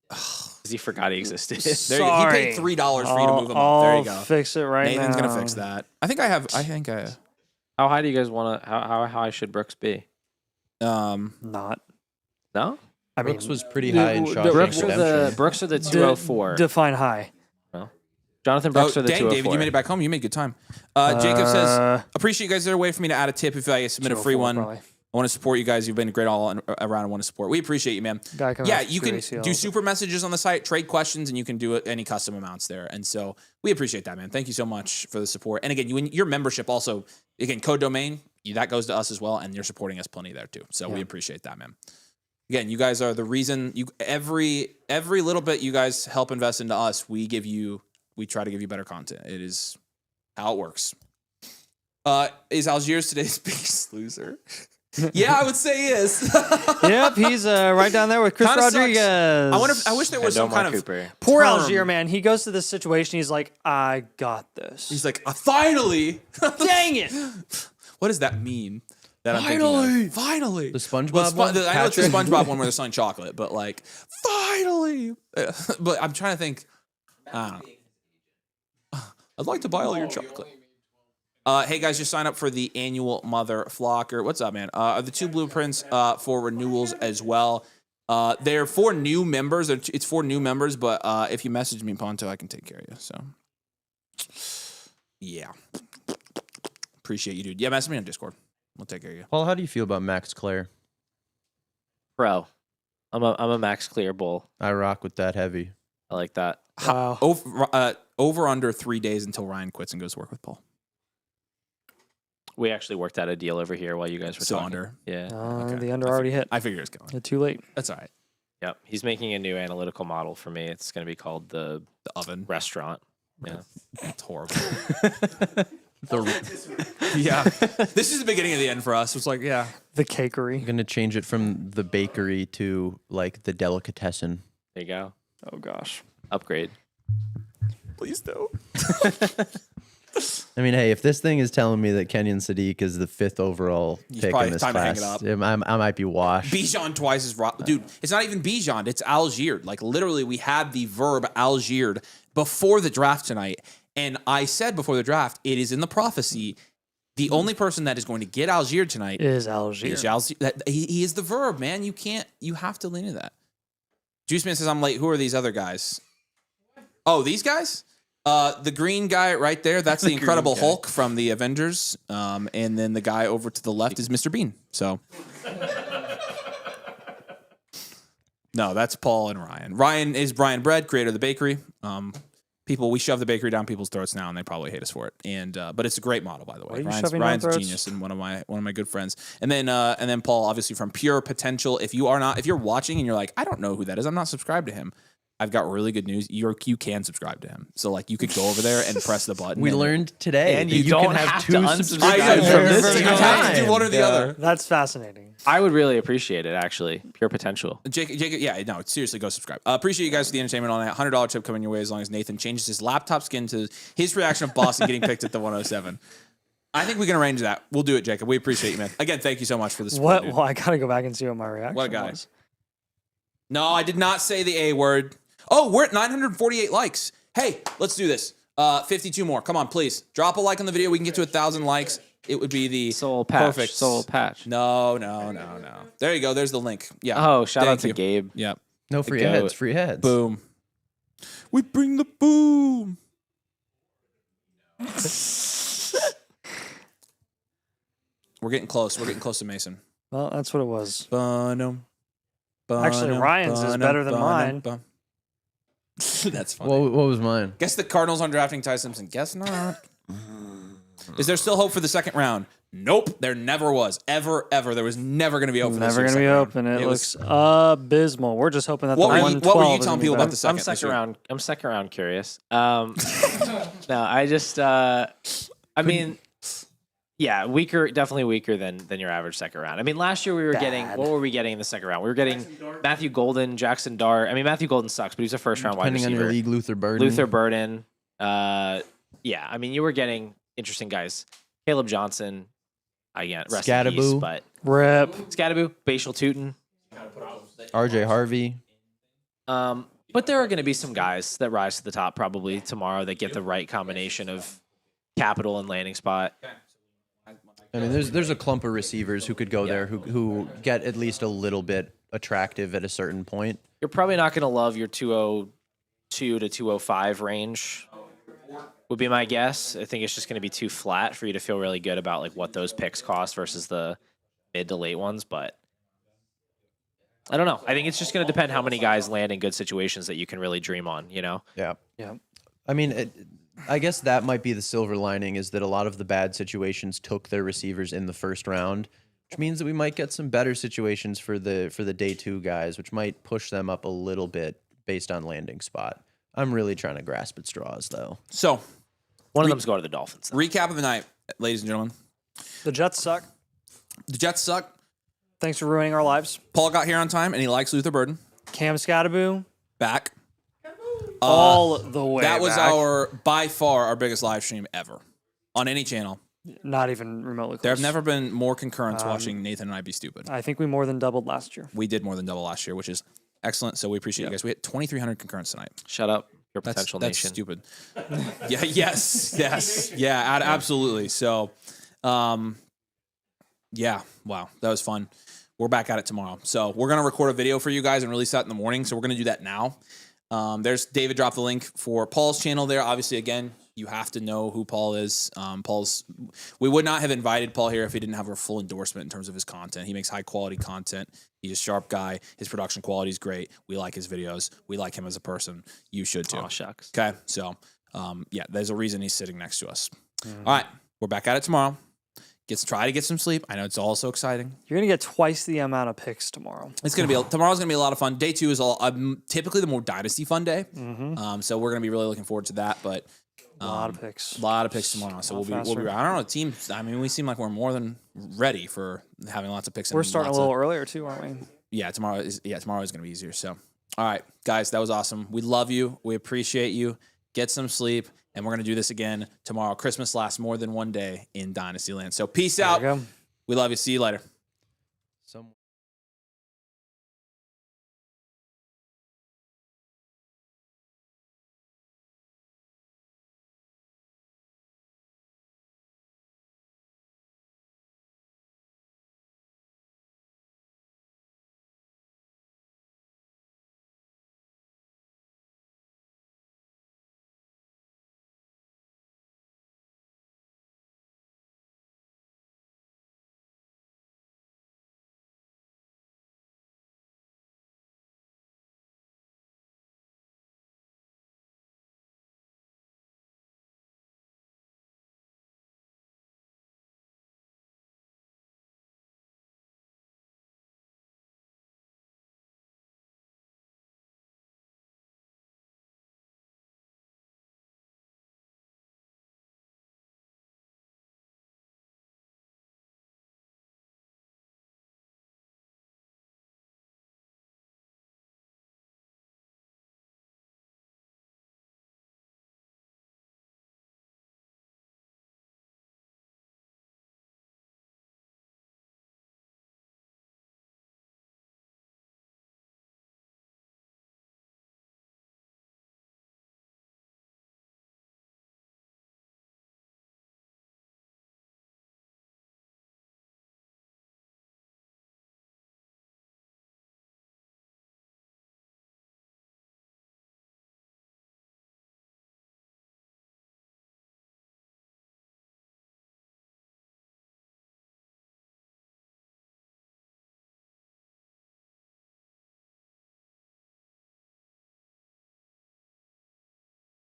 S5: Because he forgot he existed.
S1: There you go. He paid $3 for you to move him up. There you go.
S2: Fix it right
S1: Nathan's
S2: now.
S1: gonna fix that. I think
S5: How high do you guys want to? How high should Brooks be?
S2: Not.
S5: No?
S2: I mean,
S7: Brooks was pretty high in Shawshank
S5: Brooks are the
S2: de-
S5: 204.
S2: define high.
S5: Jonathan Brooks are the
S1: dang,
S5: 204.
S1: David, you made it back home. You made good time. Jacob says, appreciate you guys. Is there a way for me to add a tip if I submit a free
S2: 204
S1: one?
S2: probably.
S1: I want to support you guys. You've been great all around. I want to support. We appreciate you, man.
S2: Guy coming
S1: Yeah,
S2: off
S1: you can
S2: ACL.
S1: do super messages on the site, trade questions, and you can do any custom amounts there. And so we appreciate that, man. Thank you so much for the support. And again, your membership also, again, code domain, that goes to us as well, and you're supporting us plenty there too. So we appreciate that, man. Again, you guys are the reason. Every little bit you guys help invest into us, we try to give you better content. It is how it works. Is Algiers today's biggest loser? Yeah, I would say he is.
S2: Yep, he's right down there with Chris
S1: Kinda sucks.
S2: Rodriguez.
S1: I wish there was some kind of
S2: Poor
S1: term.
S2: Algier, man. He goes to this situation. He's like, I got this.
S1: He's like, finally.
S2: Dang it.
S1: What does that mean? That finally. Finally.
S7: The SpongeBob
S1: Well,
S7: one?
S1: I know it's the
S7: Patrick?
S1: SpongeBob one where they're selling chocolate, but like, finally. But I'm trying to think. I don't know. I'd like to buy all your chocolate. Hey guys, just sign up for the annual Mother Flocker. What's up, man? The 2 blueprints for renewals as well. They're for new members. It's for new members, but if you message me, Ponto, I can take care of you. So, yeah. Appreciate you, dude. Yeah, message me on Discord. We'll take care of you.
S7: Paul, how do you feel about Max Clare?
S5: Bro, I'm a Max Clear bull.
S7: I rock with that heavy.
S5: I like that.
S2: Wow.
S1: Over under 3 days until Ryan quits and goes to work with Paul.
S5: We actually worked out a deal over here while you guys were
S1: So
S5: talking.
S1: under.
S5: Yeah.
S1: Okay.
S2: The under already hit.
S1: I figure it's going.
S2: Too late.
S1: That's all right.
S5: Yep. He's making a new analytical model for me. It's going to be called the
S1: The oven.
S5: restaurant. Yeah.
S1: It's horrible. Yeah. This is the beginning of the end for us. It's like, yeah.
S2: The cakery.
S7: I'm gonna change it from the bakery to like the delicatessen.
S5: There you go.
S2: Oh, gosh.
S5: Upgrade.
S1: Please don't.
S7: I mean, hey, if this thing is telling me that Kenyon Sadiq is the 5th overall pick
S1: probably
S7: in this
S1: time to hang
S7: class,
S1: it
S7: I might be washed.
S1: Bijan twice is dude. It's not even Bijan. It's Algiered. Like literally, we had the verb Algiered before the draft tonight, and I said before the draft, it is in the prophecy. The only person that is going to get Algiered tonight
S2: Is Algier.
S1: is Algier. He is the verb, man. You have to lean into that. Juice Man says I'm late. Who are these other guys? Oh, these guys. The green guy right there, that's the Incredible Hulk from the Avengers. And then the guy over to the left is Mr. Bean. So, no, that's Paul and Ryan. Ryan is Brian Bread, creator of the bakery. We shove the bakery down people's throats now, and they probably hate us for it. And but it's a great model, by the way.
S2: Why are you
S1: Ryan's
S2: shoving down
S1: a
S2: throats?
S1: genius and one of my good friends. And then Paul, obviously from Pure Potential. If you're watching and you're like, I don't know who that is, I'm not subscribed to him. I've got really good news. You can subscribe to him. So like you could go over there and press the button.
S7: We learned today,
S5: And
S7: that
S5: you don't
S7: can
S5: have
S7: have
S5: to
S7: 2
S5: unsubscribe
S7: subscribers
S5: from
S7: at
S5: this
S7: the same
S1: You have to do
S7: time.
S1: one or the other.
S2: That's fascinating.
S5: I would really appreciate it, actually. Pure potential.
S1: Jacob, yeah, no, seriously, go subscribe. Appreciate you guys for the entertainment on that. $100 tip coming your way as long as Nathan changes his laptop skin to his reaction of Boston getting picked at the 107. I think we can arrange that. We'll do it, Jacob. We appreciate you, man. Again, thank you so much for the support.
S2: What?
S1: Dude.
S2: Well, I gotta go back and see what my reaction
S1: What a guy.
S2: was.
S1: No, I did not say the A word. Oh, we're at 948 likes. Hey, let's do this. 52 more. Come on, please. Drop a like on the video. We can get to 1,000 likes. It would be the
S5: Soul patch.
S1: perfect.
S5: Soul patch.
S1: No. There you go. There's the link. Yeah.
S5: Oh, shout out
S1: Thank
S5: to
S1: you.
S5: Gabe.
S1: Yep.
S7: No free
S5: goat.
S7: heads, free heads.
S1: Boom. We bring the boom. We're getting close. We're getting close to Mason.
S2: Well, that's what it was.
S1: Bunum,
S2: Actually,
S1: bunum,
S2: Ryan's is
S1: bunum,
S2: better than
S1: bunum,
S2: mine.
S1: bum. That's funny.
S7: What was mine?
S1: Guess the Cardinals on drafting Ty Simpson. Guess not. Is there still hope for the second round? Nope. There never was. Ever. There was never going to be hope for this
S2: Never
S1: year's
S2: gonna be
S1: second round.
S2: open. It
S1: was-
S2: looks abysmal. We're just hoping that
S1: What
S2: the
S1: were you-
S2: 112
S1: what were you
S2: is
S1: telling
S2: gonna be
S1: people about
S2: better.
S1: the second?
S5: I'm second
S1: year?
S5: round. I'm second round curious. No, I just. I mean, yeah, weaker. Definitely weaker than your average second round. I mean, last year we were getting. What were we getting in the second round? We were getting Matthew Golden, Jackson Dart. I mean, Matthew Golden sucks, but he's a first round wide
S7: Depending on
S5: receiver.
S7: your league, Luther Burden.
S5: Luther Burden. Yeah, I mean, you were getting interesting guys. Caleb Johnson. Again, rest in peace,
S7: Scadaboo.
S5: but
S2: Rip.
S5: Scadaboo, Bashal Tootin.
S7: RJ Harvey.
S5: But there are going to be some guys that rise to the top probably tomorrow that get the right combination of capital and landing spot.
S7: I mean, there's a clump of receivers who could go there who get at least a little bit attractive at a certain point.
S5: You're probably not going to love your 202 to 205 range. Would be my guess. I think it's just going to be too flat for you to feel really good about like what those picks cost versus the mid to late ones. But I don't know. I think it's just going to depend how many guys land in good situations that you can really dream on. You know?
S7: Yeah.
S2: Yeah.
S7: I mean, I guess that might be the silver lining is that a lot of the bad situations took their receivers in the first round, which means that we might get some better situations for the day 2 guys, which might push them up a little bit based on landing spot. I'm really trying to grasp at straws, though.
S1: So,
S5: one of them's going to the Dolphins. Though.
S1: Recap of the night, ladies and gentlemen.
S2: The Jets suck.
S1: The Jets suck.
S2: Thanks for ruining our lives.
S1: Paul got here on time, and he likes Luther Burden.
S2: Cam Scattaboo.
S1: Back.
S2: All the way
S1: That was
S2: back.
S1: by far our biggest live stream ever on any channel.
S2: Not even remotely close.
S1: There have never been more concurrence watching Nathan and I be stupid.
S2: I think we more than doubled last year.
S1: We did more than double last year, which is excellent. So we appreciate you guys. We hit 2,300 concurrence tonight.
S5: Shut up. Your
S1: That's
S5: potential nation.
S1: stupid. Yeah. Yes. Yeah. Absolutely. So, yeah. Wow. That was fun. We're back at it tomorrow. So we're gonna record a video for you guys and release that in the morning. So we're gonna do that now. There's David dropped the link for Paul's channel there. Obviously, again, you have to know who Paul is. We would not have invited Paul here if he didn't have our full endorsement in terms of his content. He makes high quality content. He's a sharp guy. His production quality is great. We like his videos. We like him as a person. You should too.
S5: Oh, shucks.
S1: Okay. So, yeah, there's a reason he's sitting next to us. All right. We're back at it tomorrow. Try to get some sleep. I know it's all so exciting.
S2: You're gonna get twice the amount of picks tomorrow.
S1: Tomorrow's gonna be a lot of fun. Day 2 is typically the more dynasty fun day. So we're gonna be really looking forward to that. But
S2: A lot of picks.
S1: A lot of picks tomorrow. So we'll be. I don't know. Teams. I mean, we seem like we're more than ready for having lots of picks.
S2: We're starting a little earlier too, aren't we?
S1: Yeah. Tomorrow is gonna be easier. So, all right, guys, that was awesome. We love you. We appreciate you. Get some sleep. And we're going to do this again tomorrow. Christmas lasts more than one day in Dynasty Land. So peace out.
S2: There you go.
S1: We love you. See you later.